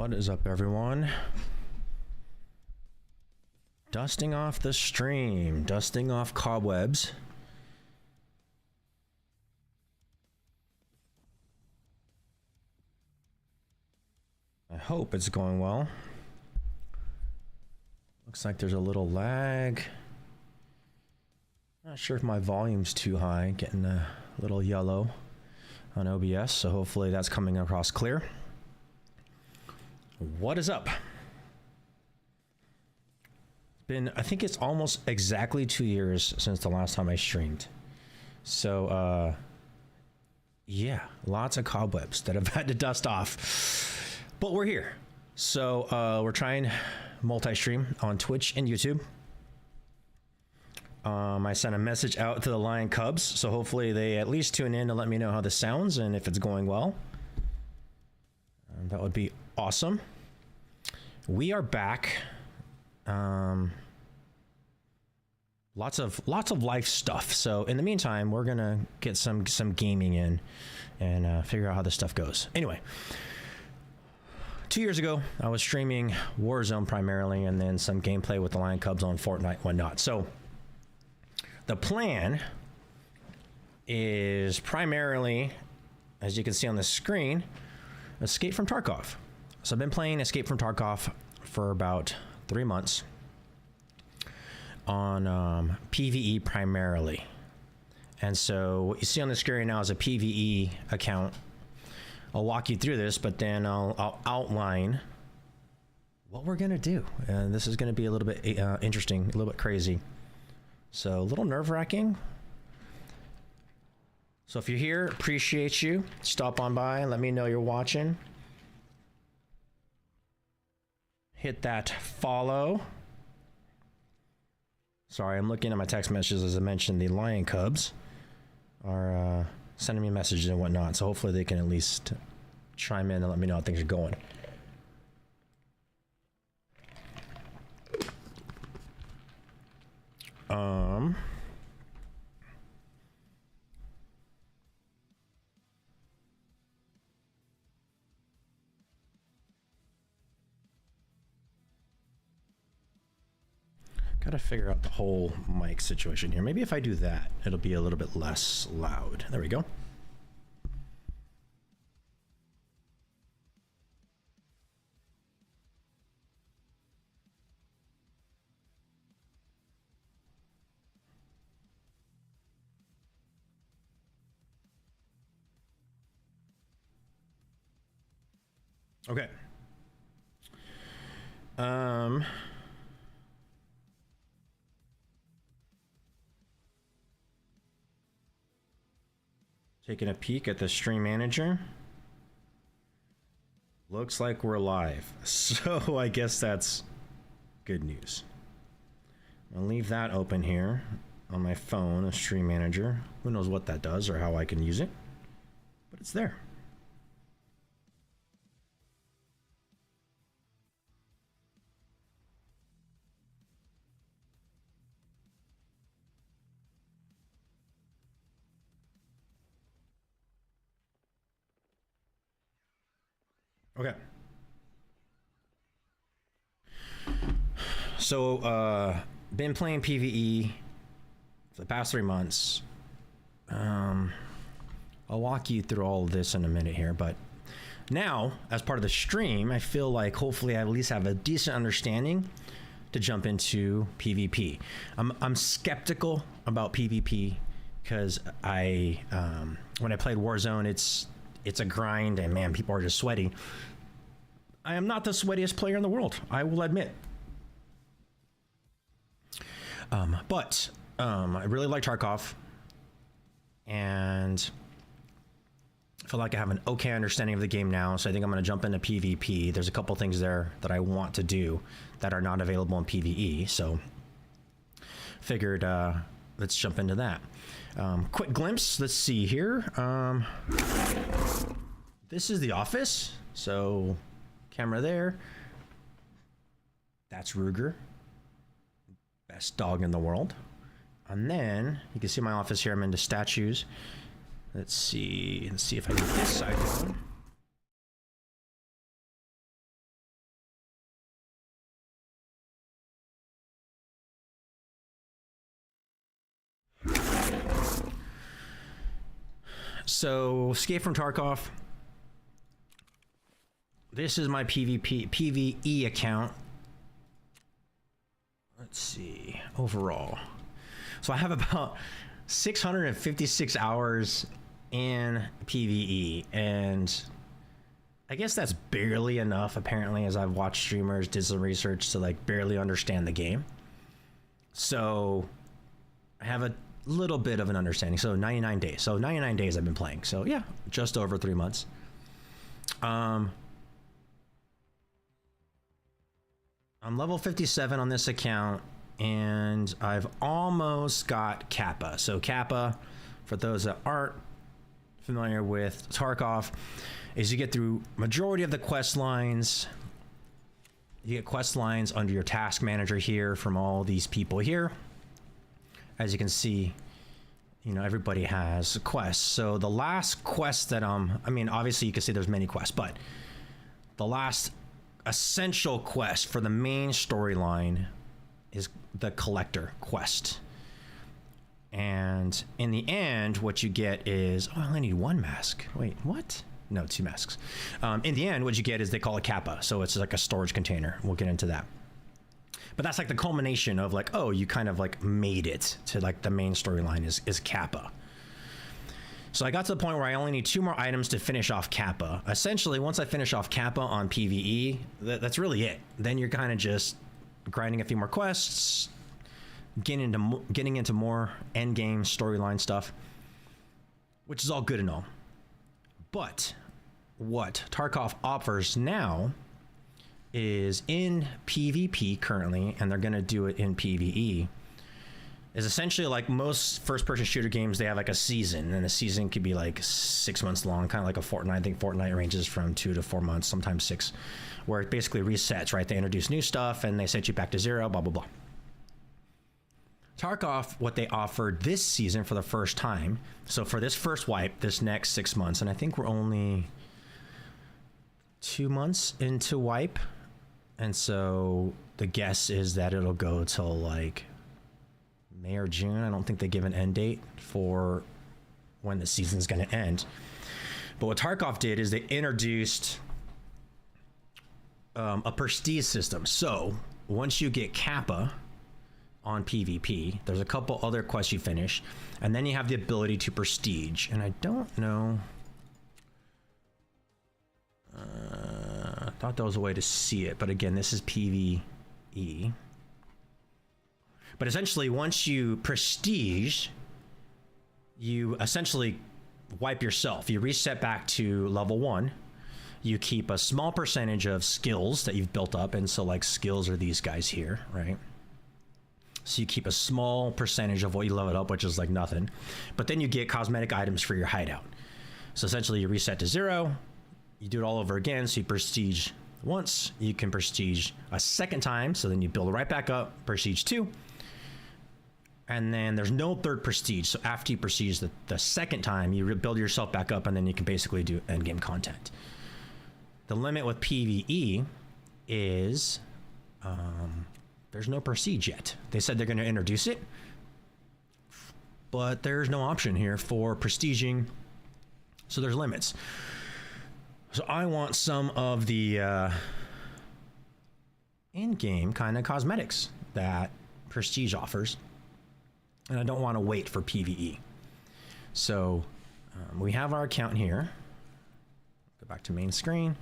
What is up, everyone? Dusting off the stream, dusting off cobwebs. I hope it's going well. Looks like there's a little lag. Not sure if my volume's too high, getting a little yellow on OBS, so hopefully that's coming across clear. What is up? I think it's almost exactly 2 years since the last time I streamed. So, yeah, lots of cobwebs that I've had to dust off. But we're here. So, we're trying multi-stream on Twitch and YouTube. I sent a message out to the Lion Cubs, so hopefully they at least tune in to let me know how this sounds and if it's going well. That would be awesome. We are back. Lots of life stuff. So in the meantime, we're gonna get some gaming in and figure out how this stuff goes. Anyway, 2 years ago, I was streaming Warzone primarily, and then some gameplay with the Lion Cubs on Fortnite and whatnot. So the plan is primarily, as you can see on the screen, Escape from Tarkov. So I've been playing Escape from Tarkov for about 3 months on PvE primarily. And so what you see on the screen now is a PvE account. I'll walk you through this, but then I'll outline what we're gonna do. And this is gonna be a little bit interesting, a little bit crazy. So a little nerve-wracking. So if you're here, appreciate you. Stop on by and let me know you're watching. Hit that follow. Sorry, I'm looking at my text messages. As I mentioned, the Lion Cubs are sending me messages and whatnot. So hopefully they can at least chime in and let me know how things are going. Gotta figure out the whole mic situation here. Maybe if I do that, it'll be a little bit less loud. There we go. Okay. Taking a peek at the stream manager. Looks like we're live. So I guess that's good news. I'll leave that open here on my phone, a stream manager. Who knows what that does or how I can use it, but it's there. Okay. So, been playing PvE for the past 3 months. I'll walk you through all of this in a minute here, but now, as part of the stream, I feel like hopefully I at least have a decent understanding to jump into PvP. I'm skeptical about PvP because when I played Warzone, it's a grind, and man, people are just sweaty. I am not the sweatiest player in the world, I will admit. But I really like Tarkov, and I feel like I have an okay understanding of the game now, so I think I'm going to jump into PvP. There's a couple things there that I want to do that are not available in PvE, so figured let's jump into that. Quick glimpse, let's see here. This is the office, so camera there. That's Ruger, best dog in the world. And then you can see my office here. I'm into statues. Let's see if I can get this side going. So Escape from Tarkov. This is my PvE account. Let's see, overall. So I have about 656 hours in PvE, and I guess that's barely enough, apparently, as I've watched streamers, did some research to like barely understand the game. So I have a little bit of an understanding. So 99 days. So 99 days I've been playing. So yeah, just over 3 months. I'm level 57 on this account, and I've almost got Kappa. So Kappa, for those that aren't familiar with Tarkov, is you get through majority of the quest lines. You get quest lines under your task manager here from all these people here. As you can see, you know, everybody has quests. So the last quest that I mean, obviously you can see there's many quests, but the last essential quest for the main storyline is the collector quest. And in the end, what you get is, oh, I only need one mask. Wait, what? No, 2 masks. In the end, what you get is they call it Kappa. So it's like a storage container. We'll get into that. But that's like the culmination of like, oh, you kind of like made it to like the main storyline is Kappa. So I got to the point where I only need 2 more items to finish off Kappa. Essentially, once I finish off Kappa on PvE, that's really it. Then you're kind of just grinding a few more quests, getting into more end game storyline stuff, which is all good and all. But what Tarkov offers now is in PvP currently, and they're going to do it in PvE, is essentially like most first-person shooter games. They have like a season, and a season could be like 6 months long, kind of like a Fortnite. I think Fortnite ranges from 2 to 4 months, sometimes 6, where it basically resets, right? They introduce new stuff, and they set you back to 0, blah, blah, blah. Tarkov, what they offered this season for the first time, so for this first wipe, this next 6 months, and I think we're only 2 months into wipe, and so the guess is that it'll go till like May or June. I don't think they give an end date for when the season's going to end. But what Tarkov did is they introduced a prestige system. So once you get Kappa on PvP, there's a couple other quests you finish, and then you have the ability to prestige. And I don't know. I thought there was a way to see it, but again, this is PvE. But essentially, once you prestige, you essentially wipe yourself. You reset back to level 1. You keep a small percentage of skills that you've built up, and so like skills are these guys here, right? So you keep a small percentage of what you leveled up, which is like nothing. But then you get cosmetic items for your hideout. So essentially, you reset to 0. You do it all over again. So you prestige once. You can prestige a second time. So then you build right back up, prestige 2. And then there's no third prestige. So after you prestige the second time, you build yourself back up, and then you can basically do endgame content. The limit with PvE is there's no prestige yet. They said they're going to introduce it, but there's no option here for prestiging. So there's limits. So I want some of the in-game kind of cosmetics that prestige offers, and I don't want to wait for PvE. So we have our account here. Go back to main screen.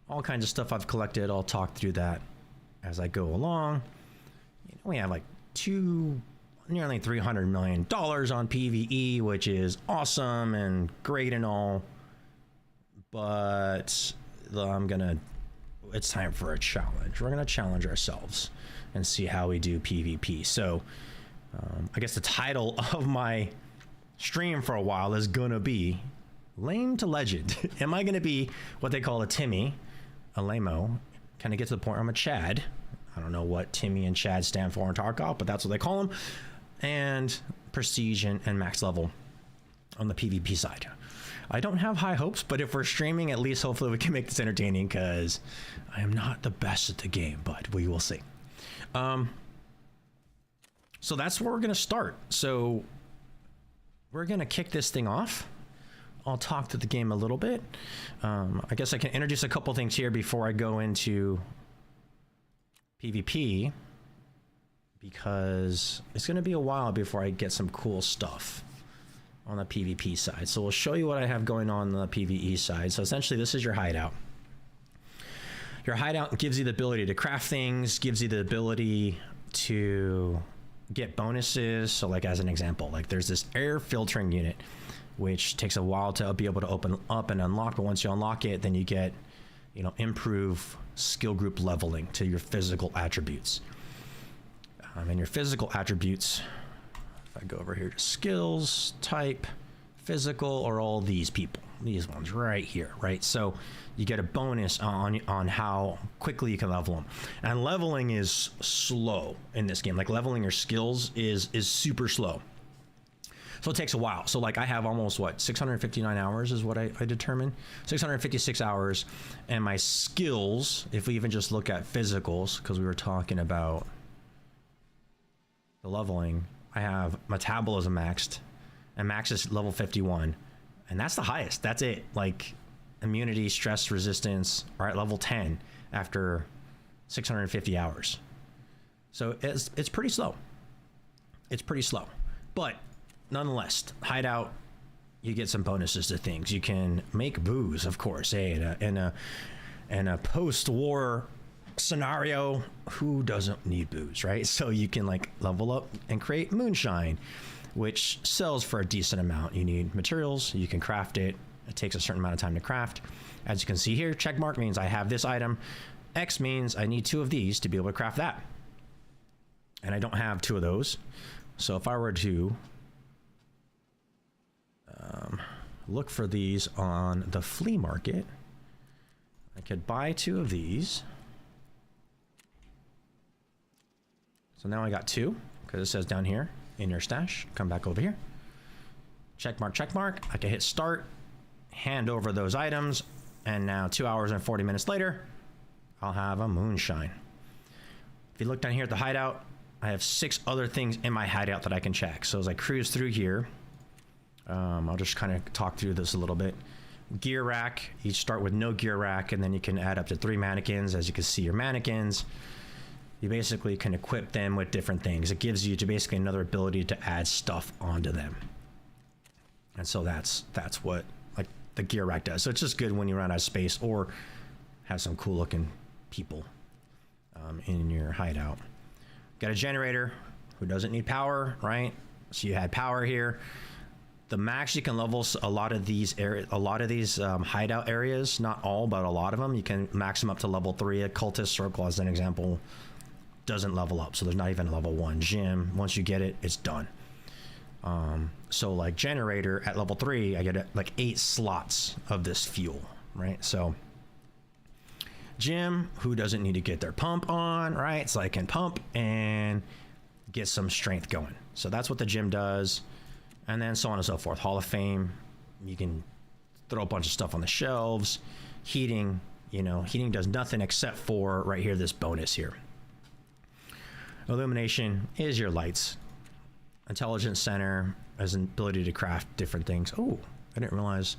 All kinds of stuff I've collected. I'll talk through that as I go along. You know, we have like nearly $300 million on PvE, which is awesome and great and all. But it's time for a challenge. We're gonna challenge ourselves and see how we do PvP. So I guess the title of my stream for a while is gonna be Lame to Legend. Am I gonna be what they call a Timmy, a Lamo? Kind of get to the point where I'm a Chad. I don't know what Timmy and Chad stand for in Tarkov, but that's what they call them. And prestige and max level on the PvP side. I don't have high hopes, but if we're streaming, at least hopefully we can make this entertaining, because I am not the best at the game, but we will see. So that's where we're going to start. So we're going to kick this thing off I'll talk to the game a little bit. I guess I can introduce a couple things here before I go into PvP, because it's going to be a while before I get some cool stuff on the PvP side. So we'll show you what I have going on the PvE side. So essentially this is your hideout. Your hideout gives you the ability to craft things, gives you the ability to get bonuses. So like as an example, like there's this air filtering unit, which takes a while to be able to open up and unlock. But once you unlock it, then you get, you know, improve skill group leveling to your physical attributes. And your physical attributes, if I go over here to skills, type, physical, or all these people, these ones right here, right? So you get a bonus on how quickly you can level them. And leveling is slow in this game. Like leveling your skills is super slow. So it takes a while. So like I have almost what, 659 hours is what I determined. 656 hours. And my skills, if we even just look at physicals, because we were talking about the leveling, I have metabolism maxed, and max is level 51, and that's the highest. That's it. Like immunity, stress resistance are at level 10 after 650 hours. So it's pretty slow. It's pretty slow, but nonetheless, hideout, you get some bonuses to things. You can make booze, of course. Hey, in a post-war scenario, who doesn't need booze, right? So you can like level up and create moonshine, which sells for a decent amount. You need materials, you can craft it. It takes a certain amount of time to craft. As you can see here, check mark means I have this item. X means I need 2 of these to be able to craft that. And I don't have 2 of those. So if I were to look for these on the flea market, I could buy 2 of these. So now I got 2, because it says down here in your stash. Come back over here. Check mark, check mark. I can hit start, hand over those items, and now 2 hours and 40 minutes later, I'll have a moonshine. If you look down here at the hideout, I have 6 other things in my hideout that I can check. So as I cruise through here, I'll just kind of talk through this a little bit. Gear rack, you start with no gear rack, and then you can add up to 3 mannequins. As you can see, your mannequins, you basically can equip them with different things. It gives you basically another ability to add stuff onto them. And so that's what like the gear rack does. So it's just good when you run out of space or have some cool looking people in your hideout. Got a generator who doesn't need power, right? So you had power here. The max you can level a lot of these hideout areas, not all, but a lot of them, you can max them up to level 3. A cultist circle, as an example, doesn't level up, so there's not even level 1. Gym, once you get it, it's done. So like generator at level 3, I get like 8 slots of this fuel, right? So gym, who doesn't need to get their pump on, right? So I can pump and get some strength going. So that's what the gym does. And then so on and so forth. Hall of Fame, you can throw a bunch of stuff on the shelves. Heating, you know, heating does nothing except for right here, this bonus here. Illumination is your lights. Intelligence Center has an ability to craft different things. Oh, I didn't realize.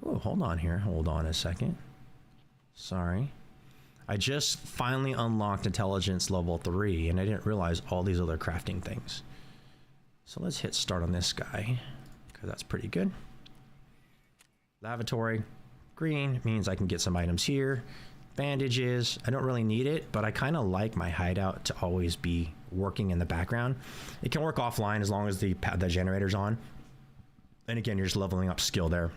Oh, hold on here. Hold on a second. Sorry. I just finally unlocked intelligence level 3, and I didn't realize all these other crafting things. So let's hit start on this guy, because that's pretty good. Lavatory. Green means I can get some items here. Bandages, I don't really need it, but I kind of like my hideout to always be working in the background. It can work offline as long as the generator's on. And again, you're just leveling up skill there.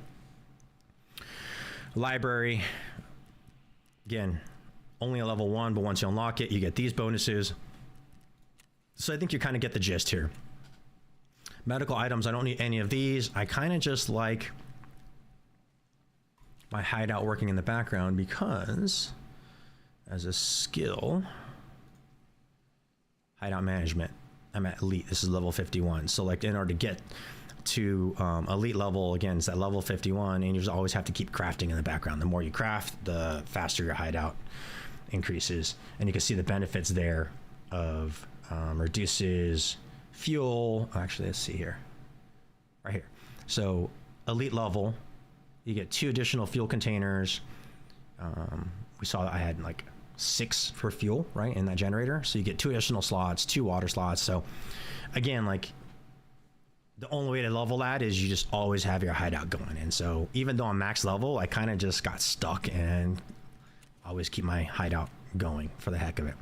Library, again, only a level 1, but once you unlock it, you get these bonuses. So I think you kind of get the gist here. Medical items, I don't need any of these. I kind of just like my hideout working in the background, because as a skill, hideout management, I'm at elite. This is level 51. So like in order to get to elite level, again, it's at level 51, and you just always have to keep crafting in the background. The more you craft, the faster your hideout increases. And you can see the benefits there of reduces fuel. Actually, let's see here, right here. So elite level, you get 2 additional fuel containers. We saw that I had like 6 for fuel, right, in that generator. So you get 2 additional slots, 2 water slots. So again, like the only way to level that is you just always have your hideout going. And so even though I'm max level, I kind of just got stuck and always keep my hideout going for the heck of it.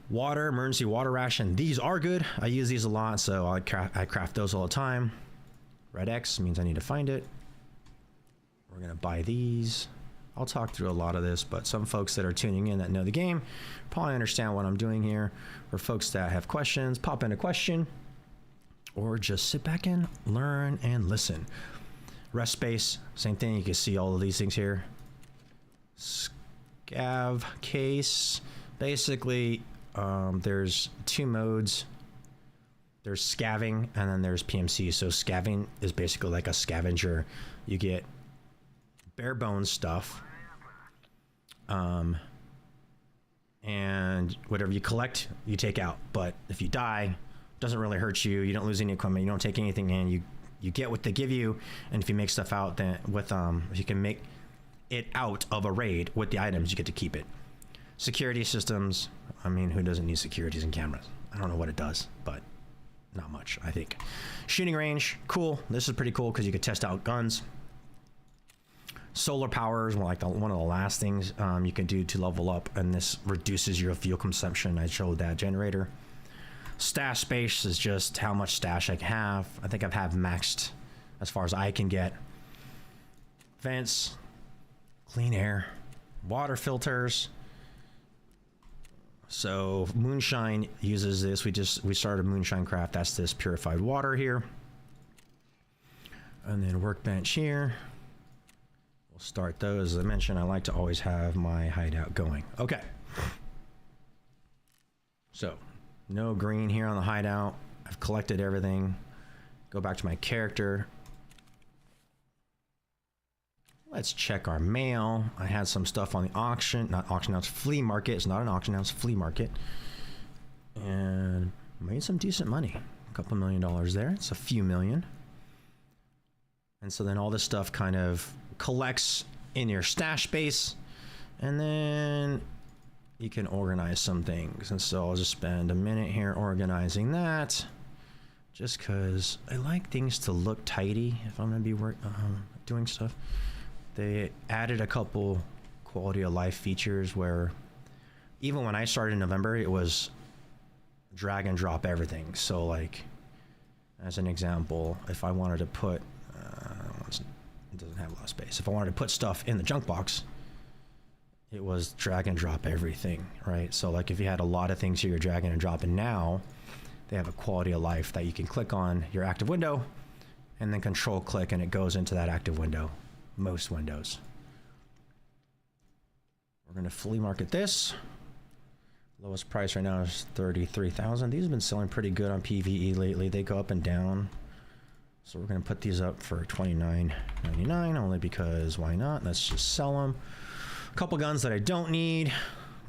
Water, emergency water ration. These are good. I use these a lot, so I craft those all the time. Red X means I need to find it. We're gonna buy these. I'll talk through a lot of this, but some folks that are tuning in that know the game probably understand what I'm doing here. Or folks that have questions, pop in a question, or just sit back and learn and listen. Rest space, same thing. You can see all of these things here. Scav case, basically. There's 2 modes. There's scavenging and then there's PMC. So scavenging is basically like a scavenger. You get bare bones stuff. And whatever you collect, you take out. But if you die, it doesn't really hurt you. You don't lose any equipment. You don't take anything in. You get what they give you. And if you make stuff out, then with if you can make it out of a raid with the items, you get to keep it. Security systems. I mean, who doesn't need securities and cameras? I don't know what it does, but not much, I think. Shooting range, cool. This is pretty cool because you could test out guns. Solar power is one of the last things you can do to level up, and this reduces your fuel consumption. I showed that generator. Stash space is just how much stash I can have. I think I've had maxed as far as I can get. Vents, clean air, water filters. So moonshine uses this. We started moonshine craft. That's this purified water here. And then workbench here. We'll start those. As I mentioned, I like to always have my hideout going. Okay. So no green here on the hideout. I've collected everything. Go back to my character. Let's check our mail. I had some stuff on the auction, not auction, now it's flea market. It's not an auction, now it's flea market. And made some decent money. A couple $1 million there. It's a few million. And so then all this stuff kind of collects in your stash space. And then you can organize some things. And so I'll just spend a minute here organizing that. Just because I like things to look tidy if I'm going to be doing stuff. They added a couple quality of life features where even when I started in November, it was drag and drop everything. So like, as an example, if I wanted to put, it doesn't have a lot of space. If I wanted to put stuff in the junk box, it was drag and drop everything, right? So like if you had a lot of things here, you're dragging and dropping. Now they have a quality of life that you can click on your active window and then control click and it goes into that active window. Most windows. We're going to flea market this. Lowest price right now is 33,000. These have been selling pretty good on PvE lately. They go up and down. So we're going to put these up for $29.99 only because why not? Let's just sell them. A couple guns that I don't need.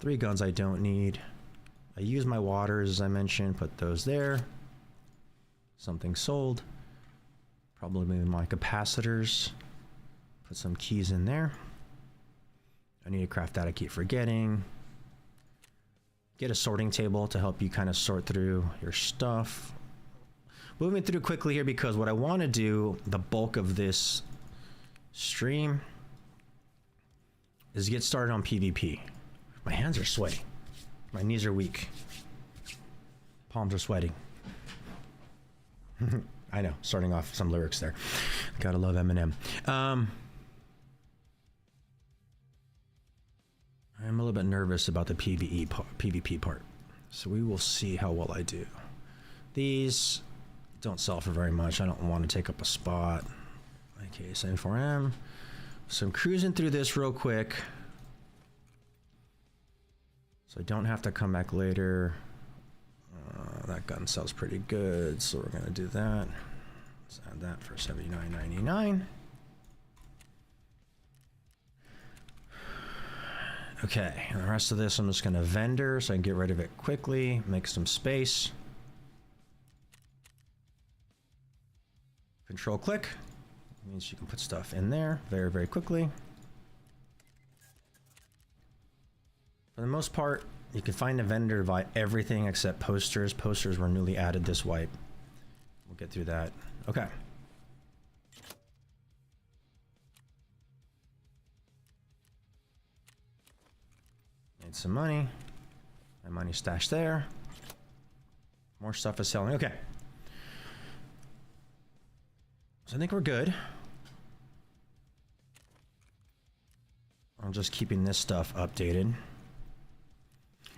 3 guns I don't need. I use my waters as I mentioned. Put those there. Something sold. Probably my capacitors. Put some keys in there. I need to craft that. I keep forgetting. Get a sorting table to help you kind of sort through your stuff. Moving through quickly here because what I want to do, the bulk of this stream, is get started on PvP. My hands are sweaty. My knees are weak. Palms are sweating. I know, starting off some lyrics there. Gotta love Eminem. I'm a little bit nervous about the PvP part. So we will see how well I do. These don't sell for very much. I don't want to take up a spot. Okay, N4M. So I'm cruising through this real quick. So I don't have to come back later. That gun sells pretty good, so we're gonna do that. Let's add that for $79.99. Okay, and the rest of this I'm just gonna vendor so I can get rid of it quickly, make some space. Control click, Means you can put stuff in there very, very quickly. For the most part, you can find a vendor to buy everything except posters. Posters were newly added this wipe. We'll get through that. Okay. Made some money. My money stashed there. More stuff is selling. Okay. So I think we're good. I'm just keeping this stuff updated.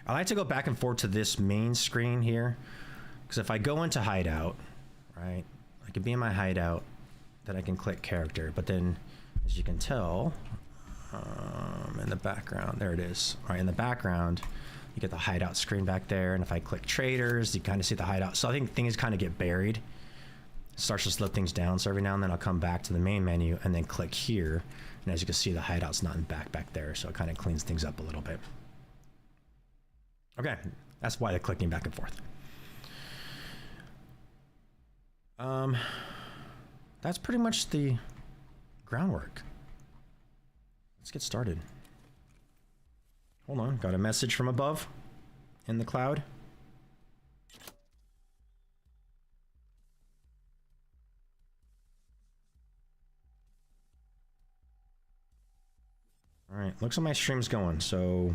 I like to go back and forth to this main screen here, because if I go into hideout, right, I can be in my hideout, then I can click character, but then as you can tell, in the background, there it is. All right, in the background, you get the hideout screen back there, and if I click traders, you kind of see the hideout. So I think things kind of get buried. It starts to slow things down, so every now and then I'll come back to the main menu and then click here, and as you can see, the hideout's not in back there, so it kind of cleans things up a little bit. Okay, that's why they're clicking back and forth. That's pretty much the groundwork. Let's get started. Hold on, got a message from above in the cloud. All right, looks like my stream's going, so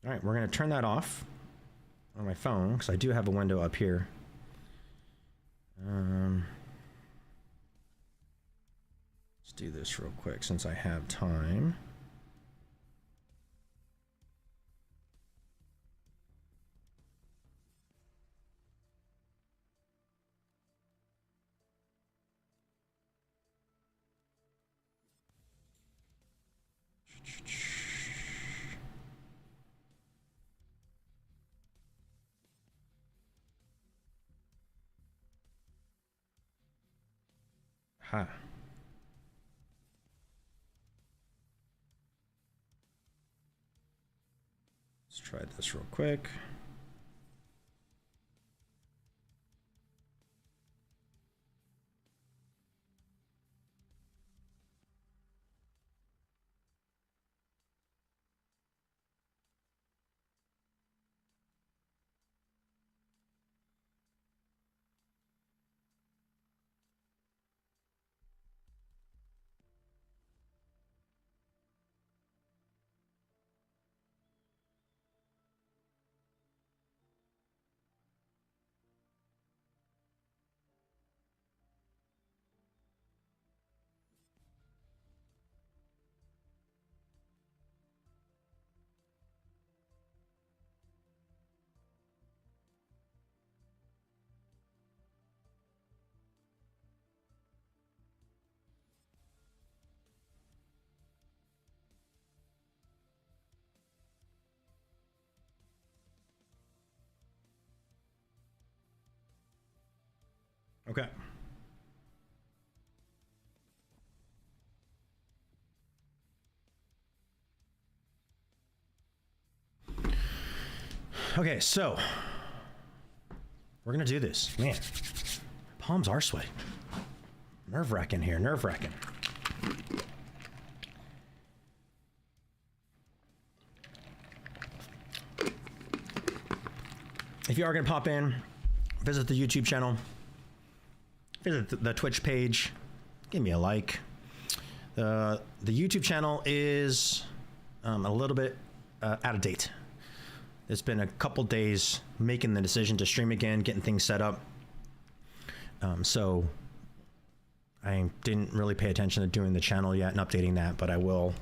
all right, we're gonna turn that off on my phone because I do have a window up here. Let's do this real quick since I have time. Ha. Let's try this real quick. Okay. Okay, so we're gonna do this. Man, palms are sweaty. Nerve-wracking here, nerve-wracking. If you are gonna pop in, visit the YouTube channel, visit the Twitch page, give me a like. The YouTube channel is a little bit out of date. It's been a couple days making the decision to stream again, getting things set up. So I didn't really pay attention to doing the channel yet and updating that, but I will.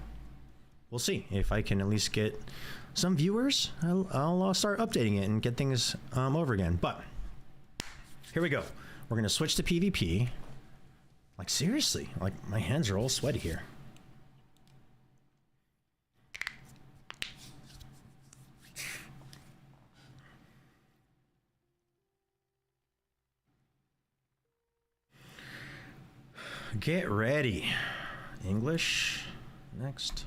We'll see if I can at least get some viewers. I'll start updating it and get things over again. But here we go. We're gonna switch to PvP. Like seriously, like my hands are all sweaty here. Get ready. English next.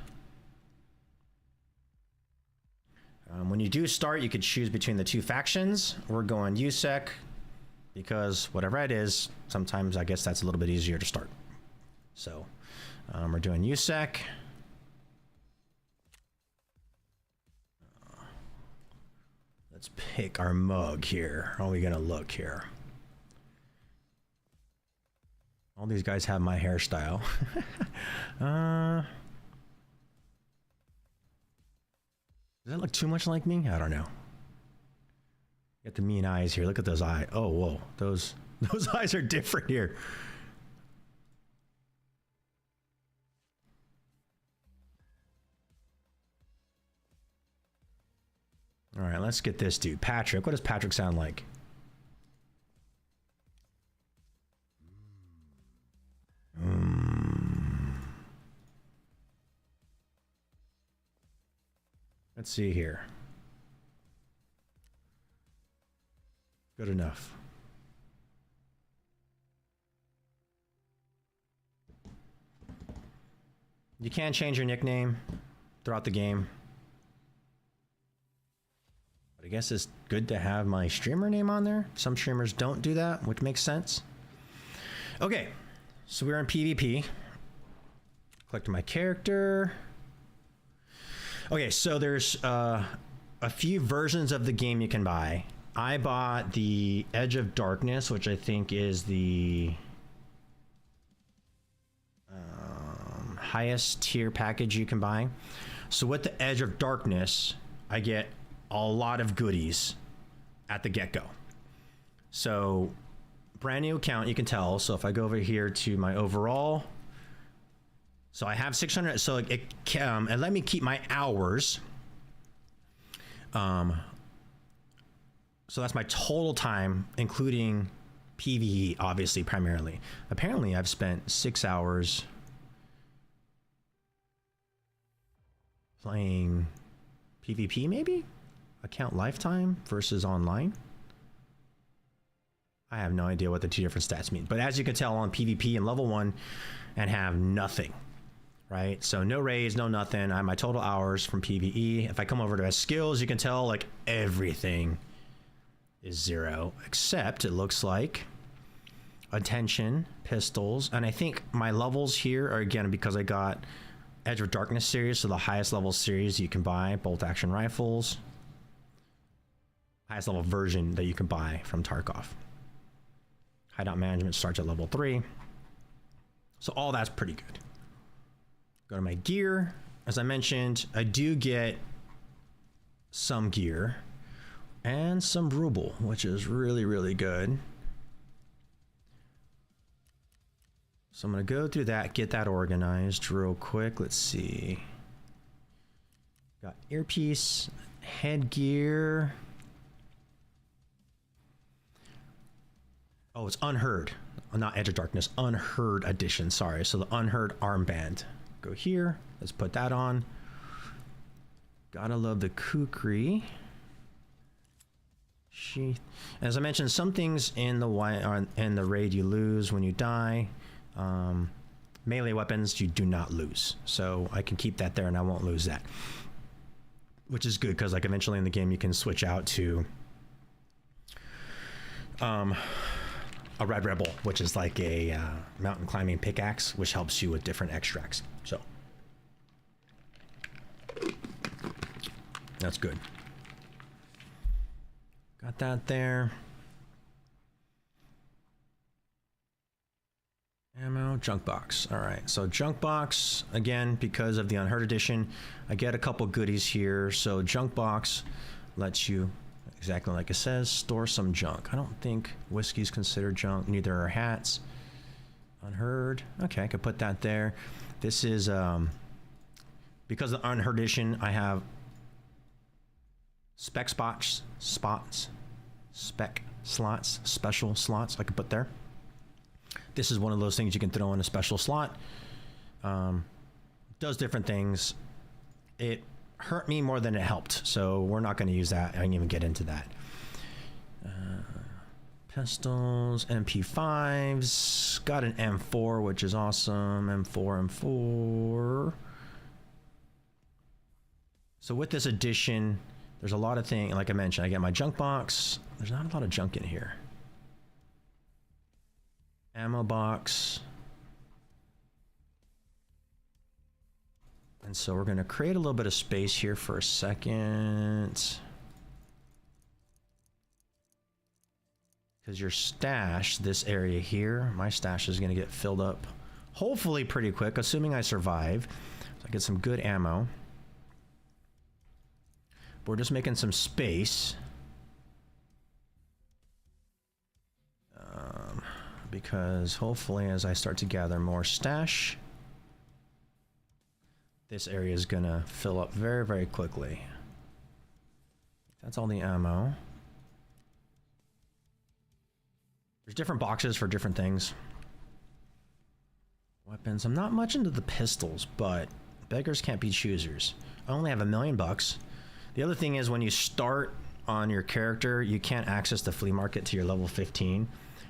you do start, you could choose between the two factions. We're going USEC because whatever it is, sometimes I guess that's a little bit easier to start. So we're doing USEC. Let's pick our mug here. How are we gonna look here? All these guys have my hairstyle. Does that look too much like me? I don't know. Get the mean eyes here. Look at those eyes. Oh, whoa. Those eyes are different here. All right, let's get this dude. Patrick. What does Patrick sound like? Let's see here. Good enough. You can change your nickname throughout the game. But I guess it's good to have my streamer name on there. Some streamers don't do that, which makes sense. Okay, so we're in PvP. Collect my character. Okay, so there's a few versions of the game you can buy. I bought the Edge of Darkness, which I think is the highest tier package you can buy. So with the Edge of Darkness, I get a lot of goodies at the get-go. So brand new account, you can tell. So if I go over here to my overall, so I have 600, so it let me keep my hours. So that's my total time, including PvE, obviously, primarily. Apparently, I've spent 6 hours playing PvP, maybe? Account lifetime versus online? I have no idea what the two different stats mean. But as you can tell on PvP and level 1 and have nothing, right? So no raids, no nothing. I have my total hours from PvE. If I come over to my skills, you can tell like everything is 0, except it looks like attention, pistols, and I think my levels here are, again, because I got Edge of Darkness series, so the highest level series you can buy, bolt action rifles, highest level version that you can buy from Tarkov. Hideout management starts at level 3, so all that's pretty good. Go to my gear. As I mentioned, I do get some gear and some ruble, which is really, really good. So I'm gonna go through that, get that organized real quick. Let's see. Got earpiece, headgear. Oh, it's Unheard, not Edge of Darkness, Unheard edition, sorry. So the Unheard armband. Go here, let's put that on. Gotta love the kukri. Sheath. As I mentioned, some things in the raid you lose when you die. Melee weapons you do not lose, so I can keep that there and I won't lose that, which is good because like eventually in the game you can switch out to a Red Rebel, which is like a mountain climbing pickaxe, which helps you with different extracts. So that's good. Got that there. Ammo, junk box. All right, so junk box, again, because of the Unheard edition, I get a couple goodies here. So junk box lets you, exactly like it says, store some junk. I don't think whiskey's considered junk, neither are hats. Unheard, okay, I could put that there. This is, because of the Unheard edition, I have spec spots, spec slots, special slots I could put there. This is one of those things you can throw in a special slot. Does different things. It hurt me more than it helped, so we're not going to use that. I didn't even get into that. Pistols, MP5s, got an M4, which is awesome. M4. So with this edition, There's a lot of things, like I mentioned, I get my junk box. There's not a lot of junk in here. Ammo box. And so we're going to create a little bit of space here for a second. Because your stash, this area here, my stash is going to get filled up hopefully pretty quick, assuming I survive. So I get some good ammo. But we're just making some space. Because hopefully as I start to gather more stash, this area is going to fill up very, very quickly. That's all the ammo. There's different boxes for different things. Weapons. I'm not much into the pistols, but beggars can't be choosers. I only have $1 million. The other thing is when you start on your character, you can't access the flea market to your level 15.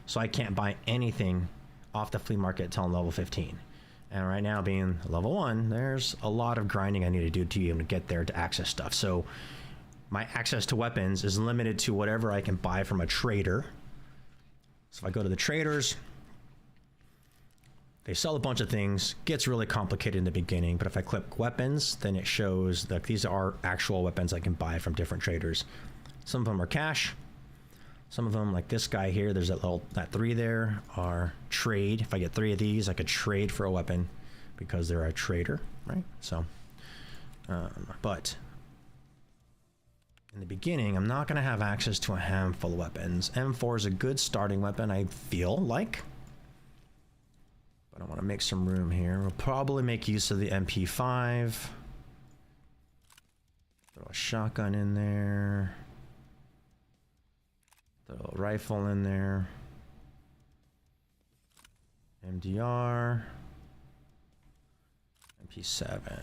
So I can't buy anything off the flea market until I'm level 15. And right now being level 1, there's a lot of grinding I need to do to be able to get there to access stuff. So my access to weapons is limited to whatever I can buy from a trader. So if I go to the traders, they sell a bunch of things, gets really complicated in the beginning, but if I click weapons, then it shows that these are actual weapons I can buy from different traders. Some of them are cash. Some of them, like this guy here, there's that 3 there, are trade. If I get 3 of these, I could trade for a weapon because they're a trader, right? So, but in the beginning, I'm not going to have access to a handful of weapons. M4 is a good starting weapon, I feel like. But I want to make some room here. We'll probably make use of the MP5. Throw a shotgun in there. Throw a rifle in there. MDR. MP7.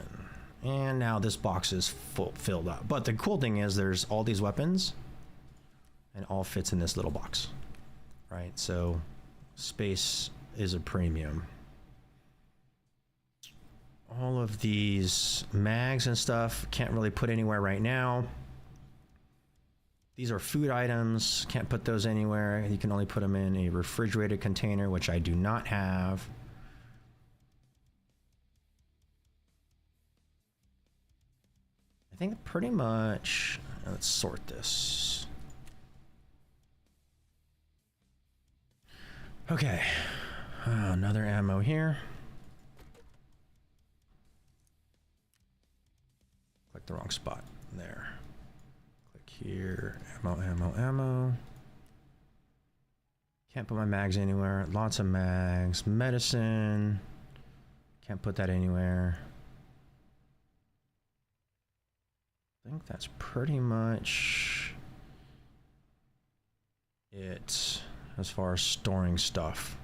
And now this box is filled up. But the cool thing is there's all these weapons and all fits in this little box, right? So space is a premium. All of these mags and stuff can't really put anywhere right now. These are food items, can't put those anywhere. You can only put them in a refrigerated container, which I do not have. I think pretty much, let's sort this. Okay, another ammo here. Click the wrong spot, there. Click here, ammo, ammo, ammo. Can't put my mags anywhere, lots of mags. Medicine, can't put that anywhere. I think that's pretty much it as far as storing stuff.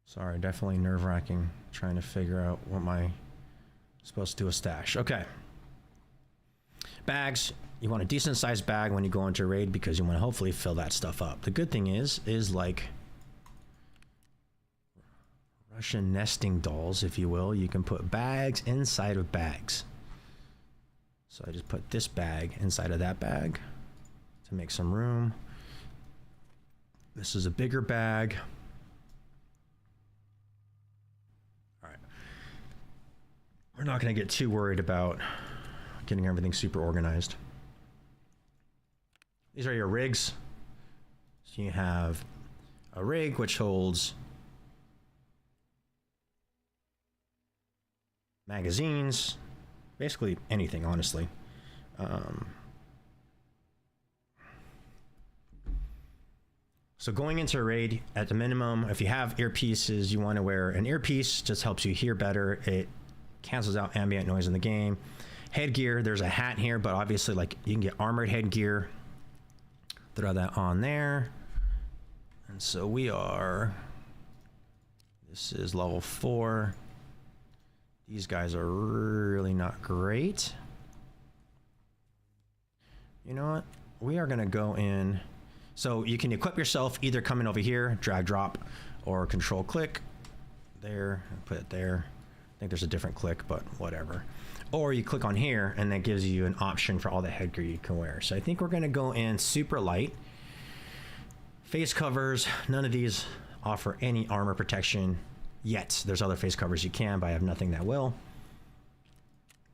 Sorry, definitely nerve-wracking trying to figure out what my supposed to do a stash. Okay. Bags. You want a decent sized bag when you go into a raid because you want to hopefully fill that stuff up. The good thing is like Russian nesting dolls, if you will. You can put bags inside of bags. So I just put this bag inside of that bag to make some room. This is a bigger bag. All right. We're not going to get too worried about getting everything super organized. These are your rigs. So you have a rig which holds magazines, basically anything, honestly. So going into a raid, at the minimum, if you have earpieces, you want to wear an earpiece. Just helps you hear better. It cancels out ambient noise in the game. Headgear, there's a hat here, but obviously, like, you can get armored headgear. Throw that on there. And so we are, this is level 4. These guys are really not great. You know what? We are going to go in. So you can equip yourself either coming over here, drag drop, or control click. there, put it there. I think there's a different click, but whatever. Or you click on here and that gives you an option for all the headgear you can wear. So I think we're gonna go in super light. Face covers, none of these offer any armor protection yet. There's other face covers you can, but I have nothing that will.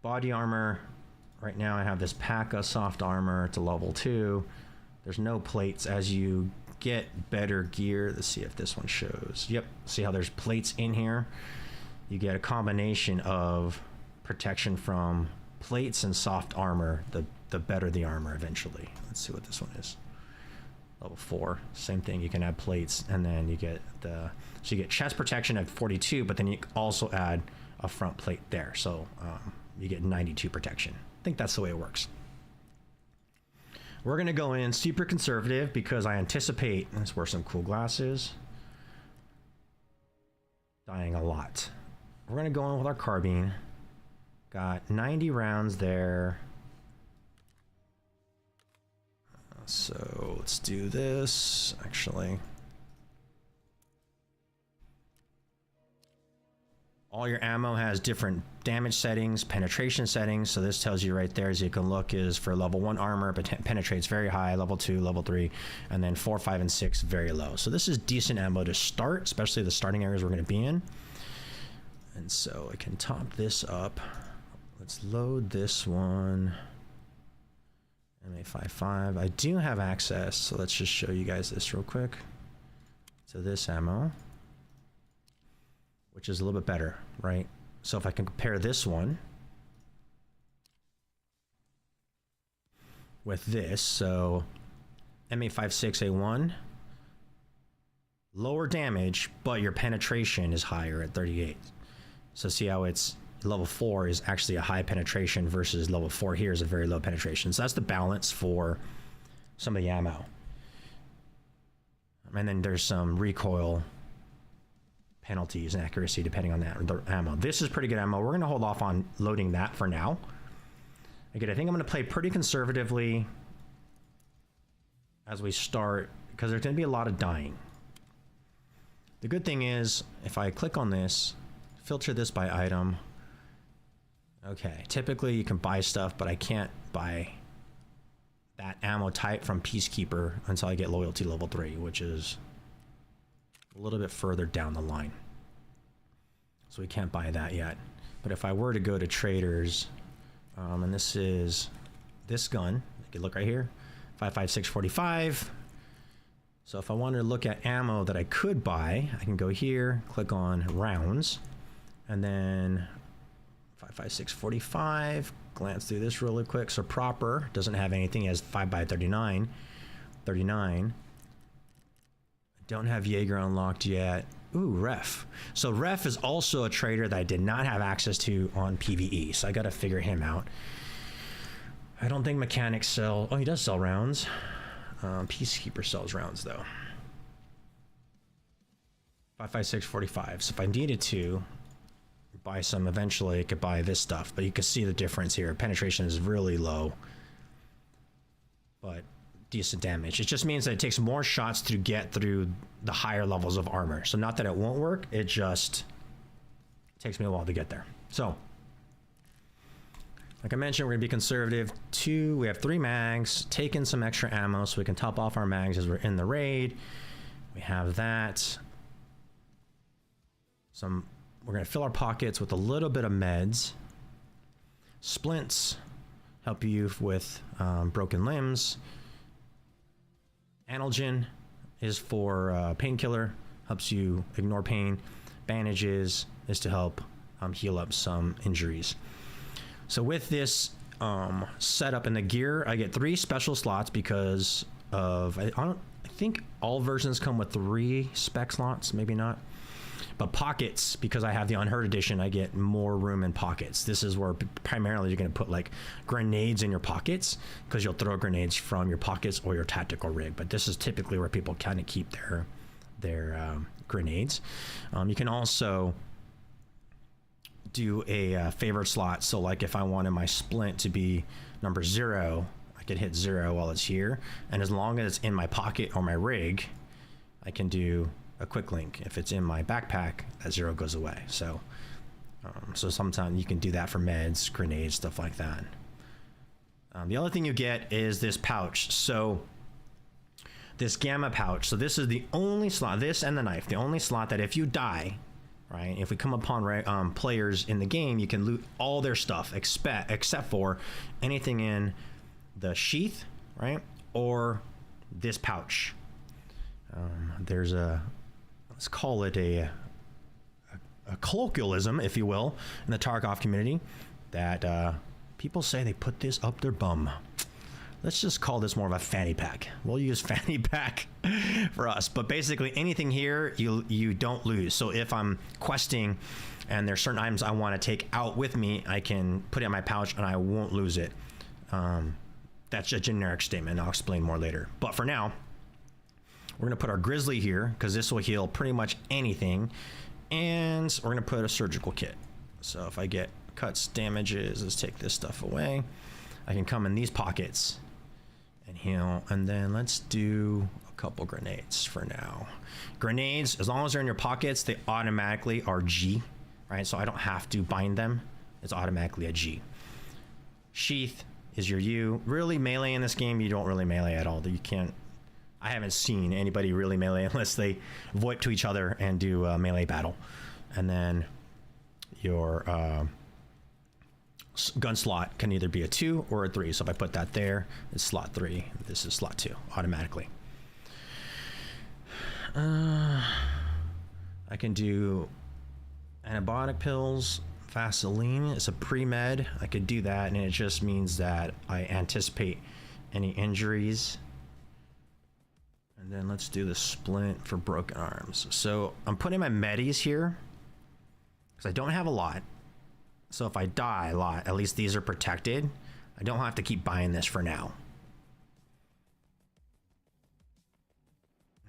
Body armor, right now I have this P.A.C.A soft armor, it's a level 2. There's no plates. As you get better gear, let's see if this one shows. Yep, see how there's plates in here? You get a combination of protection from plates and soft armor, the better the armor eventually. Let's see what this one is. Level 4, same thing, you can add plates, and then you get the, so you get chest protection at 42, but then you also add a front plate there, so you get 92 protection. I think that's the way it works. We're gonna go in super conservative because I anticipate, let's wear some cool glasses, dying a lot. We're gonna go in with our carbine. Got 90 rounds there. So let's do this, actually. All your ammo has different damage settings, penetration settings. So this tells you right there, as you can look, is for level 1 armor, but penetrates very high, level 2, level 3, and then 4, 5, and 6 very low. So this is decent ammo to start, especially the starting areas we're gonna be in. And so I can top this up. Let's load this one. MA55. I do have access, so let's just show you guys this real quick. So this ammo, which is a little bit better, right? So if I can compare this one with this, so MA56A1, lower damage, but your penetration is higher at 38. So see how it's level 4 is actually a high penetration versus level 4 here is a very low penetration. So that's the balance for some of the ammo. And then there's some recoil penalties and accuracy depending on that, the ammo. This is pretty good ammo. We're gonna hold off on loading that for now. Again, I think I'm gonna play pretty conservatively as we start because there's gonna be a lot of dying. The good thing is if I click on this, filter this by item. Okay, typically you can buy stuff, but I can't buy that ammo type from Peacekeeper until I get loyalty level 3, which is a little bit further down the line. So we can't buy that yet. But if I were to go to traders, and this is this gun, you can look right here, 5.5645. So if I wanted to look at ammo that I could buy, I can go here, click on rounds, and then 5.5645, glance through this really quick. So proper doesn't have anything, it has 5x39, 39. Don't have Jaeger unlocked yet. Ooh, ref. So ref is also a trader that I did not have access to on PvE, so I gotta figure him out. I don't think mechanics sell, oh, he does sell rounds. Peacekeeper sells rounds though. 5.5645, so if I needed to buy some eventually, I could buy this stuff, but you can see the difference here. Penetration is really low, but decent damage. It just means that it takes more shots to get through the higher levels of armor. So not that it won't work, it just takes me a while to get there. So, like I mentioned, we're gonna be conservative. We have 3 mags, taking some extra ammo so we can top off our mags as we're in the raid. We have that. We're gonna fill our pockets with a little bit of meds. Splints help you with broken limbs. Analgen is for painkiller, helps you ignore pain. Bandages is to help heal up some injuries. So with this setup in the gear, I get 3 special slots because of, I think all versions come with 3 spec slots, maybe not. But pockets, because I have the Unheard edition, I get more room in pockets. This is where primarily you're gonna put like grenades in your pockets because you'll throw grenades from your pockets or your tactical rig. But this is typically where people kind of keep their grenades. You can also do a favorite slot. So like if I wanted my splint to be number 0, I could hit 0 while it's here. And as long as it's in my pocket or my rig, I can do a quick link. If it's in my backpack, that 0 goes away. So so sometimes you can do that for meds, grenades, stuff like that. The other thing you get is this pouch. So this gamma pouch. So this is the only slot, this and the knife, the only slot that if you die, right, if we come upon players in the game, you can loot all their stuff except for anything in the sheath, right, or this pouch. There's a, let's call it a colloquialism, if you will, in the Tarkov community, that people say they put this up their bum. Let's just call this more of a fanny pack. We'll use fanny pack for us. But basically anything here, you don't lose. So if I'm questing and there's certain items I want to take out with me, I can put it in my pouch and I won't lose it. That's a generic statement. I'll explain more later. But for now, we're going to put our grizzly here because this will heal pretty much anything. And we're going to put a surgical kit. So if I get cuts, damages, let's take this stuff away. I can come in these pockets and heal. And then let's do a couple grenades for now. Grenades, as long as they're in your pockets, they automatically are G, right? So I don't have to bind them. It's automatically a G. Sheath is your U. Really melee in this game, you don't really melee at all. You can't, I haven't seen anybody really melee unless they VoIP to each other and do a melee battle. And then your gun slot can either be a 2 or a 3. So if I put that there, it's slot 3. This is slot 2 automatically. I can do antibiotic pills. Vaseline is a pre-med. I could do that, and it just means that I anticipate any injuries. And then let's do the splint for broken arms. So I'm putting my medis here because I don't have a lot. So if I die a lot, at least these are protected. I don't have to keep buying this for now.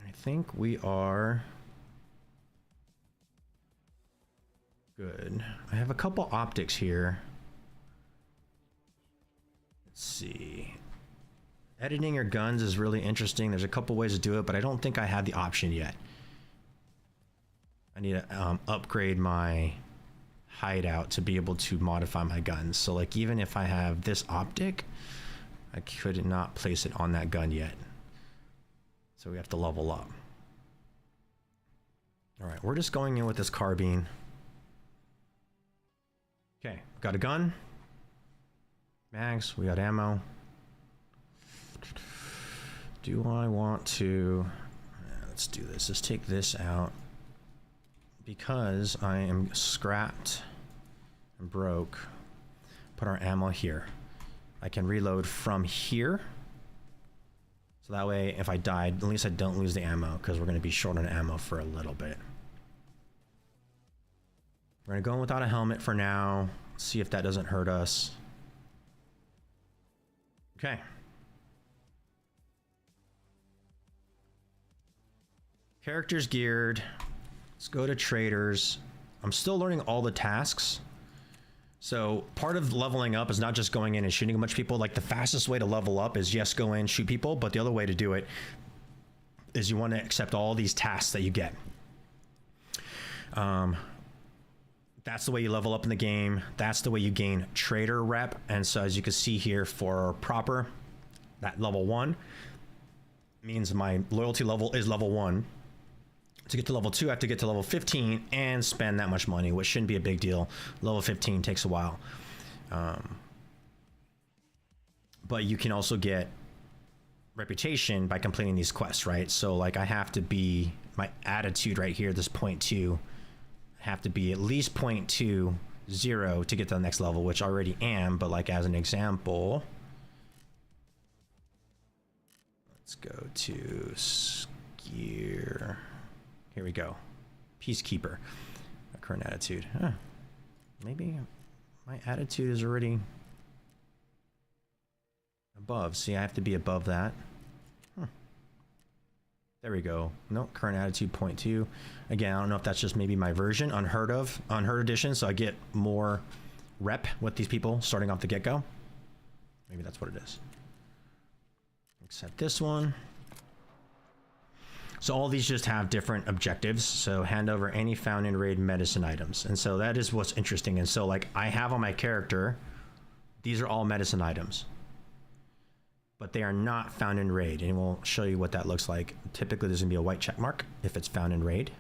I think we are good. I have a couple optics here. Let's see. Editing your guns is really interesting. There's a couple ways to do it, but I don't think I have the option yet. I need to upgrade my hideout to be able to modify my guns. So like even if I have this optic, I could not place it on that gun yet. So we have to level up. All right, we're just going in with this carbine. Okay, got a gun. Mags, we got ammo. Do I want to, let's do this. Let's take this out because I am scrapped and broke. Put our ammo here. I can reload from here. So that way, if I died, at least I don't lose the ammo because we're going to be short on ammo for a little bit. We're going to go in without a helmet for now. See if that doesn't hurt us. Okay. Characters geared. Let's go to traders. I'm still learning all the tasks. So part of leveling up is not just going in and shooting a bunch of people. Like the fastest way to level up is yes, go in, shoot people. But the other way to do it is you want to accept all these tasks that you get. That's the way you level up in the game. That's the way you gain trader rep. And so as you can see here for proper, that level 1 means my loyalty level is level 1. To get to level 2, I have to get to level 15 and spend that much money, which shouldn't be a big deal. Level 15 takes a while. But you can also get reputation by completing these quests, right? So like I have to be, my attitude right here, this 0.2, have to be at least 0.20 to get to the next level, which I already am, but like as an example, let's go to gear. Here we go. Peacekeeper. My current attitude. Huh. Maybe my attitude is already above. See, I have to be above that. There we go. Nope, current attitude 0.2. Again, I don't know if that's just maybe my version, unheard edition, so I get more rep with these people starting off the get-go. Maybe that's what it is. Except this one. So all these just have different objectives. So hand over any found in raid medicine items. And so that is what's interesting. And so like I have on my character, these are all medicine items, but they are not found in raid. And we'll show you what that looks like. Typically there's gonna be a white check mark if it's found in raid.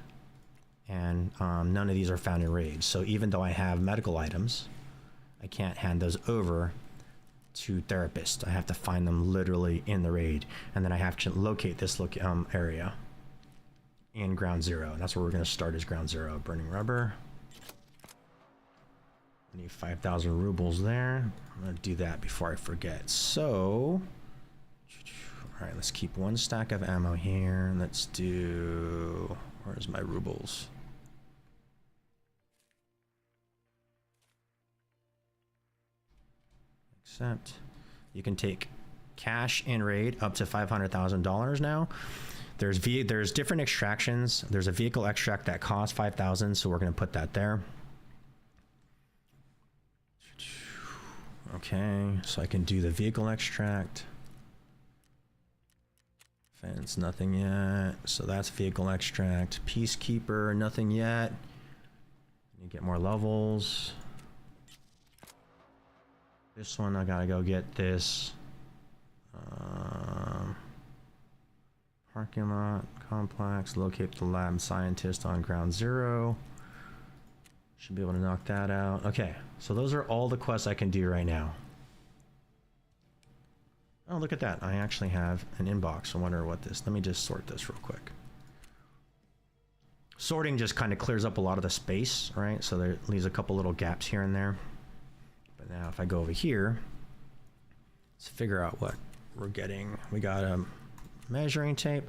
And none of these are found in raid. So even though I have medical items, I can't hand those over to therapist. I have to find them literally in the raid. And then I have to locate this area in ground zero. And that's where we're gonna start is ground zero. Burning rubber. I need 5,000 rubles there. I'm gonna do that before I forget. So, all right, let's keep one stack of ammo here. Let's do, where's my rubles? Accept. You can take cash in raid up to $500,000 now. There's different extractions. There's a vehicle extract that costs 5,000, so we're gonna put that there. Okay, so I can do the vehicle extract. Fence, nothing yet. So that's vehicle extract. Peacekeeper, nothing yet. You get more levels. This one, I gotta go get this. Parking lot, complex, locate the lab scientist on ground zero. Should be able to knock that out. Okay, so those are all the quests I can do right now. Oh, look at that. I actually have an inbox. I wonder what this, let me just sort this real quick. Sorting just kind of clears up a lot of the space, right? So there leaves a couple little gaps here and there. But now if I go over here, let's figure out what we're getting. We got a measuring tape.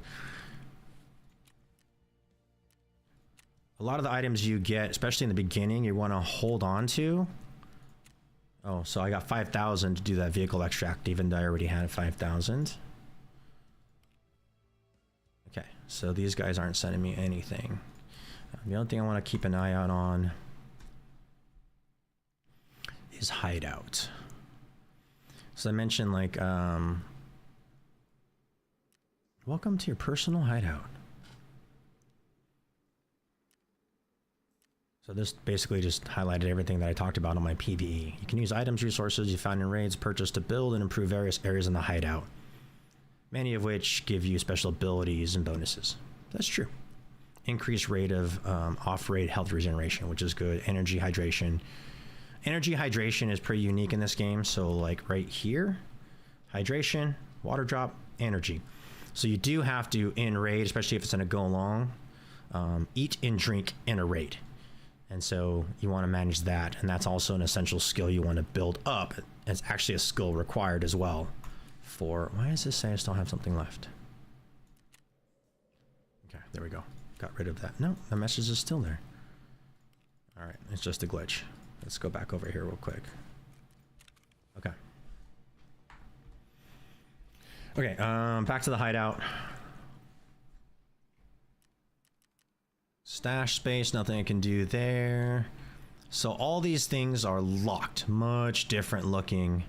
A lot of the items you get, especially in the beginning, you want to hold on to. Oh, so I got 5,000 to do that vehicle extract, even though I already had 5,000. Okay, so these guys aren't sending me anything. The only thing I want to keep an eye out on is hideout. So I mentioned like, welcome to your personal hideout. So this basically just highlighted everything that I talked about on my PvE. You can use items, resources you found in raids, purchased to build and improve various areas in the hideout, many of which give you special abilities and bonuses. That's true. Increased rate of off-raid health regeneration, which is good. Energy hydration. Energy hydration is pretty unique in this game. So like right here, hydration, water drop, energy. So you do have to, in raid, especially if it's in a go long, eat and drink in a raid. And so you want to manage that. And that's also an essential skill you want to build up. It's actually a skill required as well for, why does this say I still have something left? Okay, there we go. Got rid of that. No, the message is still there. All right, it's just a glitch. Let's go back over here real quick. Okay. Okay, back to the hideout. Stash space, nothing I can do there. So all these things are locked, much different looking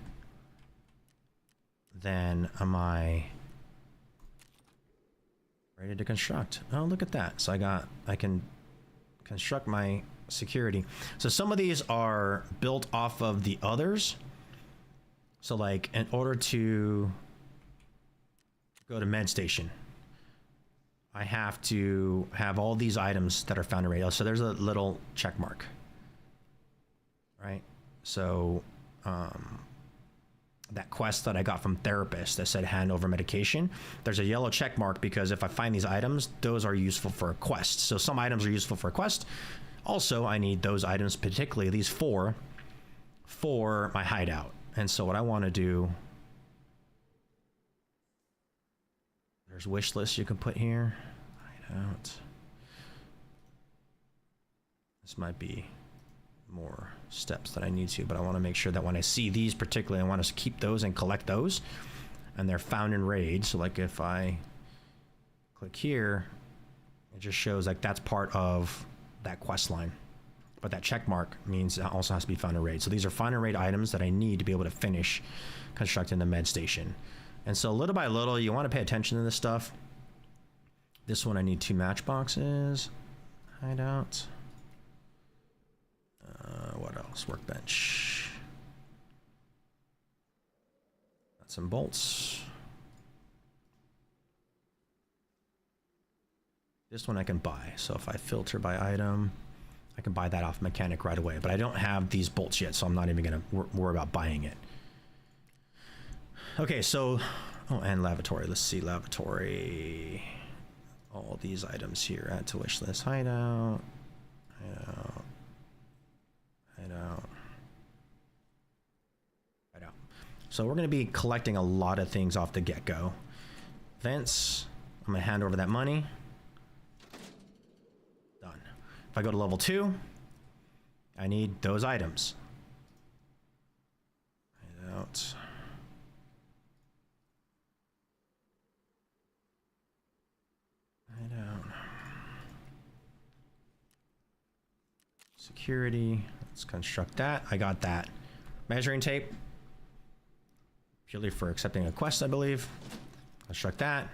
than my ready to construct. Oh, look at that. So I can construct my security. So some of these are built off of the others. So like in order to go to med station, I have to have all these items that are found in radio. So there's a little check mark, right? So that quest that I got from therapist that said hand over medication, there's a yellow check mark because if I find these items, those are useful for a quest. So some items are useful for a quest. Also, I need those items, particularly these four, for my hideout. And so what I want to do, there's wish lists you can put here. Hideout. This might be more steps that I need to, but I want to make sure that when I see these particularly, I want to keep those and collect those. And they're found in raid. So like if I click here, it just shows like that's part of that quest line. But that check mark means it also has to be found in raid. So these are found in raid items that I need to be able to finish constructing the med station. And so little by little, you want to pay attention to this stuff. This one I need 2 matchboxes. Hideout. What else? Workbench. Got some bolts. This one I can buy. So if I filter by item, I can buy that off mechanic right away. But I don't have these bolts yet, so I'm not even going to worry about buying it. Okay, so... Oh, and lavatory. Let's see, lavatory. All these items here. Add to wish list. Hideout. Hideout. Hideout. Hideout. So we're going to be collecting a lot of things off the get-go. Vents. I'm going to hand over that money. Done. If I go to level 2, I need those items. Hideout. Security. Let's construct that. I got that. Measuring tape. Purely for accepting a quest, I believe. Construct that.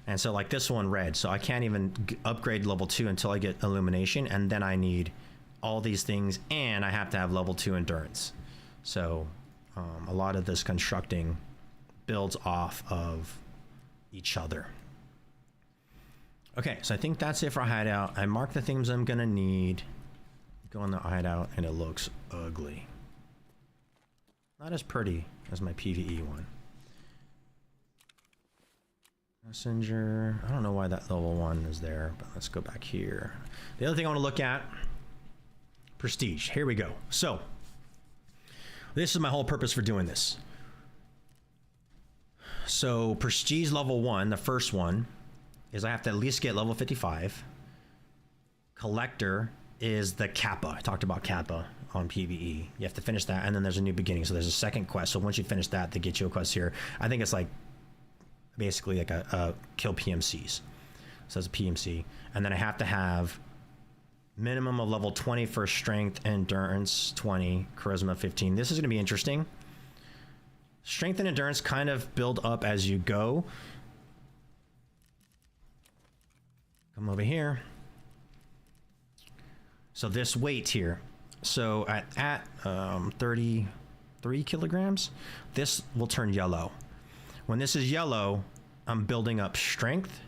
And so like this one red. So I can't even upgrade level 2 until I get illumination. And then I need all these things. And I have to have level 2 endurance. So a lot of this constructing builds off of each other. Okay, so I think that's it for hideout. I marked the things I'm gonna need. Go on the hideout, and it looks ugly. Not as pretty as my PvE one. Messenger. I don't know why that level 1 is there, but let's go back here. The other thing I want to look at, prestige. Here we go. So this is my whole purpose for doing this. So prestige level 1, the first one, is I have to at least get level 55. Collector is the Kappa. I talked about Kappa on PvE. You have to finish that, and then there's a new beginning. So there's a second quest. So once you finish that, they get you a quest here. I think it's like basically like a kill PMCs. So it's a PMC. And then I have to have minimum of level 20 for strength, endurance 20, charisma 15. This is going to be interesting. Strength and endurance kind of build up as you go. Come over here. So this weight here, so at 33 kilograms, this will turn yellow. When this is yellow, I'm building up strength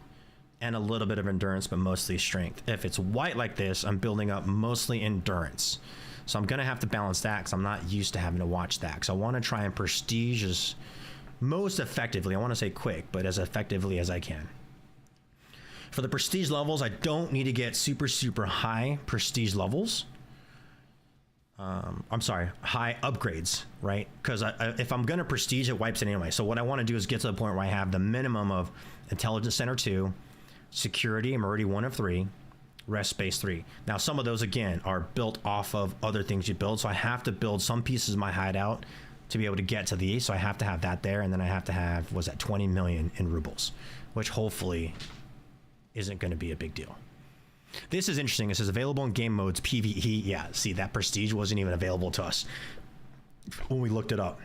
and a little bit of endurance, but mostly strength. If it's white like this, I'm building up mostly endurance. So I'm gonna have to balance that because I'm not used to having to watch that. Because I want to try and prestige as most effectively, I want to say quick, but as effectively as I can. For the prestige levels, I don't need to get super, super high prestige levels. I'm sorry, high upgrades, right? Because if I'm going to prestige, it wipes it anyway. So what I want to do is get to the point where I have the minimum of Intelligence Center 2, Security, I'm already 1 of 3, Rest Space 3. Now, some of those, again, are built off of other things you build. So I have to build some pieces of my hideout to be able to get to these. So I have to have that there. And then I have to have, was that 20 million in rubles, which hopefully isn't going to be a big deal. This is interesting. It says available in game modes PvE. Yeah, see, that prestige wasn't even available to us when we looked it up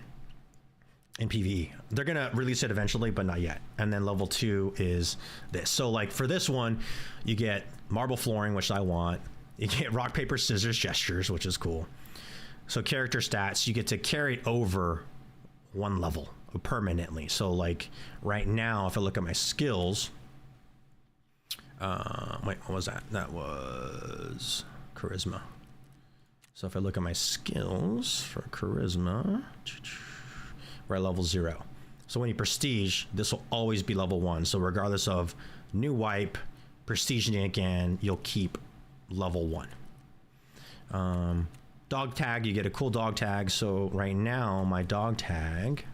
in PvE. They're going to release it eventually, but not yet. And then level 2 is this. So like for this one, you get marble flooring, which I want. You get rock, paper, scissors gestures, which is cool. So character stats, you get to carry it over 1 level permanently. So like right now, if I look at my skills, wait, what was that? That was charisma. So if I look at my skills for charisma, we're at level 0. So when you prestige, this will always be level 1. So regardless of new wipe, prestiging again, you'll keep level 1. Dog tag, you get a cool dog tag. So right now, my dog tag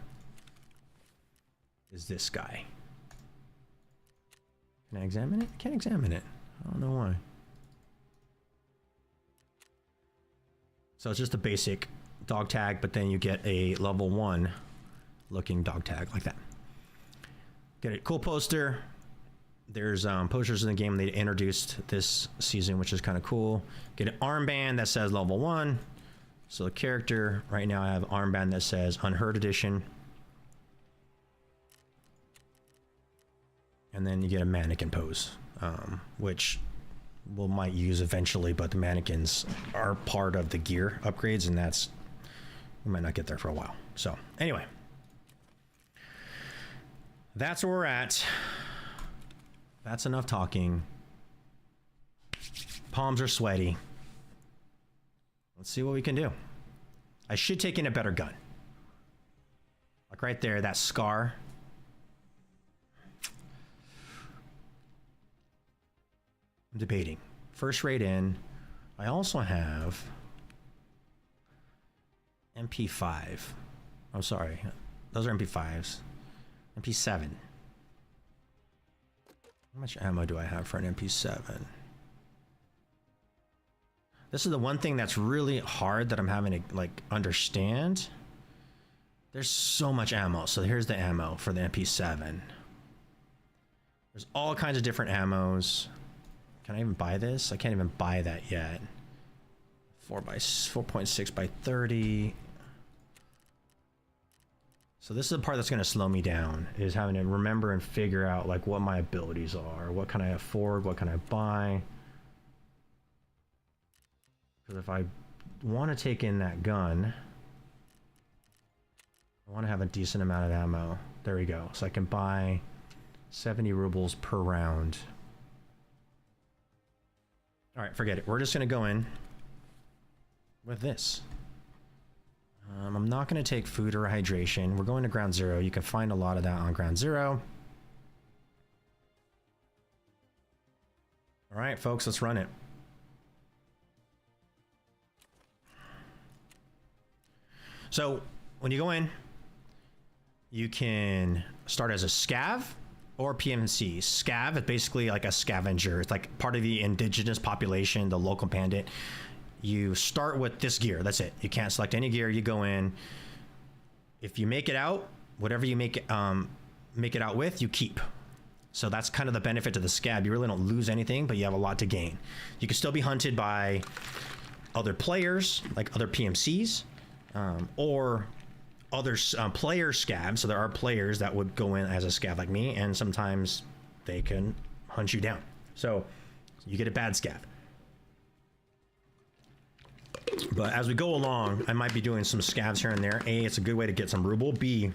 is this guy. Can I examine it? I can't examine it. I don't know why. So it's just a basic dog tag, but then you get a level 1 looking dog tag like that. Get a cool poster. There's posters in the game they introduced this season, which is kind of cool. Get an armband that says level 1. So the character, right now I have an armband that says Unheard Edition. And then you get a mannequin pose, which we'll might use eventually, but the mannequins are part of the gear upgrades, and that's, we might not get there for a while. So anyway, that's where we're at. That's enough talking. Palms are sweaty. Let's see what we can do. I should take in a better gun. Like right there, that scar. I'm debating. First rate in. I also have MP5. Oh, sorry. Those are MP5s. MP7. How much ammo do I have for an MP7? This is the one thing that's really hard that I'm having to like understand. There's so much ammo. So here's the ammo for the MP7. There's all kinds of different ammos. Can I even buy this? I can't even buy that yet. 4.6 by 30. So this is the part that's going to slow me down, is having to remember and figure out like what my abilities are. What can I afford? What can I buy? Because if I want to take in that gun, I want to have a decent amount of ammo. There we go. So I can buy 70 rubles per round. All right, forget it. We're just going to go in with this. I'm not going to take food or hydration. We're going to ground zero. You can find a lot of that on ground zero. All right, folks, let's run it. So when you go in, you can start as a scav or PMC. Scav is basically like a scavenger. It's like part of the indigenous population, the local bandit. You start with this gear. That's it. You can't select any gear. You go in. If you make it out, whatever you make it out with, you keep. So that's kind of the benefit to the scav. You really don't lose anything, but you have a lot to gain. You can still be hunted by other players, like other PMCs, or other player scavs. So there are players that would go in as a scav like me, and sometimes they can hunt you down. So you get a bad scav. But as we go along, I might be doing some scavs here and there. A, it's a good way to get some ruble. B,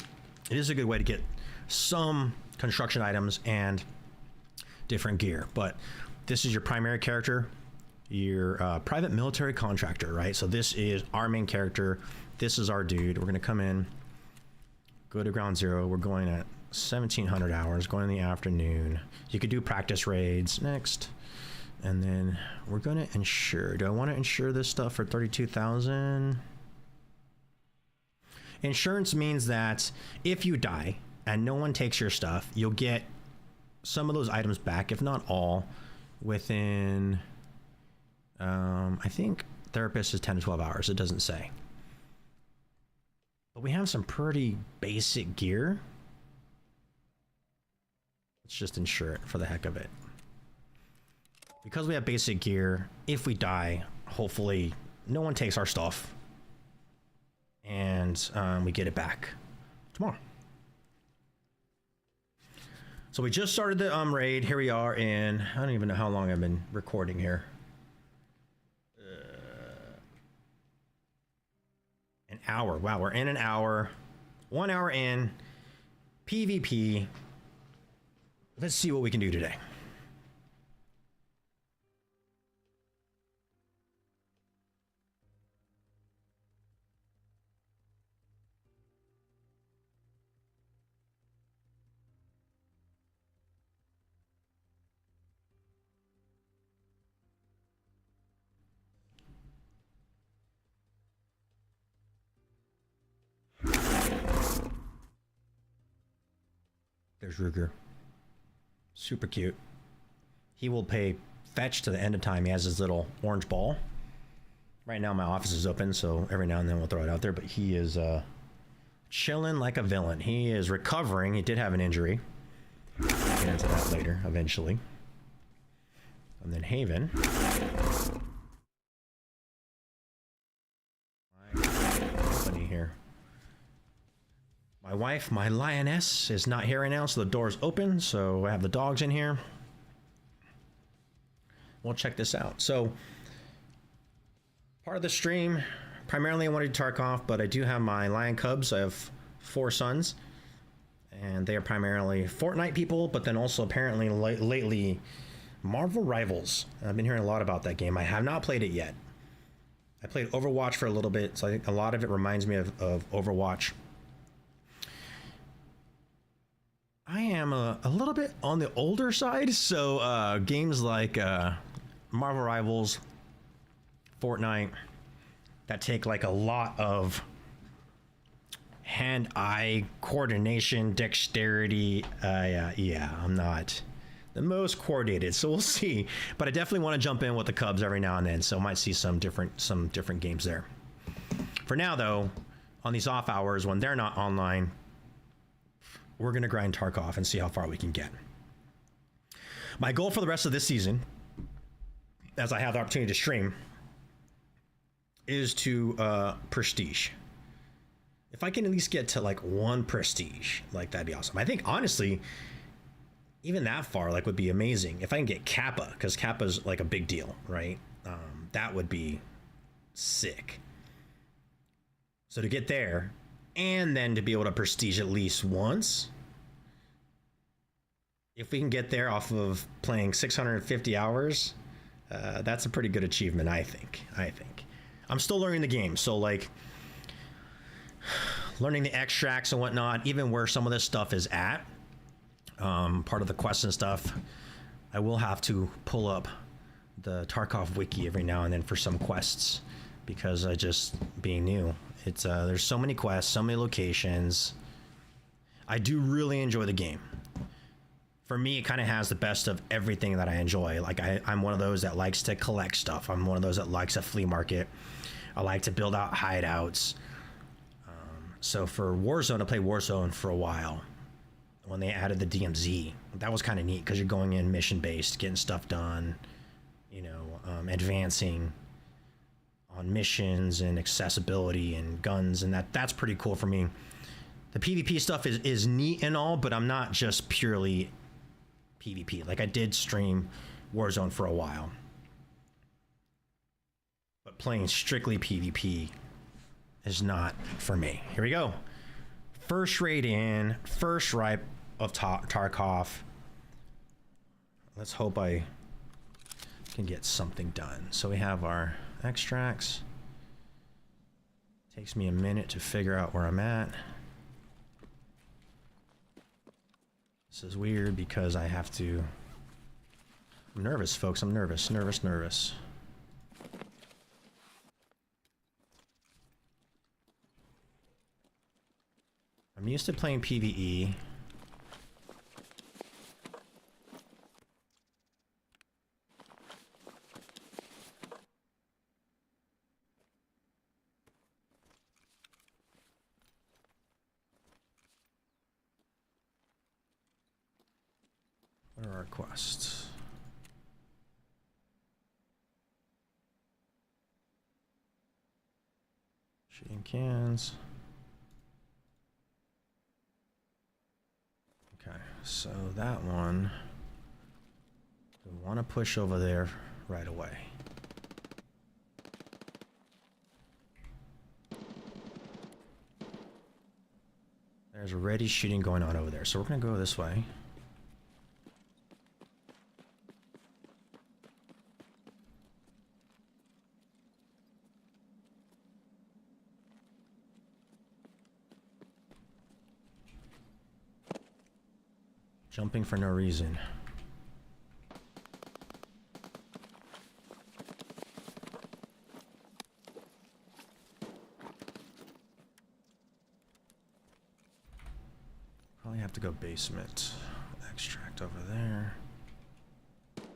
it is a good way to get some construction items and different gear. But this is your primary character, your private military contractor, right? So this is our main character. This is our dude. We're going to come in, go to ground zero. We're going at 1700 hours, going in the afternoon. You could do practice raids next. And then we're going to insure. Do I want to insure this stuff for 32,000? Insurance means that if you die and no one takes your stuff, you'll get some of those items back, if not all, within, I think therapist is 10 to 12 hours. It doesn't say. But we have some pretty basic gear. Let's just insure it for the heck of it. Because we have basic gear, if we die, hopefully no one takes our stuff. And we get it back tomorrow. So we just started the raid. Here we are in, I don't even know how long I've been recording here. An hour. Wow, we're in an hour. 1 hour in. PvP. Let's see what we can do today. There's Ruger. Super cute. He will pay fetch to the end of time. He has his little orange ball. Right now my office is open, so every now and then we'll throw it out there, but he is chilling like a villain. He is recovering. He did have an injury. We'll get into that later, eventually. And then Haven. Company here. My wife, my lioness, is not here right now, so the door's open. So I have the dogs in here. We'll check this out. So part of the stream, primarily I wanted Tarkov, but I do have my lion cubs. I have 4 sons, and they are primarily Fortnite people, but then also apparently lately Marvel Rivals. I've been hearing a lot about that game. I have not played it yet. I played Overwatch for a little bit, so I think a lot of it reminds me of Overwatch. I am a little bit on the older side, so games like Marvel Rivals, Fortnite, that take like a lot of hand-eye coordination, dexterity. Yeah, I'm not the most coordinated, so we'll see. But I definitely want to jump in with the Cubs every now and then, so might see some different games there. For now, though, on these off hours when they're not online, we're gonna grind Tarkov and see how far we can get. My goal for the rest of this season, as I have the opportunity to stream, is to prestige. If I can at least get to like 1 prestige, like that'd be awesome. I think honestly, even that far like would be amazing. If I can get Kappa, because Kappa's like a big deal, right? That would be sick. So to get there, and then to be able to prestige at least once, if we can get there off of playing 650 hours, that's a pretty good achievement, I think. I'm still learning the game, so like learning the extracts and whatnot, even where some of this stuff is at, part of the quests and stuff. I will have to pull up the Tarkov wiki every now and then for some quests, because I just, being new, it's there's so many quests, so many locations. I do really enjoy the game. For me, it kind of has the best of everything that I enjoy. Like I'm one of those that likes to collect stuff. I'm one of those that likes a flea market. I like to build out hideouts. So for Warzone, I played Warzone for a while. When they added the DMZ, that was kind of neat because you're going in mission based, getting stuff done, you know, advancing on missions and accessibility and guns, and that's pretty cool for me. The PvP stuff is neat and all, but I'm not just purely PvP. Like I did stream Warzone for a while, but playing strictly PvP is not for me. Here we go. First raid in, first ripe of Tarkov. Let's hope I can get something done. So we have our extracts. Takes me a minute to figure out where I'm at. This is weird because I have to... I'm nervous, folks. I'm nervous. I'm used to playing PvE. What are our quests? Shooting cans. Okay, so that one, we want to push over there right away. There's already shooting going on over there, so we're going to go this way. Jumping for no reason. Probably have to go basement. Extract over there. Okay.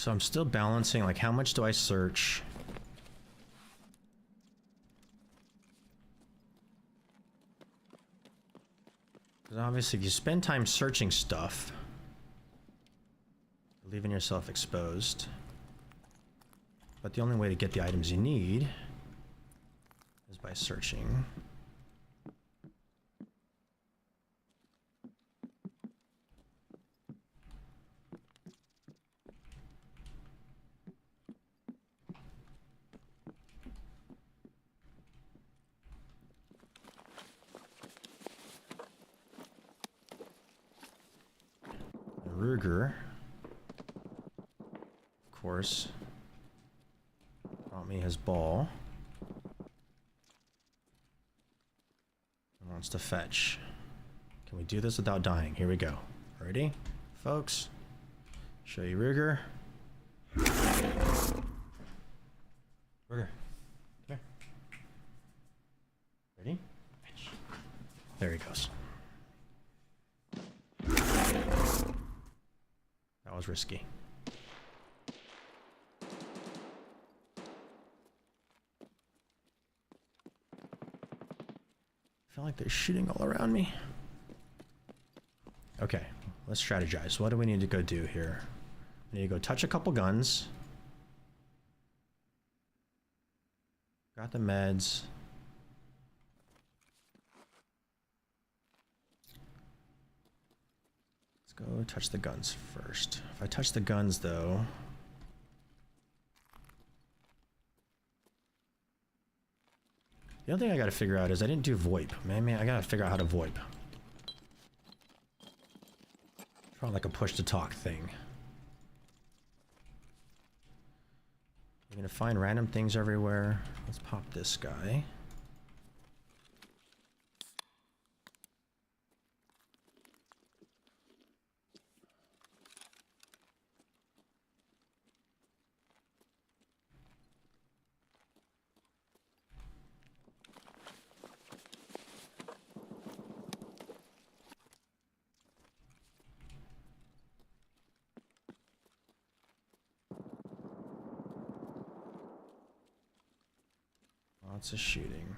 So I'm still balancing, like, how much do I search? Because obviously if you spend time searching stuff, you're leaving yourself exposed. But the only way to get the items you need is by searching. Ruger, of course, brought me his ball. He wants to fetch. Can we do this without dying? Here we go. Ready, folks? Show you Ruger. Ruger, come here. Ready? Fetch. There he goes. That was risky. I feel like they're shooting all around me. Okay, let's strategize. What do we need to go do here? We need to go touch a couple guns. Got the meds. Go touch the guns first. If I touch the guns though, the other thing I gotta figure out is I didn't do VoIP. Man, I gotta figure out how to VoIP. Probably like a push to talk thing. You're gonna find random things everywhere. Let's pop this guy. Lots of shooting.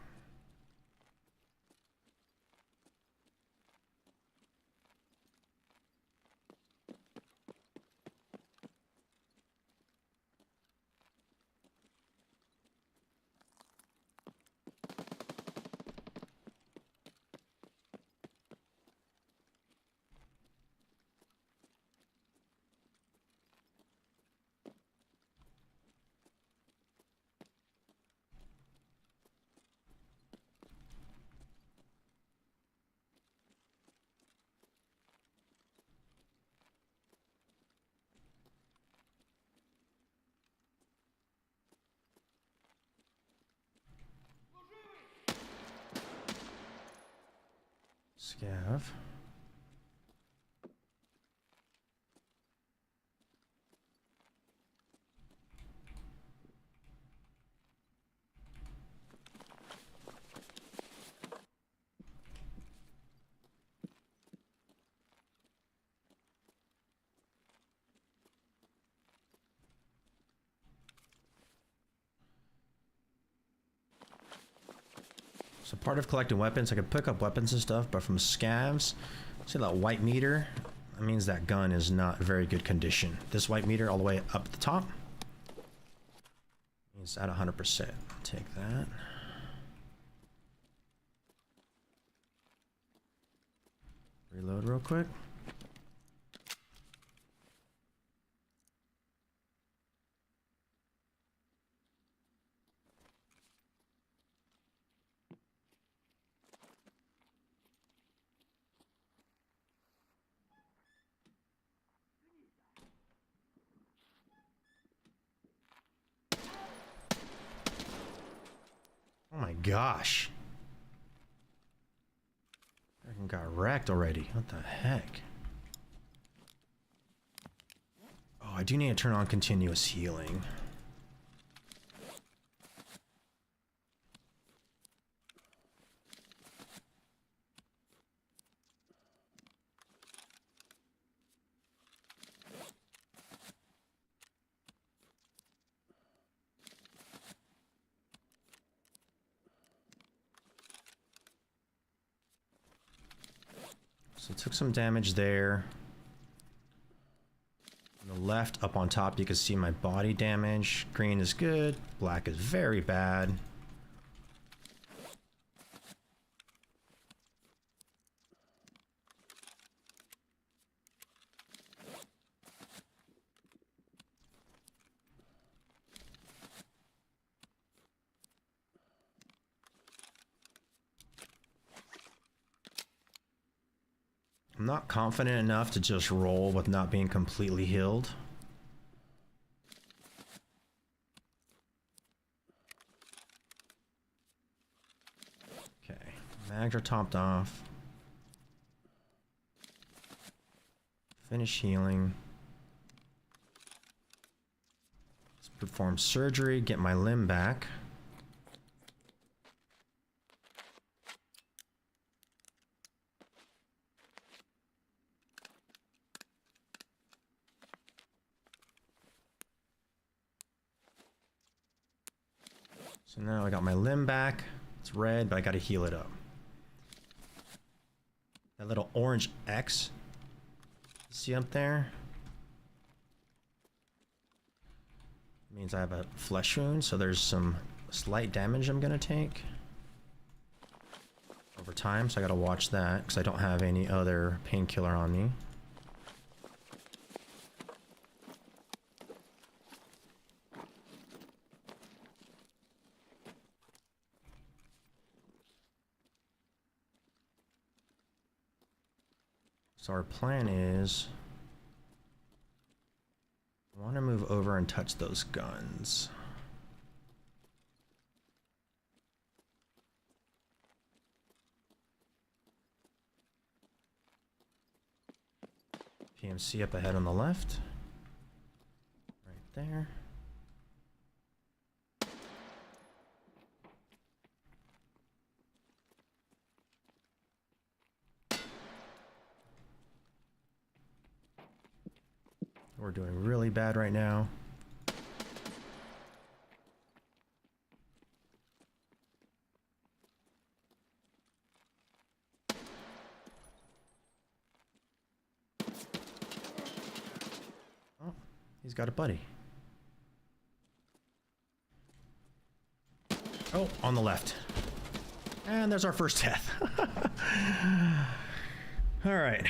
Scav. So part of collecting weapons, I could pick up weapons and stuff, but from scavs, see that white meter? That means that gun is not very good condition. This white meter all the way up at the top is at 100%. Take that. Reload real quick. Oh my gosh. I got wrecked already. What the heck? Oh, I do need to turn on continuous healing. So took some damage there. On the left, up on top, you can see my body damage. Green is good. Black is very bad. I'm not confident enough to just roll with not being completely healed. Okay, mags are topped off. Finish healing. Let's perform surgery, get my limb back. So now I got my limb back. It's red, but I gotta heal it up. That little orange X, see up there? Means I have a flesh wound, so there's some slight damage I'm gonna take over time, so I gotta watch that, because I don't have any other painkiller on me. So our plan is, I want to move over and touch those guns. PMC up ahead on the left. Right there. We're doing really bad right now. Oh, he's got a buddy. Oh, on the left. And there's our first death. All right.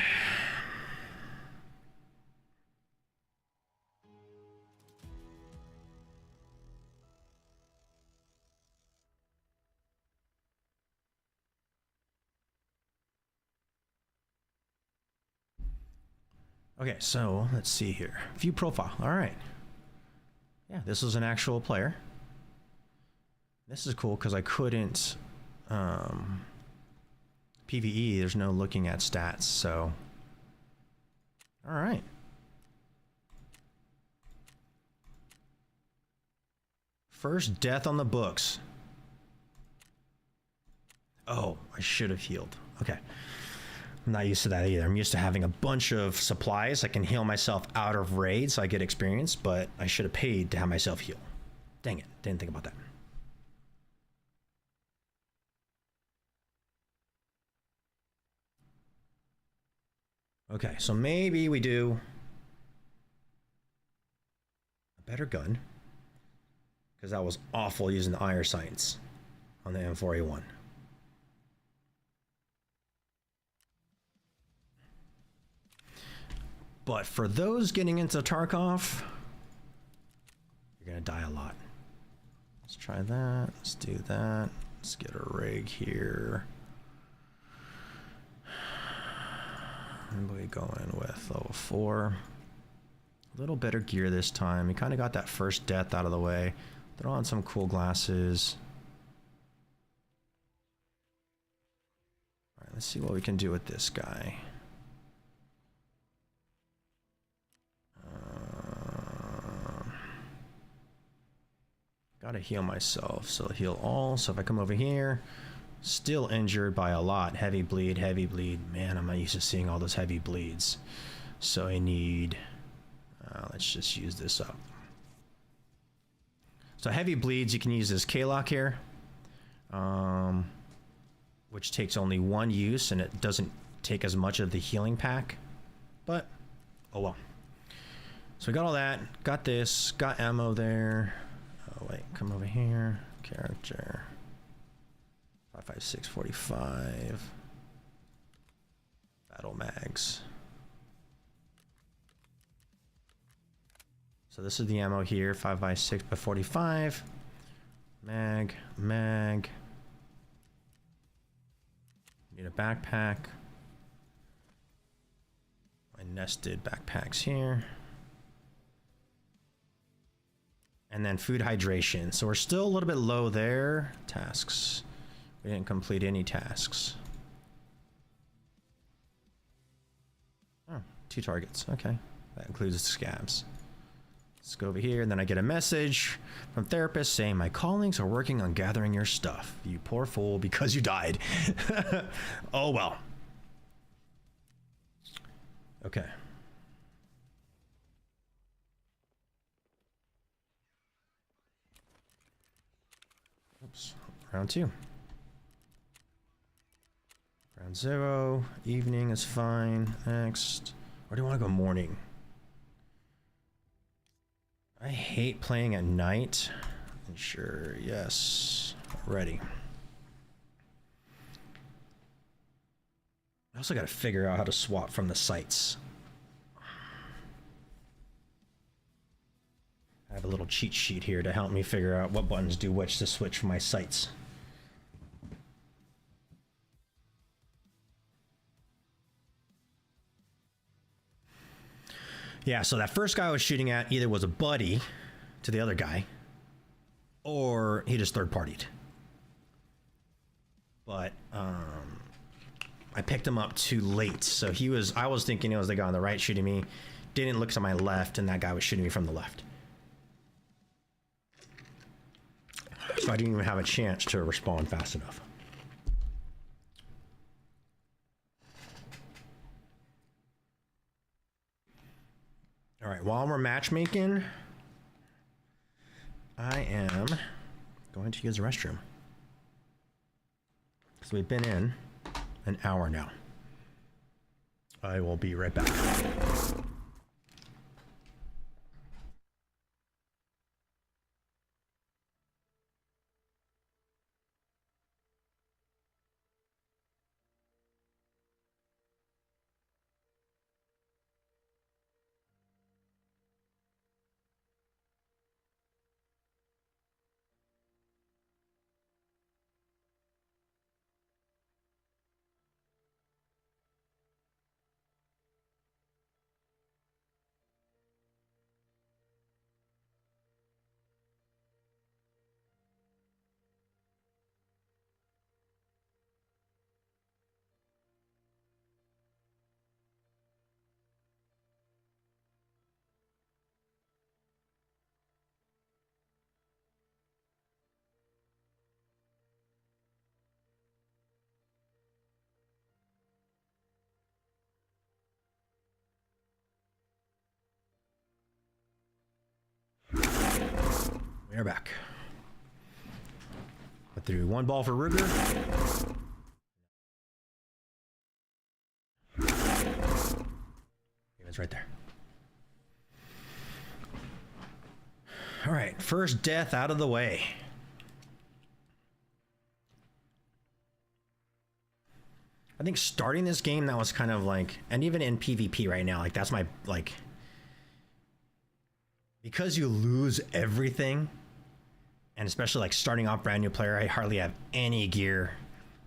Okay, so let's see here. View profile. All right. Yeah, this is an actual player. This is cool because I couldn't PvE. There's no looking at stats, so all right. First death on the books. Oh, I should have healed. Okay. I'm not used to that either. I'm used to having a bunch of supplies. I can heal myself out of raids, so I get experience, but I should have paid to have myself heal. Dang it, didn't think about that. Okay, so maybe we do a better gun, because that was awful using the iron sights on the M4A1. But for those getting into Tarkov, you're gonna die a lot. Let's try that. Let's do that. Let's get a rig here. And we go in with level 4. A little better gear this time. We kind of got that first death out of the way. Throw on some cool glasses. All right, let's see what we can do with this guy. Gotta heal myself, so heal all. So if I come over here, still injured by a lot. Heavy bleed, heavy bleed. Man, I'm not used to seeing all those heavy bleeds. So I need, let's just use this up. So heavy bleeds, you can use this K-Lock here, which takes only one use and it doesn't take as much of the healing pack, but oh well. So we got all that, got this, got ammo there. Oh wait, come over here. Character 5.56 45. Battle mags. So this is the ammo here, 5.6 by 45. Mag. Need a backpack. My nested backpacks here. And then food hydration. So we're still a little bit low there. Tasks. We didn't complete any tasks. Oh, 2 targets. Okay. That includes scabs. Let's go over here, and then I get a message from therapist saying my colleagues are working on gathering your stuff. You poor fool, because you died. Oh well. Okay. Oops. Round 2. Round 0. Evening is fine. Next. Or do you want to go morning? I hate playing at night. Sure, yes. Ready. I also got to figure out how to swap from the sights. I have a little cheat sheet here to help me figure out what buttons do which to switch from my sights. Yeah, so that first guy I was shooting at either was a buddy to the other guy, or he just third-partied. But I picked him up too late, so I was thinking it was the guy on the right shooting me, didn't look to my left, and that guy was shooting me from the left. So I didn't even have a chance to respond fast enough. All right, while we're matchmaking, I am going to use the restroom. So we've been in an hour now. I will be right back. We're back. I threw 1 ball for Ruger. It's right there. All right, first death out of the way. I think starting this game, that was kind of like, and even in PvP right now, like that's my, like, because you lose everything, and especially like starting off brand new player, I hardly have any gear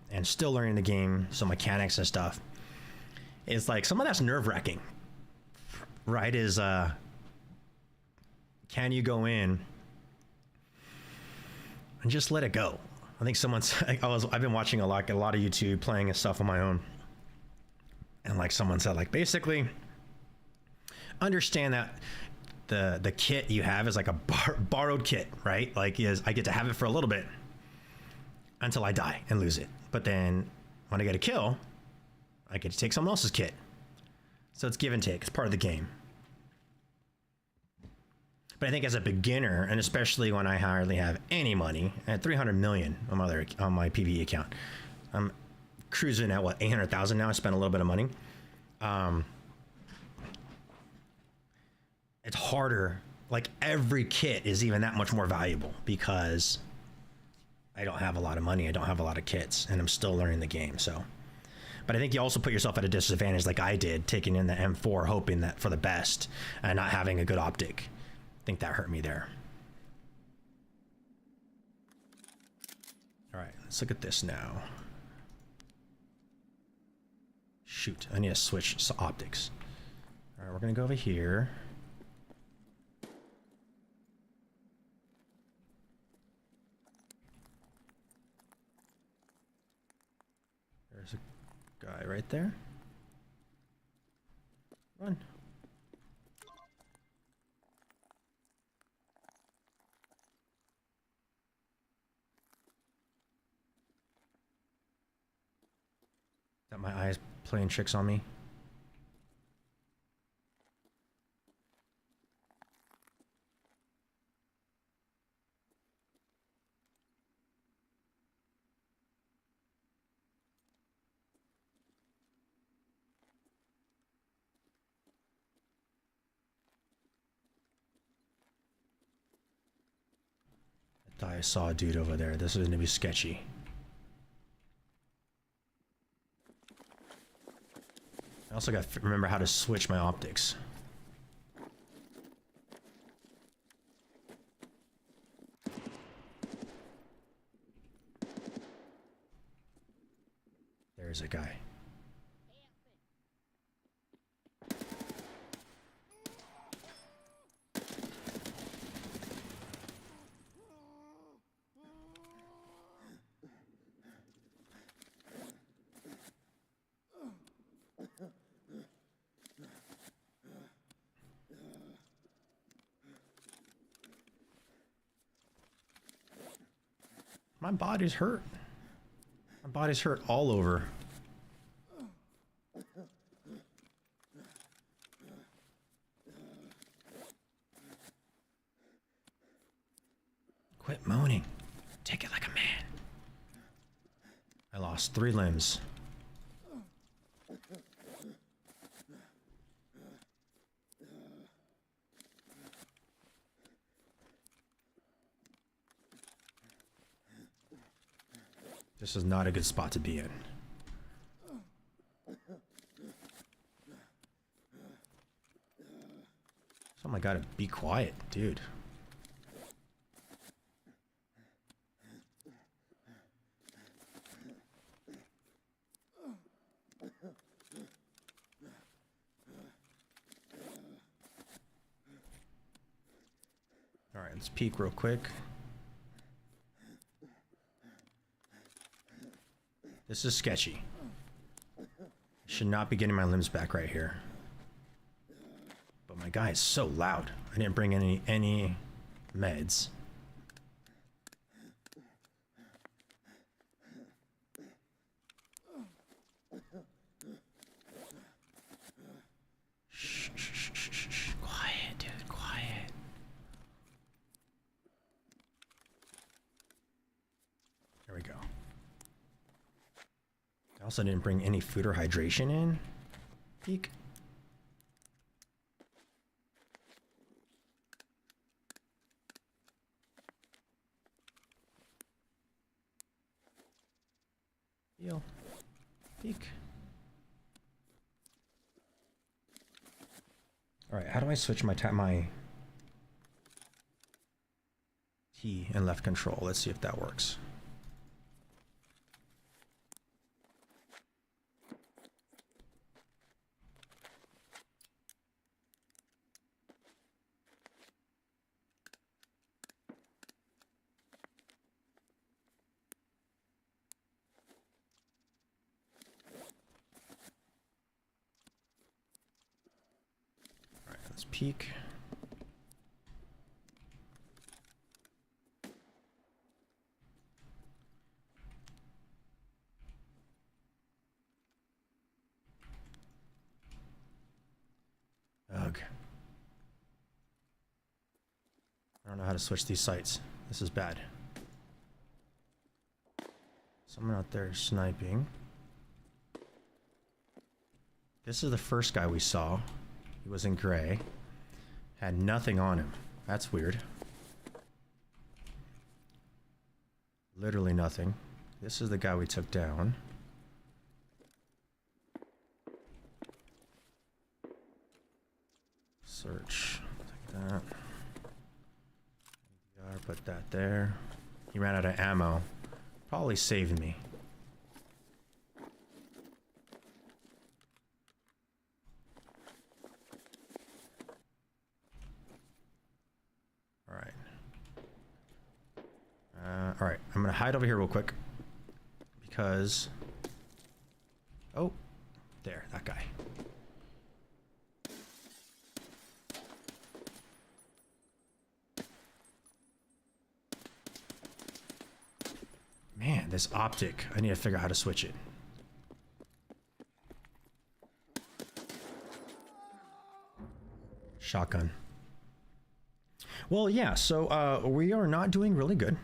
and still learning the game, so mechanics and stuff. It's like some of that's nerve-wracking, right? Is can you go in and just let it go? I think I've been watching a lot of YouTube, playing and stuff on my own, and like someone said, like basically understand that the kit you have is like a borrowed kit, right? Like I get to have it for a little bit until I die and lose it. But then when I get a kill, I get to take someone else's kit. So it's give and take. It's part of the game. But I think as a beginner, and especially when I hardly have any money, at 300 million on my PvE account, I'm cruising at what, 800,000 now. I spent a little bit of money. It's harder. Like every kit is even that much more valuable because I don't have a lot of money. I don't have a lot of kits and I'm still learning the game. So, but I think you also put yourself at a disadvantage like I did, taking in the M4, hoping that for the best and not having a good optic. I think that hurt me there. All right, let's look at this now. Shoot, I need to switch optics. All right, we're gonna go over here. There's a guy right there. Run. Got my eyes playing tricks on me. I thought I saw a dude over there. This is gonna be sketchy. I also got to remember how to switch my optics. There's a guy. My body's hurt. My body's hurt all over. Quit moaning. Take it like a man. I lost 3 limbs. This is not a good spot to be in. Something gotta be quiet, dude. All right, let's peek real quick. This is sketchy. Should not be getting my limbs back right here. But my guy is so loud. I didn't bring any meds. Shh, shh, shh, shh, shh. Quiet, dude, quiet. There we go. I also didn't bring any food or hydration in. Peek. Heal. Peek. All right, how do I switch my T and left control? Let's see if that works. Let's peek. Ugh. I don't know how to switch these sights. This is bad. Someone out there sniping. This is the first guy we saw. He was in gray. Had nothing on him. That's weird. Literally nothing. This is the guy we took down. Search. Take that. Put that there. He ran out of ammo. Probably saved me. Alright. Alright, I'm gonna hide over here real quick. Because... Oh, there, that guy. Man, this optic, I need to figure out how to switch it. Shotgun. Well, yeah, so we are not doing really good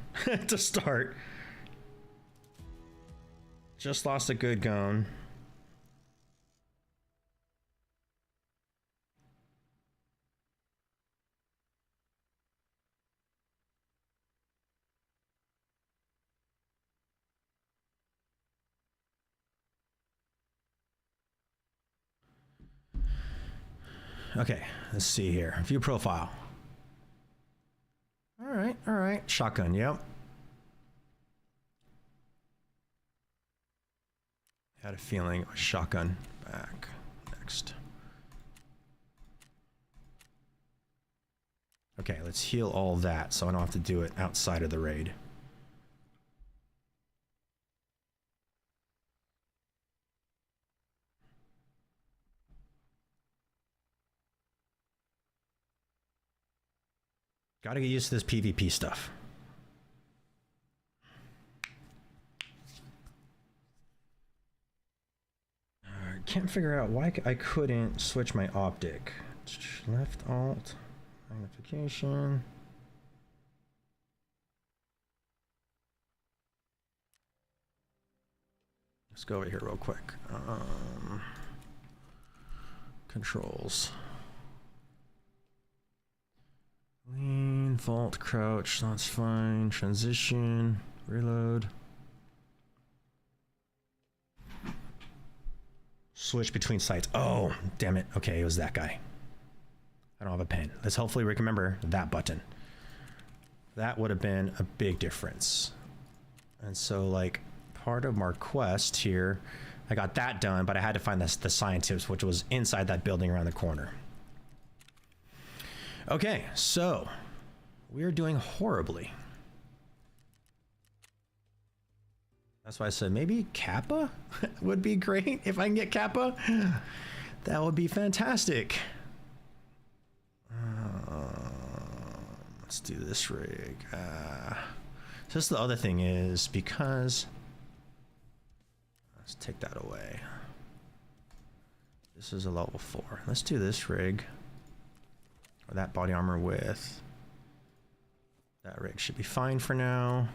to start. Just lost a good gun. Okay, let's see here. View profile. All right. Shotgun, yep. Had a feeling it was shotgun. Back. Next. Okay, let's heal all that so I don't have to do it outside of the raid. Gotta get used to this PvP stuff. Can't figure out why I couldn't switch my optic. Left alt, magnification. Let's go over here real quick. Controls. Lean, vault, crouch, that's fine. Transition, reload. Switch between sites. Oh, damn it. Okay, it was that guy. I don't have a pen. Let's hopefully remember that button. That would have been a big difference. And so, like, part of our quest here, I got that done, but I had to find the scientist, which was inside that building around the corner. Okay, so we're doing horribly. That's why I said maybe Kappa would be great. If I can get Kappa, that would be fantastic. Let's do this rig. Just the other thing is because let's take that away. This is a level 4. Let's do this rig. Or that body armor with. That rig should be fine for now.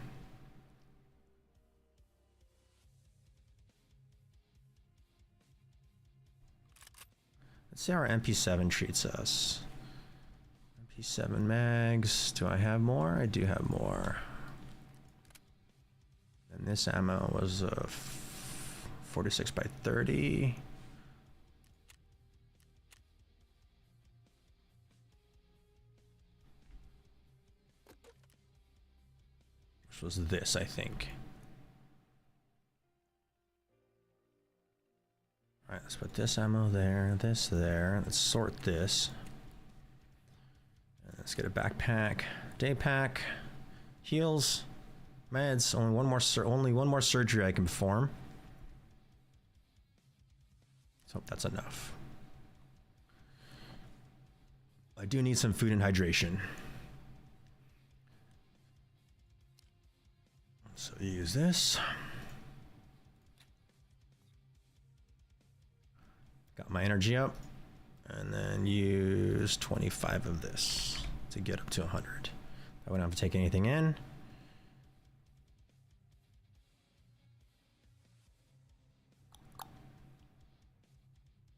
Let's see how our MP7 treats us. MP7 mags. Do I have more? I do have more. And this ammo was 46 by 30. Which was this, I think. All right, let's put this ammo there, this there. Let's sort this. Let's get a backpack, day pack, heals, meds. Only one more surgery I can perform. Let's hope that's enough. I do need some food and hydration. So use this. Got my energy up, and then use 25 of this to get up to 100. I wouldn't have to take anything in.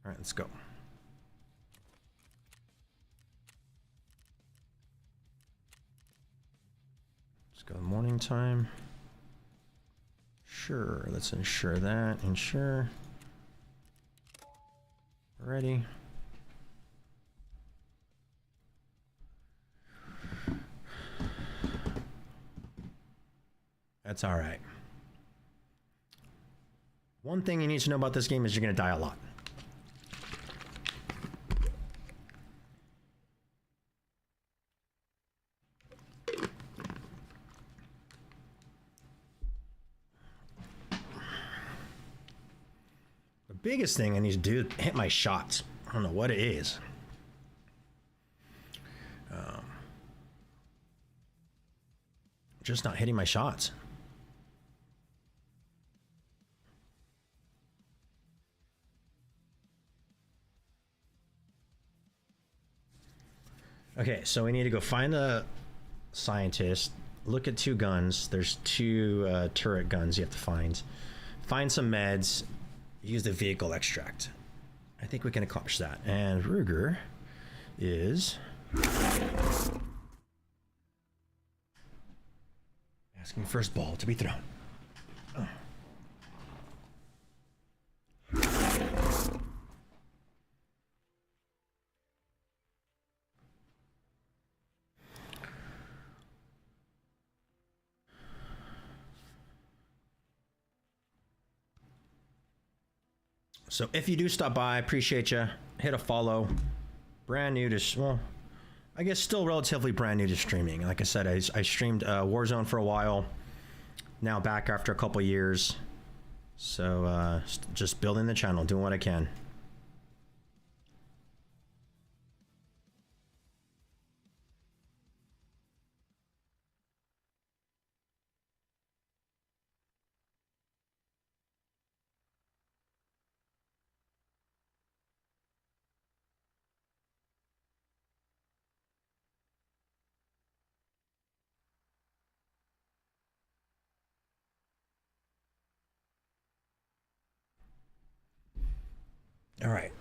All right, let's go. Let's go morning time. Sure, let's ensure that. Ensure. Ready. That's all right. One thing you need to know about this game is you're going to die a lot. The biggest thing I need to do is hit my shots. I don't know what it is. Just not hitting my shots. Okay, so we need to go find the scientist, look at 2 guns. There's 2 turret guns you have to find. Find some meds, use the vehicle extract. I think we can accomplish that. And Ruger is asking first ball to be thrown. Oh. So if you do stop by, appreciate you. Hit a follow. Brand new to, well, I guess still relatively brand new to streaming. Like I said, I streamed Warzone for a while. Now back after a couple years. So just building the channel, doing what I can. All right.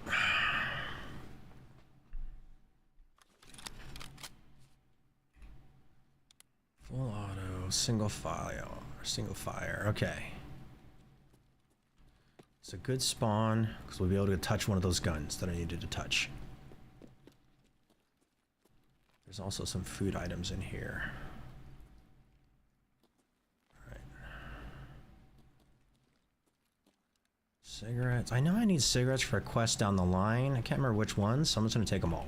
Full auto, single fire. Okay. It's a good spawn because we'll be able to touch one of those guns that I needed to touch. There's also some food items in here. Cigarettes. I know I need cigarettes for a quest down the line. I can't remember which ones, so I'm just going to take them all.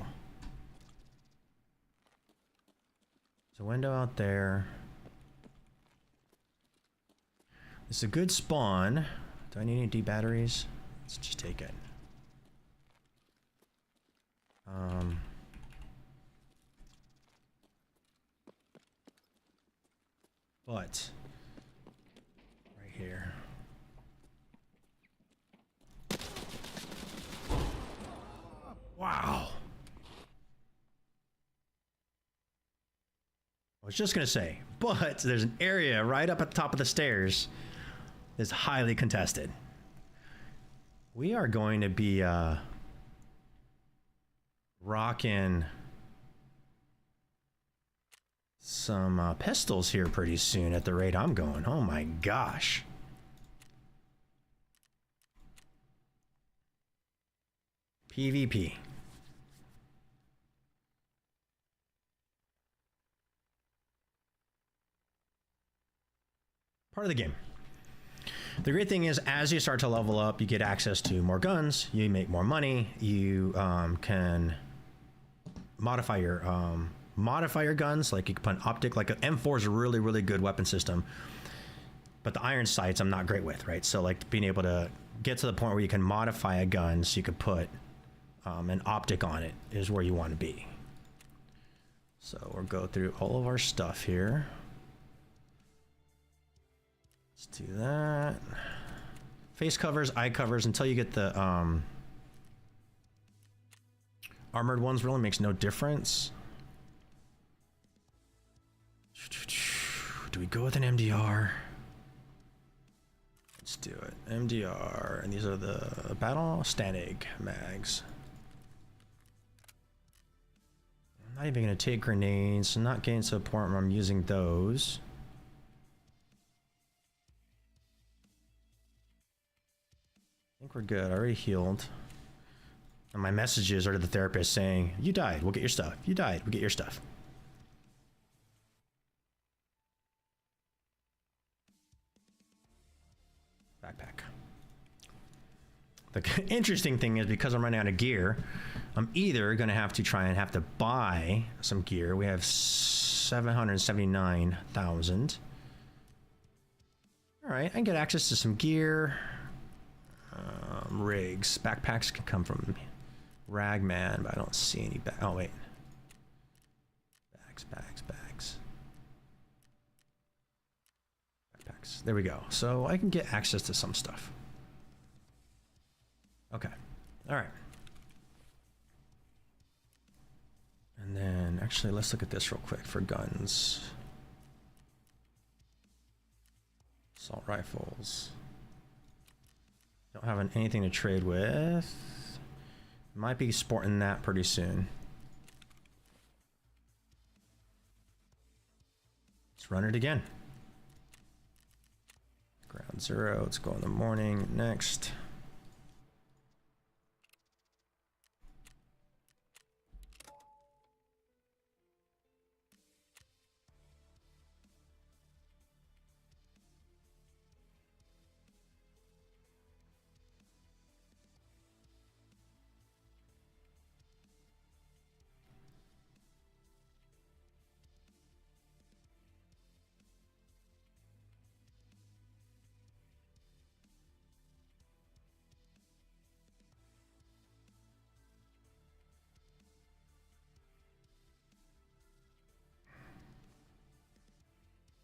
There's a window out there. It's a good spawn. Do I need any D batteries? Let's just take it. But right here. Wow. I was just gonna say, but there's an area right up at the top of the stairs that's highly contested. We are going to be rocking some pistols here pretty soon at the rate I'm going. Oh my gosh. PvP. Part of the game. The great thing is, as you start to level up, you get access to more guns, you make more money, you can modify your guns. Like you can put an optic, like an M4 is a really, really good weapon system, but the iron sights I'm not great with, right? So like being able to get to the point where you can modify a gun so you could put an optic on it is where you want to be. So we'll go through all of our stuff here. Let's do that. Face covers, eye covers, until you get the armored ones really makes no difference. Do we go with an MDR? Let's do it. MDR, and these are the battle static mags. I'm not even gonna take grenades. I'm not getting to the point where I'm using those. I think we're good. I already healed. And my messages are to the therapist saying, "You died. We'll get your stuff. You died. We'll get your stuff." Backpack. The interesting thing is, because I'm running out of gear, I'm either going to have to buy some gear. We have 779,000. All right, I can get access to some gear. Rigs. Backpacks can come from Ragman, but I don't see any back. Oh, wait. Bags. Backpacks. There we go. So I can get access to some stuff. Okay. All right. And then, actually, let's look at this real quick for guns. Assault rifles. Don't have anything to trade with. Might be sporting that pretty soon. Let's run it again. Ground zero. Let's go in the morning next.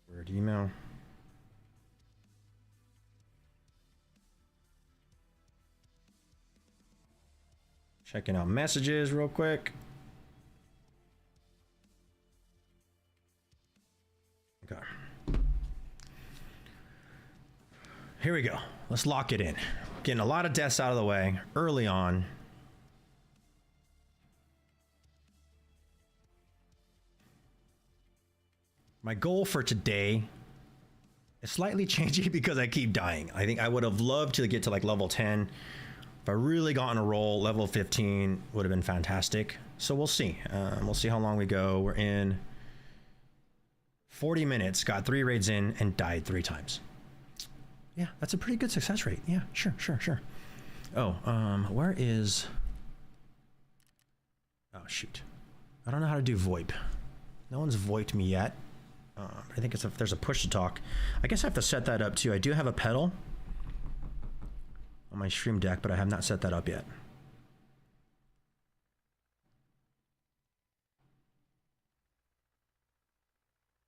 Word email. Checking out messages real quick. Okay. Here we go. Let's lock it in. Getting a lot of deaths out of the way early on. My goal for today is slightly changing because I keep dying. I think I would have loved to get to like level 10. If I really got on a roll, level 15 would have been fantastic. So we'll see. We'll see how long we go. We're in 40 minutes, got 3 raids in, and died 3 times. Yeah, that's a pretty good success rate. Yeah, sure. Oh, where is... Oh, shoot. I don't know how to do VoIP. No one's VoIPed me yet. I think there's a push to talk. I guess I have to set that up too. I do have a pedal on my stream deck, but I have not set that up yet.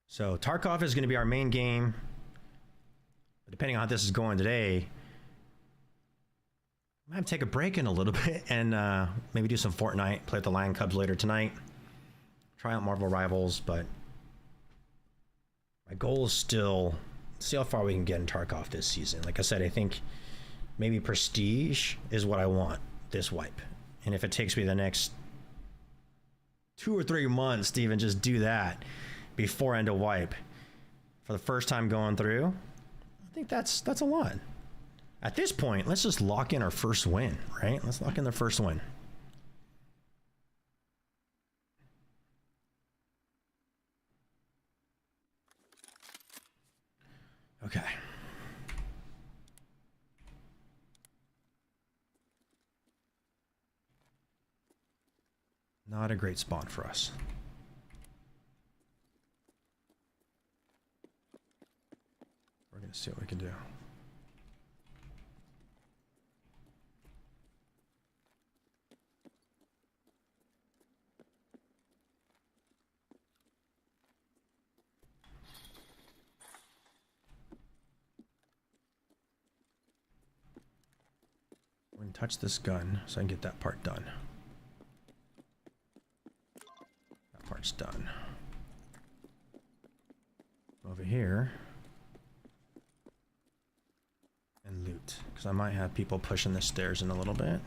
So Tarkov is going to be our main game. But depending on how this is going today, I might have to take a break in a little bit and maybe do some Fortnite, play with the Lion Cubs later tonight, try out Marvel Rivals, but my goal is still see how far we can get in Tarkov this season. Like I said, I think maybe Prestige is what I want this wipe. And if it takes me the next 2 or 3 months to even just do that before end of wipe for the first time going through, I think that's a lot. At this point, let's just lock in our first win, right? Let's lock in the first win. Okay. Not a great spot for us. We're going to see what we can do. We're going to touch this gun so I can get that part done. That part's done. Over here and Because I might have people pushing the stairs in a little bit.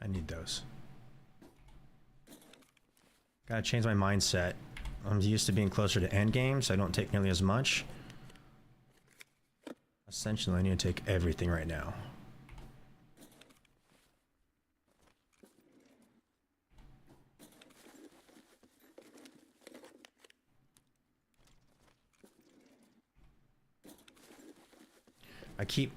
I need those. Gotta change my mindset. I'm used to being closer to endgame, so I don't take nearly as much. Essentially, I need to take everything right now. I keep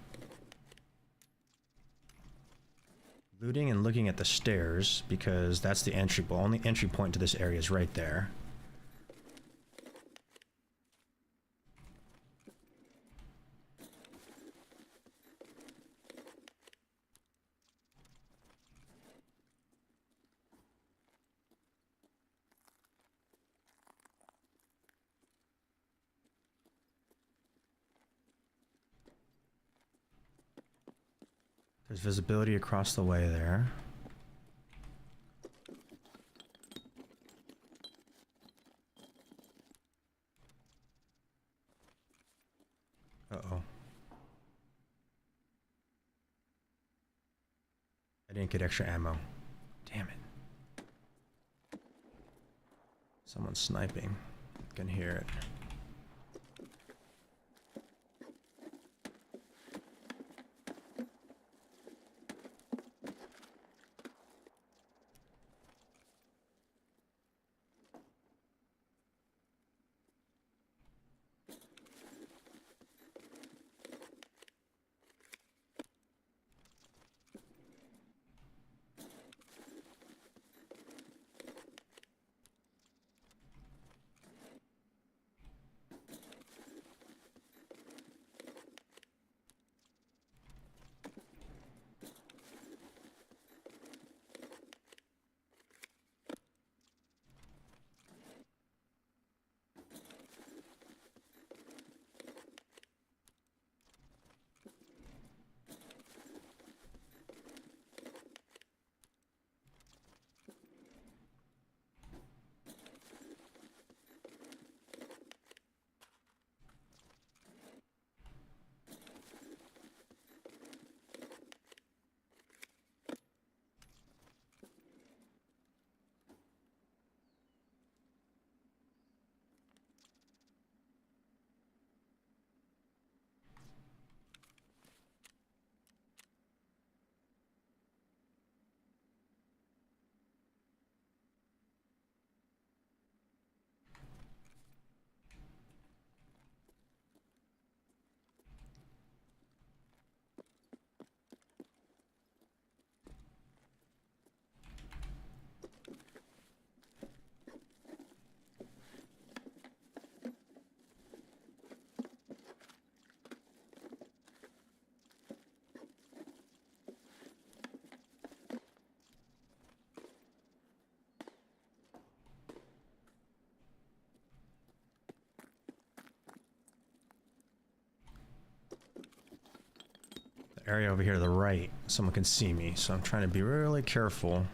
looting and looking at the stairs because that's the entry point. Only entry point to this area is right there. There's visibility across the way there. Uh-oh. I didn't get extra ammo. Damn it. Someone's sniping. I can hear it. Area over here to the right, someone can see me, so I'm trying to be really careful.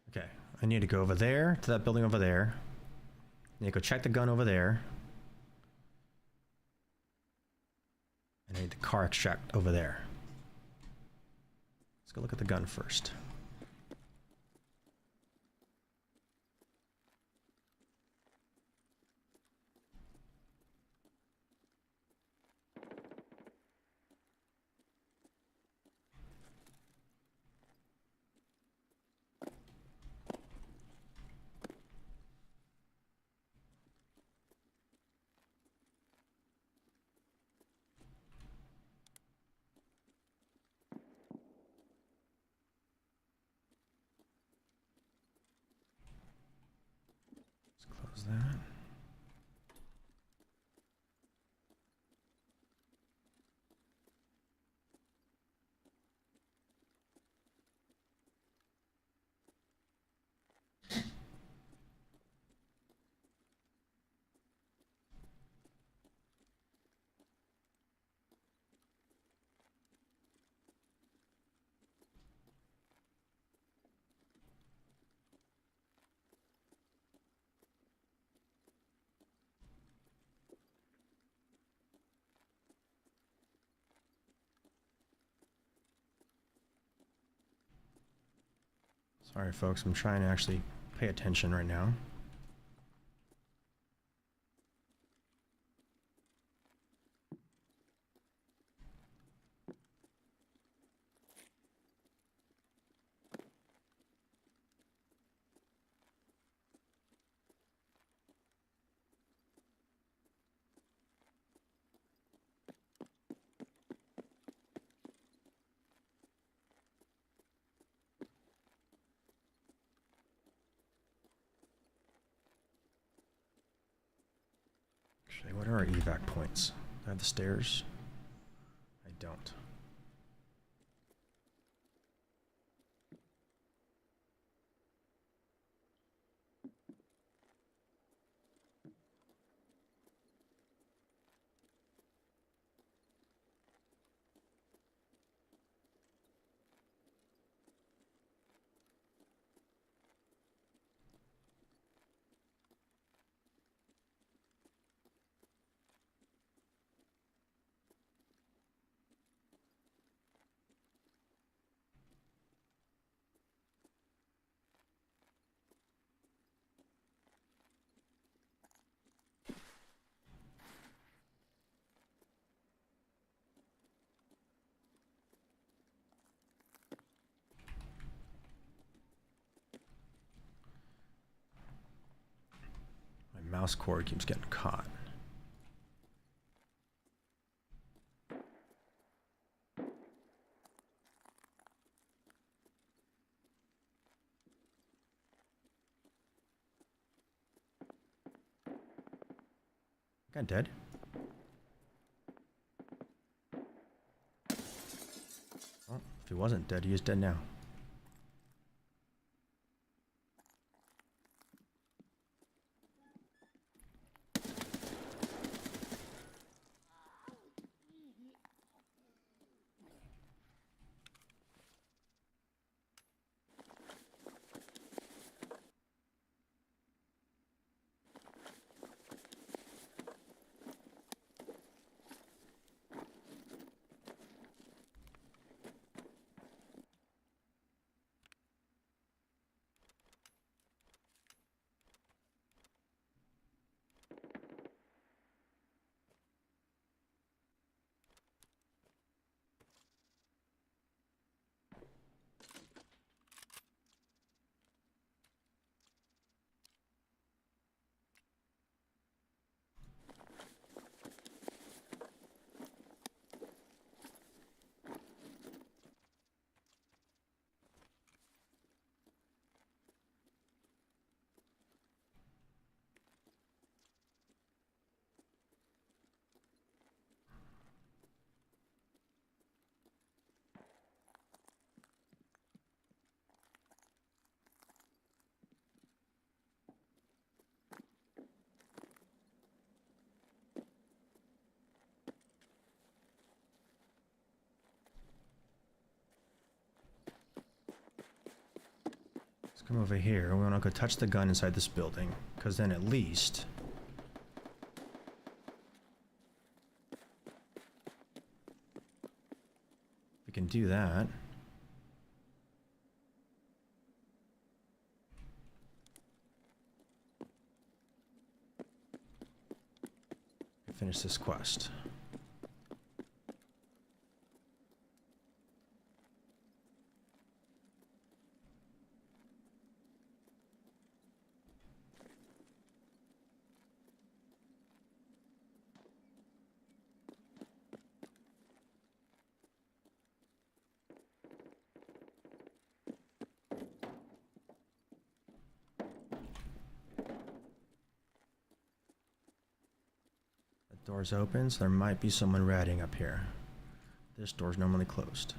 Okay, I need to go over there to that building over there. I need to go check the gun over there. I need the car extract over there. Let's go look at the gun first. Sorry, folks. I'm trying to actually pay attention right now. Actually, what are our evac points? Do I have the stairs? I don't. My mouse cord keeps getting caught. Got dead. Well, if he wasn't dead, he is dead now. Let's come over here. We want to go touch the gun inside this building, because then at least we can do that. Finish this quest. Door's open, so there might be someone ratting up here. This door's normally closed.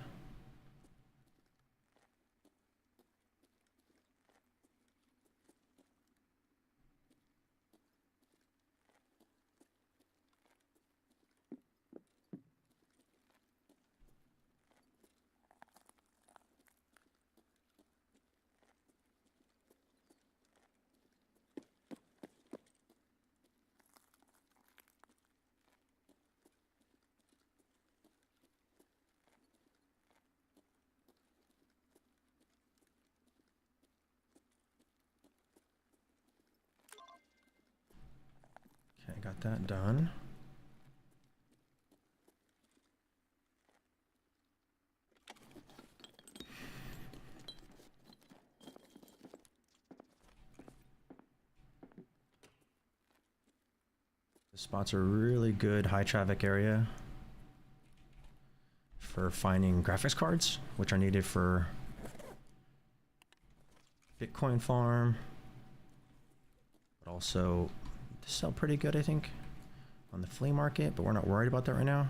that done. This spot's a really good high traffic area for finding graphics cards, which are needed for Bitcoin farm, but also they sell pretty good, I think, on the flea market, but we're not worried about that right now.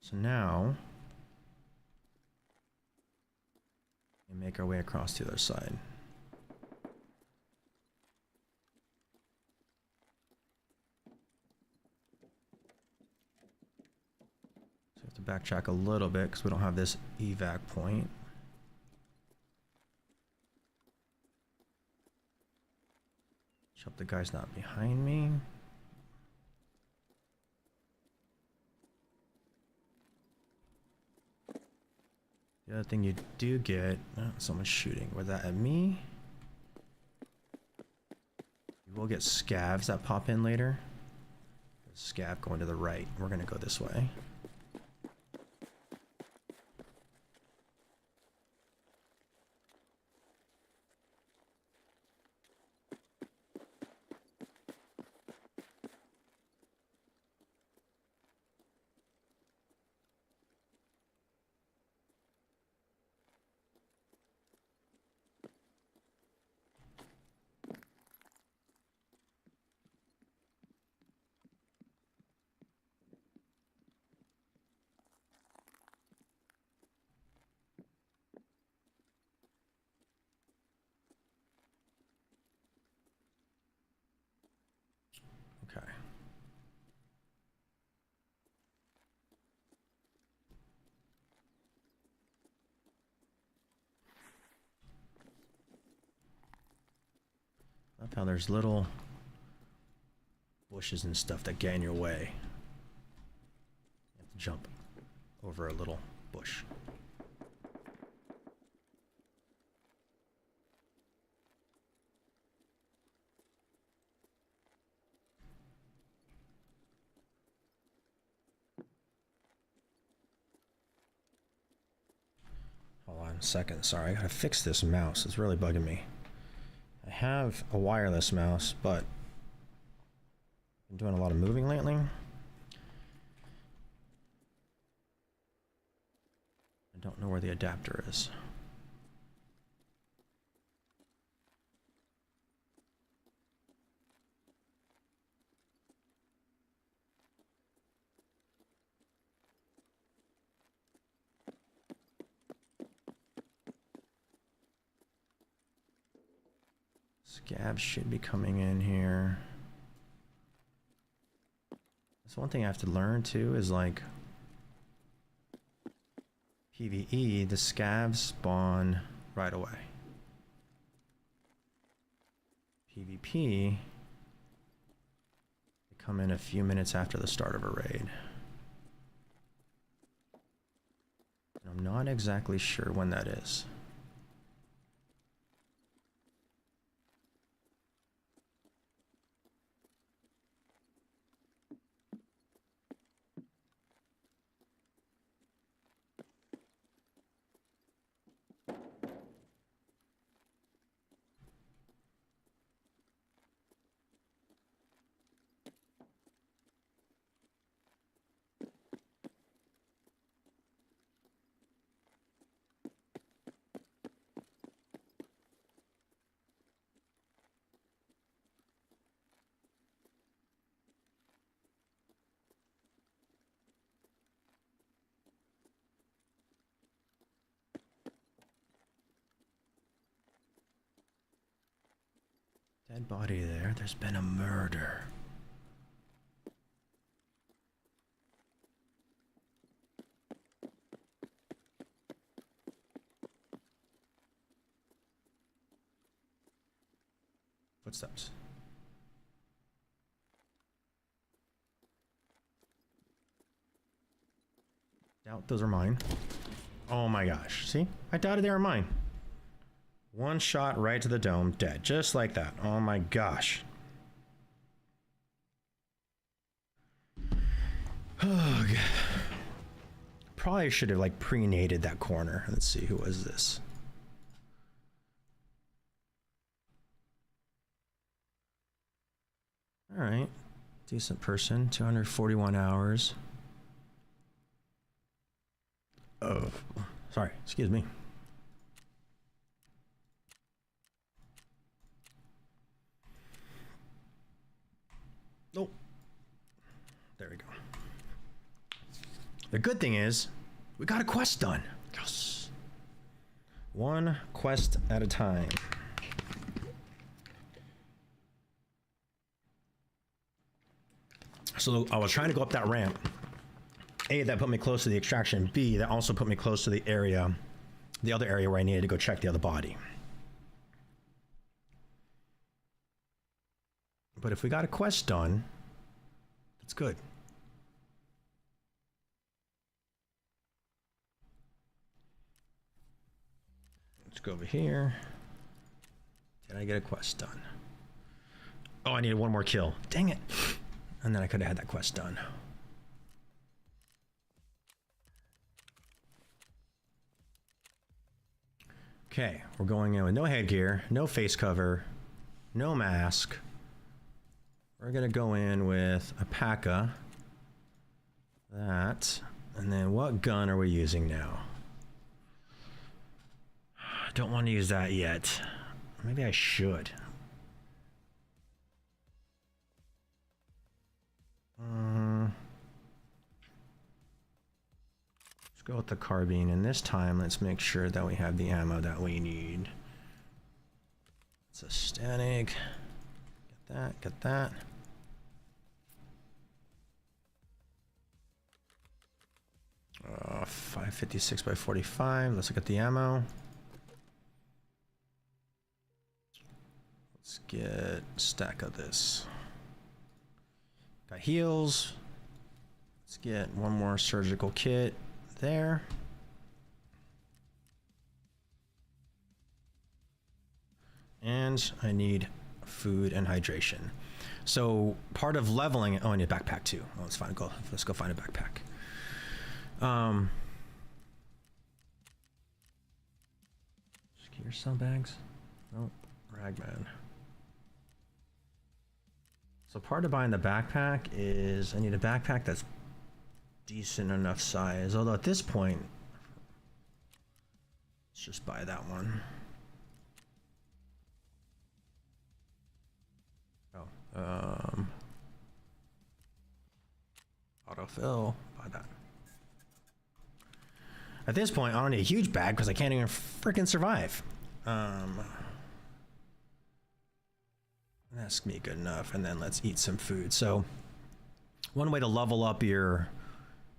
So now we make our way across to the other side. So we have to backtrack a little bit because we don't have this evac point. Hope the guy's not behind me. The other thing you do get, someone's shooting. Was that at me? You will get scavs that pop in later. Scav going to the right. We're gonna go this way. Okay. I love how there's little bushes and stuff that get in your way. You have to jump over a little bush. Hold on a second, sorry, I gotta fix this mouse, it's really bugging me. I have a wireless mouse, but I'm doing a lot of moving lately. I don't know where the adapter is. Scabs should be coming in here. That's one thing I have to learn too, is like PvE, the scabs spawn right away. PvP, they come in a few minutes after the start of a raid. And I'm not exactly sure when that is. Dead body there. There's been a murder. Footsteps. Doubt those are mine. Oh my gosh. See? I doubted they were mine. One shot right to the dome, dead. Just like that. Oh my gosh. Oh, God. Probably should have like pre-nated that corner. Let's see, who was this? All right, decent person, 241 hours. Oh, sorry, excuse me. Nope. There we go. The good thing is, we got a quest done. Yes. One quest at a time. So I was trying to go up that ramp. A, that put me close to the extraction. B, that also put me close to the area, the other area where I needed to go check the other body. But if we got a quest done, that's good. Let's go over here. Did I get a quest done? Oh, I needed one more kill. Dang it. And then I could have had that quest done. Okay, we're going in with no headgear, no face cover, no mask. We're gonna go in with a P.A.C.A. That. And then what gun are we using now? Don't want to use that yet. Maybe I should. Let's go with the carbine, and this time let's make sure that we have the ammo that we need. It's a static. Get that, get that. Uh, 556 by 45. Let's look at the ammo. Let's get a stack of this. Got heals. Let's get one more surgical kit there. And I need food and hydration. So part of leveling, oh, I need a backpack too. Oh, let's find let's go find a backpack. Secure cell bags. Oh, ragman. So part of buying the backpack is I need a backpack that's decent enough size. Although at this point, let's just buy that one. Oh, autofill. Buy that. At this point, I don't need a huge bag because I can't even freaking survive. That's gonna be good enough. And then let's eat some food. So one way to level up your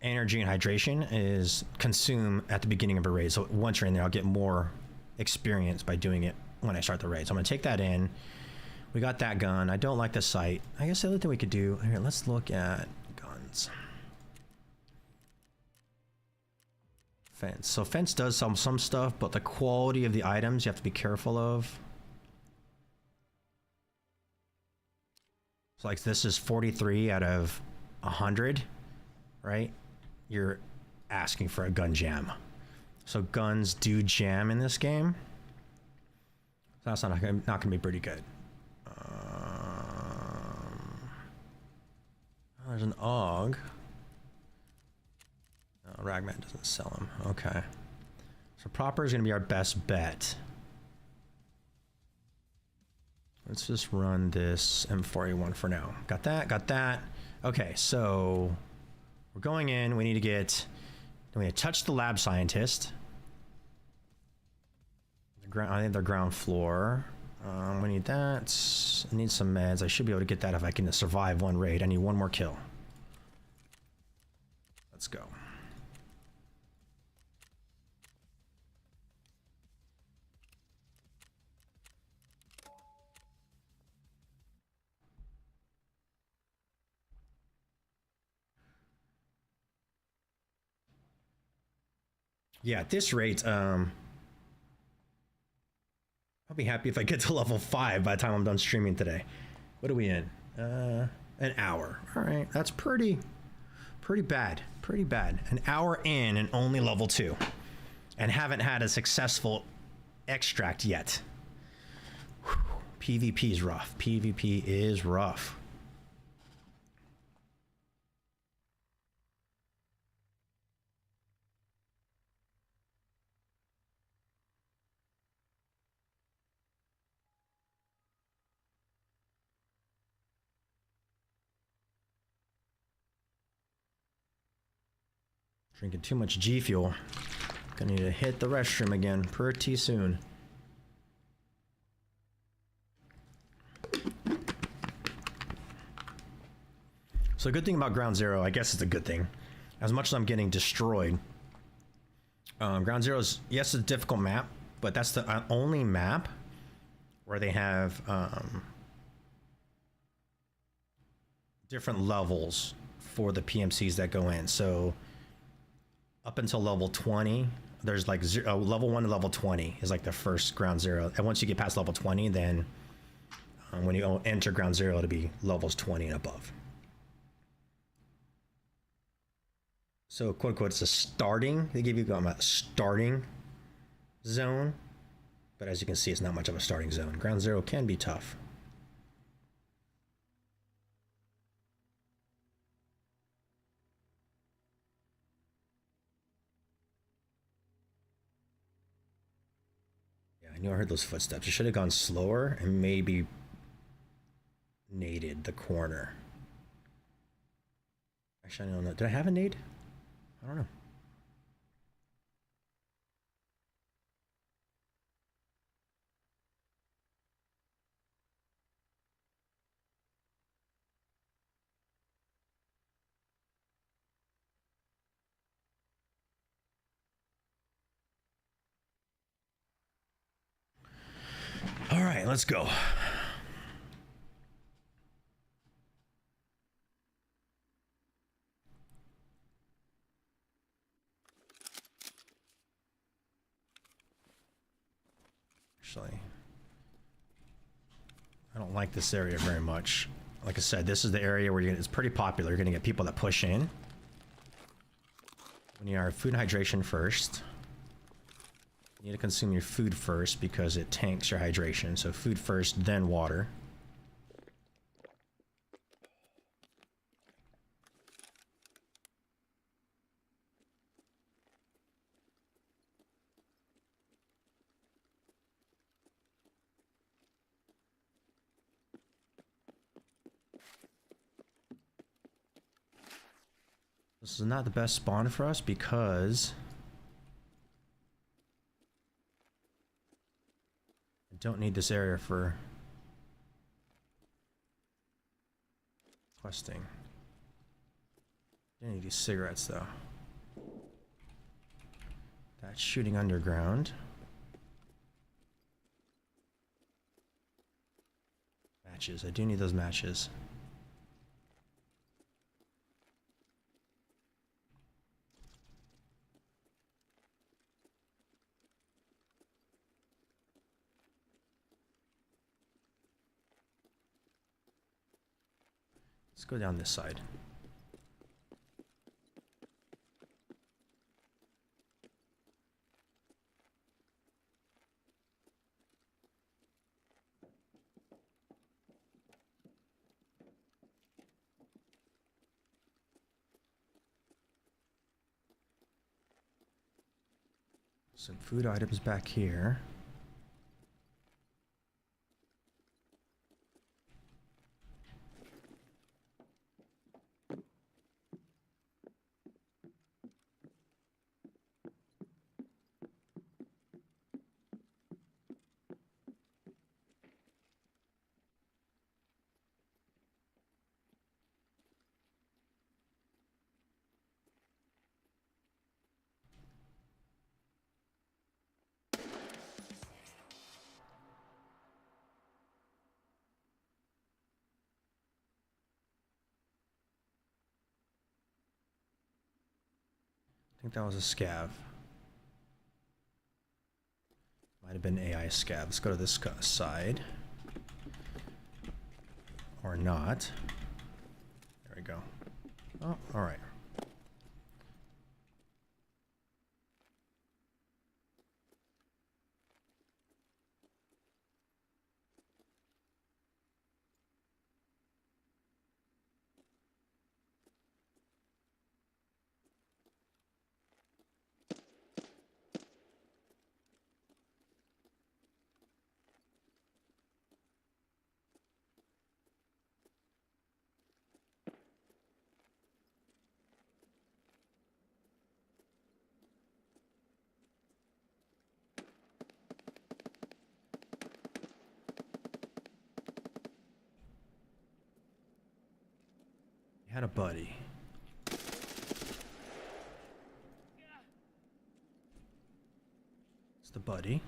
energy and hydration is consume at the beginning of a raid. So once you're in there, I'll get more experience by doing it when I start the raid. So I'm gonna take that in. We got that gun. I don't like the sight. I guess the other thing we could do here, let's look at guns. Fence. So fence does some stuff, but the quality of the items you have to be careful of. So like this is 43 out of 100, right? You're asking for a gun jam. So guns do jam in this game. So that's not gonna be pretty good. There's an AUG. Oh, Ragman doesn't sell them. Okay. So proper is going to be our best bet. Let's just run this M4A1 for now. Got that, got that. Okay, so we're going in. We need to touch the lab scientist. I think the ground floor. We need that. I need some meds. I should be able to get that if I can survive one raid. I need one more kill. Let's go. Yeah, at this rate, I'll be happy if I get to level 5 by the time I'm done streaming today. What are we in? An hour. All right, that's pretty bad. Pretty bad. An hour in and only level 2. And haven't had a successful extract yet. Whew. PvP is rough. PvP is rough. Drinking too much G Fuel. Gonna need to hit the restroom again pretty soon. So a good thing about Ground Zero, I guess it's a good thing. As much as I'm getting destroyed, Ground Zero is, yes, it's a difficult map, but that's the only map where they have different levels for the PMCs that go in. So up until level 20, there's like level 1 to level 20 is like the first Ground Zero. And once you get past level 20, then when you enter Ground Zero, it'll be levels 20 and above. So quote unquote, it's a starting, they give you a starting zone. But as you can see, it's not much of a starting zone. Ground Zero can be tough. Yeah, I knew I heard those footsteps. You should have gone slower and maybe naded the corner. Actually, I don't know. Did I have a nade? I don't know. All right, let's go. Actually, I don't like this area very much. Like I said, this is the area where it's pretty popular. You're gonna get people that push in. We need our food and hydration first. You need to consume your food first because it tanks your hydration. So food first, then water. This is not the best spawn for us because I don't need this area for questing. I need these cigarettes though. That's shooting underground. Matches. I do need those matches. Let's go down this side. Some food items back here. I think that was a scav. Might have been AI scav. Let's go to this side. Or not. There we go. Oh, alright. Had a buddy. It's the buddy.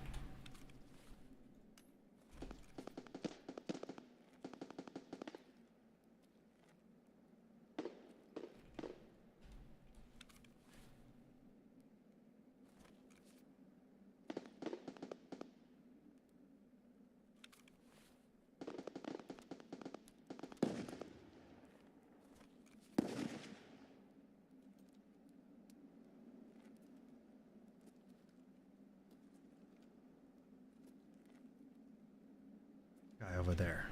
Guy over there.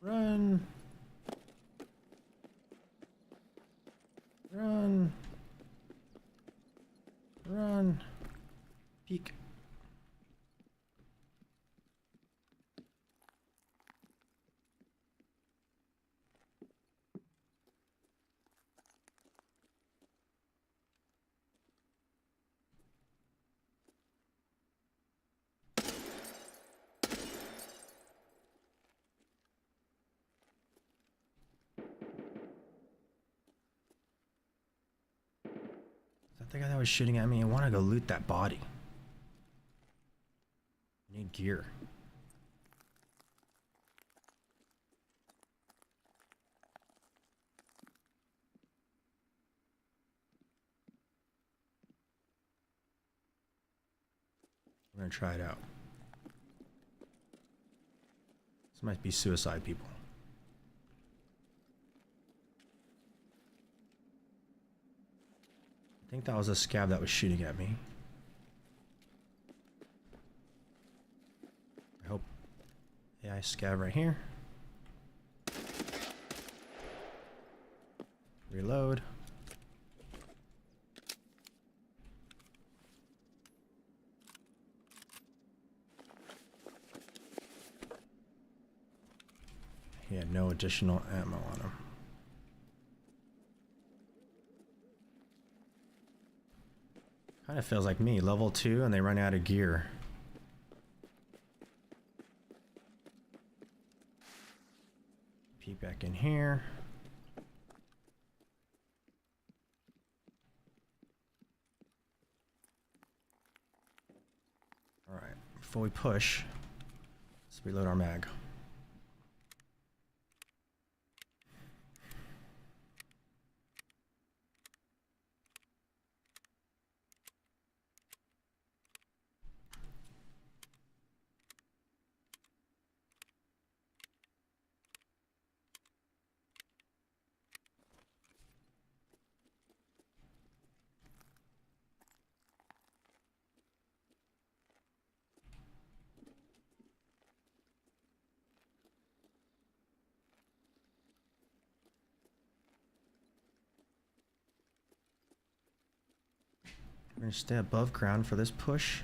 Run. Run. Run. Peek. The guy that was shooting at me, I want to go loot that body. I need gear. We're gonna try it out. This might be suicide people. I think that was a scav that was shooting at me. I hope. AI scav right here. Reload. He had no additional ammo on him. Kind of feels like me, level 2 and they run out of gear. Peek back in here. All right, before we push, let's reload our mag. We're gonna stay above ground for this push.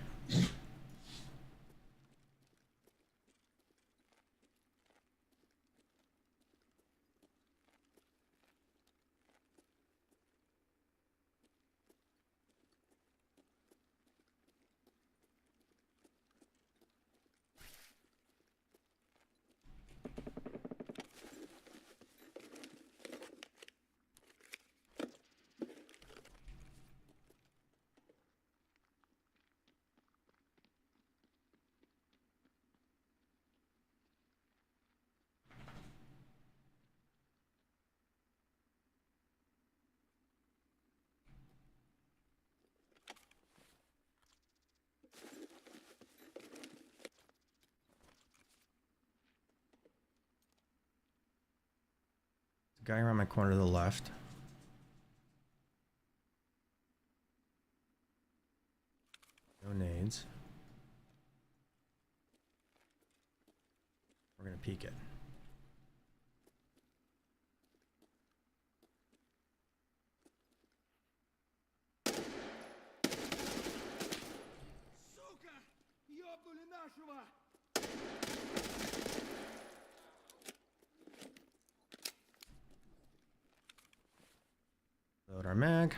Guy around my corner to the left. No nades. We're gonna peek it. Load our mag.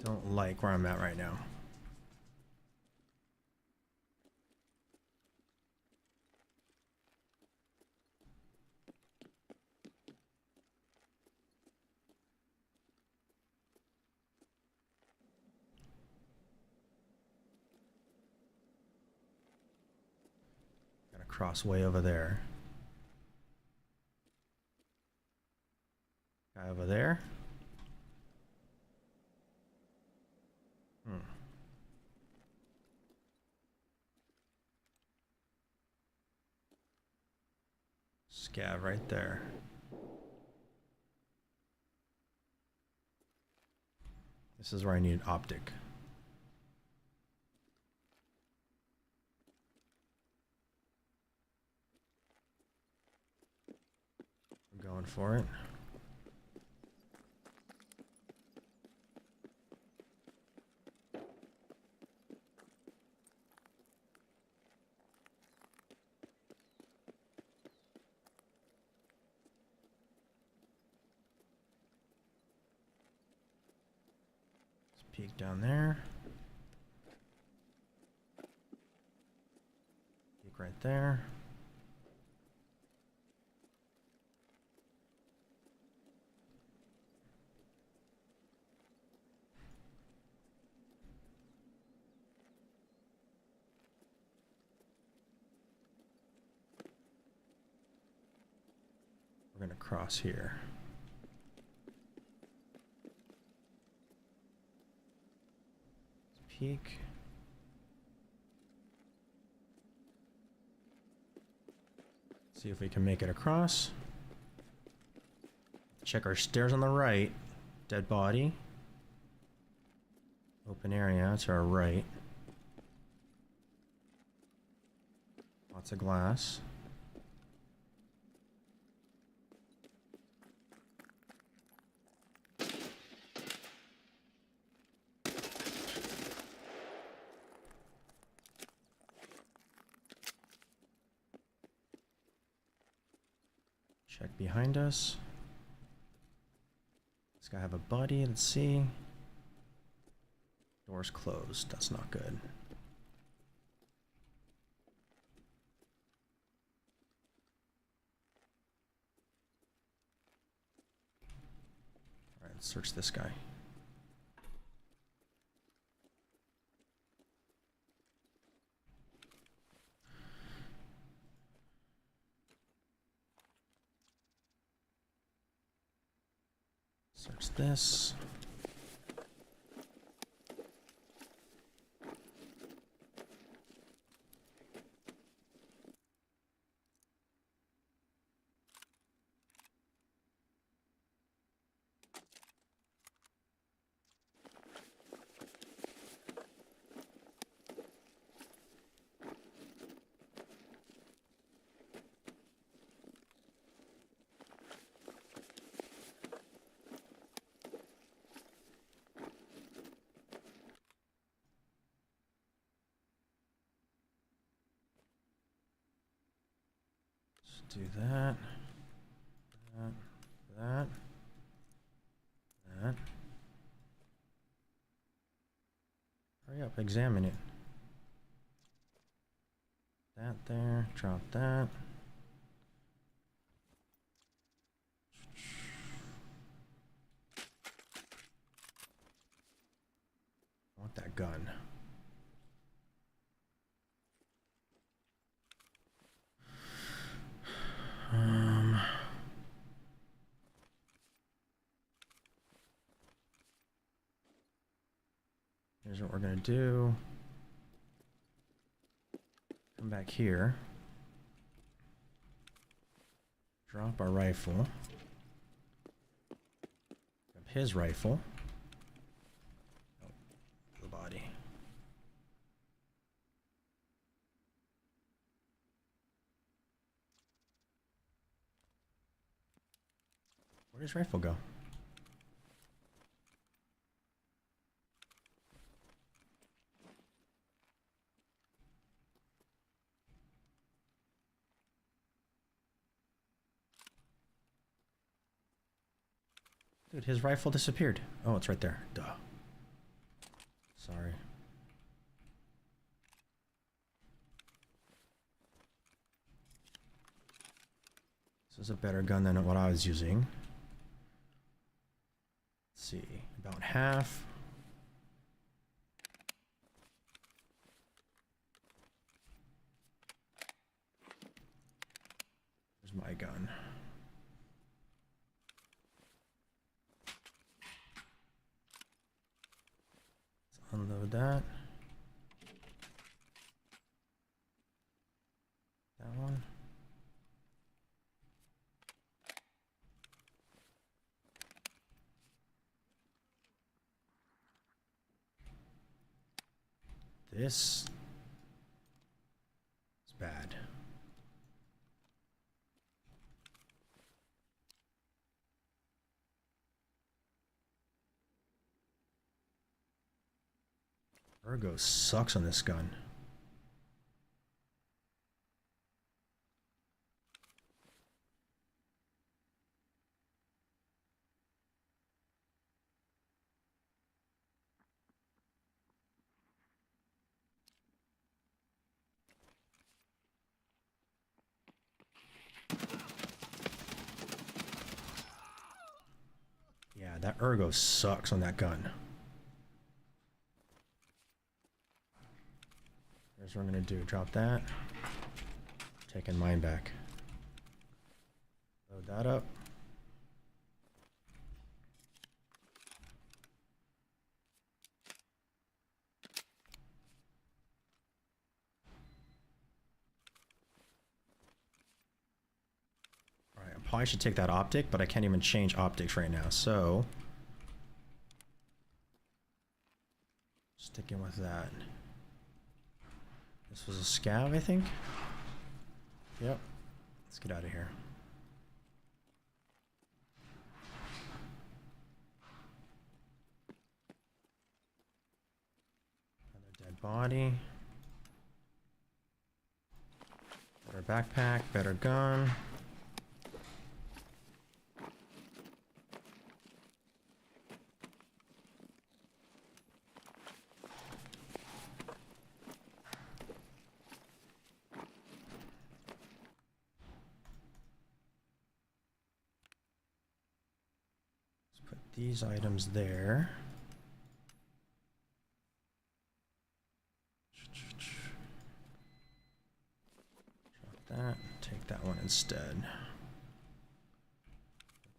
Don't like where I'm at right now. Gotta cross way over there. Guy over there. Scav right there. This is where I need an optic. I'm going for it. Peek down there. Peek right there. We're gonna cross here. Peek. See if we can make it across. Check our stairs on the right. Dead body. Open area to our right. Lots of glass. Check behind us. This guy have a buddy. Let's see. Door's closed. That's not good. All right, let's search this guy. Search this. Do that. That. Hurry up, examine it. That there, drop that. I want that gun. Here's what we're gonna do. Come back here. Drop our rifle. Grab his rifle. Oh, the body. Where'd his rifle go? Dude, his rifle disappeared. Oh, it's right there. Duh. Sorry. This is a better gun than what I was using. Let's see. About half. Here's my gun. Unload that. That one. This is bad. Ergo sucks on this gun. Yeah, that ergo sucks on that gun. Here's what I'm gonna do. Drop that. Taking mine back. Load that up. Alright, I probably should take that optic, but I can't even change optics right now, so sticking with that. This was a scav, I think? Yep. Let's get out of here. Another dead body. Better backpack, better gun. These items there. Drop that. Take that one instead.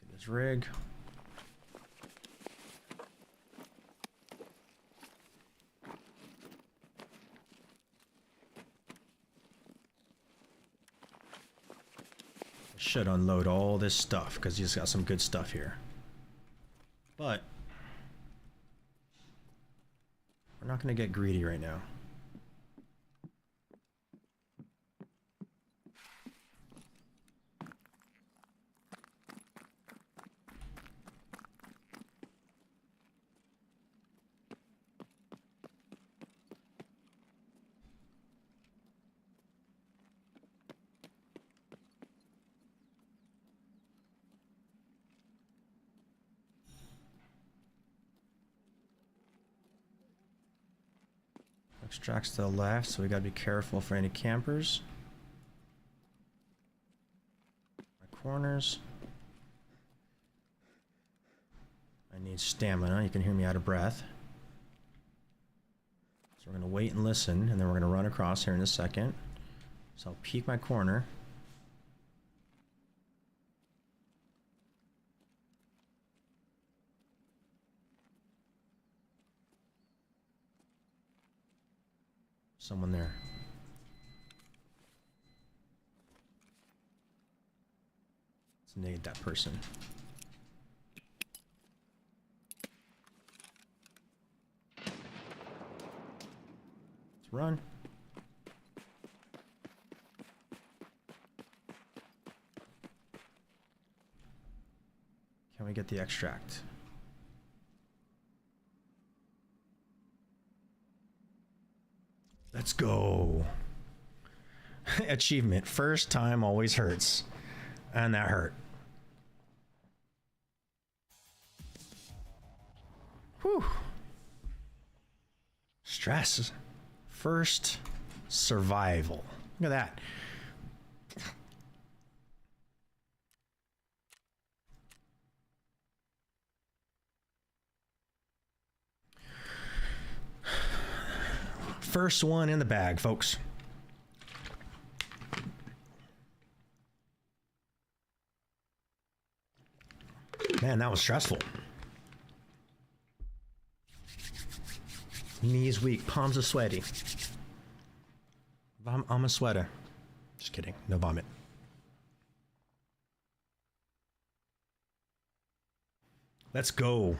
Look at his rig. I should unload all this stuff because he's got some good stuff here. But we're not going to get greedy right now. Extracts to the left, so we gotta be careful for any campers. My corners. I need stamina. You can hear me out of breath. So we're gonna wait and listen, and then we're gonna run across here in a second. So I'll peek my corner. Someone there. Let's nade that person. Let's run. Can we get the extract? Let's go. Achievement. First time always hurts. And that hurt. Whew. Stress. First survival. Look at that. First one in the bag, folks. Man, that was stressful. Knees weak, palms are sweaty. I'm a sweater. Just kidding, no vomit. Let's go.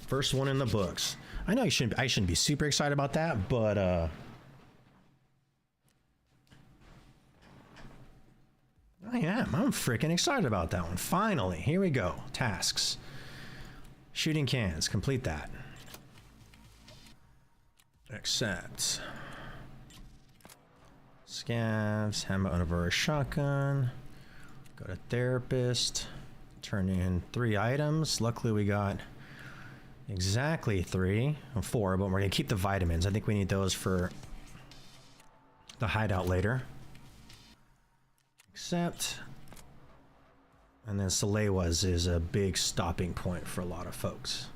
First one in the books. I know I shouldn't be super excited about that, but I am. I'm freaking excited about that one. Finally, here we go. Tasks. Shooting cans. Complete that. Accept. Scavs. Hammer over a shotgun. Go to therapist. Turn in 3 items. Luckily, we got exactly 3 or 4, but we're gonna keep the vitamins. I think we need those for the hideout later. Accept. And then Salewa's is a big stopping point for a lot of folks.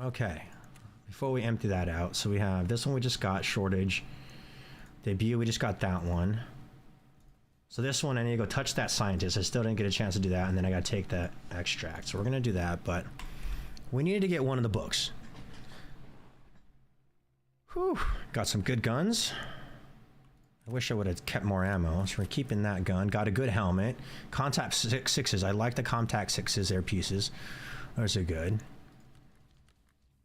Okay, before we empty that out, so we have this one we just got, shortage. Debut, we just got that one. So this one, I need to go touch that scientist. I still didn't get a chance to do that, and then I gotta take that extract. So we're gonna do that, but we needed to get one of the books. Whew, got some good guns. I wish I would have kept more ammo, so we're keeping that gun. Got a good helmet. Contact 6s. I like the Contact 6s, they're pieces. Those are good.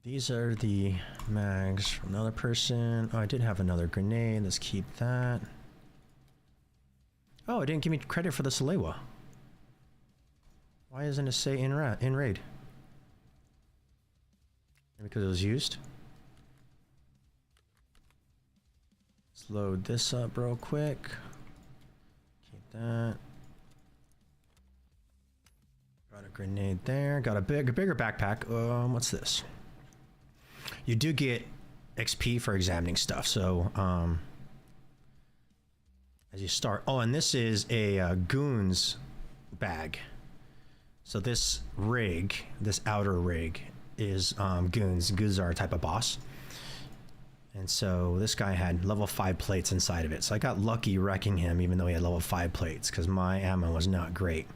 These are the mags from another person. Oh, I did have another grenade. Let's keep that. Oh, it didn't give me credit for the Salewa. Why doesn't it say in raid? Because it was used? Let's load this up real quick. Keep that. Got a grenade there. Got a bigger backpack. What's this? You do get XP for examining stuff, so as you start. Oh, and this is a goons bag. So this rig, this outer rig, is goons. Goons are a type of boss. And so this guy had level 5 plates inside of it. So I got lucky wrecking him even though he had level 5 plates because my ammo was not great.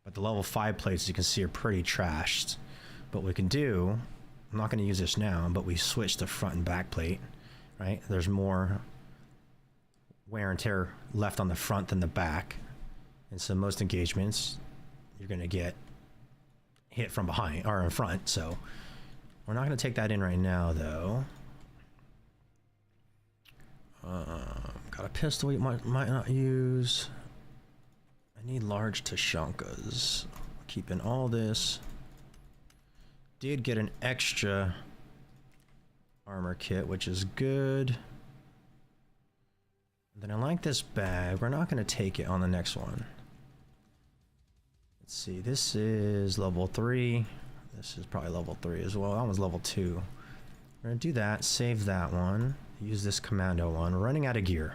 But the level 5 plates, you can see, are pretty trashed. But what we can do, I'm not going to use this now, but we switch to front and back plate, right? There's more wear and tear left on the front than the back. And so most engagements, you're going to get hit from behind or in front. So we're not going to take that in right now, though. Got a pistol we might not use. I need large Tashankas. Keeping all this. Did get an extra armor kit, which is good. And then I like this bag. We're not going to take it on the next one. Let's see. This is level 3. This is probably level 3 as well. That one's level 2. We're gonna do that, save that one, use this commando one. We're running out of gear.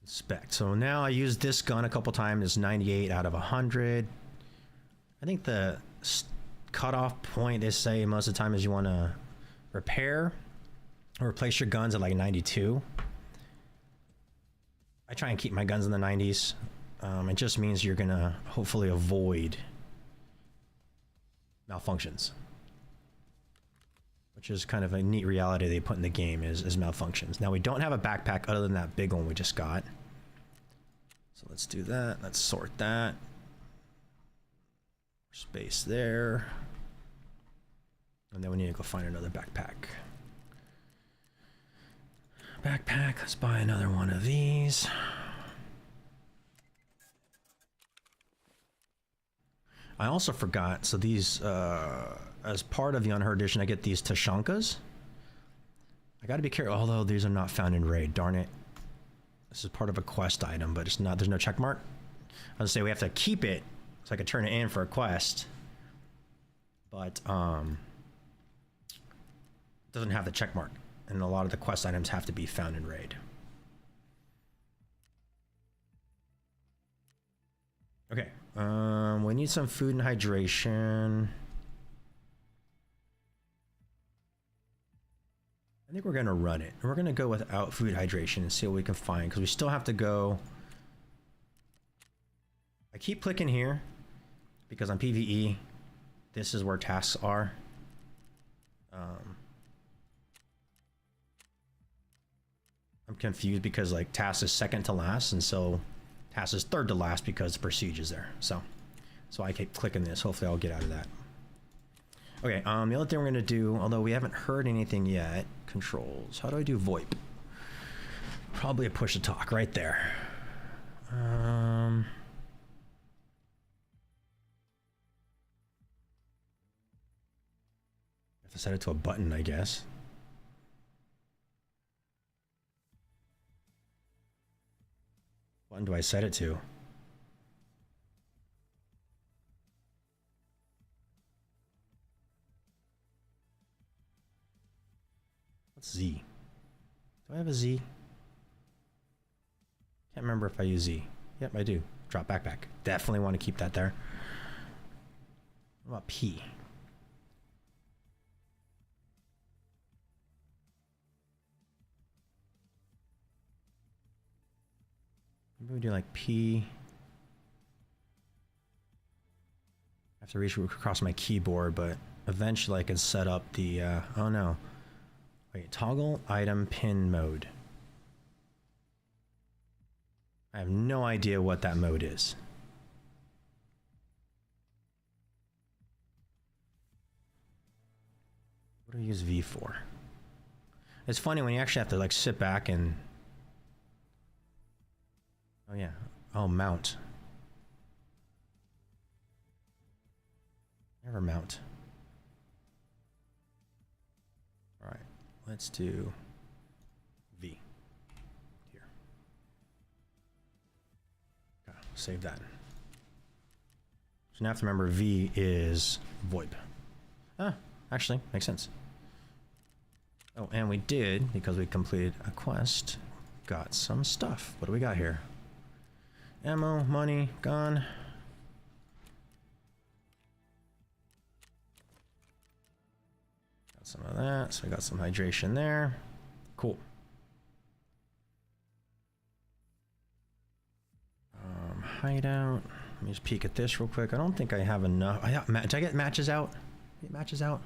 Inspect. So now I used this gun a couple times. It's 98 out of 100. I think the cutoff point, they say most of the time, is you want to repair or replace your guns at like 92. I try and keep my guns in the 90s. It just means you're gonna hopefully avoid malfunctions, which is kind of a neat reality they put in the game is malfunctions. Now we don't have a backpack other than that big one we just got. So let's do that. Let's sort that. Space there. And then we need to go find another backpack. Backpack, let's buy another one of these. I also forgot, so these, as part of the Unheard Edition, I get these Tashankas. I gotta be careful, although these are not found in raid, darn it. This is part of a quest item, but it's not, there's no check mark. I was gonna say we have to keep it so I could turn it in for a quest. But, it doesn't have the check mark, and a lot of the quest items have to be found in raid. Okay, we need some food and hydration. I think we're gonna run it. We're gonna go without food hydration and see what we can find, because we still have to go. I keep clicking here because on PvE, this is where tasks are. I'm confused because like task is second to last, and so task is third to last because the prestige is there. So I keep clicking this. Hopefully I'll get out of that. Okay, the other thing we're gonna do, although we haven't heard anything yet, controls. How do I do VoIP? Probably a push to talk right there. I have to set it to a button, I guess. What button do I set it to? What's Z? Do I have a Z? Can't remember if I use Z. Yep, I do. Drop backpack. Definitely want to keep that there. What about P? Maybe we do like P. I have to reach across my keyboard, but eventually I can set up the, oh no. Wait, toggle item pin mode. I have no idea what that mode is. What do I use V for? It's funny when you actually have to like sit back and... Oh yeah. Oh, mount. Never mount. All right. Let's do V here. Okay, save that. So now I have to remember V is VoIP. Ah, actually, makes sense. Oh, and we did, because we completed a quest, got some stuff. What do we got here? Ammo, money, gone. Got some of that, so I got some hydration there. Cool. Hideout. Let me just peek at this real quick. I don't think I have enough. Did I get matches out? Get matches out?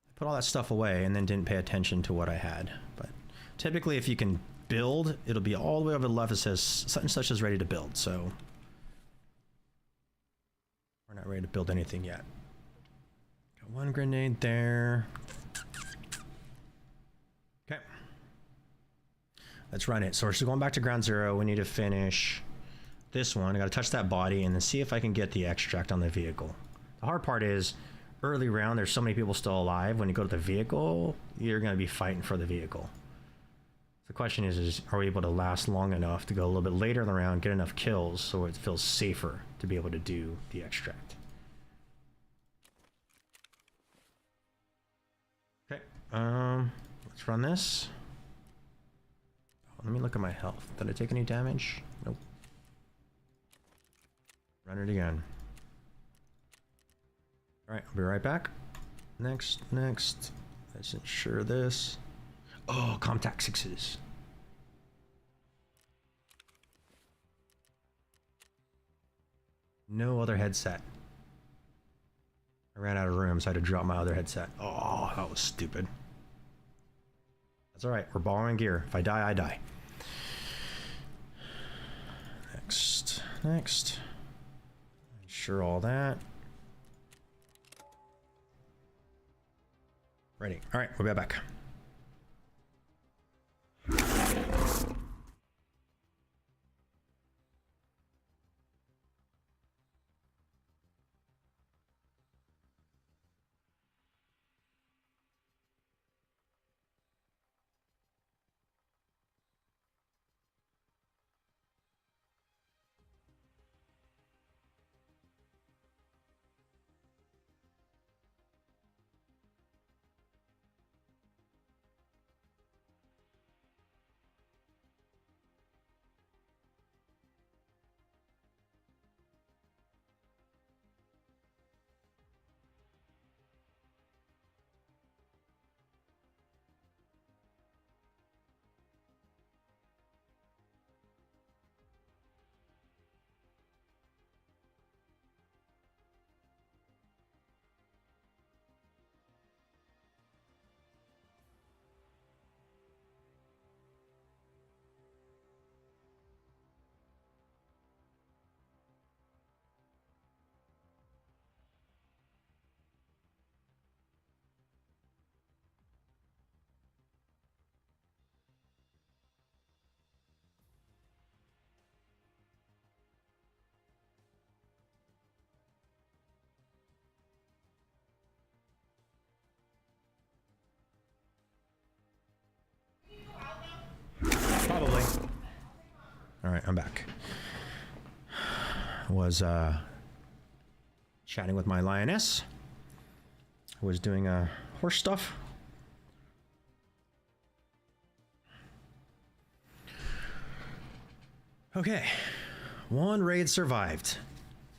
I put all that stuff away and then didn't pay attention to what I had. But typically if you can build, it'll be all the way over to the left. It says such and such is ready to build, so we're not ready to build anything yet. Got one grenade there. Okay, let's run it. So we're still going back to ground zero. We need to finish this one. I gotta touch that body and then see if I can get the extract on the vehicle. The hard part is early round, there's so many people still alive. When you go to the vehicle, you're gonna be fighting for the vehicle. The question is are we able to last long enough to go a little bit later in the round, get enough kills so it feels safer to be able to do the extract. Okay, let's run this. Let me look at my health. Did I take any damage? Nope. Run it again. All right, I'll be right back. Next. Let's ensure this. Oh, contact 6s. No other headset. I ran out of room, so I had to drop my other headset. Oh, that was stupid. That's all right. We're borrowing gear. If I die, I die. Next. Ensure all that. Ready. All right, we'll be back. Probably. All right, I'm back. I was chatting with my lioness. I was doing horse stuff. Okay, one raid survived.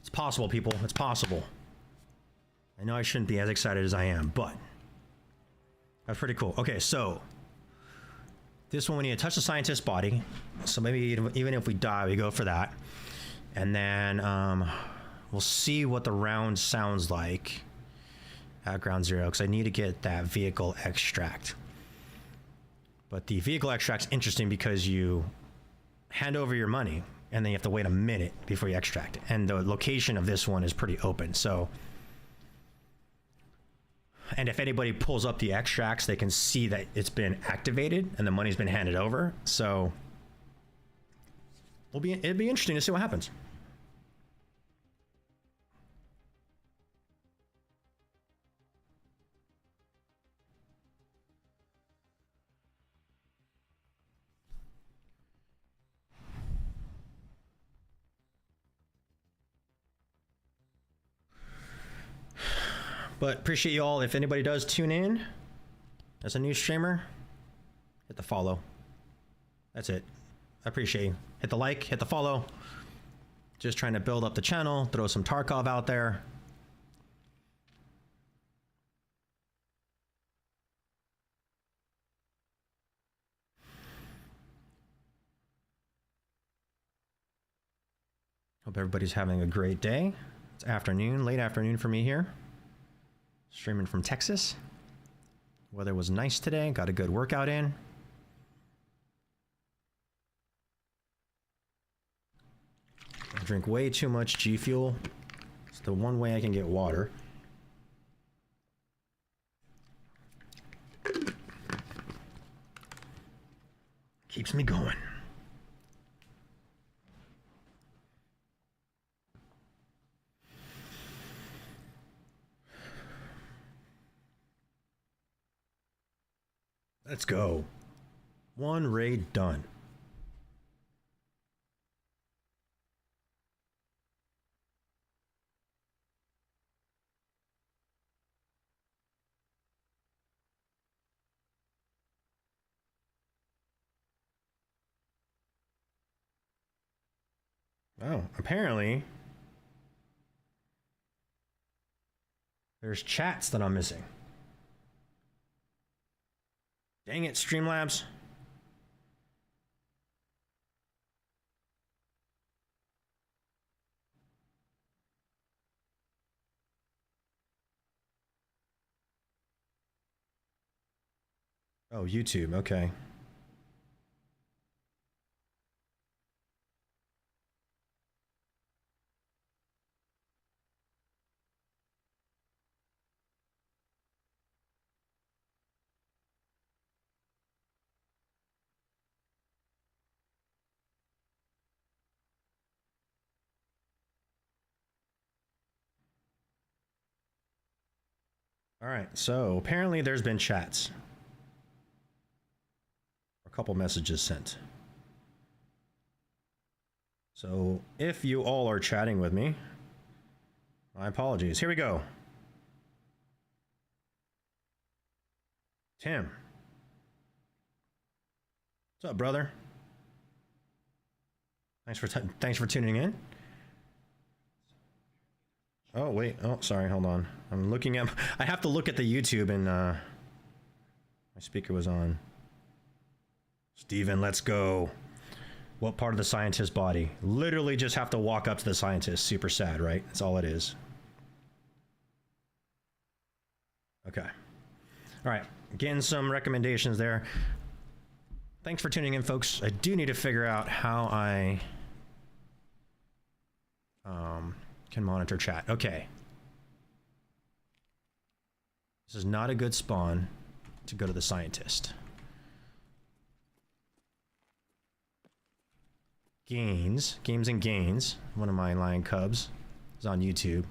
It's possible, people. It's possible. I know I shouldn't be as excited as I am, but that's pretty cool. Okay, so this one we need to touch the scientist's body. So maybe even if we die, we go for that. And then we'll see what the round sounds like at ground zero, because I need to get that vehicle extract. But the vehicle extract's interesting because you hand over your money and then you have to wait a minute before you extract it. And the location of this one is pretty open, so. And if anybody pulls up the extracts, they can see that it's been activated and the money's been handed over. So it'd be interesting to see what happens. But appreciate you all. If anybody does tune in as a new streamer, hit the follow. That's it. I appreciate you. Hit the like, hit the follow. Just trying to build up the channel, throw some Tarkov out there. Hope everybody's having a great day. It's afternoon, late afternoon for me here. Streaming from Texas. Weather was nice today. Got a good workout in. I drink way too much G Fuel. It's the one way I can get water. Keeps me going. Let's go. One raid done. Oh, apparently there's chats that I'm missing. Dang it, Streamlabs. Oh, YouTube, okay. All right, so apparently there's been chats. A couple messages sent. So if you all are chatting with me, my apologies. Here we go. Tim. What's up, brother? Thanks for tuning in. Oh, wait. Oh, sorry. Hold on. I'm looking at... I have to look at the YouTube and my speaker was on. Steven, let's go. What part of the scientist's body? Literally just have to walk up to the scientist. Super sad, right? That's all it is. Okay. All right. Getting some recommendations there. Thanks for tuning in, folks. I do need to figure out how I can monitor chat. Okay. This is not a good spawn to go to the scientist. Games and Gains, one of my lion cubs, is on YouTube.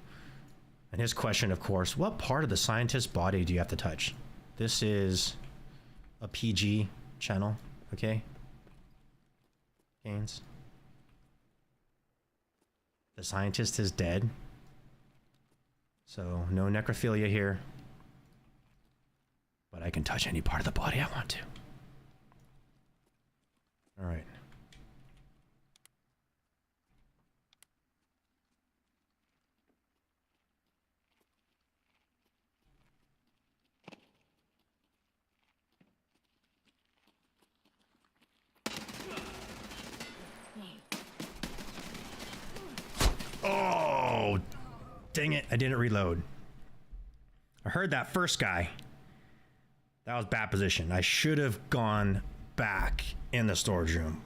And his question, of course, what part of the scientist's body do you have to touch? This is a PG channel, okay? Gains. The scientist is dead. So no necrophilia here. But I can touch any part of the body I want to. All right. Oh, dang it. I didn't reload. I heard that first guy. That was bad position. I should have gone back in the storage room.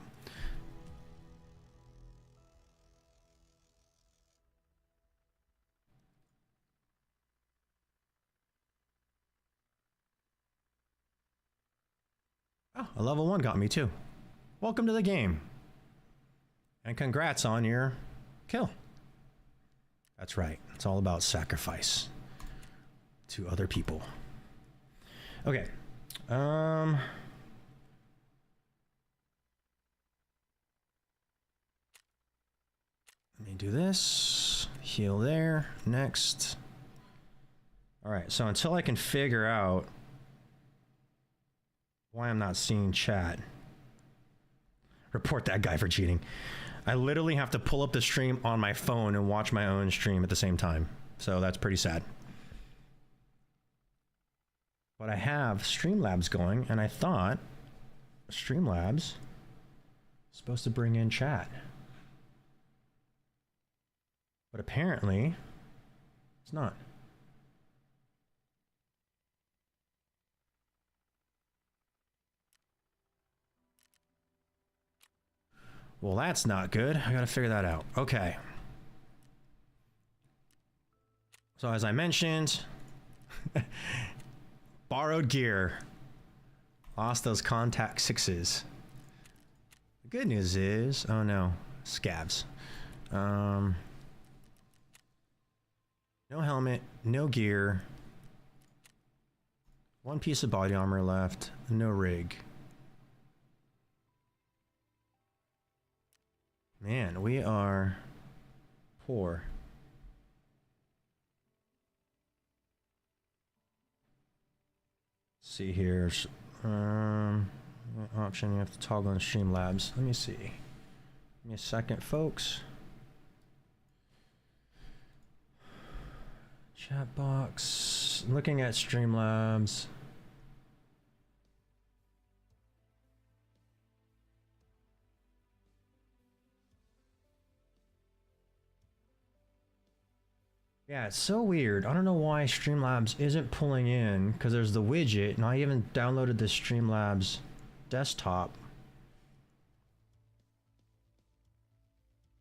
Oh, a level 1 got me too. Welcome to the game. And congrats on your kill. That's right. It's all about sacrifice to other people. Okay. Let me do this. Heal there. Next. All right. So until I can figure out why I'm not seeing chat. Report that guy for cheating. I literally have to pull up the stream on my phone and watch my own stream at the same time. So that's pretty sad. But I have Streamlabs going, and I thought Streamlabs is supposed to bring in chat. But apparently, it's not. Well, that's not good. I gotta figure that out. Okay. So as I mentioned, borrowed gear. Lost those contact 6s. The good news is, oh no, scabs. No helmet, no gear. One piece of body armor left, no rig. Man, we are poor. Let's see here. Option, you have to toggle on Streamlabs. Let me see. Give me a second, folks. Chat box. Looking at Streamlabs. Yeah, it's so weird. I don't know why Streamlabs isn't pulling in, because there's the widget, and I even downloaded the Streamlabs desktop.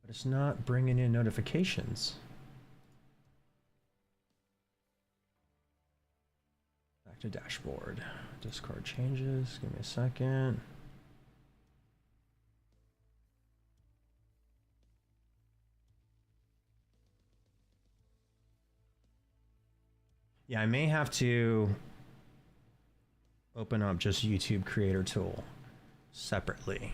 But it's not bringing in notifications. Back to dashboard. Discord changes. Give me a second. Yeah, I may have to open up just YouTube Creator Tool separately.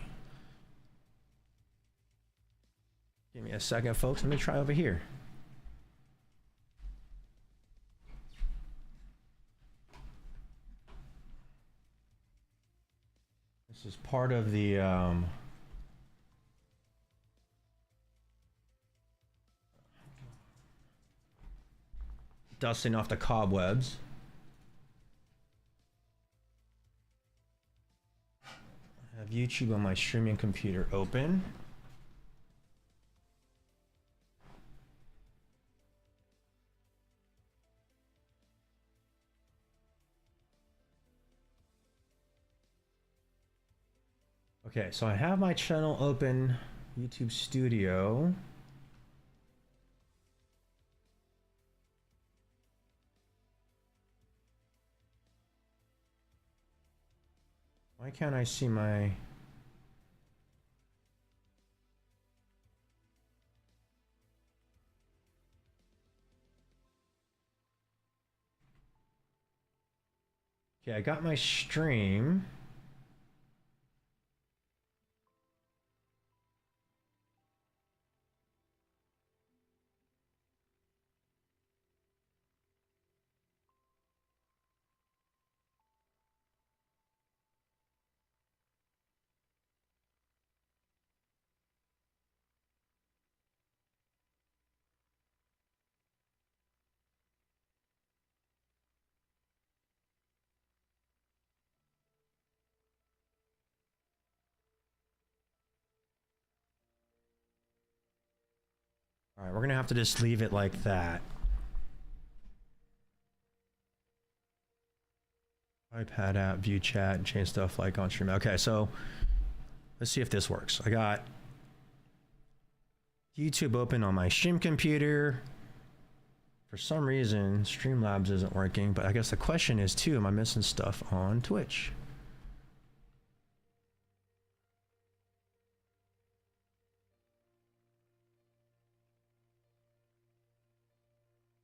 Give me a second, folks. Let me try over here. This is part of the dusting off the cobwebs. I have YouTube on my streaming computer open. Okay, so I have my channel open, YouTube Studio. Why can't I see my... Okay, I got my stream. All right, we're gonna have to just leave it like that. iPad app, view chat, and change stuff like on stream. Okay, so let's see if this works. I got YouTube open on my stream computer. For some reason, Streamlabs isn't working, but I guess the question is too, am I missing stuff on Twitch?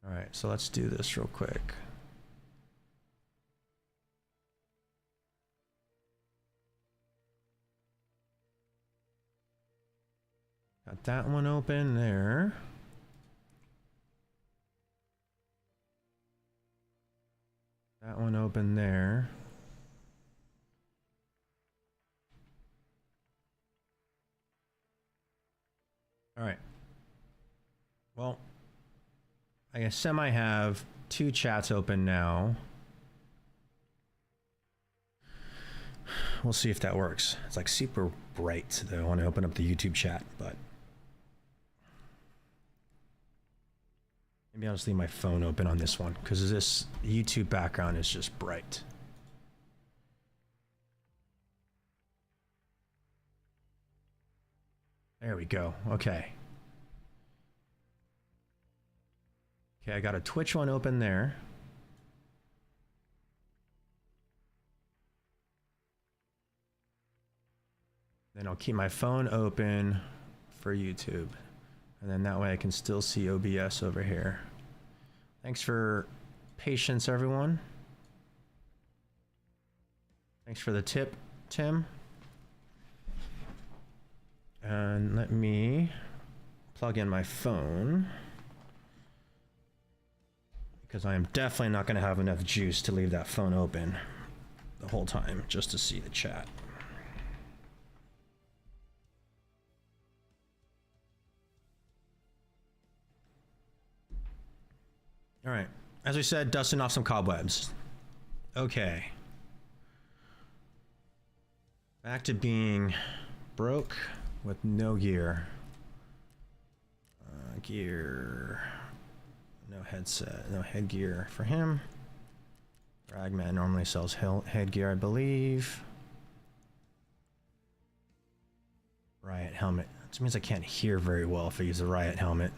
All right, so let's do this real quick. Got that one open there. That one open there. All right. Well, I guess I have two chats open now. We'll see if that works. It's like super bright that I want to open up the YouTube chat, but maybe I'll just leave my phone open on this one because this YouTube background is just bright. There we go. Okay. Okay, I got a Twitch one open there. Then I'll keep my phone open for YouTube. And then that way I can still see OBS over here. Thanks for patience, everyone. Thanks for the tip, Tim. And let me plug in my phone, because I am definitely not going to have enough juice to leave that phone open the whole time just to see the chat. All right, as we said, dusting off some cobwebs. Okay. Back to being broke with no gear. Gear. No headset, no headgear for him. Ragman normally sells headgear, I believe. Riot helmet. That means I can't hear very well if I use a riot helmet.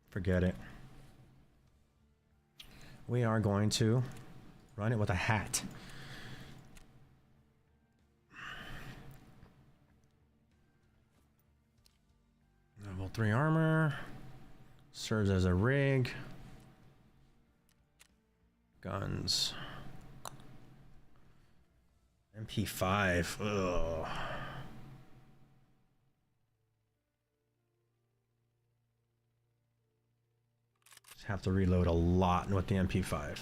Forget it. We are going to run it with a hat. Level 3 armor. Serves as a rig. Guns. MP5. Ugh. Just have to reload a lot with the MP5.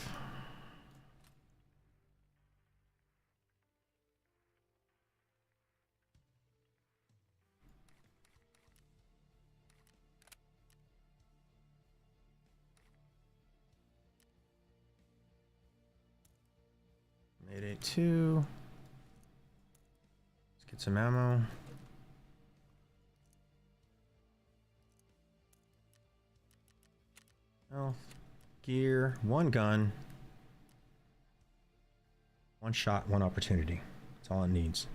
Mayday 2. Let's get some ammo. Health, gear, one gun, one shot, one opportunity. That's all it needs.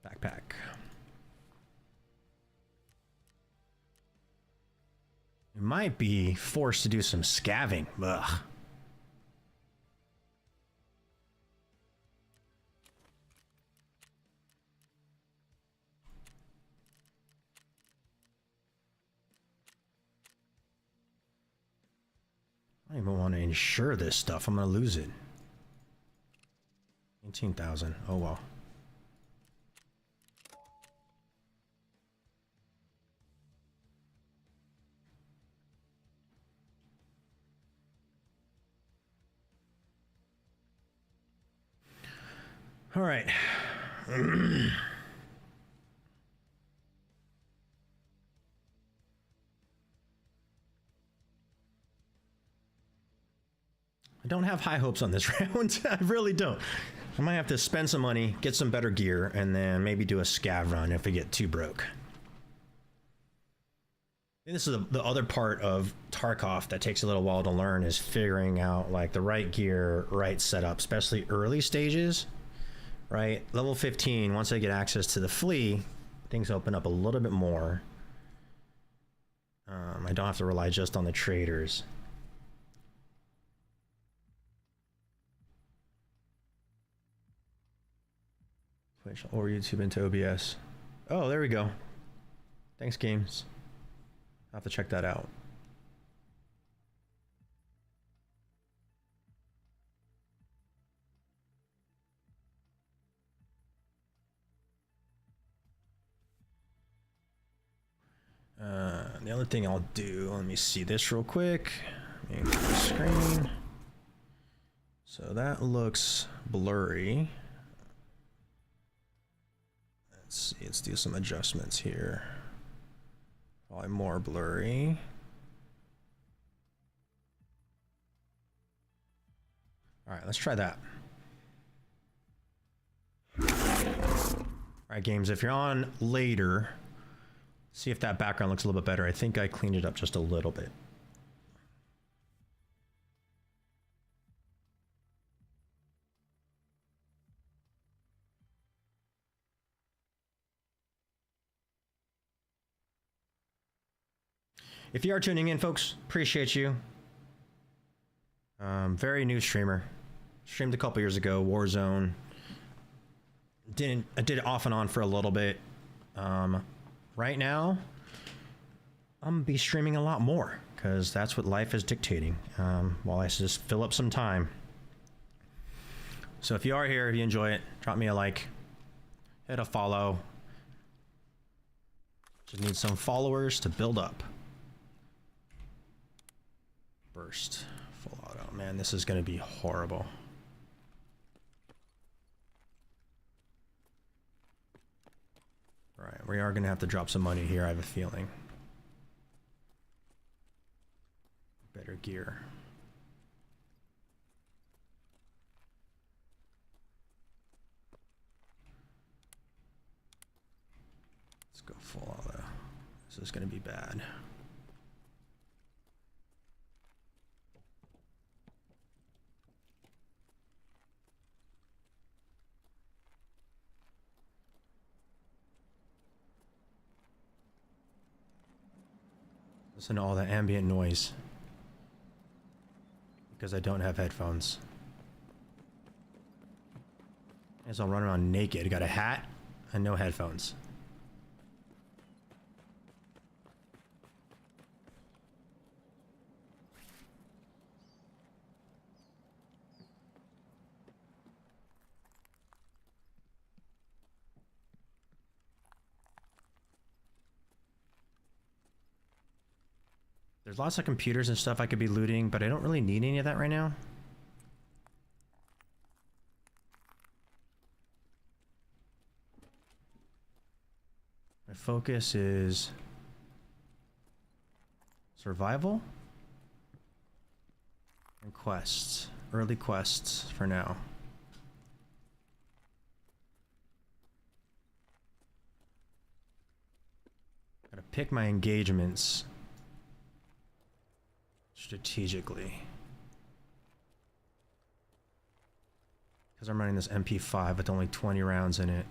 Backpack. You might be forced to do some scavving. Ugh. I don't even want to insure this stuff. I'm going to lose it. 18,000. Oh well. All right. I don't have high hopes on this round. I really don't. I might have to spend some money, get some better gear, and then maybe do a scav run if we get too broke. And this is the other part of Tarkov that takes a little while to learn, is figuring out like the right gear, right setup, especially early stages, right? Level 15, once I get access to the flea, things open up a little bit more. I don't have to rely just on the traders. Twitch or YouTube into OBS. Oh, there we go. Thanks, games. I'll have to check that out. The other thing I'll do, let me see this real quick. Let me the screen. So that looks blurry. Let's see, let's do some adjustments here. Probably more blurry. All right, let's try that. All right, games, if you're on later, see if that background looks a little bit better. I think I cleaned it up just a little bit. If you are tuning in, folks, appreciate you. Very new streamer. Streamed a couple years ago, Warzone. I did it off and on for a little bit. Right now, I'm gonna be streaming a lot more because that's what life is dictating. While I just fill up some time. So if you are here, if you enjoy it, drop me a like, hit a follow. Just need some followers to build up. Burst, full auto. Man, this is gonna be horrible. All right, we are gonna have to drop some money here, I have a feeling. Better gear. Let's go full auto. This is gonna be bad. Listen to all the ambient noise because I don't have headphones. As I'll run around naked, got a hat and no headphones. There's lots of computers and stuff I could be looting, but I don't really need any of that right now. My focus is survival and quests. Early quests for now. Gotta pick my engagements strategically. Because I'm running this MP5 with only 20 rounds in it.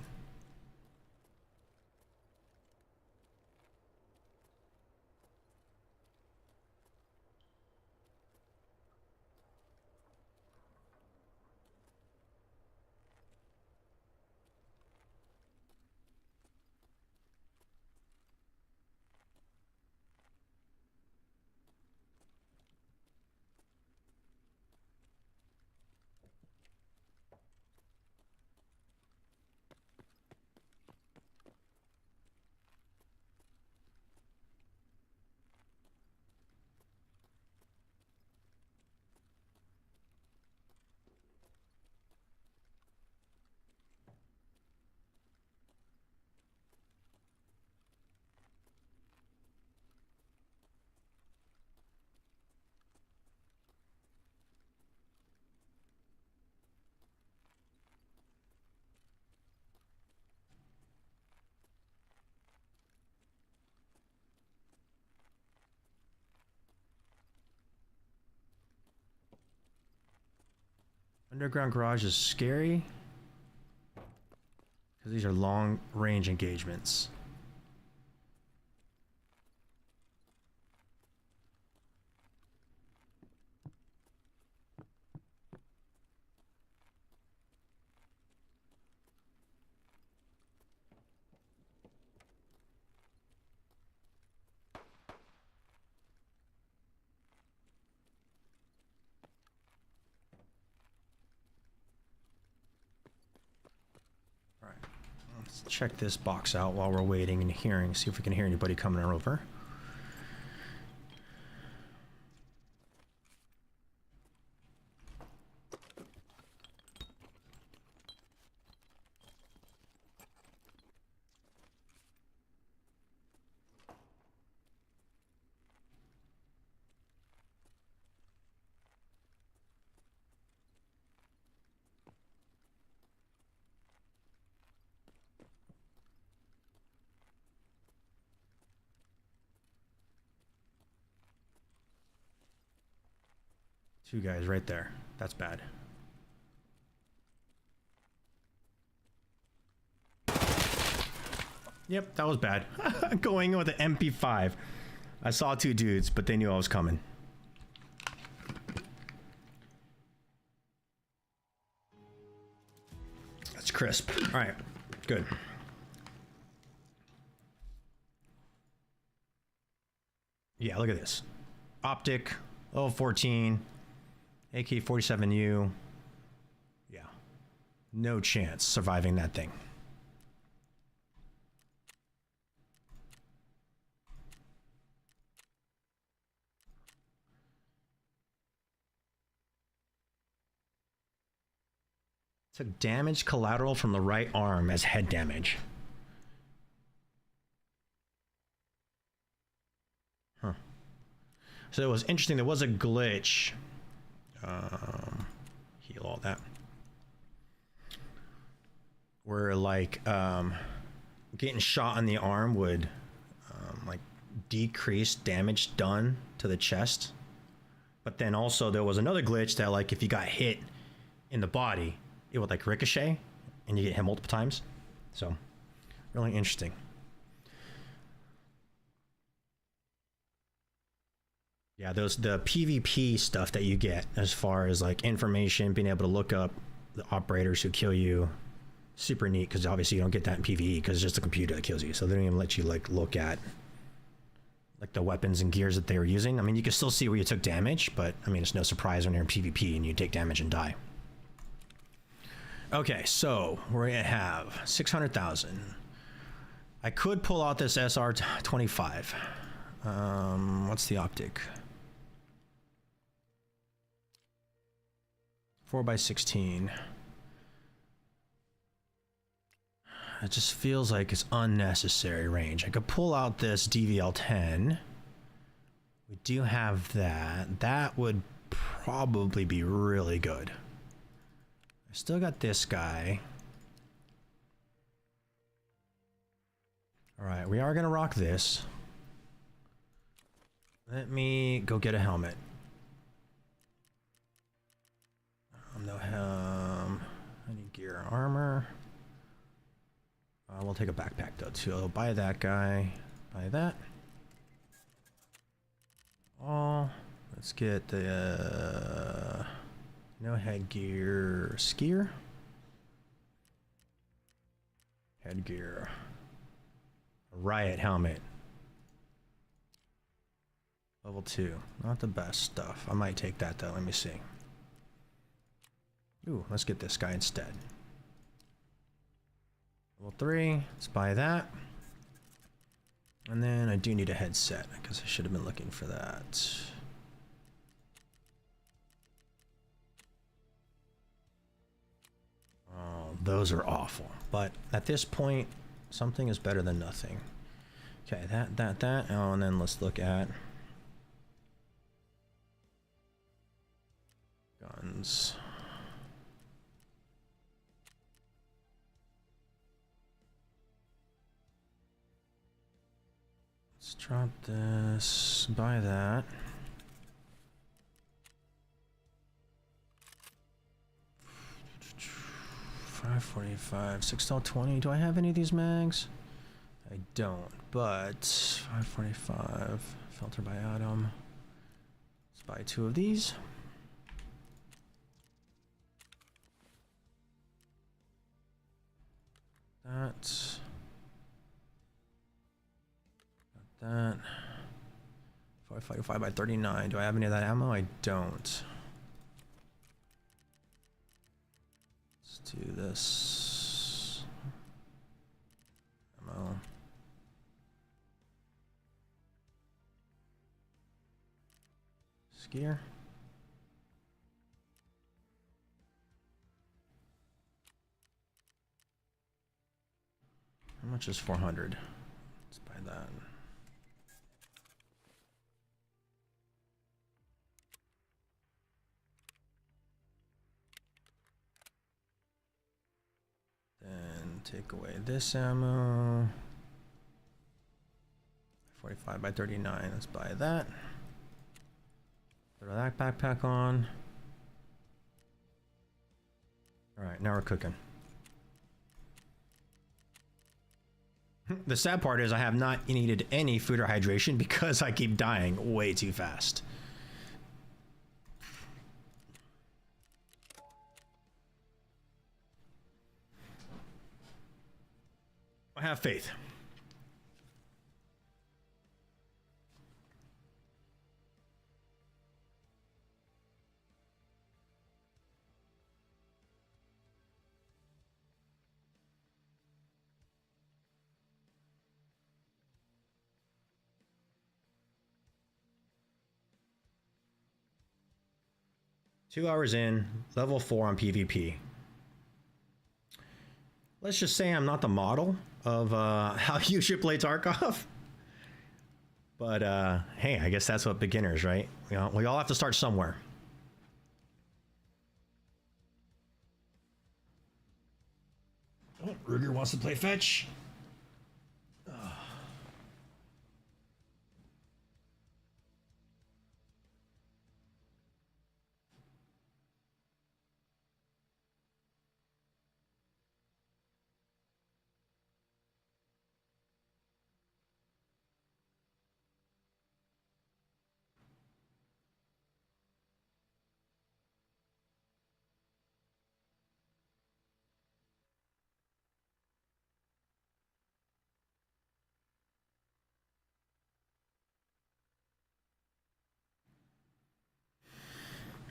Underground garage is scary because these are long range engagements. Let's check this box out while we're waiting and hearing, see if we can hear anybody coming over. Two guys right there. That's bad. Yep, that was bad. Going in with an MP5. I saw two dudes, but they knew I was coming. That's crisp. All right, good. Yeah, look at this. Optic, 014. AK-47U. Yeah. No chance surviving that thing. Took damage collateral from the right arm as head damage. Huh. So it was interesting. There was a glitch. Heal all that. Where like getting shot in the arm would like decrease damage done to the chest. But then also there was another glitch that like if you got hit in the body, it would like ricochet and you get hit multiple times. So really interesting. Yeah, the PvP stuff that you get as far as like information, being able to look up the operators who kill you, super neat, because obviously you don't get that in PvE because it's just a computer that kills you. So they don't even let you like look at like the weapons and gears that they were using. I mean, you can still see where you took damage, but I mean, it's no surprise when you're in PvP and you take damage and die. Okay, so we're gonna have 600,000. I could pull out this SR25. What's the optic? 4x16. It just feels like it's unnecessary range. I could pull out this DVL-10. We do have that. That would probably be really good. I still got this guy. All right, we are gonna rock this. Let me go get a helmet. No any gear, armor. We'll take a backpack though too. I'll buy that guy. Buy that. Oh, let's get the no headgear. Skier. Headgear. Riot helmet. Level 2. Not the best stuff. I might take that though. Let me see. Ooh, let's get this guy instead. Level 3. Let's buy that. And then I do need a headset because I should have been looking for that. Oh, those are awful. But at this point, something is better than nothing. Okay, that. Oh, and then let's look at guns. Let's drop this, buy that. .545, 6L20. Do I have any of these mags? I don't, but 545, filter by atom. Let's buy 2 of these. That. That 555 by 39. Do I have any of that ammo? I don't. Let's do this. Ammo. Skier. How much is 400? Let's buy that. Then take away this ammo. 45 by 39. Let's buy that. Throw that backpack on. All right, now we're cooking. The sad part is I have not needed any food or hydration because I keep dying way too fast. I have faith. 2 hours in, level 4 on PvP. Let's just say I'm not the model of how you should play Tarkov. But hey, I guess that's what beginners, right? You know, we all have to start somewhere. Oh, Ruger wants to play fetch.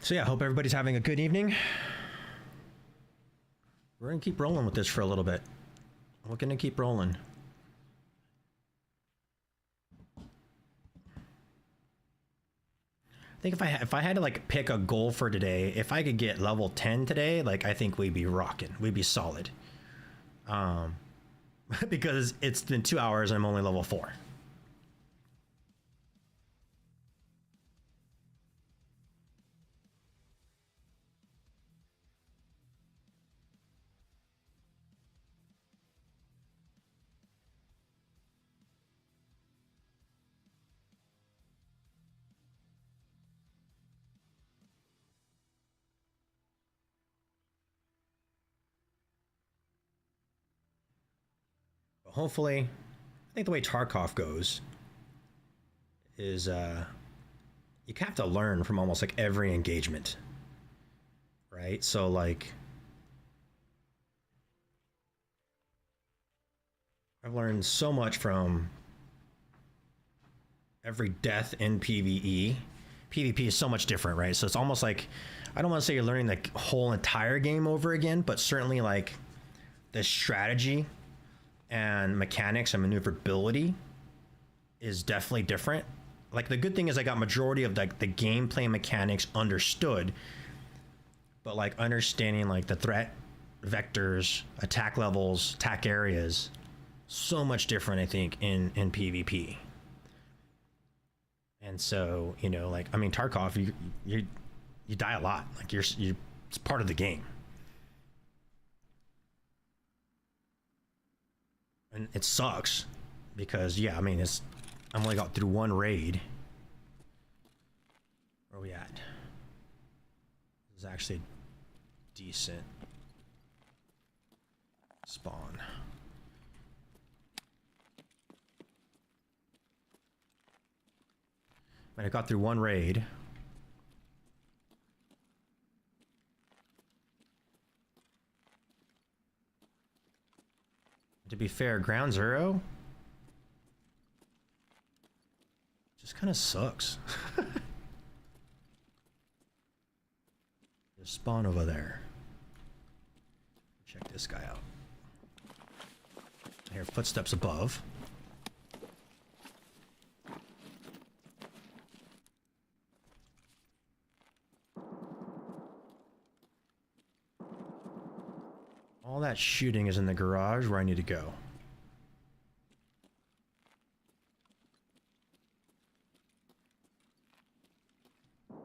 So yeah, hope everybody's having a good evening. We're gonna keep rolling with this for a little bit. We're gonna keep rolling. I think if I had to like pick a goal for today, if I could get level 10 today, like I think we'd be rocking. We'd be solid. Because it's been 2 hours and I'm only level 4. But hopefully, I think the way Tarkov goes is you have to learn from almost like every engagement, right? So like I've learned so much from every death in PvE. PvP is so much different, right? So it's almost like, I don't want to say you're learning the whole entire game over again, but certainly like the strategy and mechanics and maneuverability is definitely different. Like the good thing is I got majority of like the gameplay mechanics understood, but like understanding like the threat vectors, attack levels, attack areas, so much different I think in PvP. And so, you know, like I mean Tarkov, you die a lot. Like you're it's part of the game. And it sucks because yeah, I mean I've only got through one raid. Where are we at? This is actually decent spawn. And I got through one raid. To be fair, ground zero just kind of sucks. There's spawn over there. Check this guy out. I hear footsteps above. All that shooting is in the garage where I need to go. I'm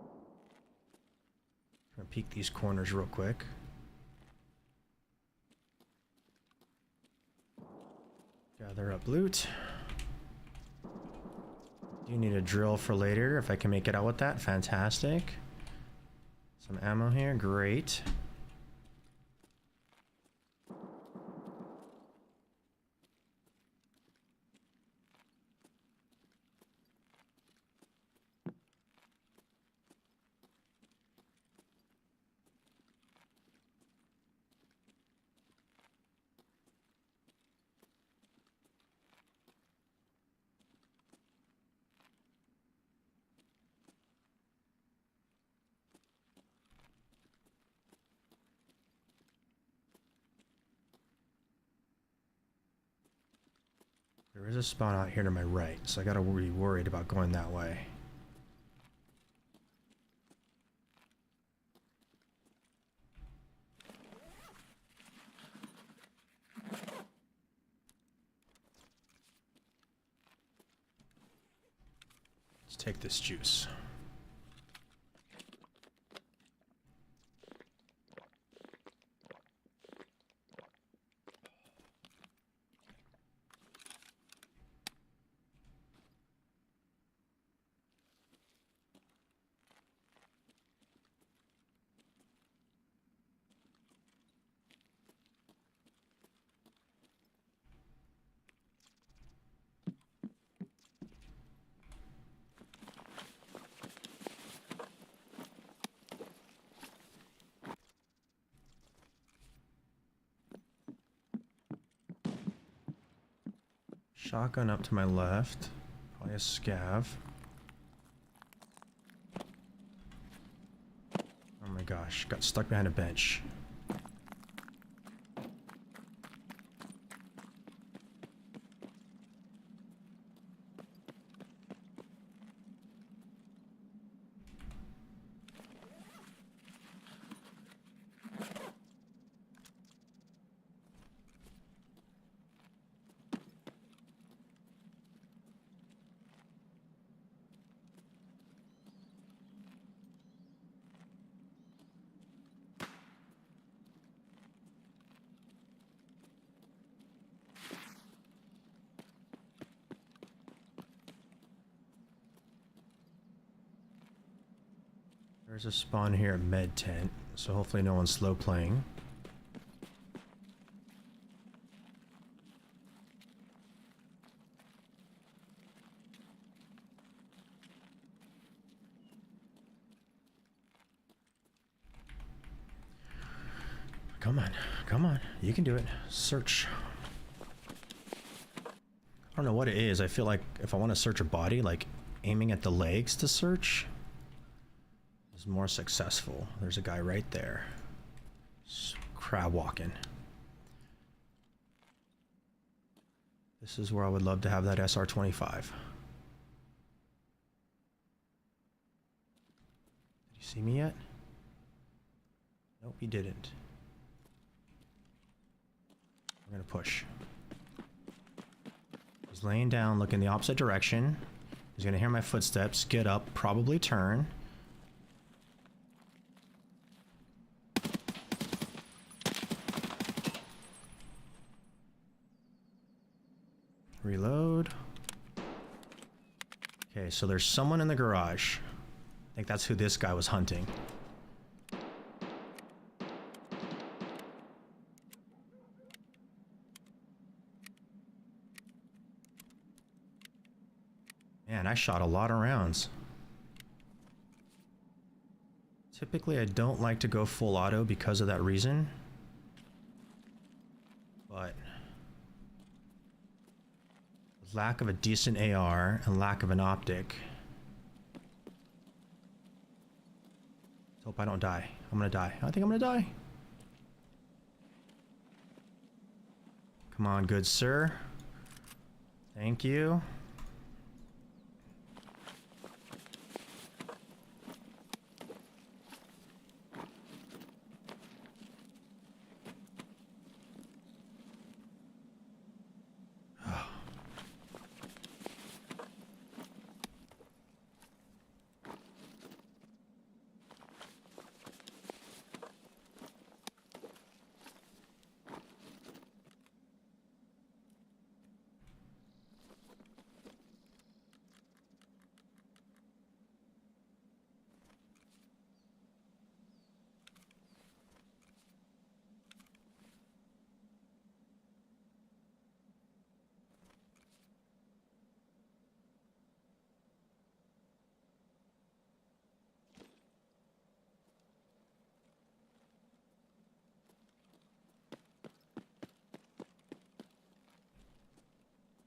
gonna peek these corners real quick. Gather up loot. Do need a drill for later if I can make it out with that. Fantastic. Some ammo here, great. There is a spawn out here to my right, so I gotta be worried about going that way. Let's take this juice. Shotgun up to my left. Probably a scav. Oh my gosh, got stuck behind a bench. There's a spawn here at med tent, so hopefully no one's slow playing. Come on, come on, you can do it. Search. I don't know what it is. I feel like if I want to search a body, like aiming at the legs to search is more successful. There's a guy right there. Crab walking. This is where I would love to have that SR-25. Did you see me yet? Nope, he didn't. We're gonna push. He's laying down, looking the opposite direction. He's gonna hear my footsteps, get up, probably turn. Reload. Okay, so there's someone in the garage. I think that's who this guy was hunting. Man, I shot a lot of rounds. Typically, I don't like to go full auto because of that reason. But lack of a decent AR and lack of an optic. Let's hope I don't die. I'm gonna die. I think I'm gonna die. Come on, good sir. Thank you.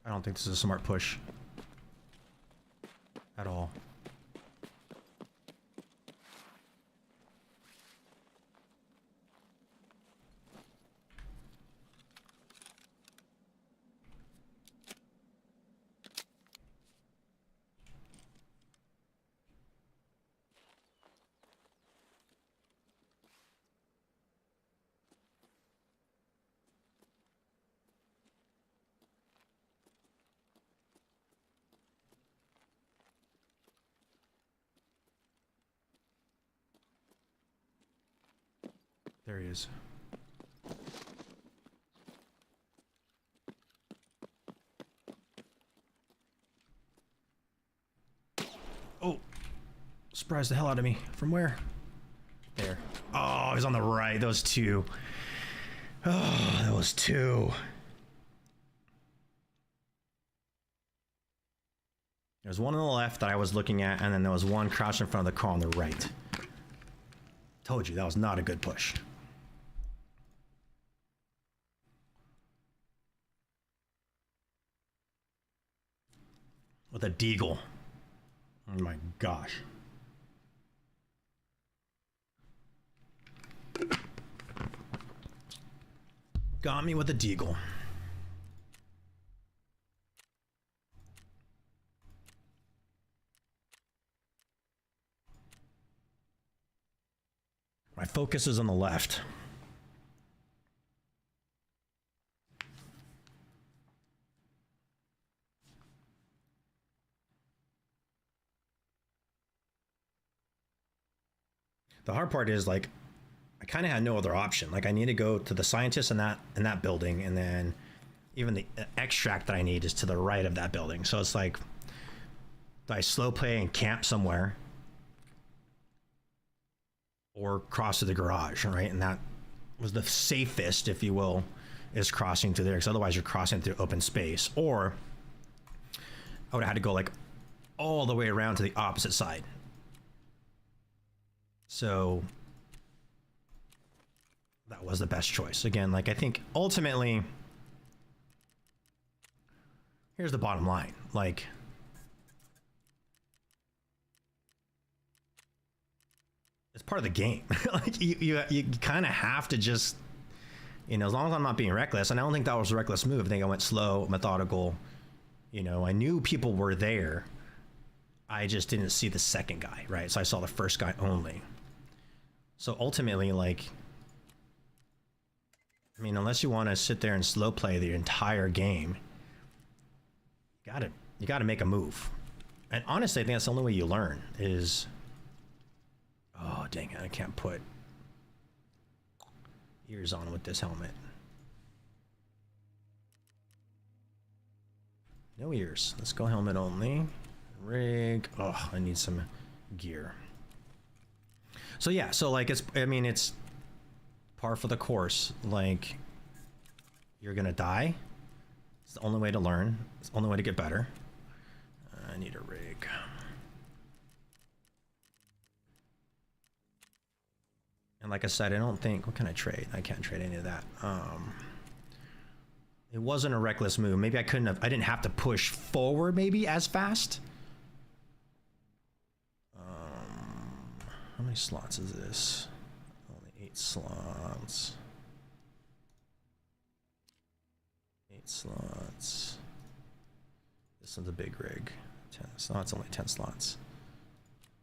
I don't think this is a smart push. At all. There he is. Oh, surprised the hell out of me. From where? There. Oh, he's on the right. Those two. Oh, that was two. There's one on the left that I was looking at, and then there was one crouched in front of the car on the right. Told you, that was not a good push. With a deagle. Oh my gosh. Got me with a deagle. My focus is on the left. The hard part is, like, I kind of had no other option. Like, I need to go to the scientist in that building, and then even the extract that I need is to the right of that building. So it's like, do I slow play and camp somewhere, or cross to the garage, right? And that was the safest, if you will, is crossing through there, because otherwise you're crossing through open space. Or I would have had to go like all the way around to the opposite side. So that was the best choice. Again, like, I think ultimately, here's the bottom line. Like, it's part of the game. Like, you kind of have to just, you know, as long as I'm not being reckless, and I don't think that was a reckless move. I think I went slow, methodical. You know, I knew people were there. I just didn't see the second guy, right? So I saw the first guy only. So ultimately, like, I mean, unless you want to sit there and slow play the entire game, you gotta make a move. And honestly, I think that's the only way you learn is, oh, dang it, I can't put ears on with this helmet. No ears. Let's go helmet only. Rig. Oh, I need some gear. So yeah, so like, it's par for the course. Like, you're gonna die. It's the only way to learn. It's the only way to get better. I need a rig. And like I said, I don't think, what can I trade? I can't trade any of that. It wasn't a reckless move. Maybe I didn't have to push forward maybe as fast. How many slots is this? Only 8 slots. 8 slots. This one's a big rig. 10 slots, only 10 slots.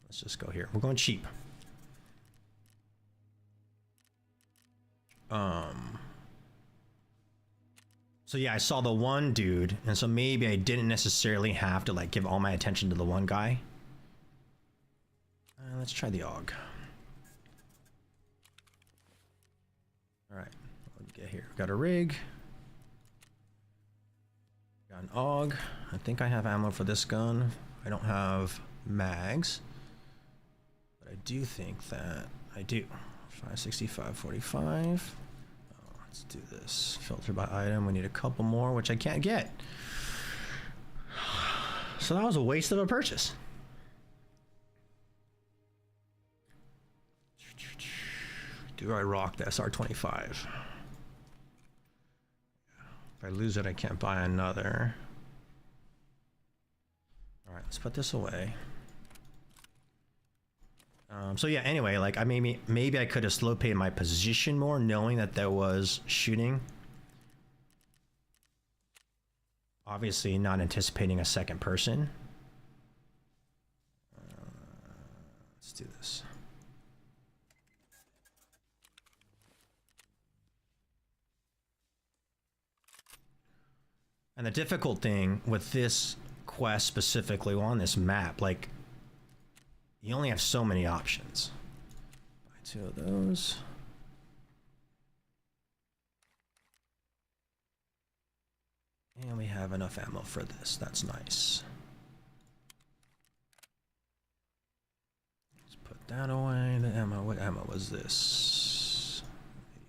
Let's just go here. We're going cheap. So yeah, I saw the one dude, and so maybe I didn't necessarily have to like give all my attention to the one guy. Let's try the AUG. All right, let me get here. Got a rig. Got an AUG. I think I have ammo for this gun. I don't have mags, but I do think that I do. 565, 45. Oh, let's do this. Filter by item. We need a couple more, which I can't get. So that was a waste of a purchase. Do I rock the SR25? If I lose it, I can't buy another. All right, let's put this away. So yeah, anyway, like, maybe I could have slow played my position more, knowing that there was shooting. Obviously not anticipating a second person. Let's do this. And the difficult thing with this quest specifically, well, on this map, like, you only have so many options. Buy 2 of those. have enough ammo for this. That's nice. Let's put that away. The ammo, what ammo was this?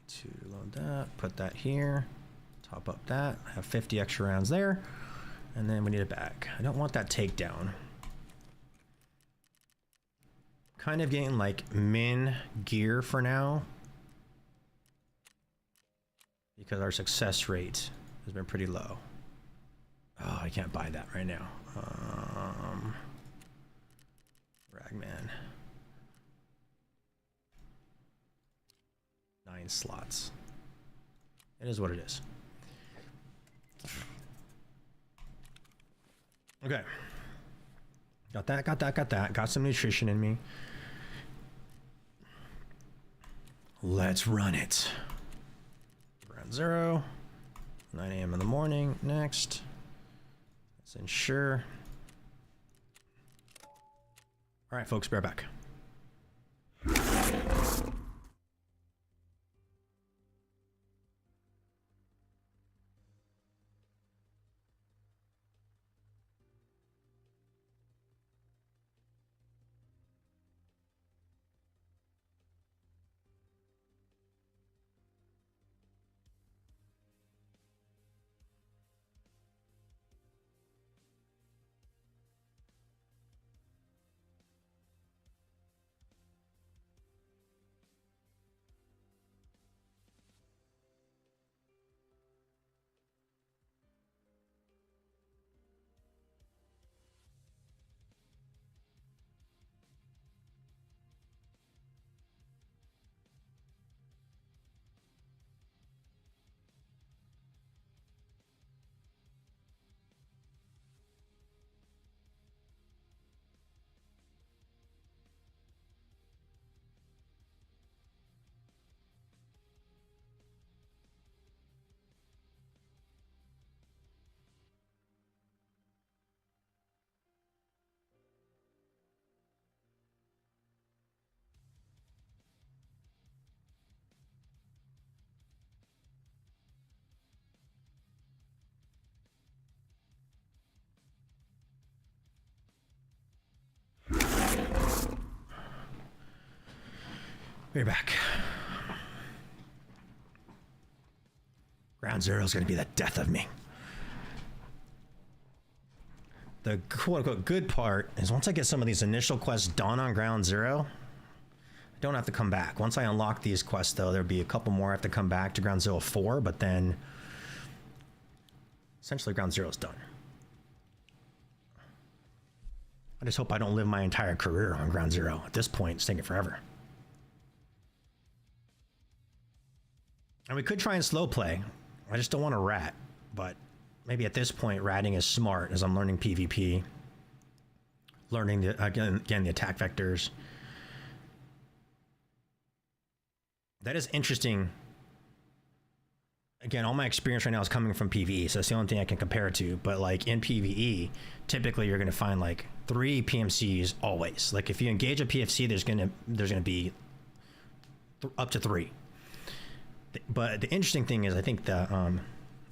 82, load that, put that here. Top up that, I have 50 extra rounds there. And then we need a bag. I don't want that takedown. Kind of getting like min gear for now, because our success rate has been pretty low. Oh, I can't buy that right now. Ragman. 9 slots. It is what it is. Okay. Got that, got that, got that. Got some nutrition in me. Let's run it. Round 0. 9 a.m. in the morning. Next. Let's ensure. All right, folks, bear back. We're back. Ground 0 is going to be the death of me. The quote-unquote good part is once I get some of these initial quests done on Ground 0, I don't have to come back. Once I unlock these quests, though, there'll be a couple more I have to come back to Ground 0 for, but then essentially Ground 0 is done. I just hope I don't live my entire career on Ground 0. At this point, it's taking forever. And we could try and slow play. I just don't want to rat, but maybe at this point ratting is smart as I'm learning PvP, learning the, again the attack vectors. That is interesting. Again, all my experience right now is coming from PvE, so that's the only thing I can compare it to. But like in PvE, typically you're going to find like 3 PMCs always. Like if you engage a PFC, there's going to be up to 3. But the interesting thing is I think the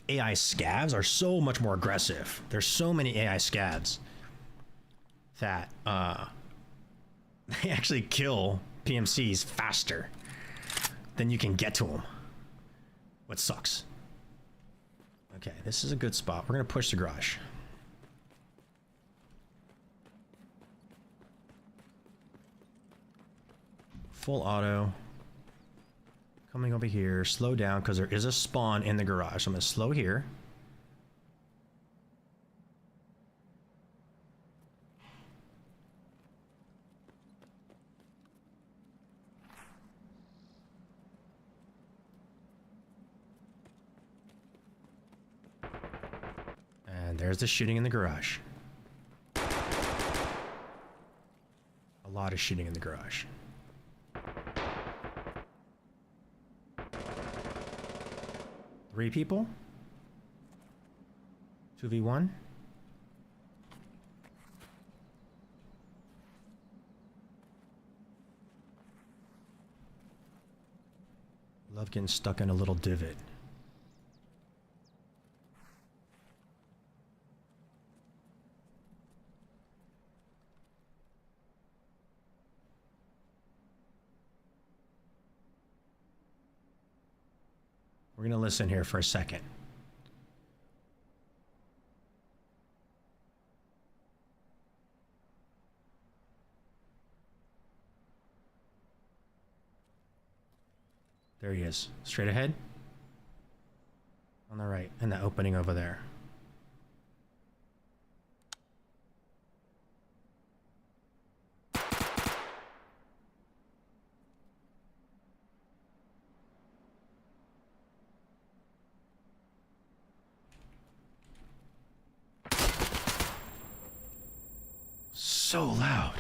AI scavs are so much more aggressive. There's so many AI scavs that they actually kill PMCs faster than you can get to them. What sucks. Okay, this is a good spot. We're going to push the garage. Full auto. Coming over here, slow down because there is a spawn in the garage. So I'm going to slow here. And there's the shooting in the garage. A lot of shooting in the garage. Three people? 2v1? Love getting stuck in a little divot. We're gonna listen here for a second. There he is, straight ahead. On the right, in the opening over there. So loud.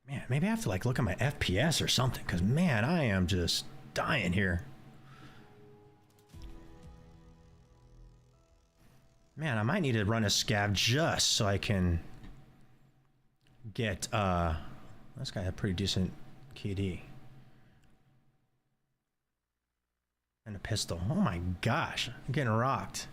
Man, maybe I have to like look at my FPS or something, because man, I am just dying here. Man, I might need to run a scav just so I can get this guy had a pretty decent KD. And a pistol. Oh my gosh, I'm getting rocked.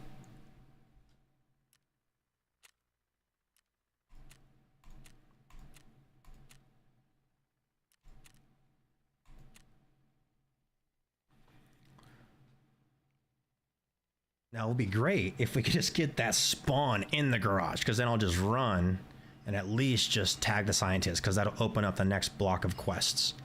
Now, it would be great if we could just get that spawn in the garage, because then I'll just run and at least just tag the scientist, because that'll open up the next block of quests.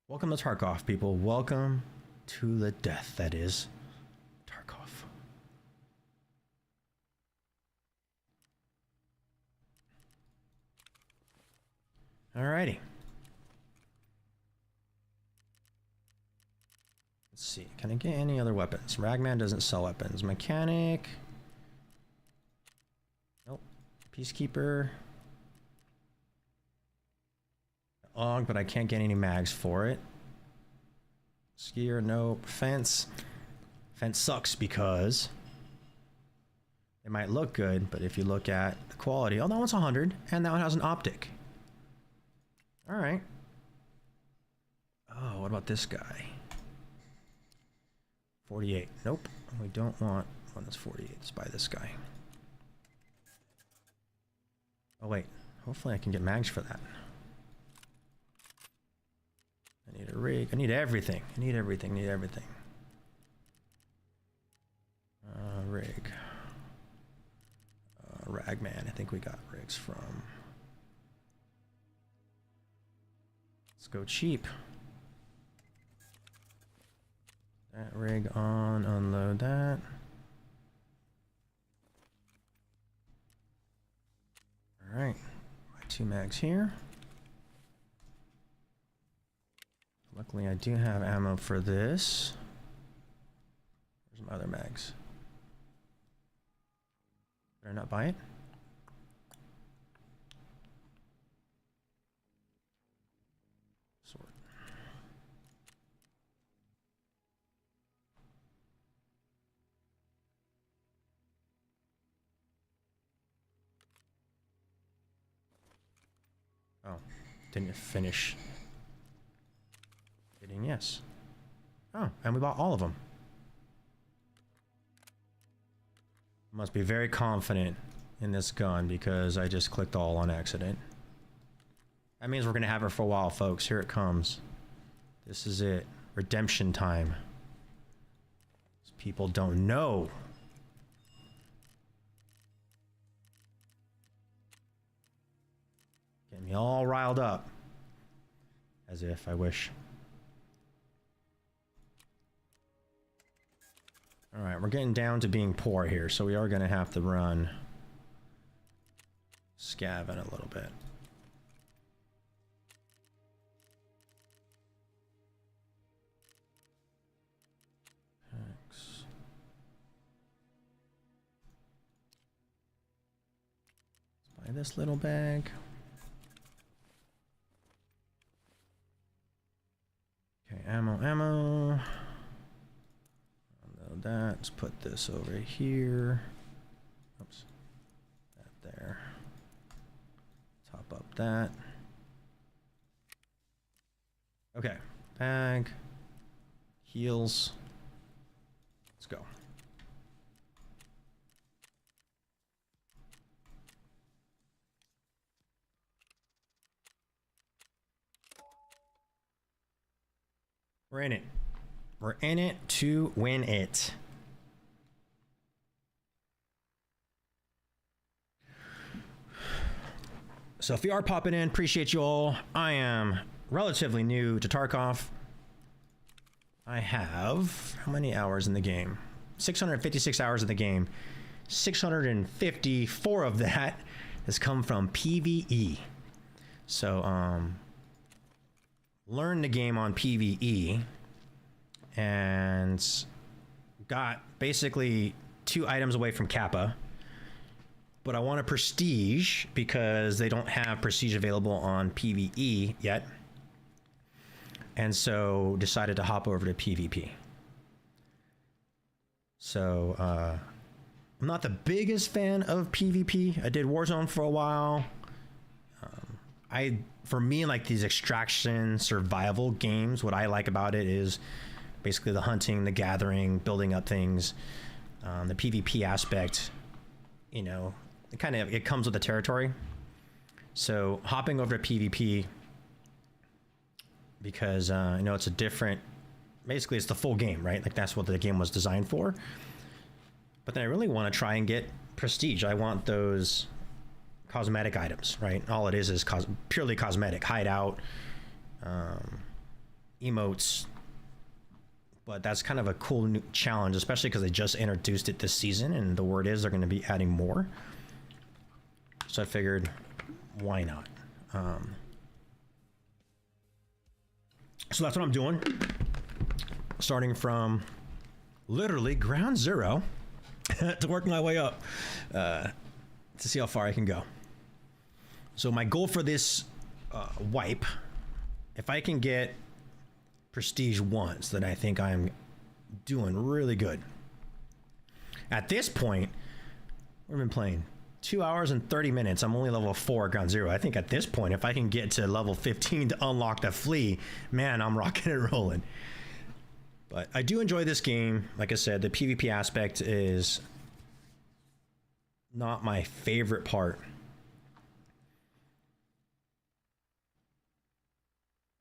Welcome to Tarkov, people. Welcome to the death that is Tarkov. Alrighty. Let's see. Can I get any other weapons? Ragman doesn't sell weapons. Mechanic. Nope. Peacekeeper. Og, but I can't get any mags for it. Skier, nope. Fence. Fence sucks because it might look good, but if you look at the quality, oh, that one's 100, and that one has an optic. All right. Oh, what about this guy? 48. Nope. We don't want one that's 48. Let's buy this guy. Oh, wait. Hopefully I can get mags for that. I need a rig. I need everything. I need everything. Need everything. Rig. Ragman. I think we got rigs from. Let's go cheap. That rig on. Unload that. All right. My 2 mags here. Luckily, I do have ammo for this. Where's my other mags? Better not buy it. Sword. Oh, didn't finish. Hitting yes. Oh, and we bought all of them. Must be very confident in this gun because I just clicked all on accident. That means we're gonna have her for a while, folks. Here it comes. This is it. Redemption time. People don't know. Getting me all riled up. As if I wish. All right, we're getting down to being poor here, so we are going to have to run scav in a little bit. X. Let's buy this little bag. Okay, ammo. That. Let's put this over here. Oops. That there. Top up that. Okay. Bag. Heals. Let's go. We're in it. We're in it to win it. So if you are popping in, appreciate you all. I am relatively new to Tarkov. I have how many hours in the game? 656 hours in the game. 654 of that has come from PvE. So learned the game on PvE and got basically 2 items away from Kappa. But I want a prestige because they don't have prestige available on PvE yet. And so decided to hop over to PvP. So I'm not the biggest fan of PvP. I did Warzone for a while. For me, like these extraction survival games, what I like about it is basically the hunting, the gathering, building up things. The PvP aspect, you know, it comes with the territory. So hopping over to PvP because you know it's a different, basically it's the full game, right? Like that's what the game was designed for. But then I really want to try and get prestige. I want those cosmetic items, right? All it is purely cosmetic, hideout, emotes. But that's kind of a cool new challenge, especially because they just introduced it this season, and the word is they're going to be adding more. So I figured, why not? So that's what I'm doing. Starting from literally ground zero to work my way up to see how far I can go. So my goal for this wipe, if I can get prestige once, then I think I'm doing really good. At this point, we've been playing 2 hours and 30 minutes. I'm only level 4 at ground zero. I think at this point, if I can get to level 15 to unlock the flea, man, I'm rocking and rolling. But I do enjoy this game. Like I said, the PvP aspect is not my favorite part.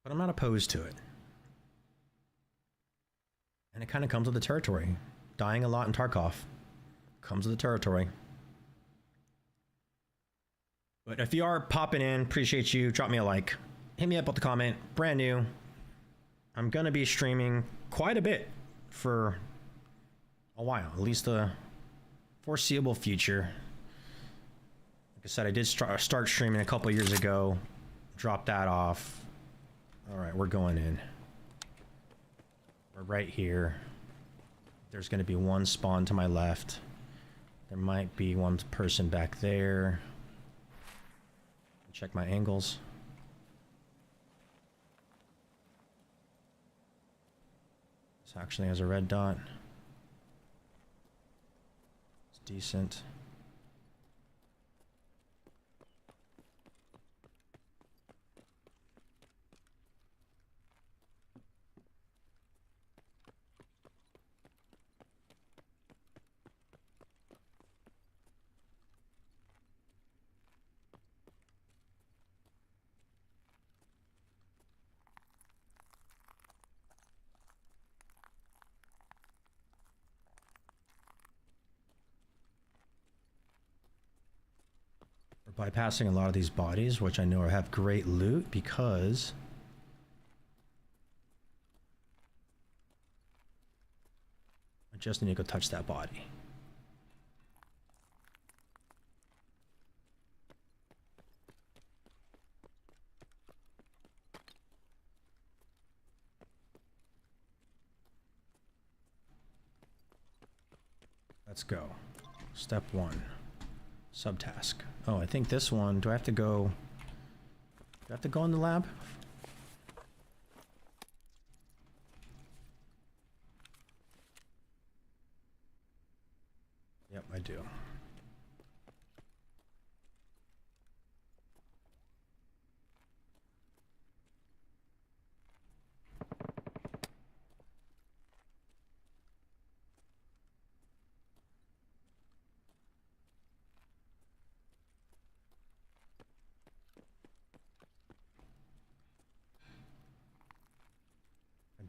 But I'm not opposed to it. And it kind of comes with the territory. Dying a lot in Tarkov comes with the territory. But if you are popping in, appreciate you. Drop me a like. Hit me up with the comment. Brand new. I'm going to be streaming quite a bit for a while. At least the foreseeable future. Like I said, I did start streaming a couple years ago. Dropped that off. All right, we're going in. We're right here. There's going to be one spawn to my left. There might be one person back there. Check my angles. This actually has a red dot. It's decent. We're bypassing a lot of these bodies, which I know have great loot because I just need to go touch that body. Let's go. Step 1. Subtask. Oh, I think this one, do I have to go in the lab? Yep, I do.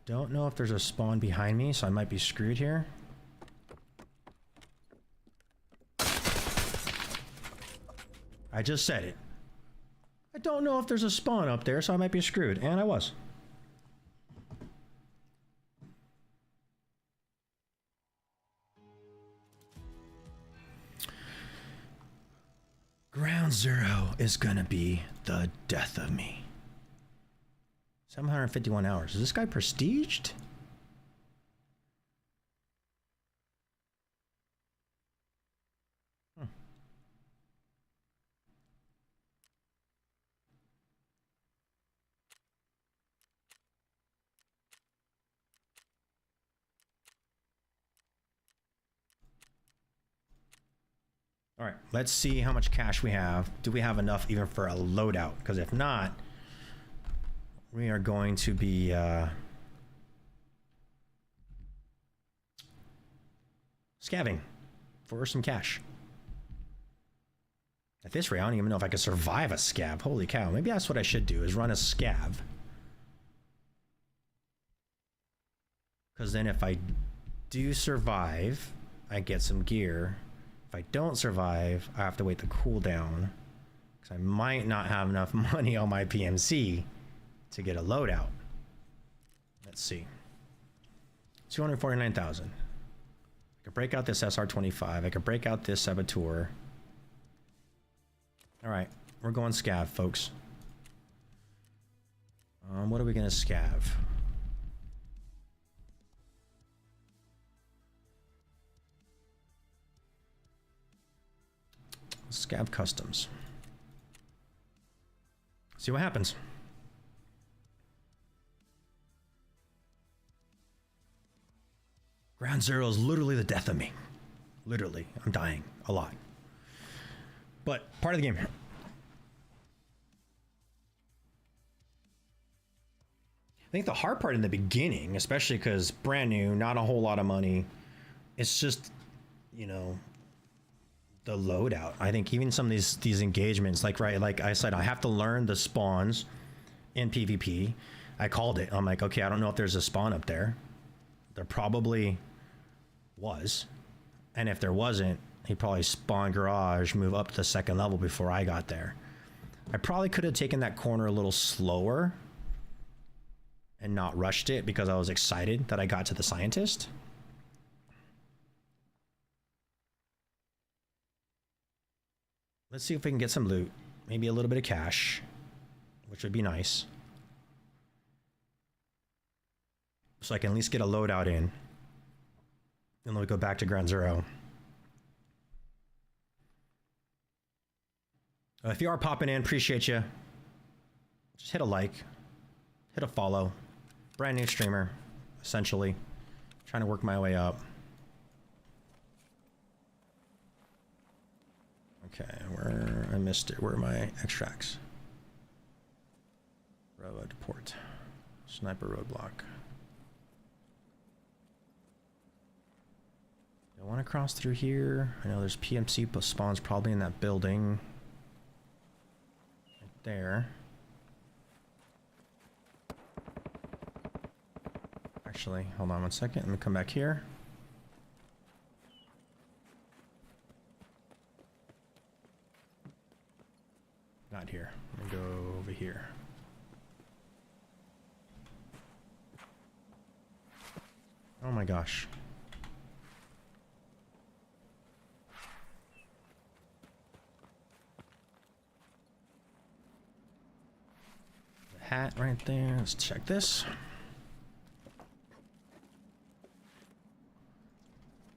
Don't know if there's a spawn behind me, so I might be screwed here. I just said it. I don't know if there's a spawn up there, so I might be screwed. And I was. Ground Zero is gonna be the death of me. 751 hours. Is this guy prestiged? All right, let's see how much cash we have. Do we have enough even for a loadout? Because if not, we are going to be scavving for some cash. At this rate, I don't even know if I could survive a scav. Holy cow, maybe that's what I should do, is run a scav. Because then if I do survive, I get some gear. If I don't survive, I have to wait the cooldown. Because I might not have enough money on my PMC to get a loadout. Let's see. 249,000. I could break out this SR-25. I could break out this Saboteur. All right, we're going scav, folks. What are we gonna scav? Scav customs. See what happens. Ground Zero is literally the death of me. Literally, I'm dying a lot. But part of the game. I think the hard part in the beginning, especially because brand new, not a whole lot of money, it's just, you know, the loadout. I think even some of these engagements, like I said, I have to learn the spawns in PvP. I called it. I'm like, okay, I don't know if there's a spawn up there. There probably was, and if there wasn't, he probably spawned garage, move up to the second level before I got there. I probably could have taken that corner a little slower and not rushed it because I was excited that I got to the scientist. Let's see if we can get some loot. Maybe a little bit of cash, which would be nice. So I can at least get a loadout in. And then we go back to Ground Zero. If you are popping in, appreciate you. Just hit a like, hit a follow. Brand new streamer, essentially. Trying to work my way up. Okay, I missed it. Where are my extracts? Road port. Sniper roadblock. I want to cross through here. I know there's PMC spawns probably in that building. Right there. Actually, hold on one second. Let me come back here. Not here. Let me go over here. Oh my gosh. The hat right there. Let's check this.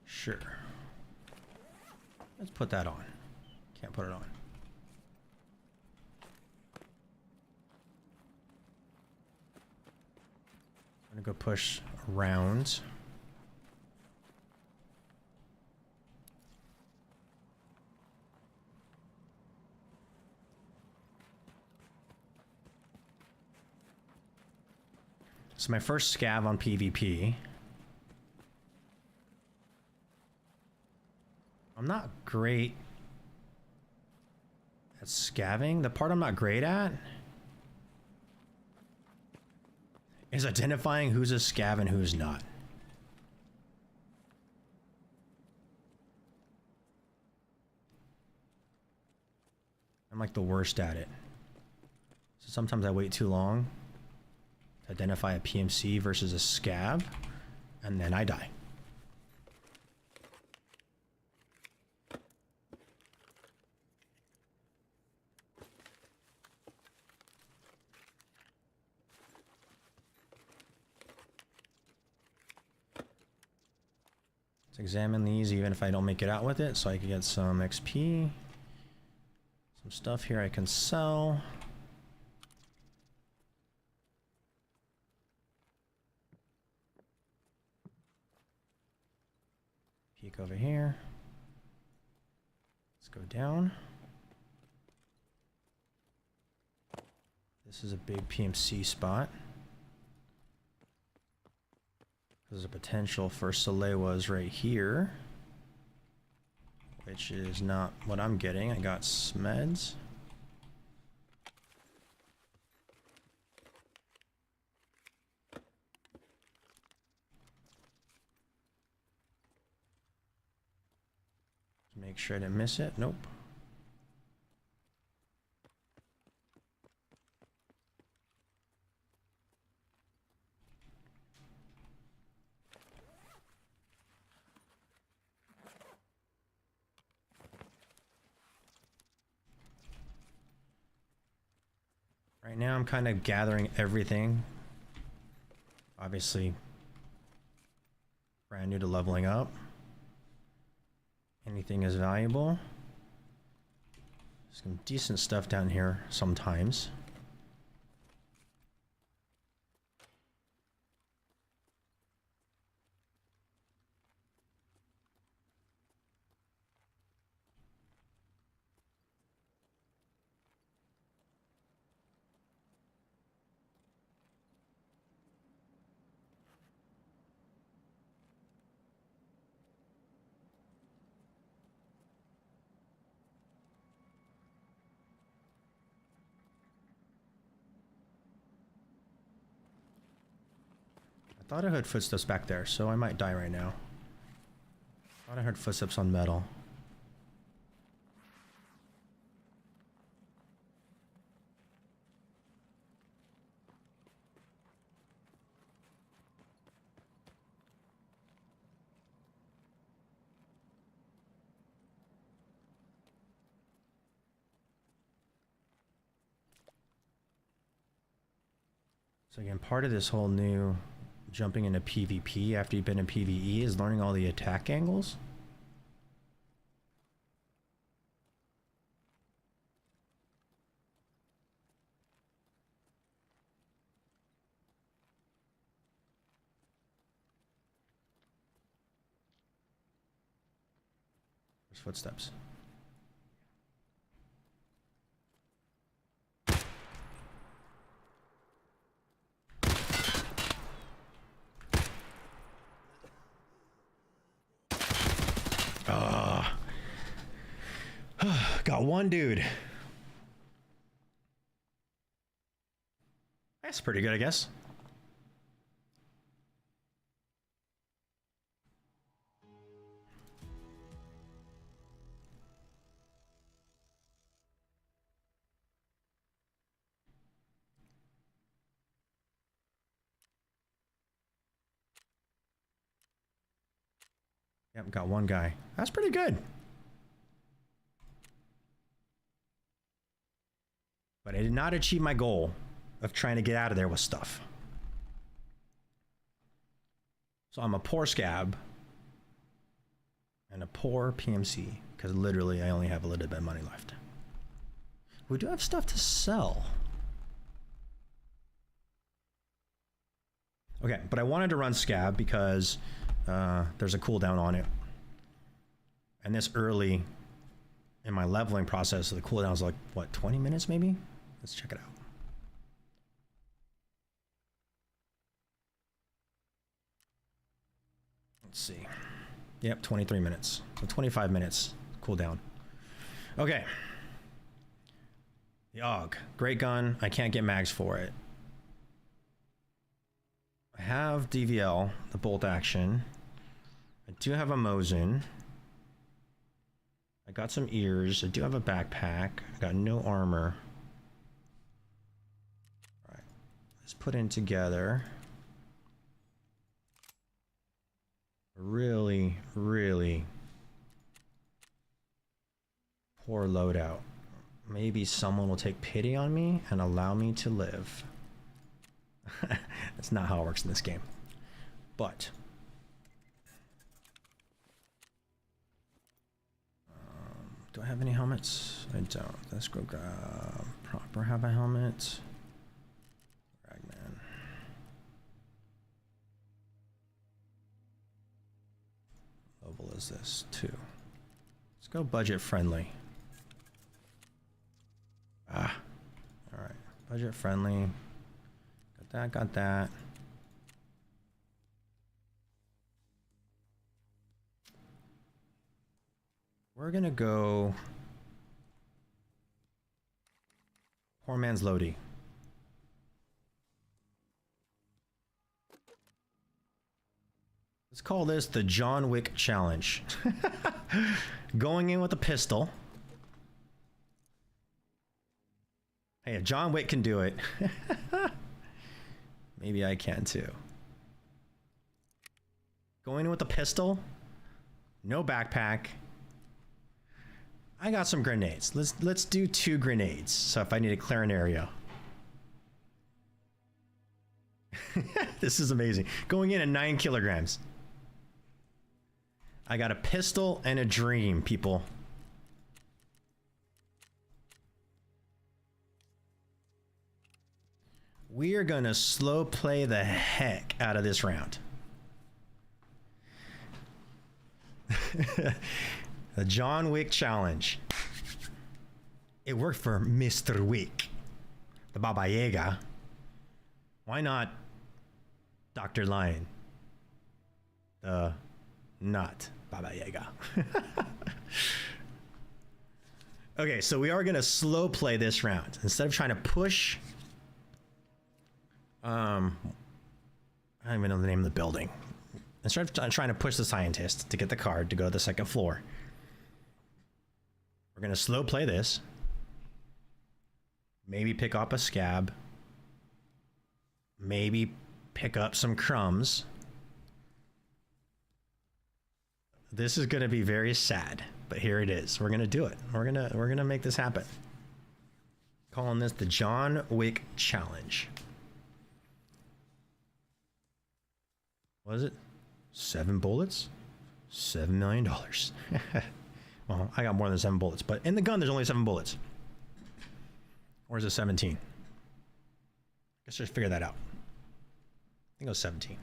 Sure. Let's put that on. Can't put it on. I'm gonna go push around. So my first scav on PvP. I'm not great at scavving. The part I'm not great at is identifying who's a scav and who's not. I'm like the worst at it. So sometimes I wait too long to identify a PMC versus a scav, and then I die. Let's examine these even if I don't make it out with it, so I can get some XP. Some stuff here I can sell. Peek over here. Let's go down. This is a big PMC spot. There's a potential for Salewas right here, which is not what I'm getting. I got Smeds. Make sure I didn't miss it. Nope. Right now I'm kind of gathering everything. Obviously, brand new to leveling up. Anything is valuable. Some decent stuff down here sometimes. I thought I heard footsteps back there, so I might die right now. Thought I heard footsteps on metal. So again, part of this whole new jumping into PvP after you've been in PvE is learning all the attack angles. There's footsteps. Got one dude. That's pretty good, I guess. Yep, got one guy. That's pretty good. But I did not achieve my goal of trying to get out of there with stuff. So I'm a poor scab and a poor PMC because literally I only have a little bit of money left. We do have stuff to sell. Okay, but I wanted to run scab because there's a cooldown on it. And this early in my leveling process, the cooldown is like, what, 20 minutes maybe? Let's check it out. Let's see. Yep, 23 minutes. So 25 minutes cooldown. Okay. The AUG. Great gun. I can't get mags for it. have DVL, the bolt action. I do have a Mosin. I got some ears. I do have a backpack. I got no armor. All right, let's put in together. Really, really poor loadout. Maybe someone will take pity on me and allow me to live. That's not how it works in this game. But do I have any helmets? I don't. Let's go grab proper have a helmet. Ragman. Level is this? 2. Let's go budget friendly. Ah. Alright. Budget friendly. Got that, got that. We're gonna go poor man's Lodi. Let's call this the John Wick challenge. Going in with a pistol. Hey, if John Wick can do it, maybe I can too. Going in with a pistol, no backpack. I got some grenades. Let's do 2 grenades. So if I need to clear an area. This is amazing. Going in at 9 kilograms. I got a pistol and a dream, people. We are gonna slow play the heck out of this round. The John Wick challenge. It worked for Mr. Wick, the Baba Yaga. Why not Dr. Lion, the not Baba Yaga? Okay, so we are gonna slow play this round. Instead of trying to push, I don't even know the name of the building. Instead of trying to push the scientist to get the card to go to the 2nd floor, we're gonna slow play this. Maybe pick up a scab. Maybe pick up some crumbs. This is gonna be very sad, but here it is. We're gonna do it. We're gonna make this happen. Calling this the John Wick challenge. What is it? 7 bullets? $7 million. Well, I got more than 7 bullets, but in the gun, there's only 7 bullets. Or is it 17? I guess just figure that out. I think it was 17.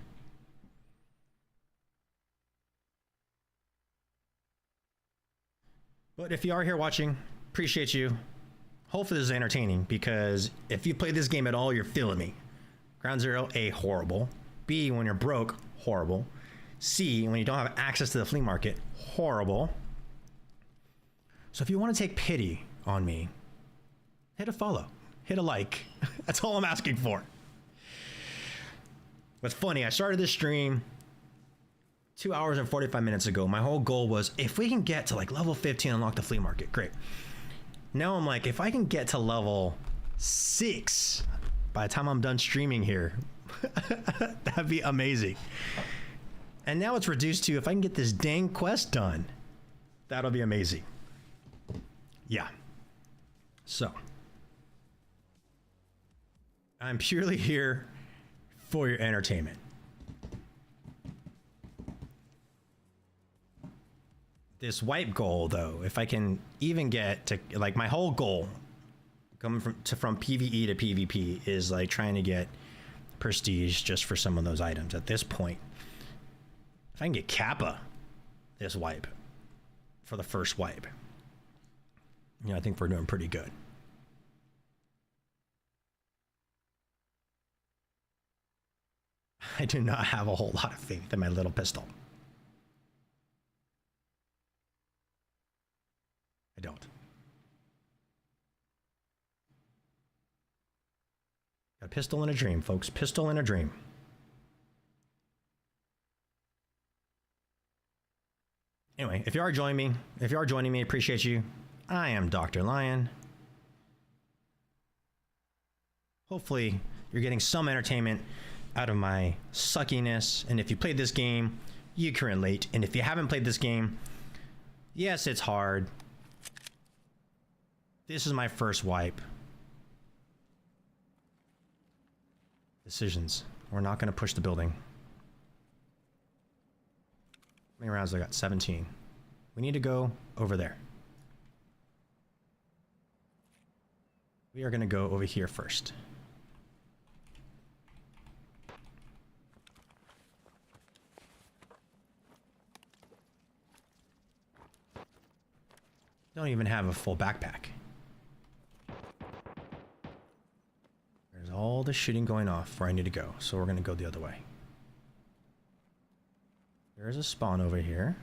But if you are here watching, appreciate you. Hopefully this is entertaining, because if you play this game at all, you're feeling me. Ground Zero, A, horrible. B, when you're broke, horrible. C, when you don't have access to the flea market, horrible. So if you want to take pity on me, hit a follow, hit a like. That's all I'm asking for. What's funny, I started this stream 2 hours and 45 minutes ago. My whole goal was, if we can get to like level 15 and unlock the flea market, great. Now I'm like, if I can get to level 6 by the time I'm done streaming here, that'd be amazing. And now it's reduced to, if I can get this dang quest done, that'll be amazing. Yeah. So I'm purely here for your entertainment. This wipe goal, though, if I can even get to, like, my whole goal coming from PvE to PvP is like trying to get prestige just for some of those items at this point. If I can get Kappa this wipe for the first wipe, you know, I think we're doing pretty good. I do not have a whole lot of faith in my little pistol. I don't. Got a pistol and a dream, folks. Pistol and a dream. Anyway, if you are joining me, appreciate you. I am Dr. Lion. Hopefully, you're getting some entertainment out of my suckiness. And if you played this game, you can relate. And if you haven't played this game, yes, it's hard. This is my first wipe. Decisions. We're not going to push the building. How many rounds I got? 17. We need to go over there. We are going to go over here first. Don't even have a full backpack. There's all the shooting going off where I need to go, so we're going to go the other way. There's a spawn over here.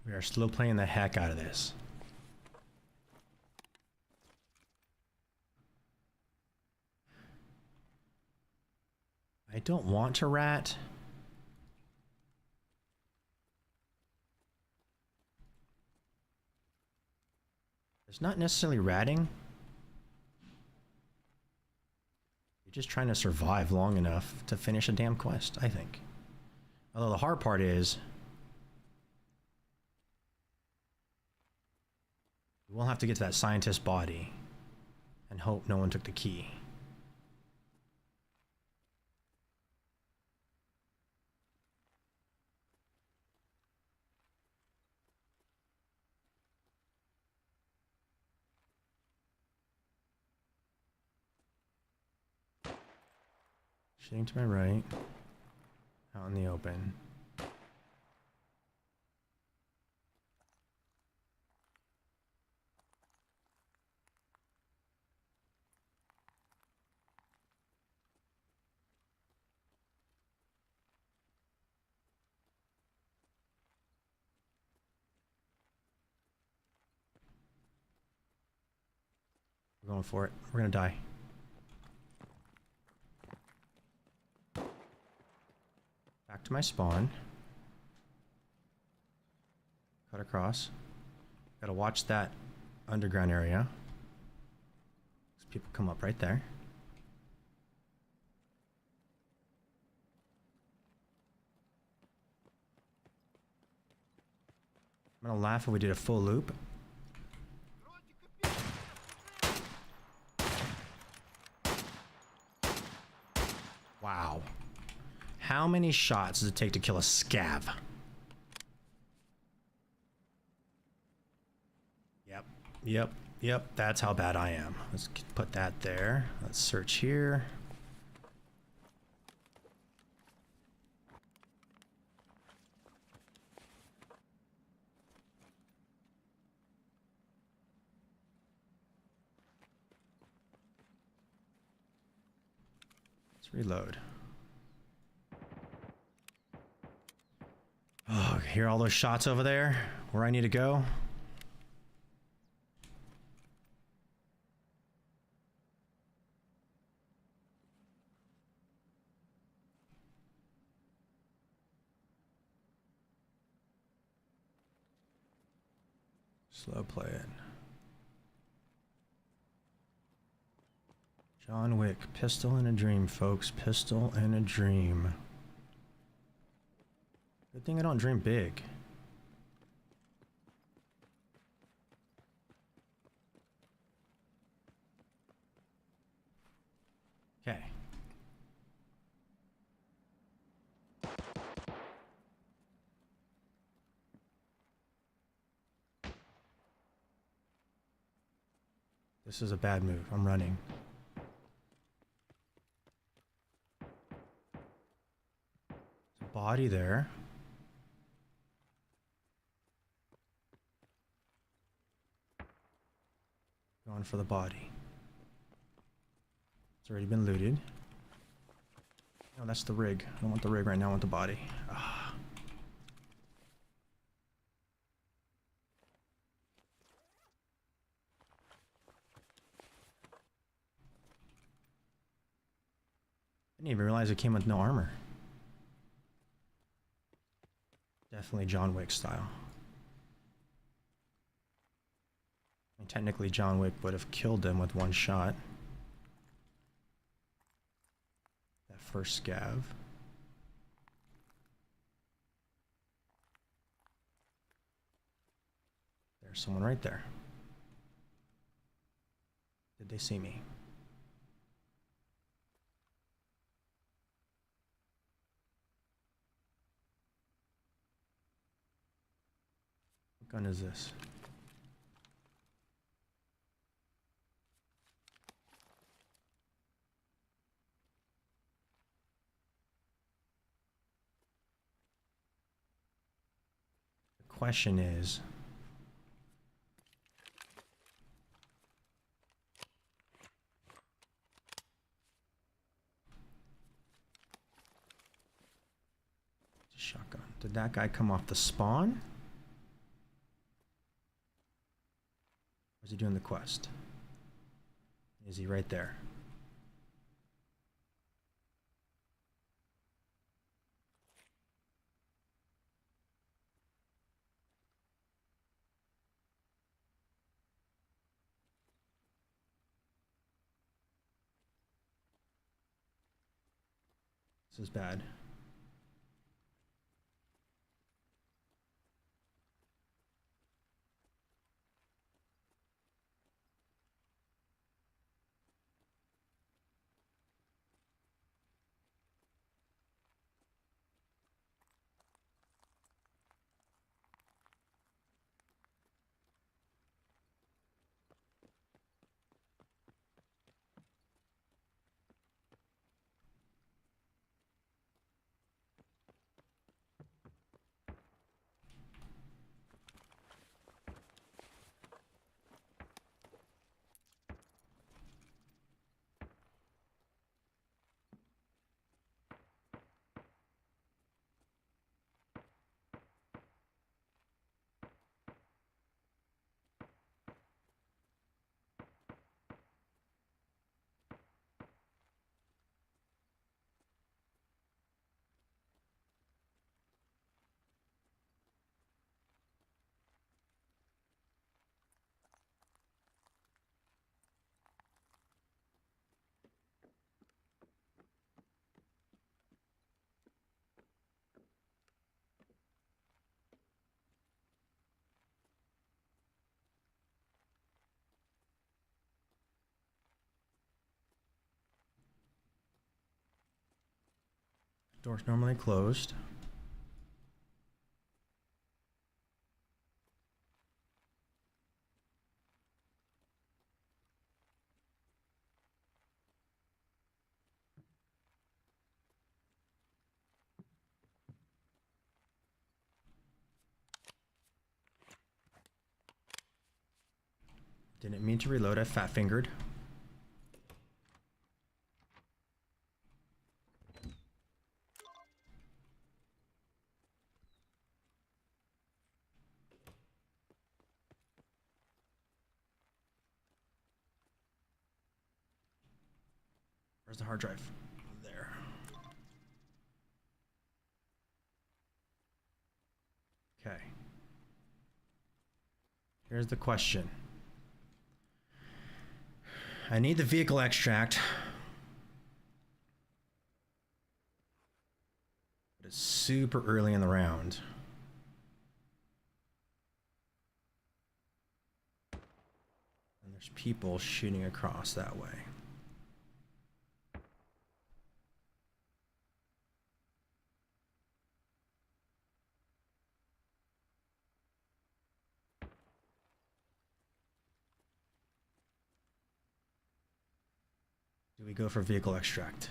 We are slow playing the heck out of this. I don't want to rat. It's not necessarily ratting. You're just trying to survive long enough to finish a damn quest, I think. Although the hard part is we'll have to get to that scientist's body and hope no one took the key. Shooting to my right, out in the open. We're going for it. We're gonna die. Back to my spawn. Cut across. Gotta watch that underground area. These people come up right there. I'm gonna laugh if we did a full loop. Wow. How many shots does it take to kill a scav? Yep, that's how bad I am. Let's put that there. Let's search here. Let's reload. Oh, hear all those shots over there? Where I need to go? Slow play it. John Wick, Pistol in a Dream, folks. Pistol in a Dream. Good thing I don't dream big. Okay. This is a bad move. I'm running. There's a body there. Going for the body. It's already been looted. No, that's the rig. I don't want the rig right now. I want the body. Ah. I didn't even realize it came with no armor. Definitely John Wick style. I mean, technically John Wick would have killed him with one shot. That first scav. There's someone right there. Did they see me? What gun is this? The question is, shotgun. Did that guy come off the spawn? Or is he doing the quest? Is he right there? This is bad. Door's normally closed. Didn't mean to reload, I fat fingered. Where's the hard drive? There. Okay. Here's the question. I need the vehicle extract. But it's super early in the round. And there's people shooting across that way. Do we go for vehicle extract?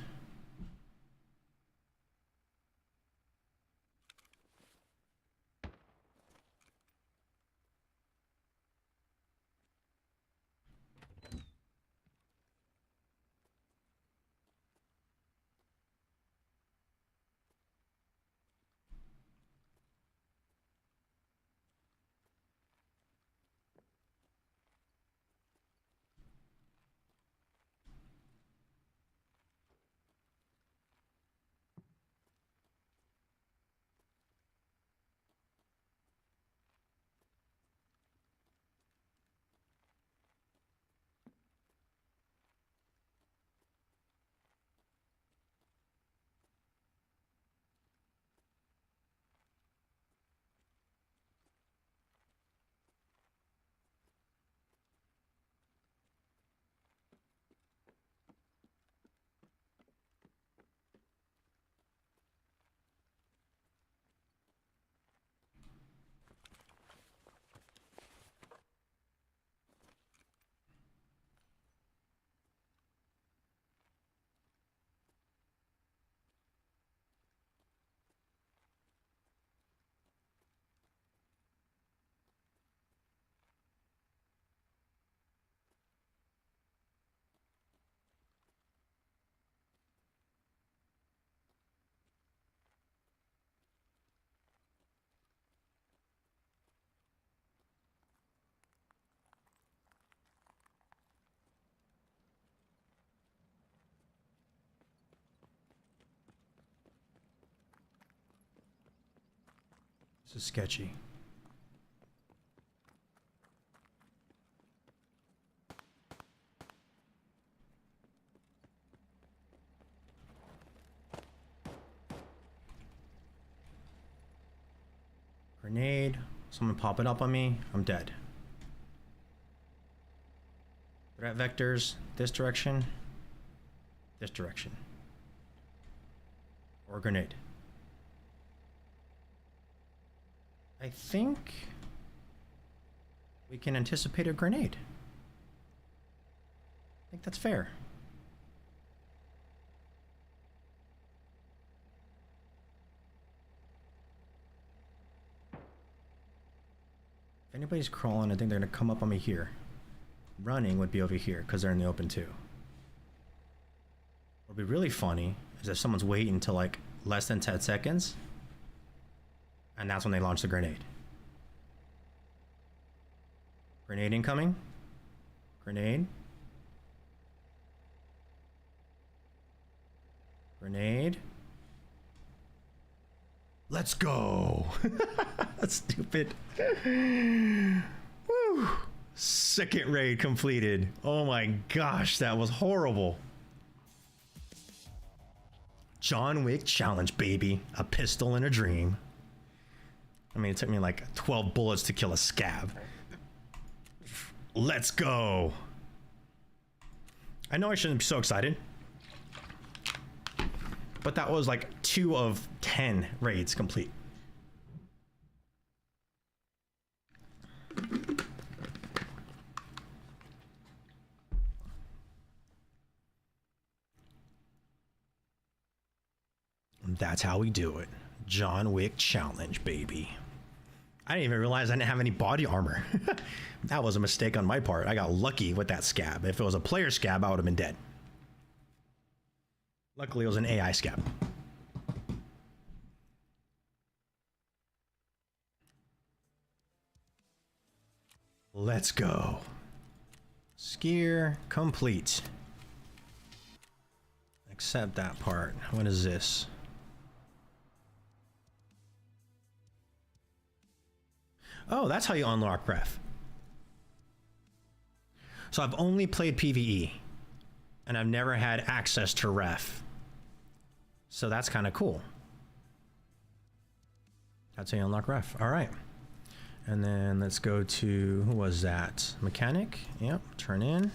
This is sketchy. Grenade. Someone pop it up on me. I'm dead. Threat vectors. This direction. This direction. Or grenade. I think we can anticipate a grenade. I think that's fair. If anybody's crawling, I think they're gonna come up on me here. Running would be over here because they're in the open too. What'd be really funny is if someone's waiting until like less than 10 seconds. And that's when they launch the grenade. Grenade incoming. Grenade. Grenade. Let's go. That's stupid. Woo. Second raid completed. Oh my gosh, that was horrible. John Wick challenge, baby. A pistol in a dream. I mean, it took me like 12 bullets to kill a scab. Let's go. I know I shouldn't be so excited, but that was like 2 of 10 raids complete. And that's how we do it. John Wick challenge, baby. I didn't even realize I didn't have any body armor. That was a mistake on my part. I got lucky with that scab. If it was a player scab, I would have been dead. Luckily, it was an AI scab. Let's go. Skier complete. Except that part. What is this? Oh, that's how you unlock breath. So I've only played PvE, and I've never had access to ref. So that's kind of cool. That's how you unlock ref. All right. And then let's go to, who was that? Mechanic. Yep. Turn in.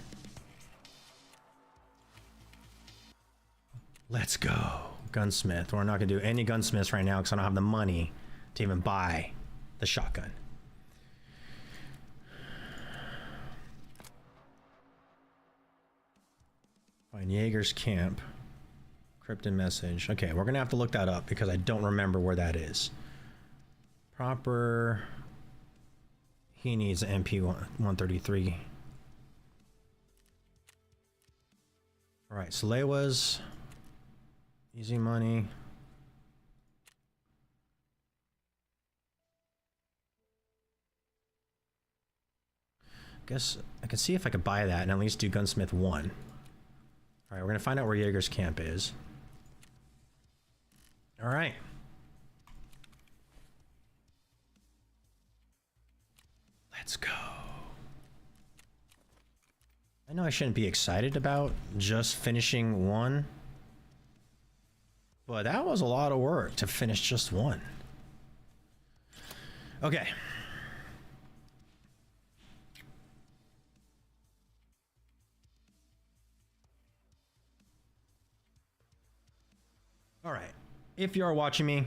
Let's go. Gunsmith. We're not going to do any gunsmiths right now because I don't have the money to even buy the shotgun. Find Jaeger's camp. Cryptid message. Okay, we're going to have to look that up because I don't remember where that is. Proper. He needs an MP 133. All right, Salewa's. Easy money. Guess I could see if I could buy that and at least do Gunsmith 1. All right, we're gonna find out where Jaeger's camp is. All right. Let's go. I know I shouldn't be excited about just finishing 1. But that was a lot of work to finish just 1. Okay. All right. If you are watching me,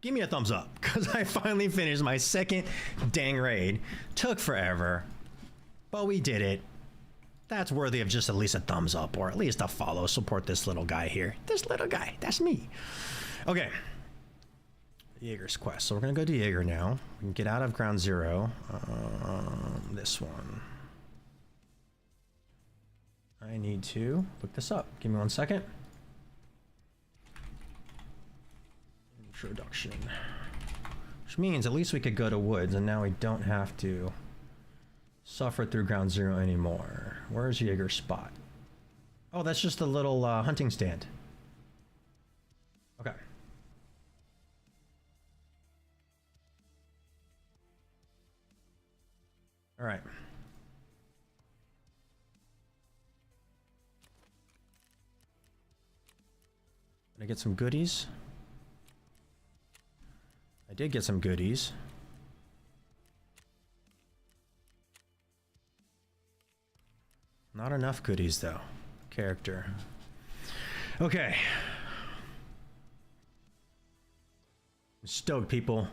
give me a thumbs up because I finally finished my second dang raid. Took forever, but we did it. That's worthy of just at least a thumbs up or at least a follow. Support this little guy here. This little guy. That's me. Okay. Jaeger's quest. So we're going to go to Jaeger now. We can get out of Ground Zero. This one. I need to look this up. Give me 1 second. Introduction. Which means at least we could go to Woods and now we don't have to suffer through Ground Zero anymore. Where's Jaeger's spot? Oh, that's just a little hunting stand. Okay. All right. Did I get some goodies? I did get some goodies. Not enough goodies though. Character. Okay. I'm stoked, people.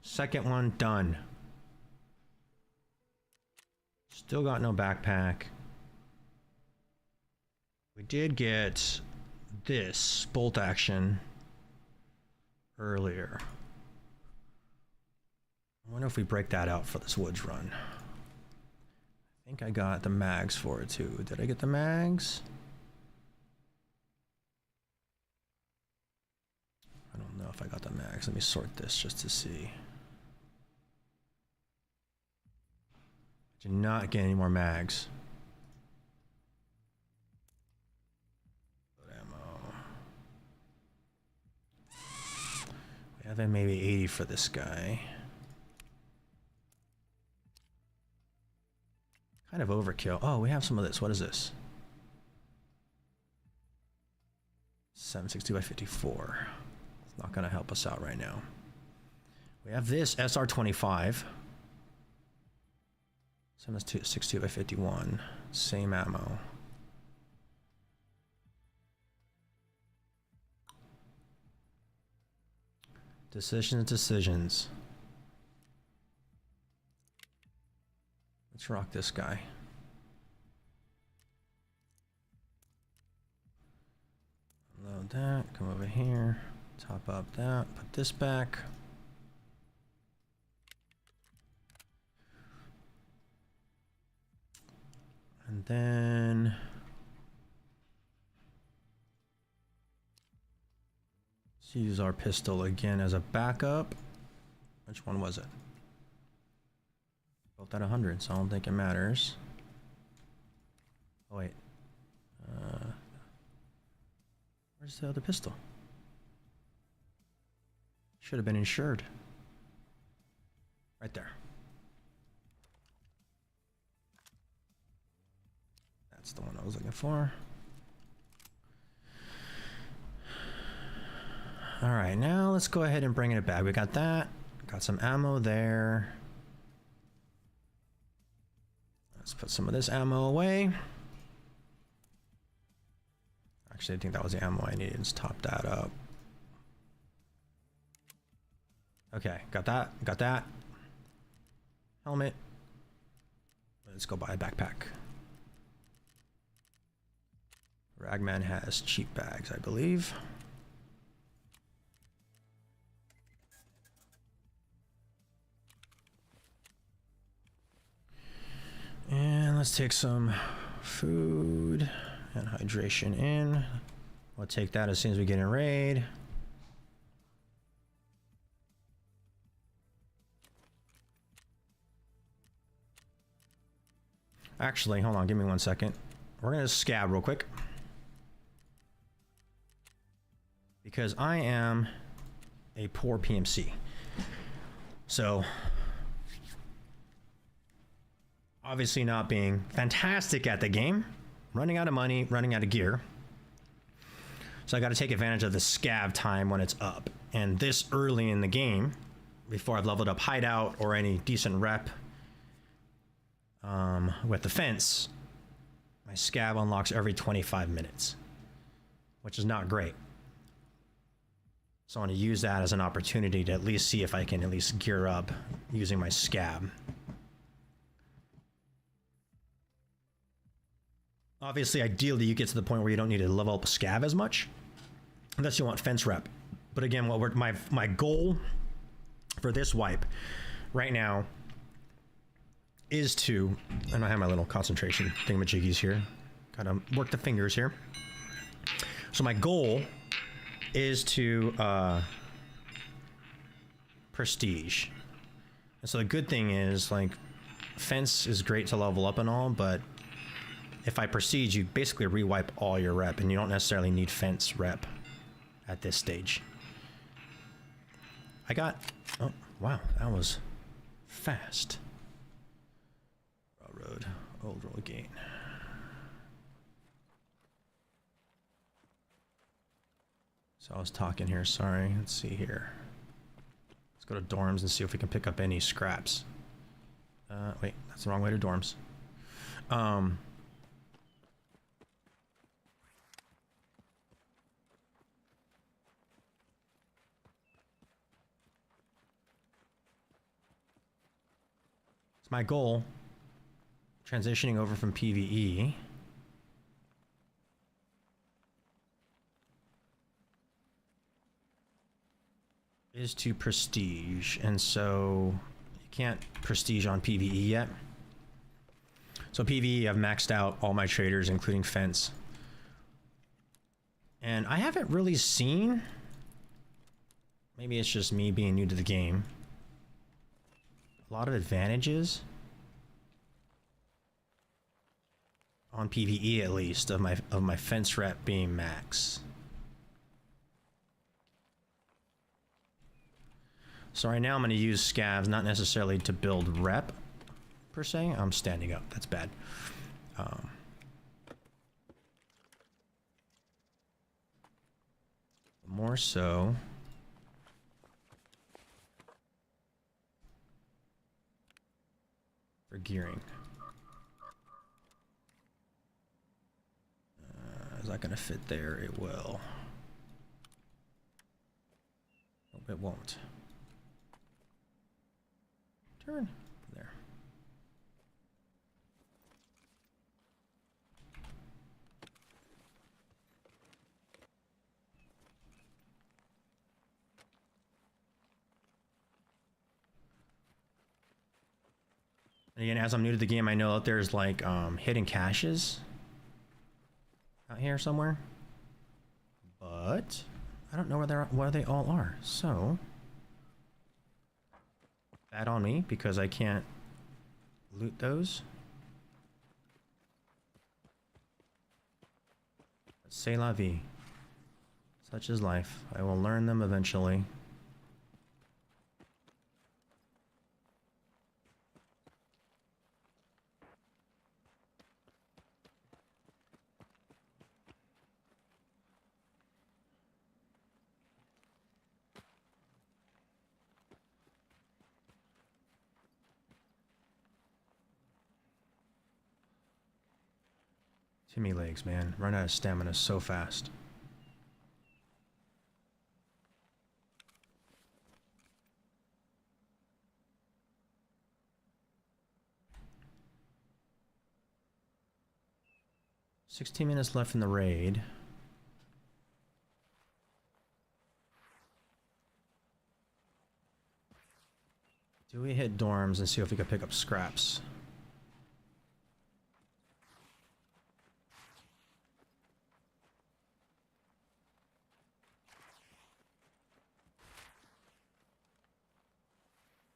Second one done. Still got no backpack. We did get this bolt action earlier. I wonder if we break that out for this woods run. I think I got the mags for it too. Did I get the mags? I don't know if I got the mags. Let me sort this just to see. I did not get any more mags. Ammo. We have maybe 80 for this guy. Kind of overkill. Oh, we have some of this. What is this? 762 by 54. It's not going to help us out right now. We have this SR25. 762 by 51. Same ammo. Decisions. Let's rock this guy. Load that, come over here, top up that, put this back. And then let's use our pistol again as a backup. Which one was it? Both at 100, so I don't think it matters. Oh wait. Where's the other pistol? Should have been insured. Right there. That's the one I was looking for. All right, now let's go ahead and bring it back. We got that. Got some ammo there. Let's put some of this ammo away. Actually, I think that was the ammo I needed. Let's top that up. Okay, got that. Got that. Helmet. Let's go buy a backpack. Ragman has cheap bags, I believe. And let's take some food and hydration in. We'll take that as soon as we get in raid. Actually, hold on, give me 1 second. We're gonna scab real quick. Because I am a poor PMC. So, obviously not being fantastic at the game, running out of money, running out of gear. So I got to take advantage of the scab time when it's up. And this early in the game, before I've leveled up hideout or any decent rep with the fence, my scab unlocks every 25 minutes, which is not great. So I want to use that as an opportunity to at least see if I can at least gear up using my scab. Obviously, ideally, you get to the point where you don't need to level up a scab as much, unless you want fence rep. But again, my goal for this wipe right now is to, and I have my little concentration thingamajiggies here. Gotta work the fingers here. So my goal is to prestige. And so the good thing is, like, fence is great to level up and all, but if I prestige, you basically re-wipe all your rep, and you don't necessarily need fence rep at this stage. I got, oh wow, that was fast. Railroad, old road gate. So I was talking here, sorry. Let's see here. Let's go to dorms and see if we can pick up any scraps. Wait, that's the wrong way to dorms. It's my goal, transitioning over from PvE, is to prestige, and so you can't prestige on PvE yet. So PvE, I've maxed out all my traders, including fence, and I haven't really seen, maybe it's just me being new to the game, a lot of advantages on PvE, at least, of my fence rep being max. So right now I'm going to use scavs, not necessarily to build rep, per se. I'm standing up. That's bad. More so for gearing. Is that going to fit there? It will. Nope, it won't. Turn. There. And again, as I'm new to the game, I know that there's like hidden caches out here somewhere, but I don't know where they all are. So bad on me because I can't loot those. C'est la vie. Such is life. I will learn them eventually. Timmy legs, man. Run out of stamina so fast. $16 minutes left in the raid. Do we hit dorms and see if we can pick up scraps?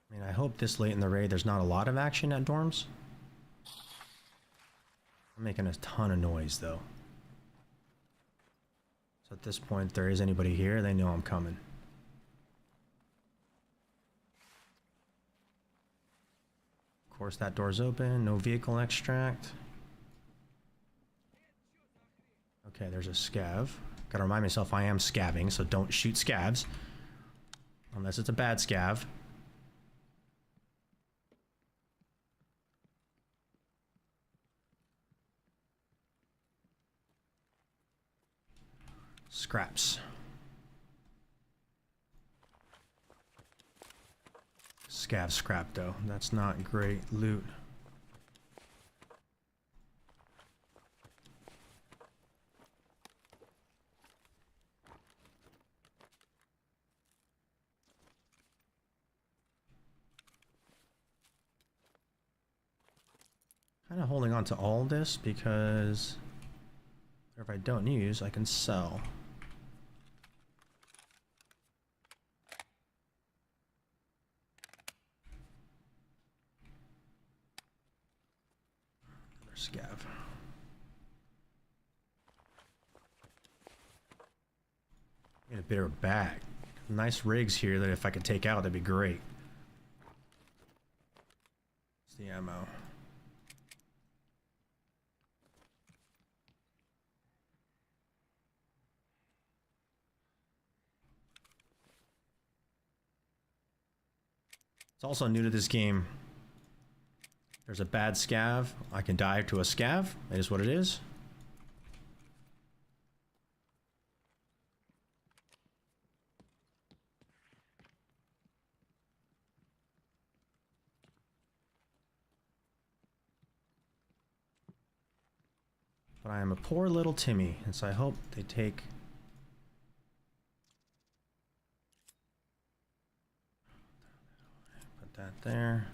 I mean, I hope this late in the raid there's not a lot of action at dorms. I'm making a ton of noise though. So at this point, if there is anybody here, they know I'm coming. Of course, that door's open. No vehicle extract. Okay, there's a scav. Gotta remind myself I am scabbing, so don't shoot scavs. Unless it's a bad scav. Scraps. Scav scrap though. That's not great loot. Kind of holding on to all this because if I don't use, I can sell. Scav. Get a bigger bag. Nice rigs here that if I could take out, that'd be great. It's the ammo. It's also new to this game. There's a bad scav. I can dive to a scav. That is what it is. But I am a poor little Timmy, and so I hope they take... Put that there.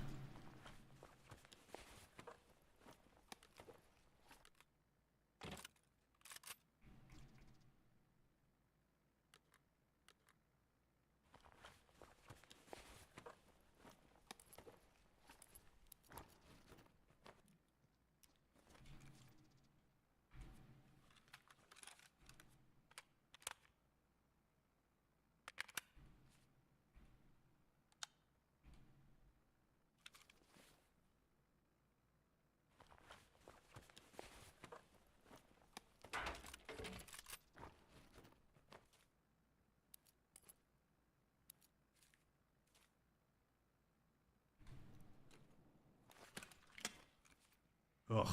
Ugh.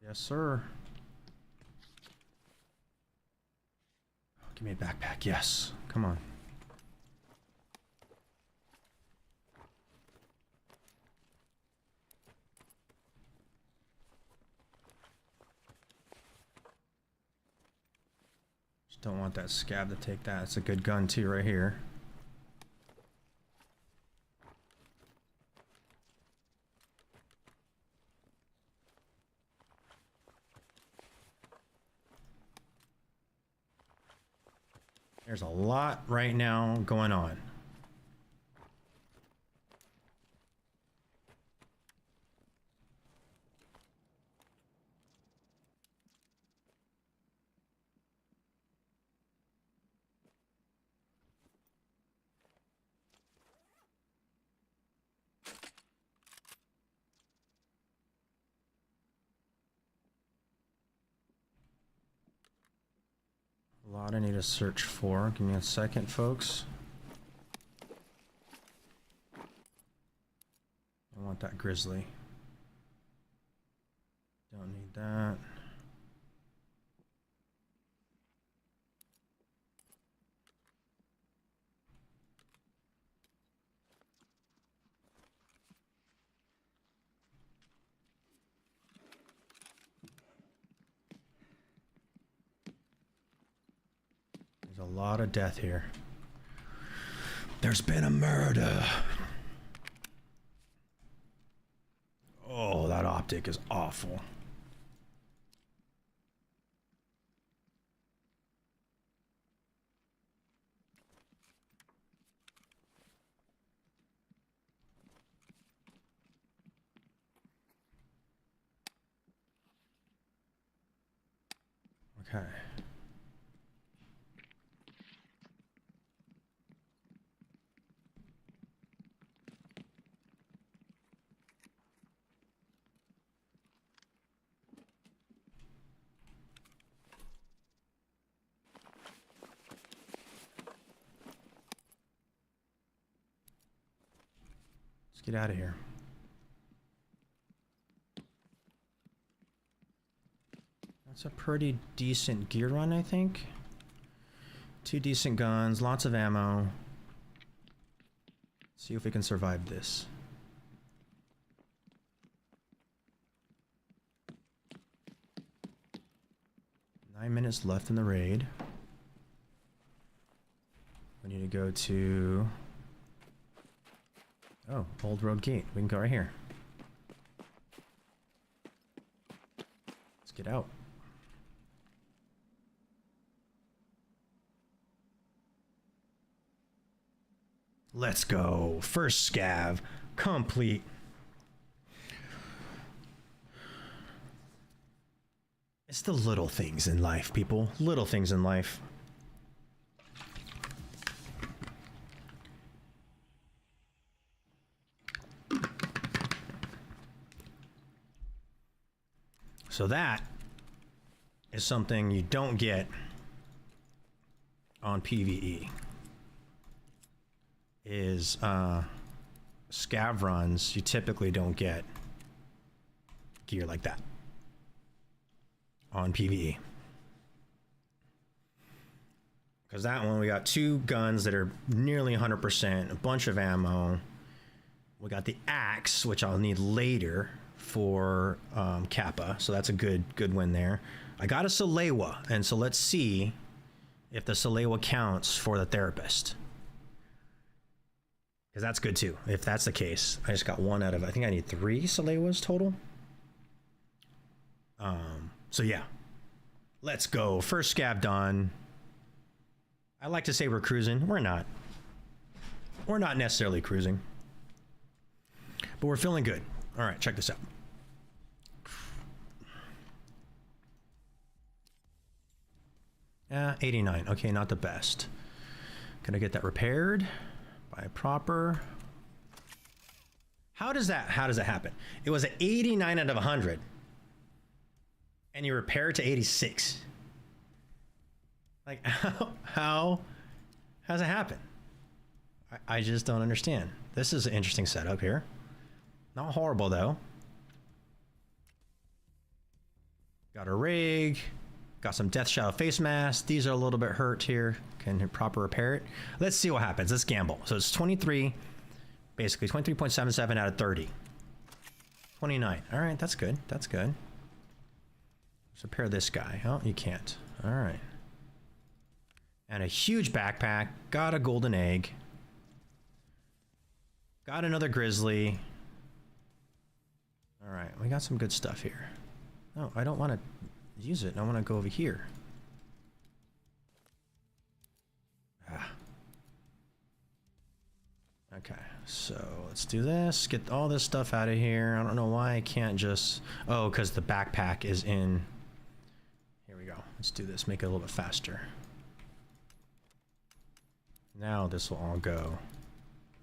Yes, sir. Oh, give me a backpack. Yes. Come on. Just don't want that scab to take that. It's a good gun too right here. There's a lot right now going on. A lot I need to search for. Give me a second, folks. I want that grizzly. Don't need that. There's a lot of death here. There's been a murder. Oh, that optic is awful. Okay. Let's get out of here. That's a pretty decent gear run, I think. 2 decent guns, lots of ammo. See if we can survive this. Nine minutes left in the raid. We need to go to... Oh, Old Road Gate. We can go right here. Let's get out. Let's go. First scav complete. It's the little things in life, people. Little things in life. So that is something you don't get on PvE. Is scav runs, you typically don't get gear like that on PvE. Because that one, we got 2 guns that are nearly 100%, a bunch of ammo. We got the axe, which I'll need later for Kappa, so that's a good win there. I got a Salewa, and so let's see if the Salewa counts for the therapist. Because that's good too. If that's the case, I just got 1 out of, I think I need 3 Salewas total. So yeah, let's go. First scav done. I like to say we're cruising. We're not. We're not necessarily cruising, but we're feeling good. All right, check this out. Yeah, 89. Okay, not the best. Gonna get that repaired by a proper. How does that happen? It was an 89 out of 100, and you repair it to 86. Like how's it happen? I just don't understand. This is an interesting setup here. Not horrible though. Got a rig. Got some Death Shadow face masks. These are a little bit hurt here. Can proper repair it. Let's see what happens. Let's gamble. So it's 23, basically 23.77 out of 30. 29. All right, that's good. That's good. Let's repair this guy. Oh, you can't. All right. And a huge backpack. Got a golden egg. Got another grizzly. All right, we got some good stuff here. No, I don't want to use it. I want to go over here. Okay, so let's do this. Get all this stuff out of here. I don't know why I can't just... Oh, because the backpack is in... Here we go. Let's do this. Make it a little bit faster. Now this will all go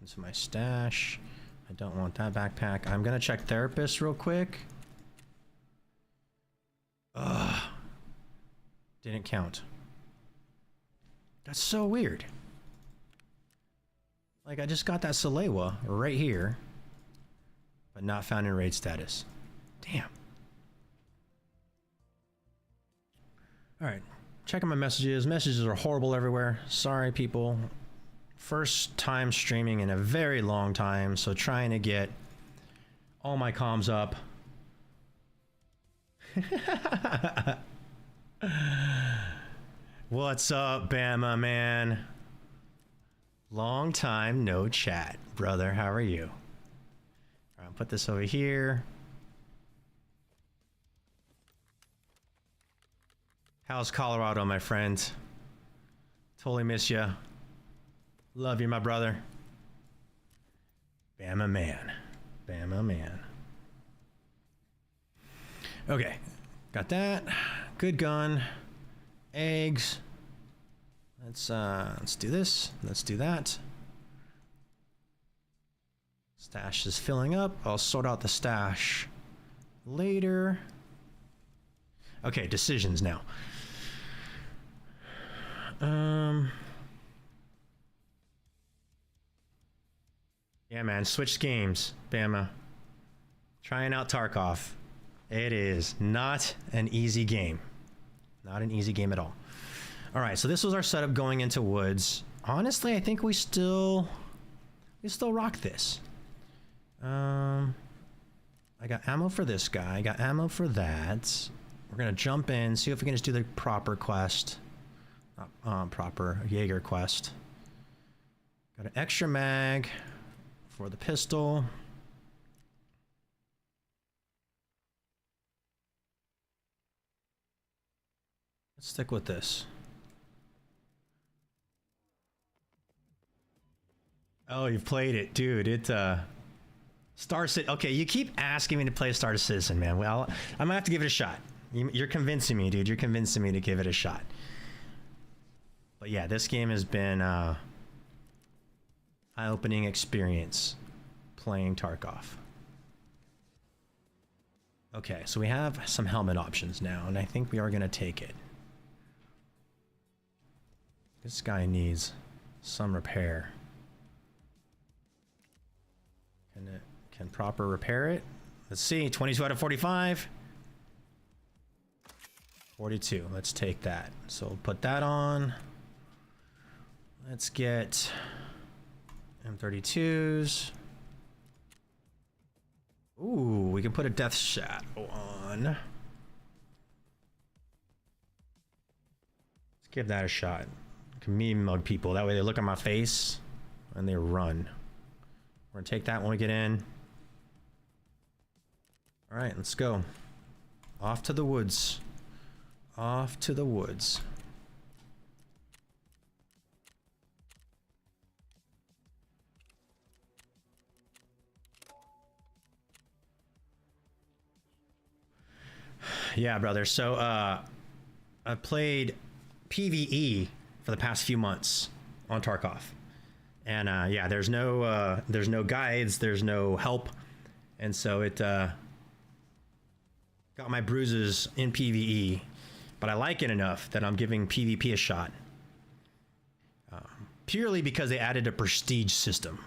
into my stash. I don't want that backpack. I'm going to check therapist real quick. Ugh. Didn't count. That's so weird. Like, I just got that Salewa right here, but not found in raid status. Damn. All right, checking my messages. Messages are horrible everywhere. Sorry, people. First time streaming in a very long time, so trying to get all my comms up. What's up, Bama man? Long time no chat, brother. How are you? All right, put this over here. How's Colorado, my friend? Totally miss you. Love you, my brother. Bama man. Bama man. Okay, got that. Good gun. Eggs. Let's do this. Let's do that. Stash is filling up. I'll sort out the stash later. Okay, decisions now. Yeah, man, switch games, Bama. Trying out Tarkov. It is not an easy game. Not an easy game at all. All right, so this was our setup going into woods. Honestly, I think we still rock this. I got ammo for this guy. I got ammo for that. We're gonna jump in, see if we can just do the proper quest. Proper Jaeger quest. Got an extra mag for the pistol. Let's stick with this. Oh, you've played it, dude. It Star Citizen. Okay, you keep asking me to play Star Citizen, man. Well, I'm gonna have to give it a shot. You're convincing me, dude. You're convincing me to give it a shot. But yeah, this game has been eye-opening experience playing Tarkov. Okay, so we have some helmet options now, and I think we are gonna take it. This guy needs some repair. Can proper repair it? Let's see, 22 out of 45. 42, let's take that. So we'll put that on. Let's get M32s. Ooh, we can put a death shadow on. Let's give that a shot. Can meme mug people. That way they look at my face and they run. We're gonna take that when we get in. All right, let's go. Off to the woods. Off to the woods. Yeah, brother. So I've played PvE for the past few months on Tarkov. And yeah, there's no guides, there's no help. And so it got my bruises in PvE, but I like it enough that I'm giving PvP a shot. Purely because they added a prestige system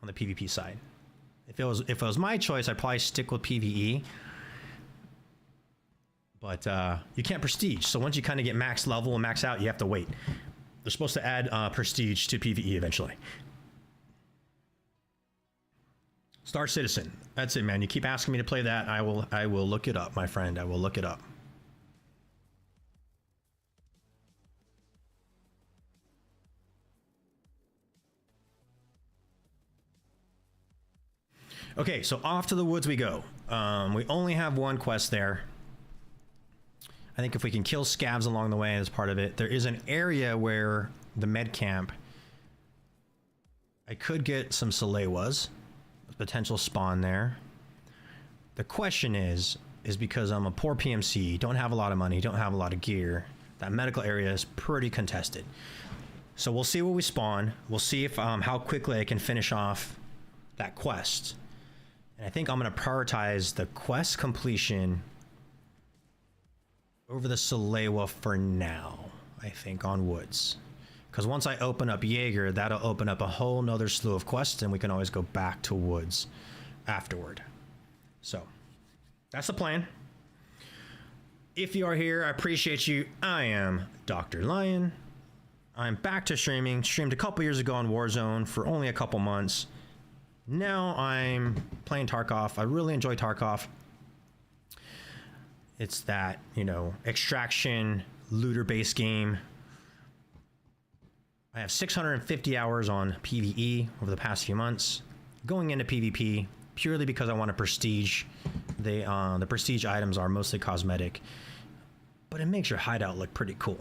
on the PvP side. If it was my choice, I'd probably stick with PvE. But you can't prestige, so once you kind of get max level and max out, you have to wait. They're supposed to add prestige to PvE eventually. Star Citizen. That's it, man. You keep asking me to play that. I will look it up, my friend. I will look it up. Okay, so off to the woods we go. We only have one quest there. I think if we can kill scavs along the way as part of it, there is an area where the med camp, I could get some Salewas, potential spawn there. The question is because I'm a poor PMC, don't have a lot of money, don't have a lot of gear, that medical area is pretty contested. So we'll see where we spawn. We'll see if how quickly I can finish off that quest. And I think I'm gonna prioritize the quest completion over the Salewa for now, I think, on woods. Because once I open up Jaeger, that'll open up a whole nother slew of quests, and we can always go back to woods afterward. So that's the plan. If you are here, I appreciate you. I am Dr. Lion. I'm back to streaming. Streamed a couple years ago on Warzone for only a couple months. Now I'm playing Tarkov. I really enjoy Tarkov. It's that, you know, extraction, looter-based game. I have 650 hours on PvE over the past few months. Going into PvP purely because I want to prestige. The prestige items are mostly cosmetic, but it makes your hideout look pretty cool.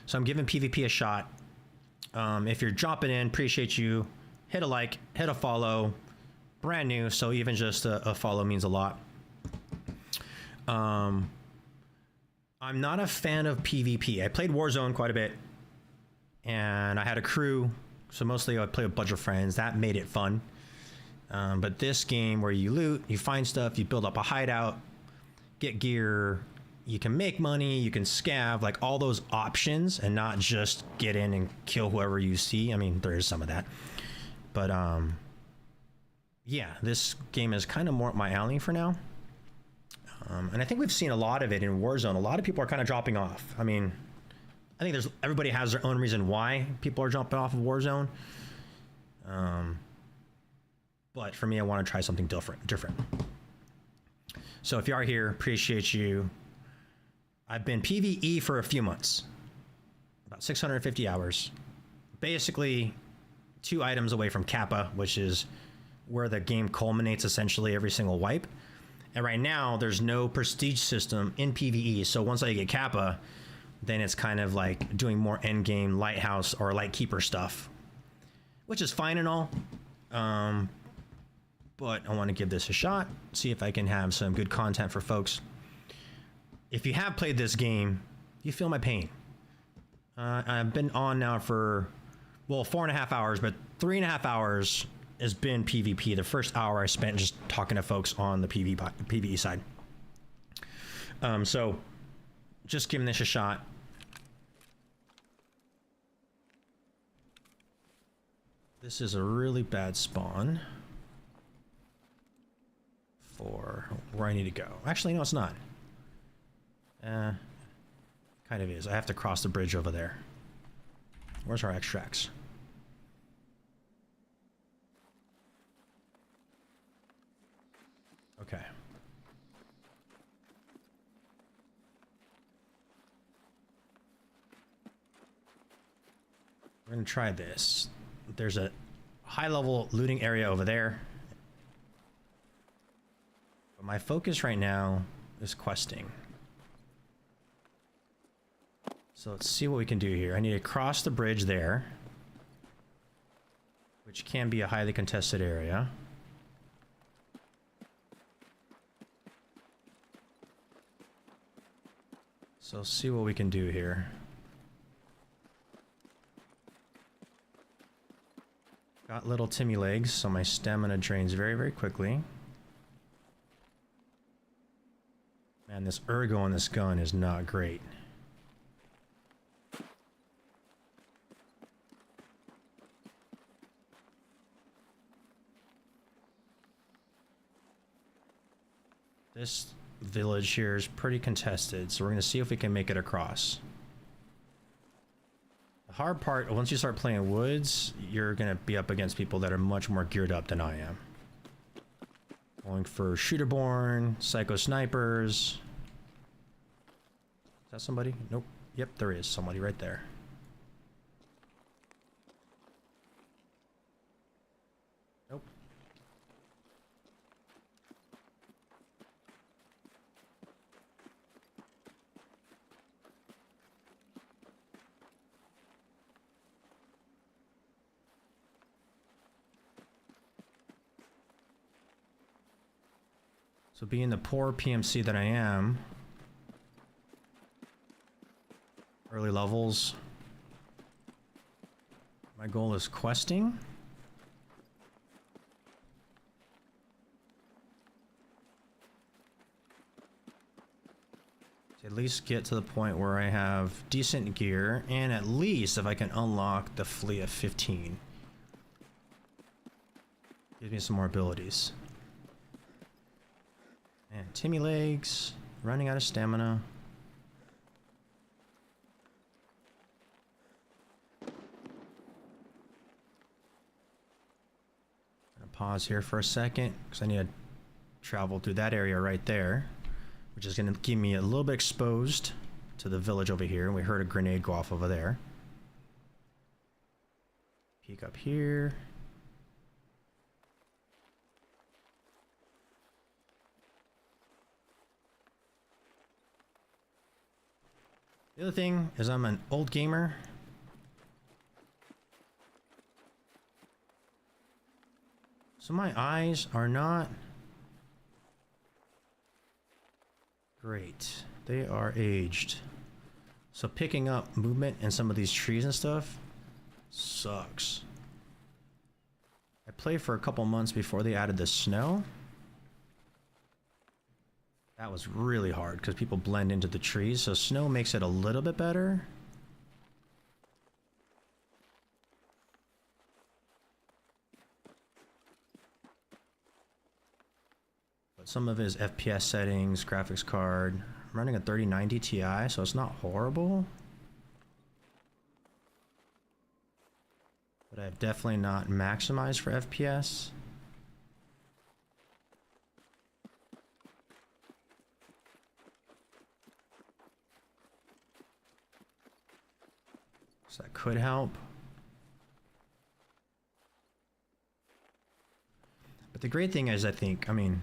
So I'm giving PvP a shot. If you're dropping in, appreciate you. Hit a like, hit a follow. Brand new, so even just a follow means a lot. I'm not a fan of PvP. I played Warzone quite a bit, and I had a crew, so mostly I would play with a bunch of friends. That made it fun. But this game where you loot, you find stuff, you build up a hideout, get gear, you can make money, you can scav, like all those options, and not just get in and kill whoever you see. I mean, there is some of that. But yeah, this game is kind of more up my alley for now. And I think we've seen a lot of it in Warzone. A lot of people are kind of dropping off. I mean, I think everybody has their own reason why people are jumping off of Warzone. But for me, I want to try something different. So if you are here, appreciate you. I've been PvE for a few months, about 650 hours. Basically, 2 items away from Kappa, which is where the game culminates essentially every single wipe. And right now, there's no prestige system in PvE. So once I get Kappa, then it's kind of like doing more endgame lighthouse or lightkeeper stuff, which is fine and all. But I want to give this a shot, see if I can have some good content for folks. If you have played this game, you feel my pain. I've been on now for, well, 4.5 hours, but 3.5 hours has been PvP. The first hour I spent just talking to folks on the PvE side. So just giving this a shot. This is a really bad spawn for where I need to go. Actually, no, it's not. Kind of is. I have to cross the bridge over there. Where's our extracts? Okay. We're gonna try this. There's a high-level looting area over there. But my focus right now is questing. So let's see what we can do here. I need to cross the bridge there, which can be a highly contested area. So let's see what we can do here. Got little Timmy legs, so my stamina drains very, very quickly. Man, this ergo on this gun is not great. This village here is pretty contested, so we're going to see if we can make it across. The hard part, once you start playing woods, you're going to be up against people that are much more geared up than I am. Going for shooterborn, psycho snipers. Is that somebody? Nope. Yep, there is somebody right there. Nope. So being the poor PMC that I am, early levels, my goal is questing. At least get to the point where I have decent gear, and at least if I can unlock the fleet of 15. Gives me some more abilities. And Timmy legs, running out of stamina. Gonna pause here for a second, because I need to travel through that area right there, which is gonna keep me a little bit exposed to the village over here. And we heard a grenade go off over there. Peek up here. The other thing is I'm an old gamer. So my eyes are not great. They are aged. So picking up movement in some of these trees and stuff sucks. I played for a couple months before they added the snow. That was really hard because people blend into the trees, so snow makes it a little bit better. But some of his FPS settings, graphics card, I'm running a 3090 Ti, so it's not horrible. But I've definitely not maximized for FPS. So that could help. But the great thing is, I think, I mean,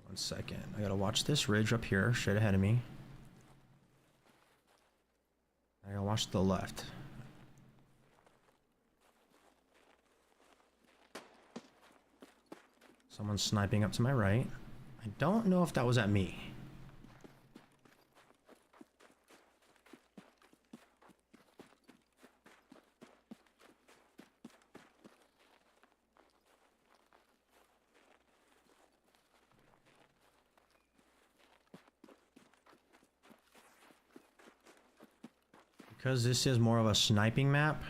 one second. I gotta watch this ridge up here, straight ahead of me. I gotta watch the left. Someone's sniping up to my right. I don't know if that was at me. Because this is more of a sniping map,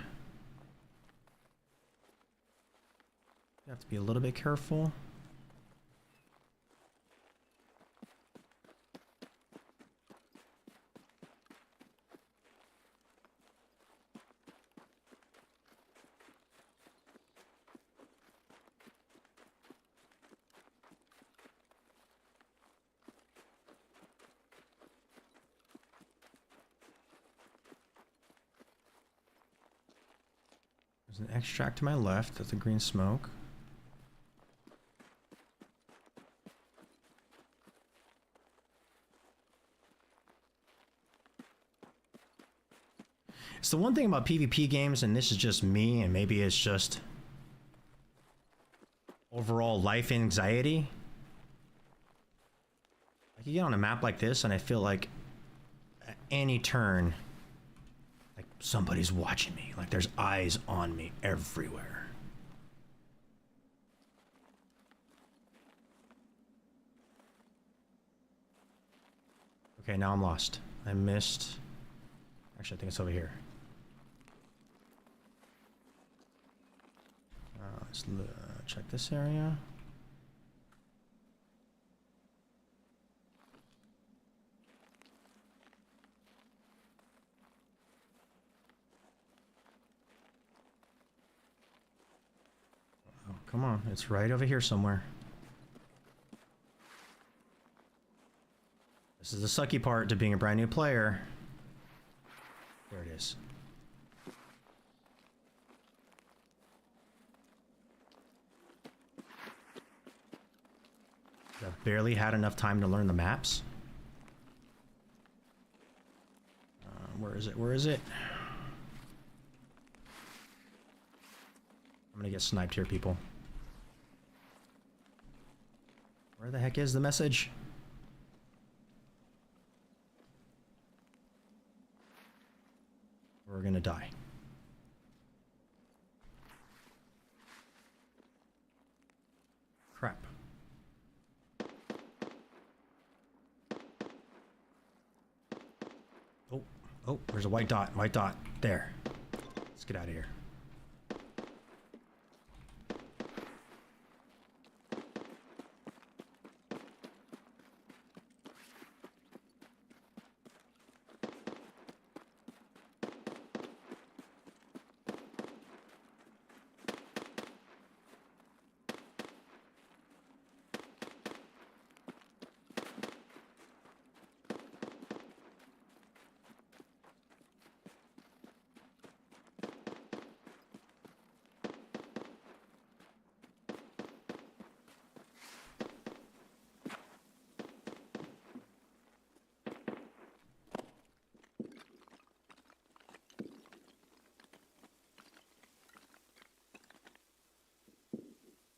you have to be a little bit careful. There's an extract to my left. That's the green smoke. It's the one thing about PvP games, and this is just me, and maybe it's just overall life anxiety. Like, you get on a map like this, and I feel like at any turn, like somebody's watching me. Like there's eyes on me everywhere. Okay, now I'm lost. I missed. Actually, I think it's over here. Let's check this area. Oh, come on. It's right over here somewhere. This is the sucky part to being a brand new player. There it is. I've barely had enough time to learn the maps. Where is it? Where is it? I'm gonna get sniped here, people. Where the heck is the message? We're gonna die. Oh, oh, there's a white dot. White dot. There. Let's get out of here.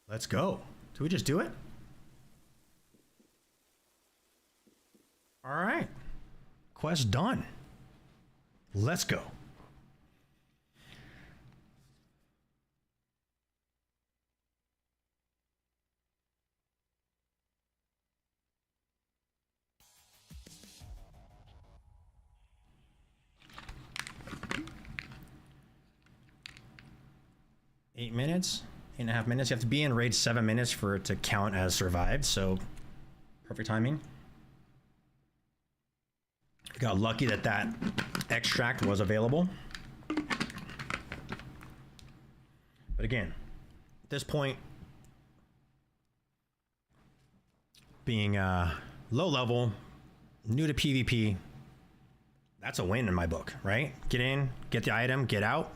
Let's go. Did we just do it? All right. Quest done. Let's go. Eight minutes. 8.5 minutes. You have to be in raid 7 minutes for it to count as survived, so perfect timing. Got lucky that that extract was available. But again, at this point, being low level, new to PvP, that's a win in my book, right? Get in, get the item, get out.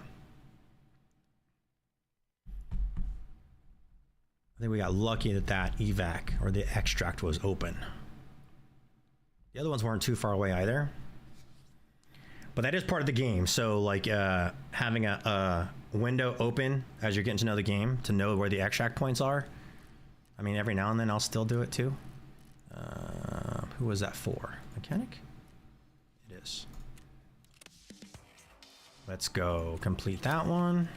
I think we got lucky that that evac or the extract was open. The other ones weren't too far away either. But that is part of the game. So like having a window open as you're getting to know the game to know where the extract points are. I mean, every now and then I'll still do it too. Who was that for? Mechanic? It is. Let's go complete that one.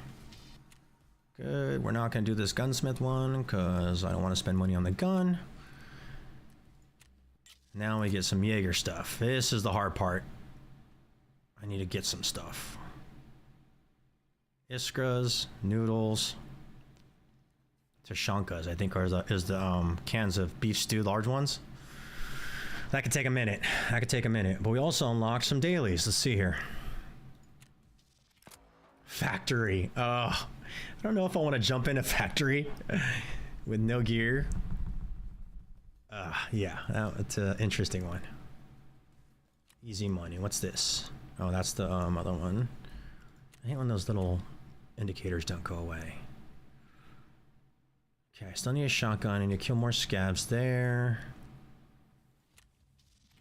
Good. We're not going to do this gunsmith one because I don't want to spend money on the gun. Now we get some Jaeger stuff. This is the hard part. I need to get some stuff. Iskras, noodles, Tashankas, I think is the cans of beef stew, large ones. That could take a minute. That could take a minute. But we also unlocked some dailies. Let's see here. Factory. Oh, I don't know if I want to jump in a factory with no gear. Yeah, that's an interesting one. Easy money. What's this? Oh, that's the other one. I hate when those little indicators don't go away. Okay, I still need a shotgun. I need to kill more scabs there.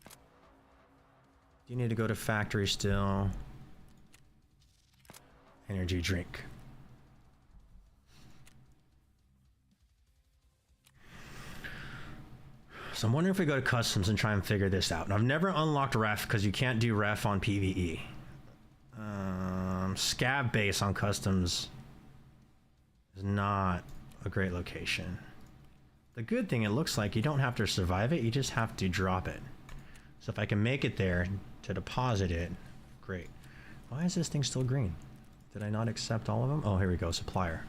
Do you need to go to factory still? Energy drink. So I'm wondering if we go to customs and try and figure this out. And I've never unlocked ref because you can't do ref on PvE. Scab base on customs is not a great location. The good thing, it looks like you don't have to survive it, you just have to drop it. So if I can make it there to deposit it, great. Why is this thing still green? Did I not accept all of them? Oh, here we go, supplier.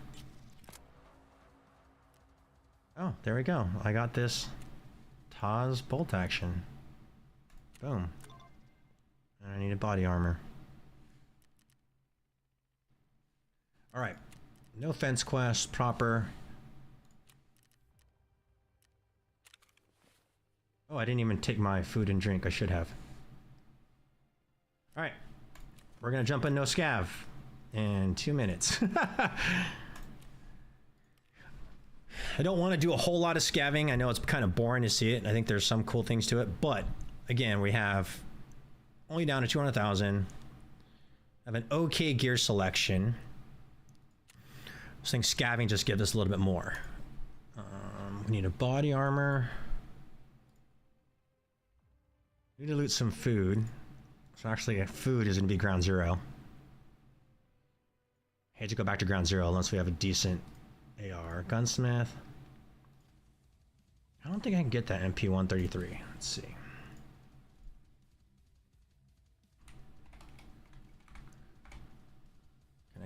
Oh, there we go. I got this Taz bolt action. Boom. And I needed body armor. All right. No fence quest, proper. Oh, I didn't even take my food and drink. I should have. All right. We're going to jump in no scav in 2 minutes. I don't want to do a whole lot of scavving. I know it's kind of boring to see it. I think there's some cool things to it. But, again, we have only down to 200,000. I have an okay gear selection. I think scavving just gives us a little bit more. We need a body armor. We need to loot some food. So actually, food is going to be ground zero. Hate to go back to ground zero unless we have a decent AR. Gunsmith. I don't think I can get that MP-133. Let's see.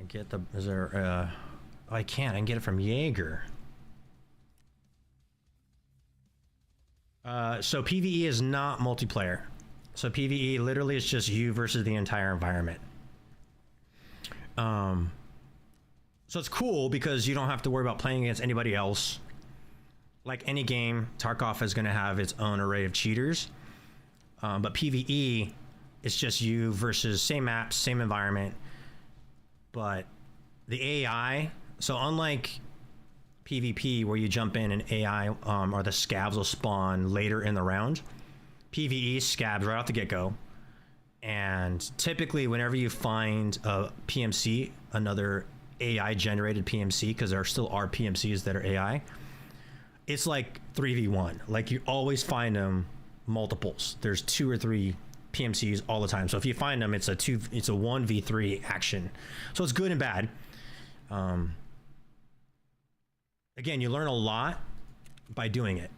get the, is there, oh, I can't, I can get it from Jaeger. So PvE is not multiplayer. So PvE literally is just you versus the entire environment. So it's cool because you don't have to worry about playing against anybody else. Like any game, Tarkov is going to have its own array of cheaters. But PvE, it's just you versus same maps, same environment. But the AI, so unlike PvP where you jump in and AI or the scavs will spawn later in the round, PvE scavs right off the get-go. And typically whenever you find a PMC, another AI generated PMC, because there still are PMCs that are AI, it's like 3v1. Like you always find them multiples. There's 2 or 3 PMCs all the time. So if you find them, it's a 1v3 action. So it's good and bad. Again, you learn a lot by doing it.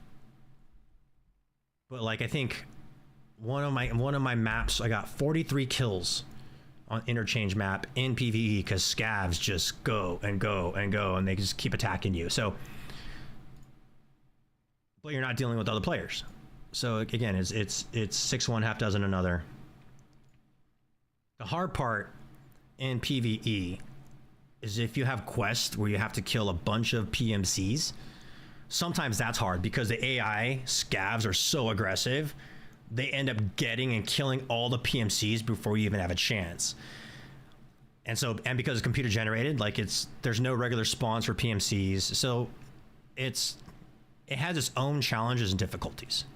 But like I think one of my maps, I got 43 kills on interchange map in PvE because scavs just go and go and go and they just keep attacking you. So, but you're not dealing with other players. So again, it's 6-1, half dozen another. The hard part in PvE is if you have quests where you have to kill a bunch of PMCs. Sometimes that's hard because the AI scavs are so aggressive. They end up getting and killing all the PMCs before you even have a chance. And so, and because it's computer generated, like there's no regular spawns for PMCs. So it has its own challenges and difficulties.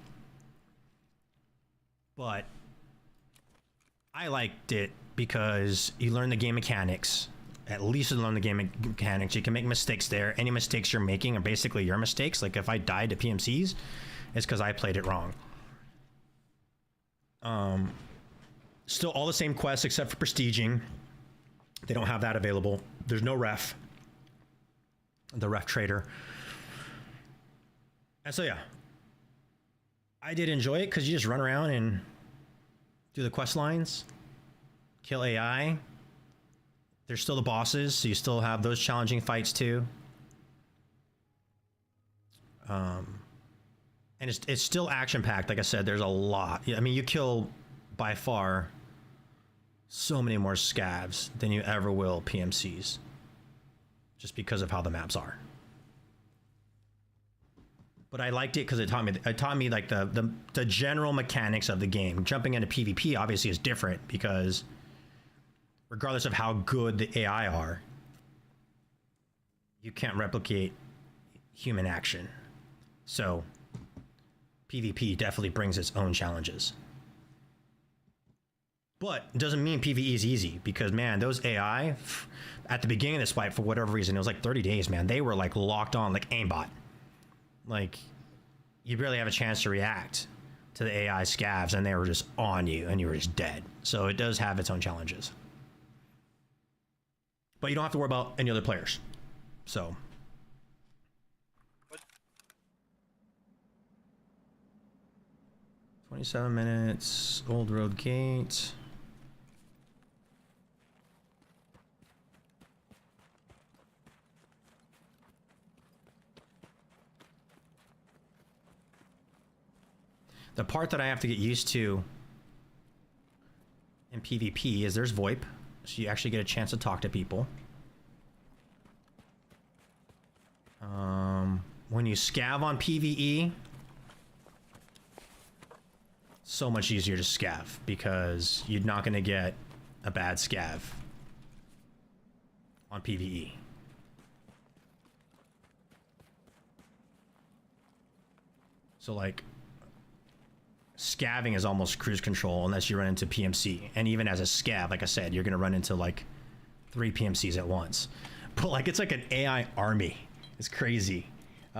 But I liked it because you learn the game mechanics. At least you learn the game mechanics. You can make mistakes there. Any mistakes you're making are basically your mistakes. Like if I died to PMCs, it's because I played it wrong. Still all the same quests except for prestiging. They don't have that available. There's no ref. The ref trader. And so yeah, I did enjoy it because you just run around and do the quest lines, kill AI. There's still the bosses, so you still have those challenging fights too. And it's still action-packed. Like I said, there's a lot. I mean, you kill by far so many more scavs than you ever will PMCs, just because of how the maps are. But I liked it because it taught me like the general mechanics of the game. Jumping into PvP obviously is different because regardless of how good the AI are, you can't replicate human action. So PvP definitely brings its own challenges. But it doesn't mean PvE is easy because, man, those AI, at the beginning of this fight, for whatever reason, it was like 30 days, man. They were like locked on, like aimbot. Like, you barely have a chance to react to the AI scavs, and they were just on you, and you were just dead. So it does have its own challenges. But you don't have to worry about any other players. So. What? 27 minutes, Old Road Gate. The part that I have to get used to in PvP is there's VoIP, so you actually get a chance to talk to people. When you scav on PvE, so much easier to scav because you're not going to get a bad scav on PvE. So like, scaving is almost cruise control unless you run into PMC. And even as a scav, like I said, you're going to run into like 3 PMCs at once. But like, it's like an AI army. It's crazy.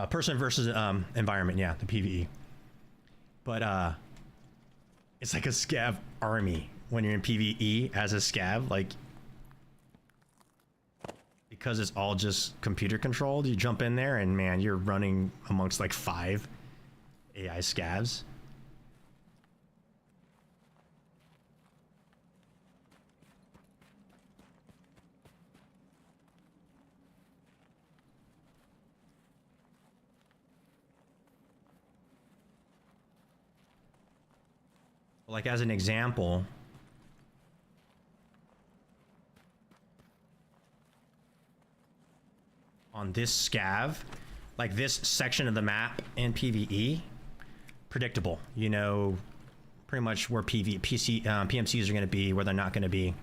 Person versus environment, yeah, the PvE. But it's like a scav army when you're in PvE as a scav. Like, because it's all just computer controlled, you jump in there and man, you're running amongst like 5 AI scavs. Like as an example, on this scav, like this section of the map in PvE, predictable. You know, pretty much where PMCs are going to be, where they're not going to be.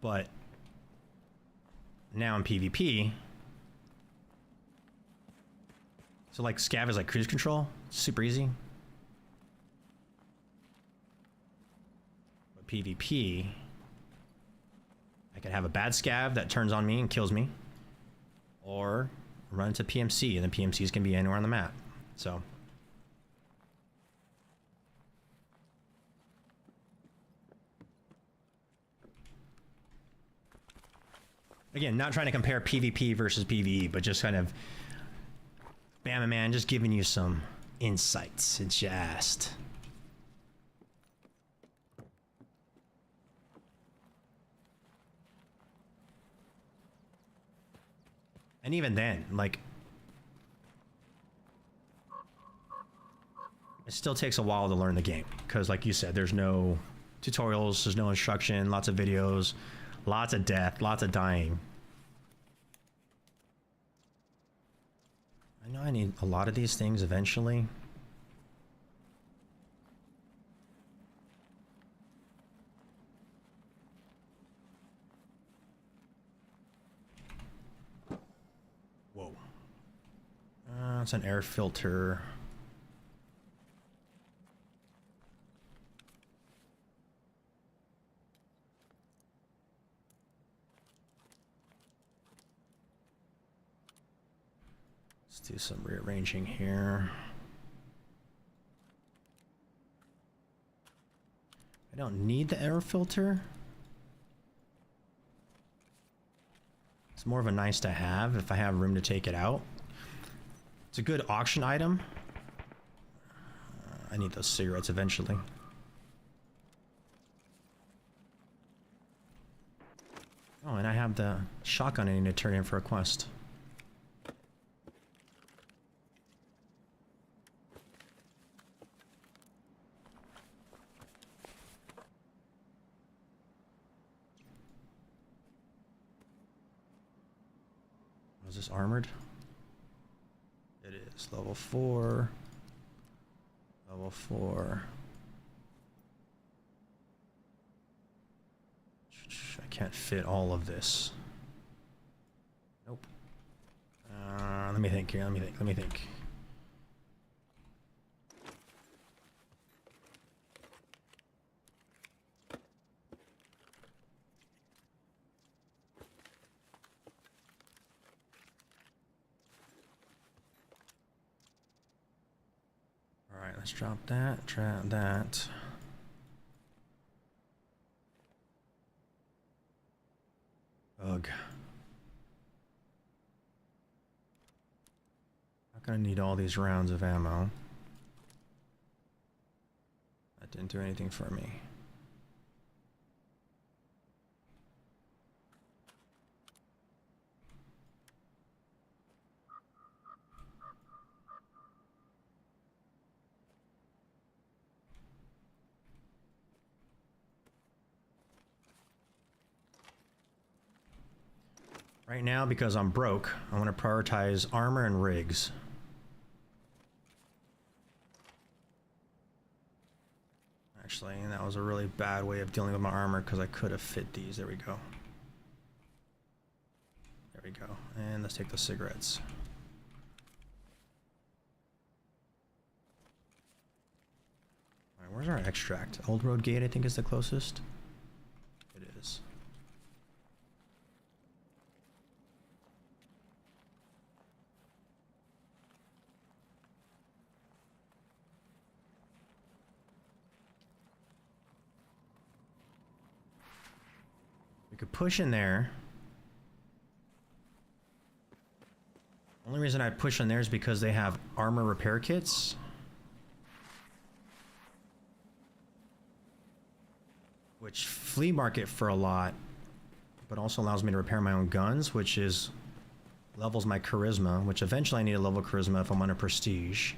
But now in PvP, so like scav is like cruise control, super easy. But PvP, I could have a bad scav that turns on me and kills me, or run into PMC, and the PMCs can be anywhere on the map. So again, not trying to compare PvP versus PvE, but just kind of Bama man, just giving you some insights. It's just and even then, like, it still takes a while to learn the game because, like you said, there's no tutorials, there's no instruction, lots of videos, lots of death, lots of dying. I know I need a lot of these things eventually. Whoa. It's an air filter. Let's do some rearranging here. I don't need the air filter. It's more of a nice to have if I have room to take it out. It's a good auction item. I need those cigarettes eventually. Oh, and I have the shotgun I need to turn in for a quest. Is this armored? It is. Level 4. Level 4. I can't fit all of this. Nope. Let me think here. Let me think. Alright, let's drop that, drop that. Ugh. Not gonna need all these rounds of ammo. That didn't do anything for me. Right now, because I'm broke, I want to prioritize armor and rigs. Actually, that was a really bad way of dealing with my armor because I could have fit these. There we go. There we go. And let's take the cigarettes. All right, where's our extract? Old Road Gate, I think, is the closest. It is. Could push in there. Only reason I push in there is because they have armor repair kits. Which flea market for a lot, but also allows me to repair my own guns, which levels my charisma, which eventually I need to level charisma if I'm on a prestige.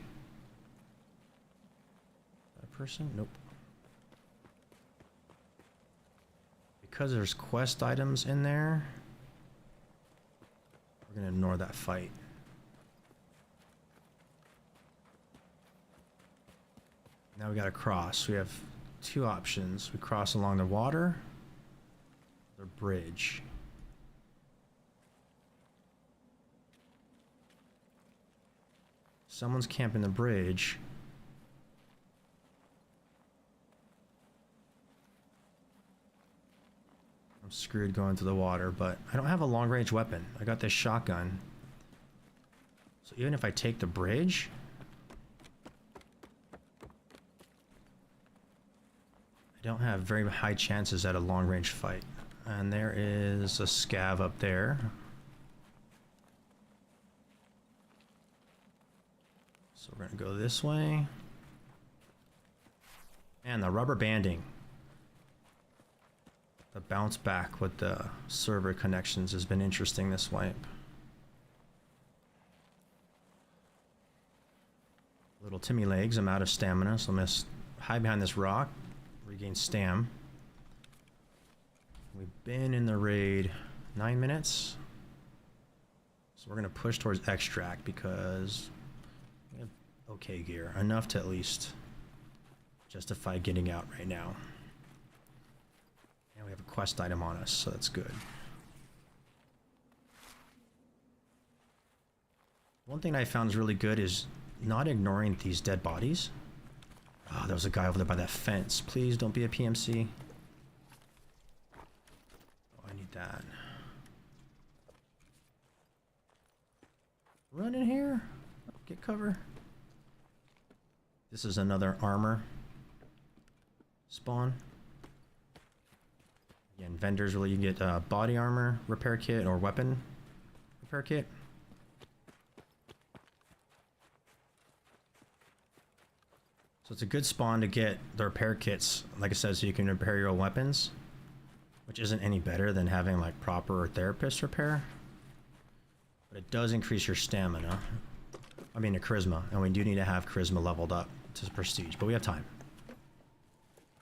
person? Nope. Because there's quest items in there, we're gonna ignore that fight. Now we gotta cross. We have two options. We cross along the water, or bridge. Someone's camping the bridge. I'm screwed going to the water, but I don't have a long-range weapon. I got this shotgun. So even if I take the bridge, I don't have very high chances at a long-range fight. And there is a scav up there. So we're gonna go this way. And the rubber banding. The bounce back with the server connections has been interesting this wipe. Little Timmy legs, I'm out of stamina, so I'm gonna hide behind this rock, regain stam. We've been in the raid 9 minutes. So we're gonna push towards extract because we have okay gear, enough to at least justify getting out right now. And we have a quest item on us, so that's good. One thing I found is really good is not ignoring these dead bodies. Oh, there was a guy over there by that fence. Please don't be a PMC. Oh, I need that. Run in here. Get cover. This is another armor spawn. Again, vendors really, you can get body armor repair kit or weapon repair kit. So it's a good spawn to get the repair kits, like I said, so you can repair your own weapons, which isn't any better than having like proper therapist repair. But it does increase your stamina. I mean, the charisma, and we do need to have charisma leveled up to prestige, but we have time.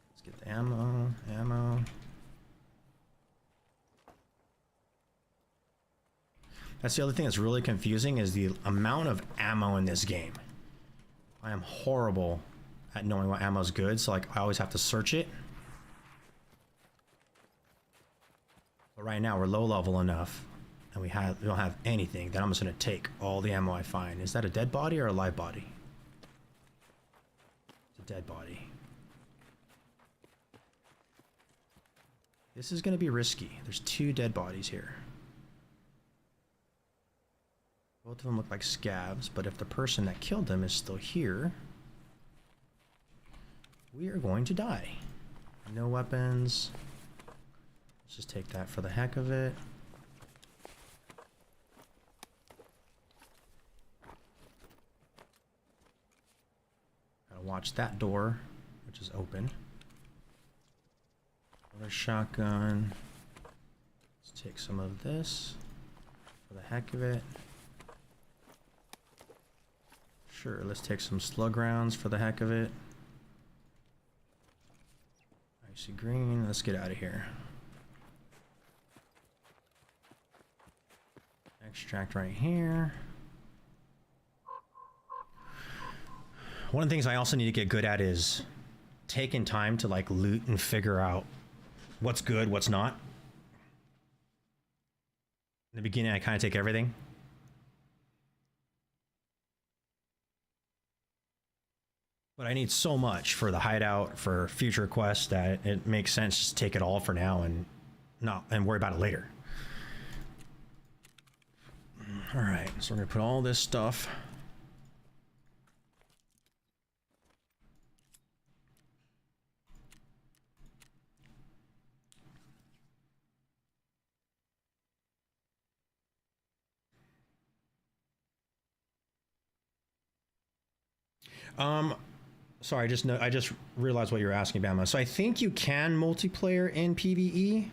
Let's get the ammo. That's the other thing that's really confusing is the amount of ammo in this game. I am horrible at knowing what ammo is good, so like I always have to search it. But right now we're low level enough, and we don't have anything that I'm just gonna take all the ammo I find. Is that a dead body or a live body? It's a dead body. This is gonna be risky. There's two dead bodies here. Both of them look like scabs, but if the person that killed them is still here, we are going to die. No weapons. Let's just take that for the heck of it. Gotta watch that door, which is open. Another shotgun. Let's take some of this for the heck of it. Sure, let's take some slug rounds for the heck of it. Icy green, let's get out of here. Extract right here. One of the things I also need to get good at is taking time to like loot and figure out what's good, what's not. In the beginning, I kind of take everything. But I need so much for the hideout, for future quests, that it makes sense just to take it all for now and worry about it later. All right, so we're gonna put all this stuff. Sorry, I just realized what you were asking, Bama. So I think you can multiplayer in PvE.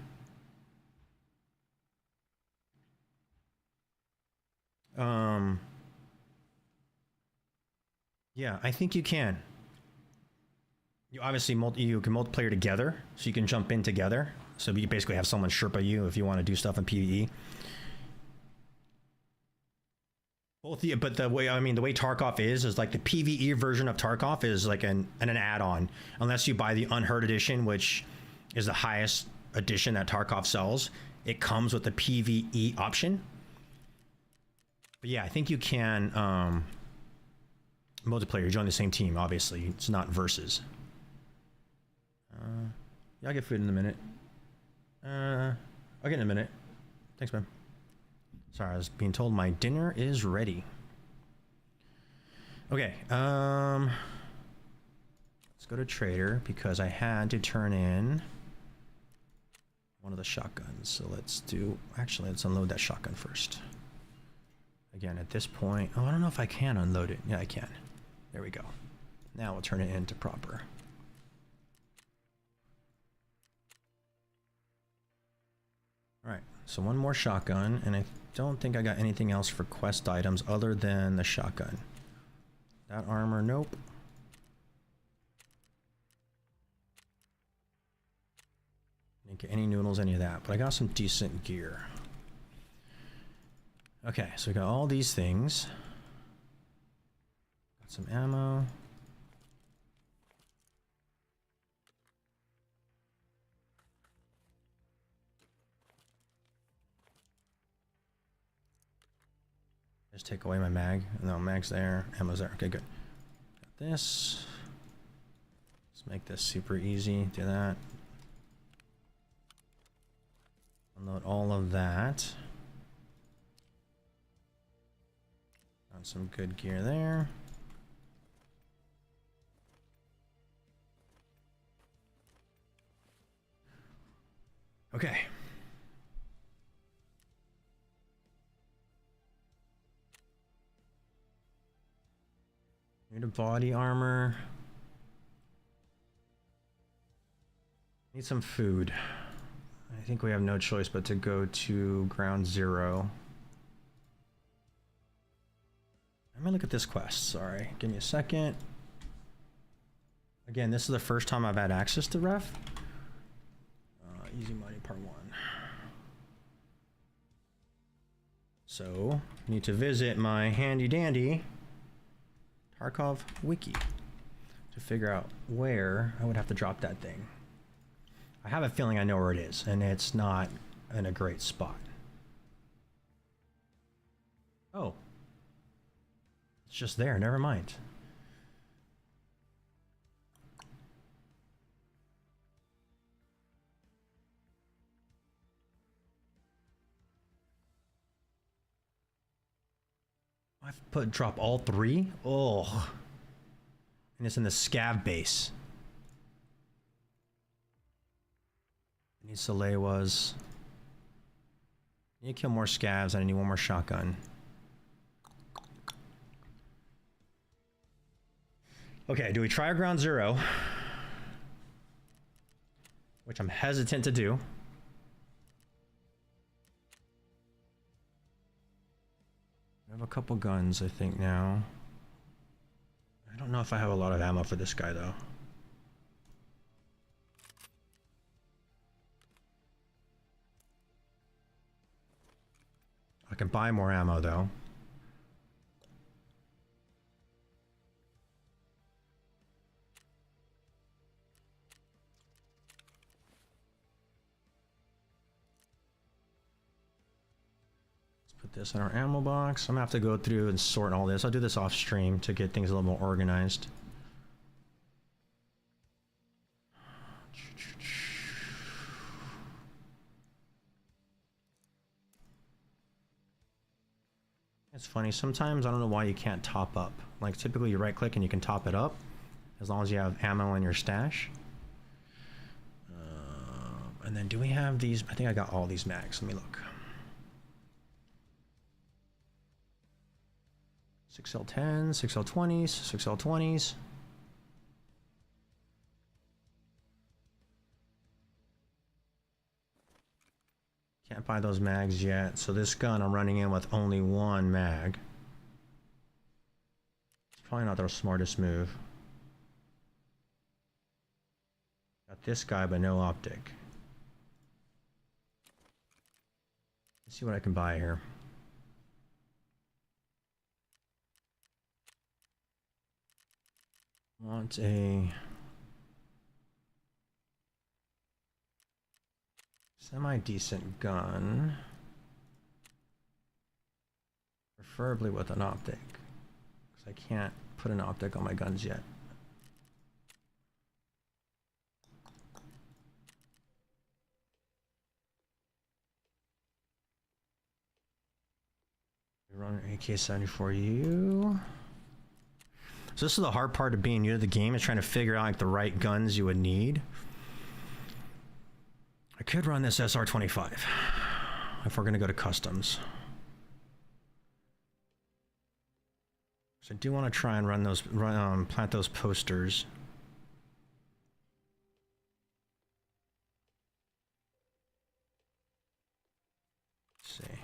Yeah, I think you can. You obviously you can multiplayer together, so you can jump in together. So you basically have someone Sherpa you if you want to do stuff in PvE. Both the, but the way the way Tarkov is like the PvE version of Tarkov is like an add-on, unless you buy the Unheard edition, which is the highest edition that Tarkov sells. It comes with the PvE option. But yeah, I think you can multiplayer. Join the same team. Obviously, it's not versus. Yeah, I'll get food in a minute. I'll get in a minute. Thanks, man. Sorry, I was being told my dinner is ready. Okay, let's go to trader because I had to turn in one of the shotguns. So let's unload that shotgun first. Again, at this point, I don't know if I can unload it. Yeah, I can. There we go. Now we'll turn it into proper. All right, so one more shotgun, and I don't think I got anything else for quest items other than the shotgun. That armor, nope. Didn't get any noodles, any of that, but I got some decent gear. Okay, so we got all these things. Got some ammo. Just take away my mag. No, mag's there. Ammo's there. Okay, good. Got this. Let's make this super easy. Do that. Unload all of that. Got some good gear there. Okay. Need a body armor. Need some food. I think we have no choice but to go to ground zero. Let me look at this quest. Sorry, give me a second. Again, this is the first time I've had access to ref. Easy money part 1. So, need to visit my handy dandy Tarkov wiki to figure out where I would have to drop that thing. I have a feeling I know where it is, and it's not in a great spot. Oh. It's just there, never mind. I've drop all 3? Oh. And it's in the scav base. I need Salewas. I need to kill more scavs, and I need one more shotgun. Okay, do we try our ground zero? Which I'm hesitant to do. I have a couple guns, I think, now. I don't know if I have a lot of ammo for this guy, though. I can buy more ammo, though. Put this in our ammo box. I'm gonna have to go through and sort all this. I'll do this off stream to get things a little more organized. It's funny, sometimes I don't know why you can't top up. Like typically you right click and you can top it up as long as you have ammo in your stash. And then do we have these? I think I got all these mags. Let me look. 6L10s, 6L20s, 6L20s. Can't buy those mags yet. So this gun I'm running in with only 1 mag. It's probably not the smartest move. Got this guy, but no optic. Let's see what I can buy here. Want a semi-decent gun, preferably with an optic, because I can't put an optic on my guns yet. Run an AK-74U. So this is the hard part of being new to the game, is trying to figure out like the right guns you would need. I could run this SR-25 if we're gonna go to customs. So I do want to try and run those, plant those posters. Let's see.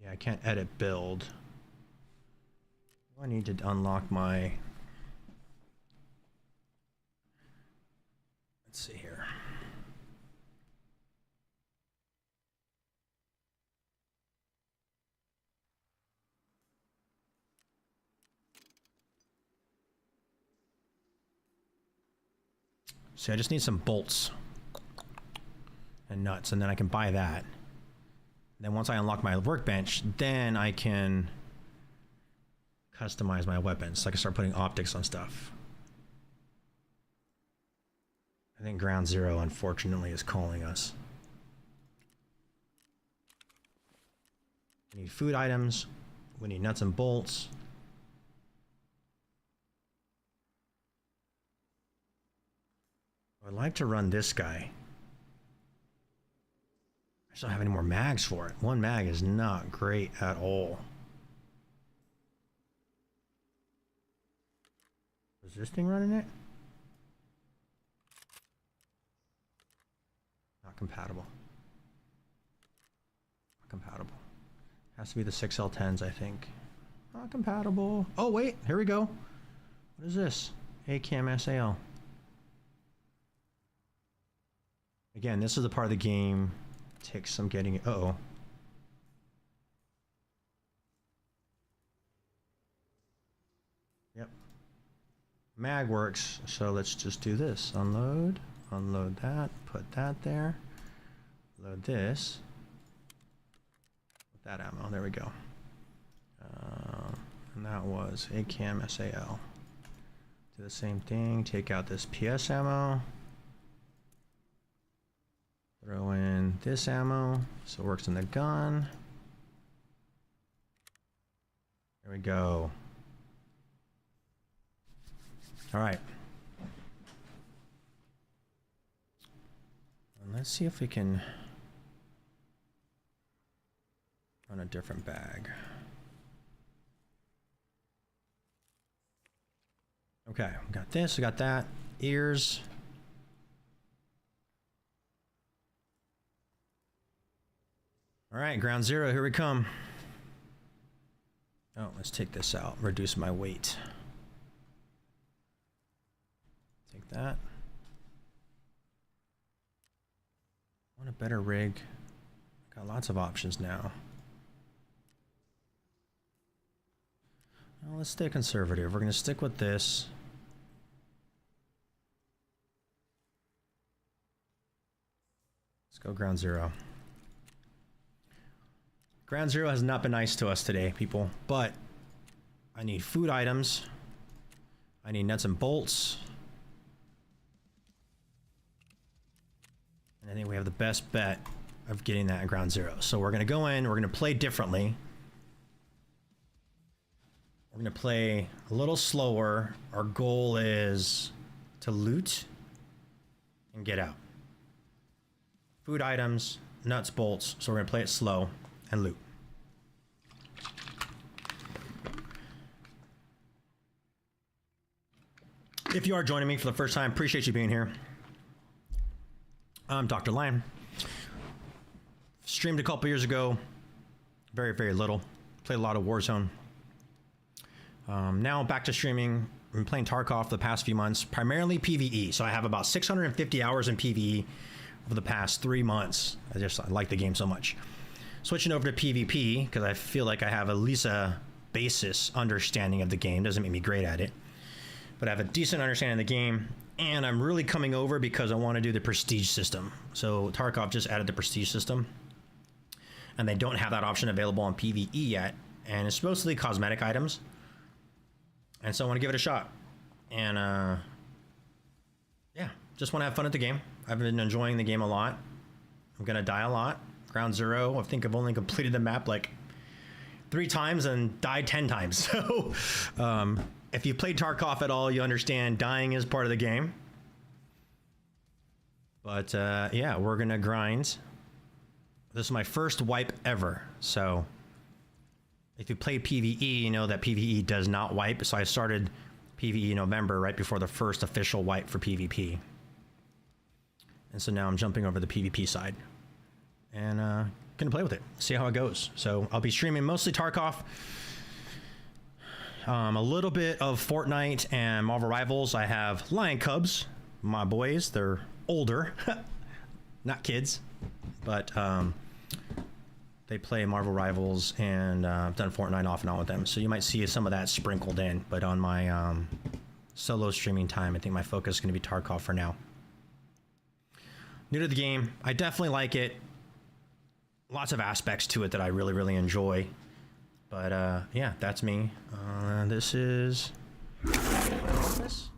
Yeah, I can't edit build. I need to unlock my... Let's see here. See, I just need some bolts and nuts, and then I can buy that. Then once I unlock my workbench, then I can customize my weapons. So I can start putting optics on stuff. I think Ground Zero, unfortunately, is calling us. We need food items. We need nuts and bolts. I'd like to run this guy. I just don't have any more mags for it. One mag is not great at all. Is this thing running it? Not compatible. Not compatible. Has to be the 6L10s, I think. Not compatible. Oh, wait. Here we go. What is this? ACAM SAL. Again, this is the part of the game takes some getting. Uh-oh. Yep. Mag works, so let's just do this. Unload, unload that, put that there. Load this. Put that ammo, there we go. And that was ACAM SAL. Do the same thing, take out this PS ammo. Throw in this ammo, so it works in the gun. There we go. All right. And let's see if we can run a different bag. Okay, we got this, we got that. Ears. All right, Ground Zero, here we come. Oh, let's take this out, reduce my weight. Take that. I want a better rig. Got lots of options now. Well, let's stay conservative. We're gonna stick with this. Let's go Ground Zero. Ground Zero has not been nice to us today, people, but I need food items. I need nuts and bolts. And I think we have the best bet of getting that in Ground Zero. So we're gonna go in, we're gonna play differently. We're gonna play a little slower. Our goal is to loot and get out. Food items, nuts, bolts. So we're gonna play it slow and loot. If you are joining me for the first time, appreciate you being here. I'm Dr. Lion. Streamed a couple years ago. Very, very little. Played a lot of Warzone. Now back to streaming. I've been playing Tarkov the past few months, primarily PvE. So I have about 650 hours in PvE over the past 3 months. I like the game so much. Switching over to PvP because I feel like I have at least a basis understanding of the game. Doesn't make me great at it, but I have a decent understanding of the game. And I'm really coming over because I want to do the prestige system. So Tarkov just added the prestige system, and they don't have that option available on PvE yet. And it's mostly cosmetic items. And so I want to give it a shot. And yeah, just want to have fun at the game. I've been enjoying the game a lot. I'm going to die a lot. Ground Zero, I think I've only completed the map like 3 times and died 10 times. So if you played Tarkov at all, you understand dying is part of the game. But yeah, we're going to grind. This is my first wipe ever. So if you play PvE, you know that PvE does not wipe. So I started PvE in November, right before the first official wipe for PvP. And so now I'm jumping over the PvP side. And gonna play with it, see how it goes. So I'll be streaming mostly Tarkov, a little bit of Fortnite and Marvel Rivals. I have Lion Cubs, my boys. They're older, not kids, but they play Marvel Rivals, and I've done Fortnite off and on with them. So you might see some of that sprinkled in, but on my solo streaming time, I think my focus is gonna be Tarkov for now. New to the game, I definitely like it. Lots of aspects to it that I really, really enjoy. But yeah, that's me. This is office.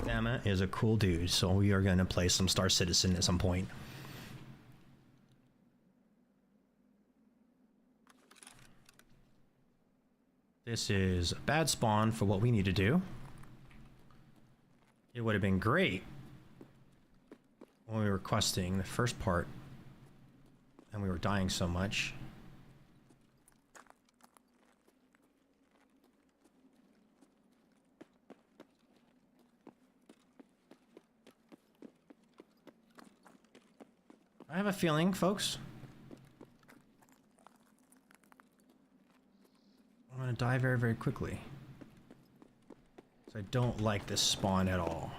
Emma is a cool dude, so we are gonna play some Star Citizen at some point. This is a bad spawn for what we need to do. It would have been great when we were questing the first part and we were dying so much. I have a feeling, folks, I'm gonna die very, very quickly. So I don't like this spawn at all.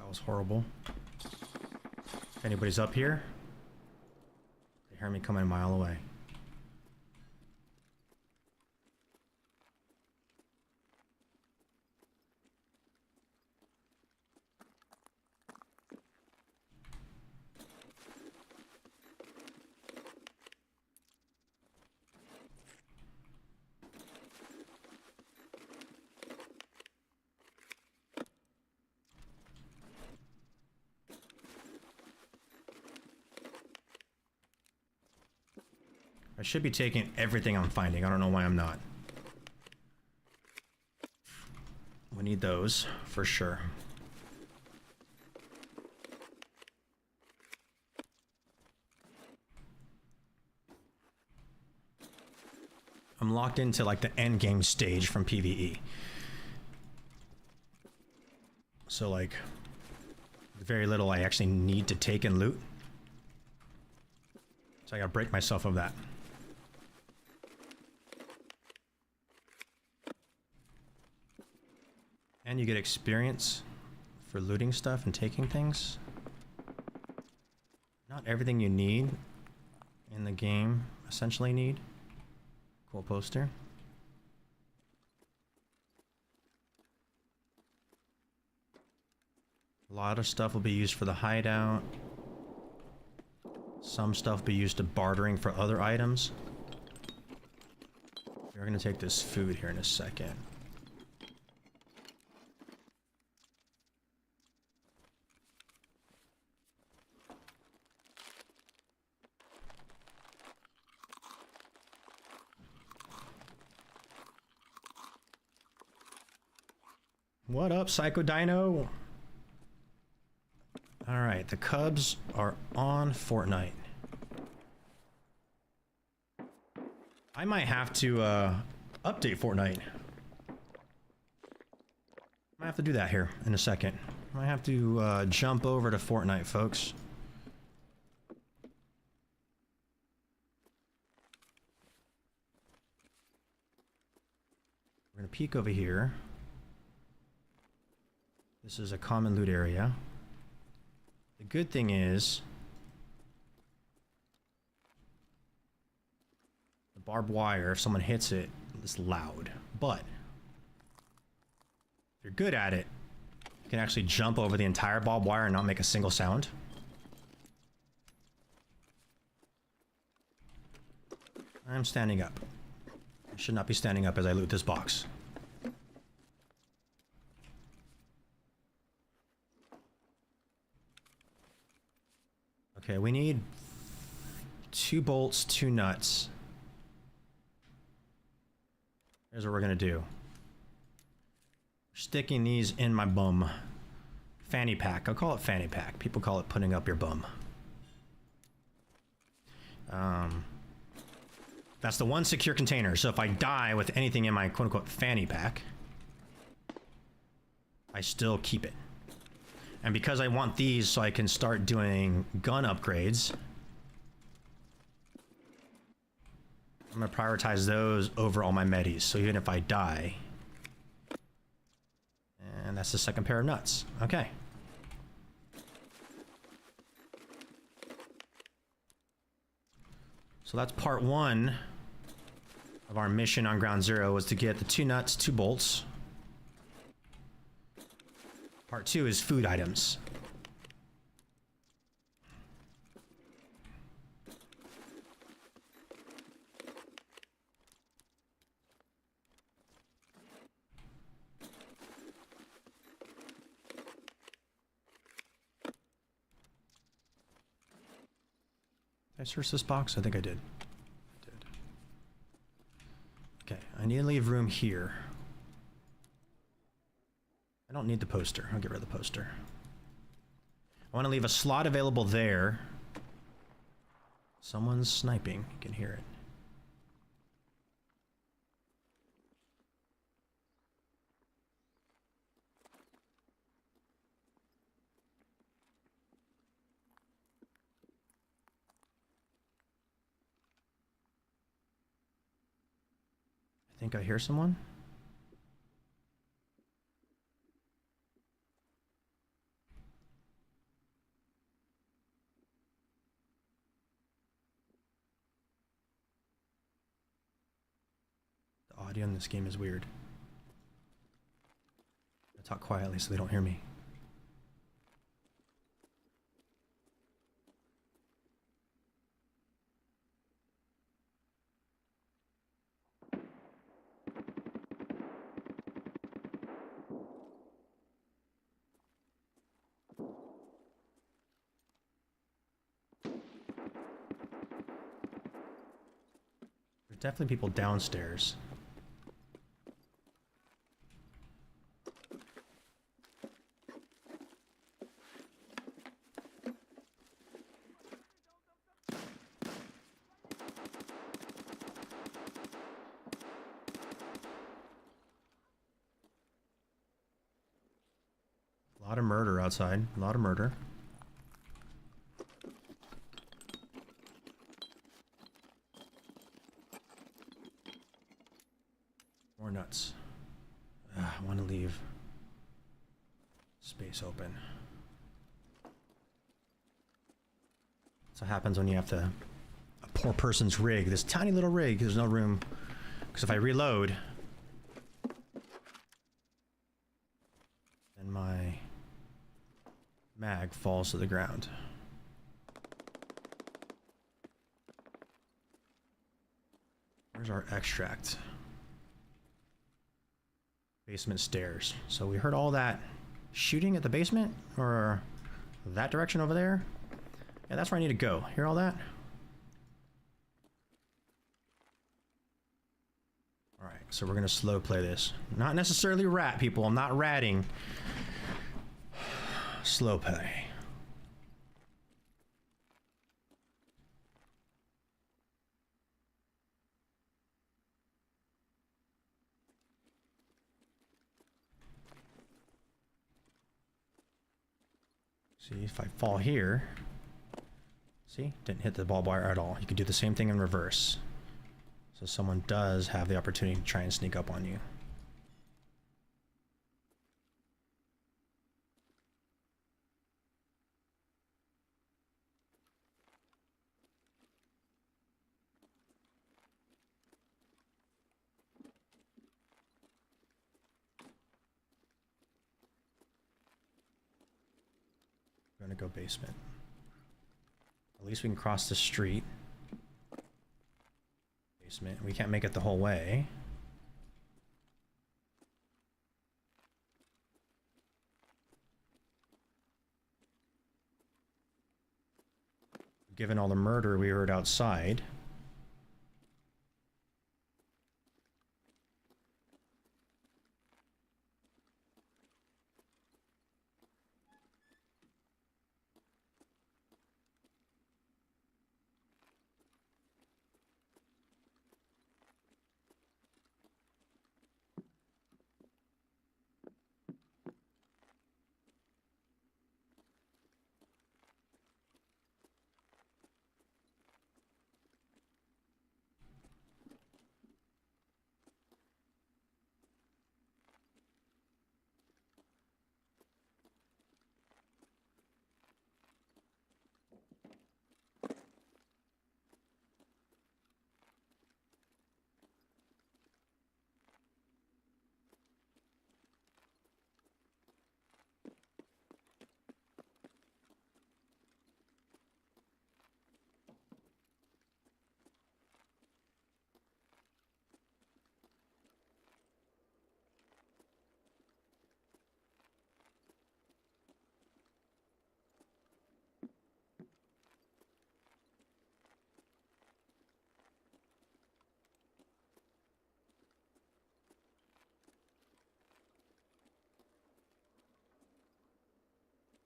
Was horrible. If anybody's up here, they hear me coming a mile away. I should be taking everything I'm finding. I don't know why I'm not. We need those for sure. I'm locked into like the end game stage from PvE. So like, very little I actually need to take and loot. So I gotta break myself of that. And you get experience for looting stuff and taking things. Not everything you need in the game essentially need. Cool poster. A lot of stuff will be used for the hideout. Some stuff will be used to bartering for other items. We're gonna take this food here in a second. What up, Psycho Dino? Alright, the Cubs are on Fortnite. I might have to update Fortnite. I might have to do that here in a second. I might have to jump over to Fortnite, folks. We're gonna peek over here. This is a common loot area. The good thing is the barbed wire, if someone hits it, it's loud. But if you're good at it, you can actually jump over the entire barbed wire and not make a single sound. I'm standing up. I should not be standing up as I loot this box. Okay, we need 2 bolts, 2 nuts. Here's what we're gonna do. Sticking these in my bum. Fanny pack. I'll call it fanny pack. People call it putting up your bum. That's the one secure container. So if I die with anything in my quote-unquote fanny pack, I still keep it. And because I want these so I can start doing gun upgrades, I'm gonna prioritize those over all my medis. So even if I die, and that's the second pair of nuts. Okay. So that's part 1 of our mission on Ground Zero, was to get the 2 nuts, 2 bolts. Part 2 is food items. Did I search this box? I think I did. Okay, I need to leave room here. I don't need the poster. I'll get rid of the poster. I want to leave a slot available there. Someone's sniping. You can hear it. I think I hear someone. Audio in this game is weird. I talk quietly so they don't hear me. There's definitely people downstairs. A lot of murder outside. A lot of murder. More nuts. I want to leave space open. That's what happens when you have to... A poor person's rig. This tiny little rig. There's no room. Because if I reload... then my... mag falls to the ground. Where's our extract? Basement stairs. So we heard all that shooting at the basement, or that direction over there. Yeah, that's where I need to go. Hear all that? All right, so we're gonna slow play this. Not necessarily rat, people. I'm not ratting. Slow play. See, if I fall here, see, didn't hit the ball wire at all. You can do the same thing in reverse. So someone does have the opportunity to try and sneak up on you. I'm gonna go basement. At least we can cross the street. Basement. We can't make it the whole way. Given all the murder we heard outside.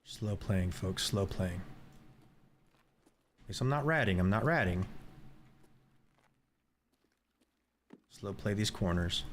Slow playing, folks, slow playing. At least I'm not ratting, I'm not ratting. Slow play these corners.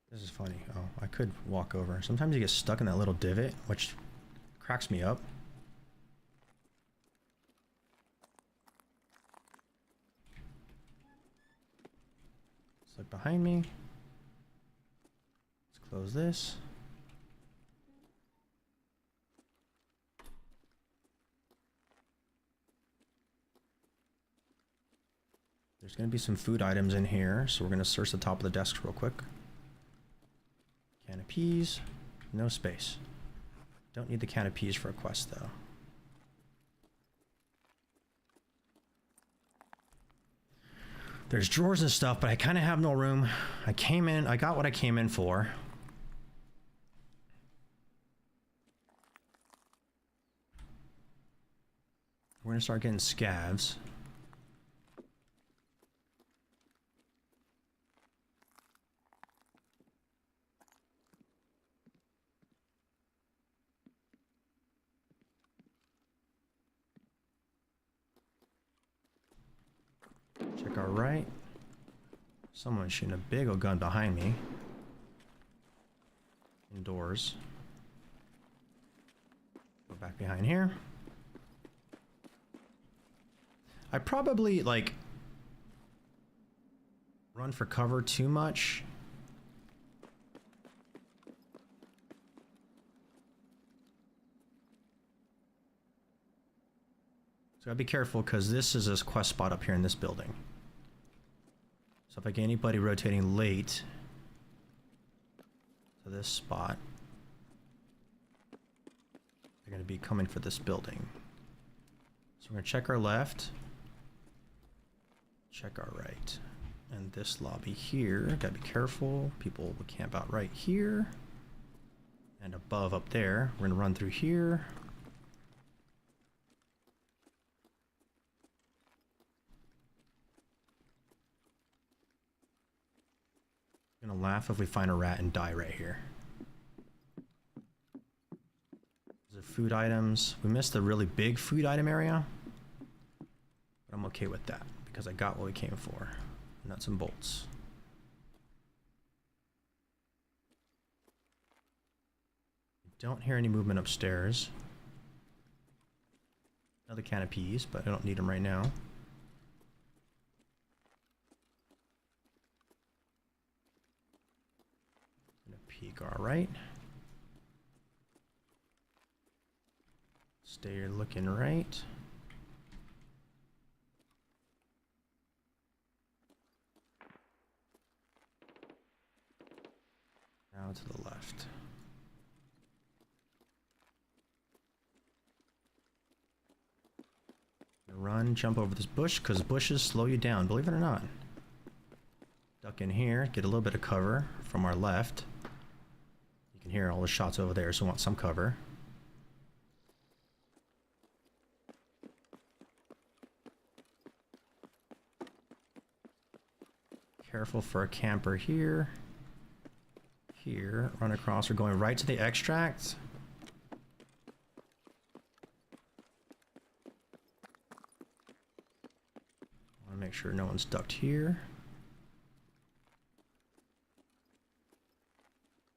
This is funny. Oh, I could walk over. Sometimes you get stuck in that little divot, which cracks me up. Let's look behind me. Let's close this. There's going to be some food items in here, so we're going to search the top of the desk real quick. Can of peas, no space. Don't need the can of peas for a quest though. There's drawers and stuff, but I kind of have no room. I got what I came in for. We're gonna start getting scavs. Check our right. Someone's shooting a big old gun behind me. Indoors. Go back behind here. I probably, like, run for cover too much. So gotta be careful because this is a quest spot up here in this building. So if I get anybody rotating late to this spot, they're gonna be coming for this building. So we're gonna check our left, check our right. And this lobby here, gotta be careful. People will camp out right here. And above up there, we're gonna run through here. I'm gonna laugh if we find a rat and die right here. These are food items. We missed the really big food item area. But I'm okay with that because I got what we came for. Nuts and bolts. Don't hear any movement upstairs. Another can of peas, but I don't need them right now. Gonna peek our right. Stay looking right. Now to the left. Run, jump over this bush, because bushes slow you down, believe it or not. Duck in here, get a little bit of cover from our left. You can hear all the shots over there, so we want some cover. Careful for a camper here. Here, run across, we're going right to the extract. Want to make sure no one's ducked here.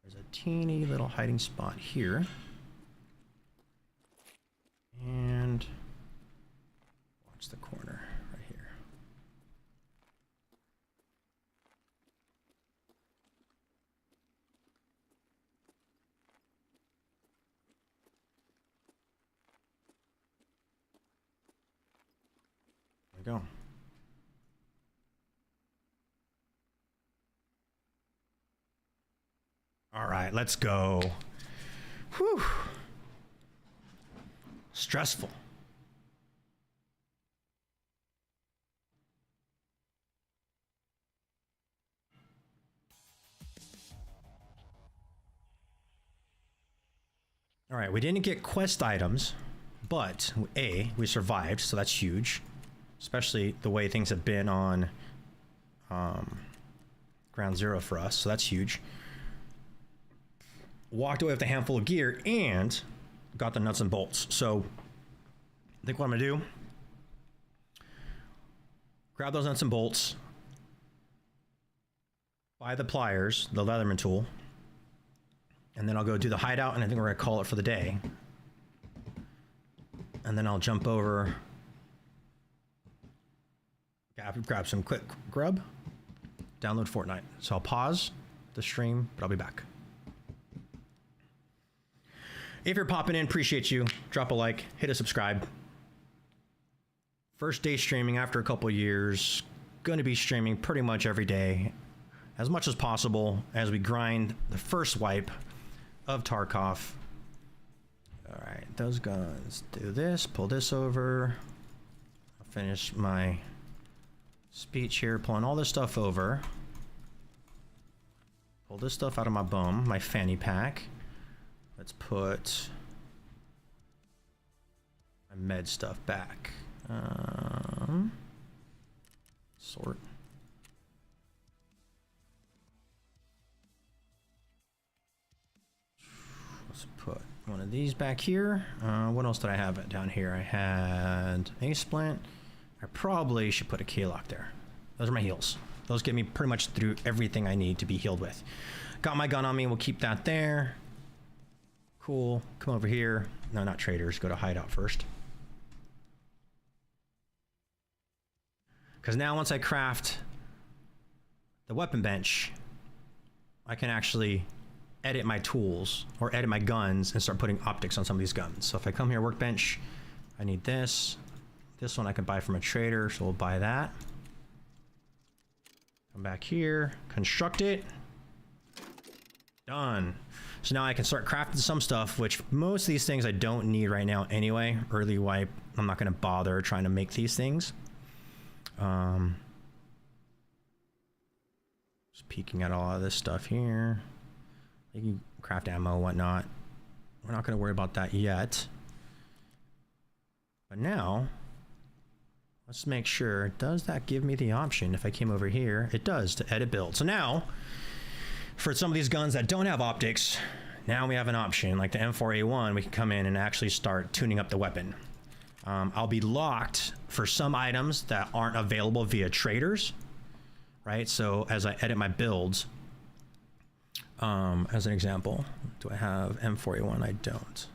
There's a teeny little hiding spot here. And watch the corner right here. There we go. All right, let's go. Whew. Stressful. All right, we didn't get quest items, but we survived, so that's huge. Especially the way things have been on Ground Zero for us, so that's huge. Walked away with a handful of gear and got the nuts and bolts. So I think what I'm gonna do, grab those nuts and bolts, buy the pliers, the Leatherman tool, and then I'll go do the hideout, and I think we're gonna call it for the day. And then I'll jump over, grab some quick grub, download Fortnite. So I'll pause the stream, but I'll be back. If you're popping in, appreciate you. Drop a like, hit a subscribe. First day streaming after a couple years. Going to be streaming pretty much every day, as much as possible, as we grind the first wipe of Tarkov. All right, those guns. Do this, pull this over. I'll finish my speech here, pulling all this stuff over. Pull this stuff out of my bum, my fanny pack. Let's put my med stuff back. Sort. Let's put one of these back here. What else did I have down here? I had a splint, I probably should put a K-lock there. Those are my heals. Those get me pretty much through everything I need to be healed with. Got my gun on me, we'll keep that there. Cool, come over here. No, not traders, go to hideout first. Because now once I craft the weapon bench, I can actually edit my tools or edit my guns and start putting optics on some of these guns. So if I come here, workbench, I need this. This one I can buy from a trader, so we'll buy that. Come back here, construct it. Done. So now I can start crafting some stuff, which most of these things I don't need right now anyway. Early wipe, I'm not gonna bother trying to make these things. Just peeking at all of this stuff here. You can craft ammo, whatnot. We're not gonna worry about that yet. But now, let's make sure, does that give me the option if I came over here? It does, to edit build. So now, for some of these guns that don't have optics, now we have an option, like the M4A1, we can come in and actually start tuning up the weapon. I'll be locked for some items that aren't available via traders, right? So as I edit my builds, as an example, do I have M4A1? I don't.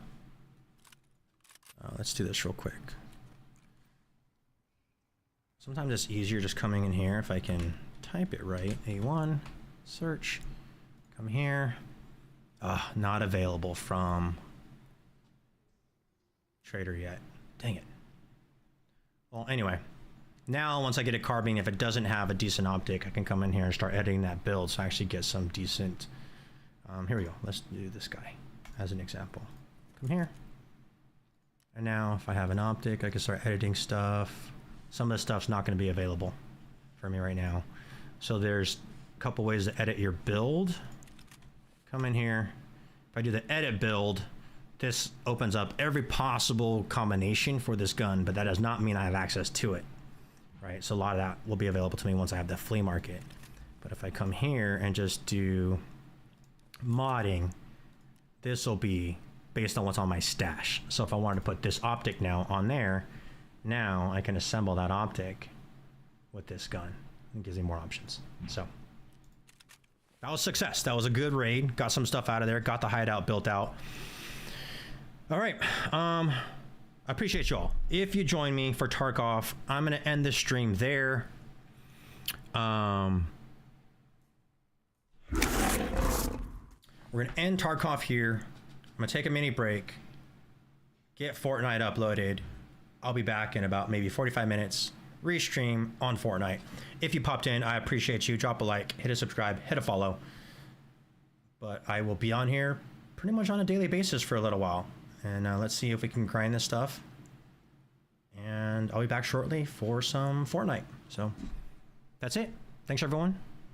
Let's do this real quick. Sometimes it's easier just coming in here if I can type it right. A1, search, come here. Not available from trader yet. Dang it. Well, anyway, now once I get a carbine, if it doesn't have a decent optic, I can come in here and start editing that build so I actually get some decent. Here we go. Let's do this guy as an example. Come here. And now if I have an optic, I can start editing stuff. Some of the stuff's not going to be available for me right now. So there's a couple ways to edit your build. Come in here. If I do the edit build, this opens up every possible combination for this gun, but that does not mean I have access to it, right? So a lot of that will be available to me once I have the flea market. But if I come here and just do modding, this will be based on what's on my stash. So if I wanted to put this optic now on there, now I can assemble that optic with this gun. It gives me more options. So that was success. That was a good raid. Got some stuff out of there. Got the hideout built out. All right. I appreciate y'all. If you join me for Tarkov, I'm going to end this stream there. We're going to end Tarkov here. I'm going to take a mini break, get Fortnite uploaded. I'll be back in about maybe 45 minutes, restream on Fortnite. If you popped in, I appreciate you. Drop a like, hit a subscribe, hit a follow. But I will be on here pretty much on a daily basis for a little while. And let's see if we can grind this stuff. And I'll be back shortly for some Fortnite. So that's it. Thanks, everyone.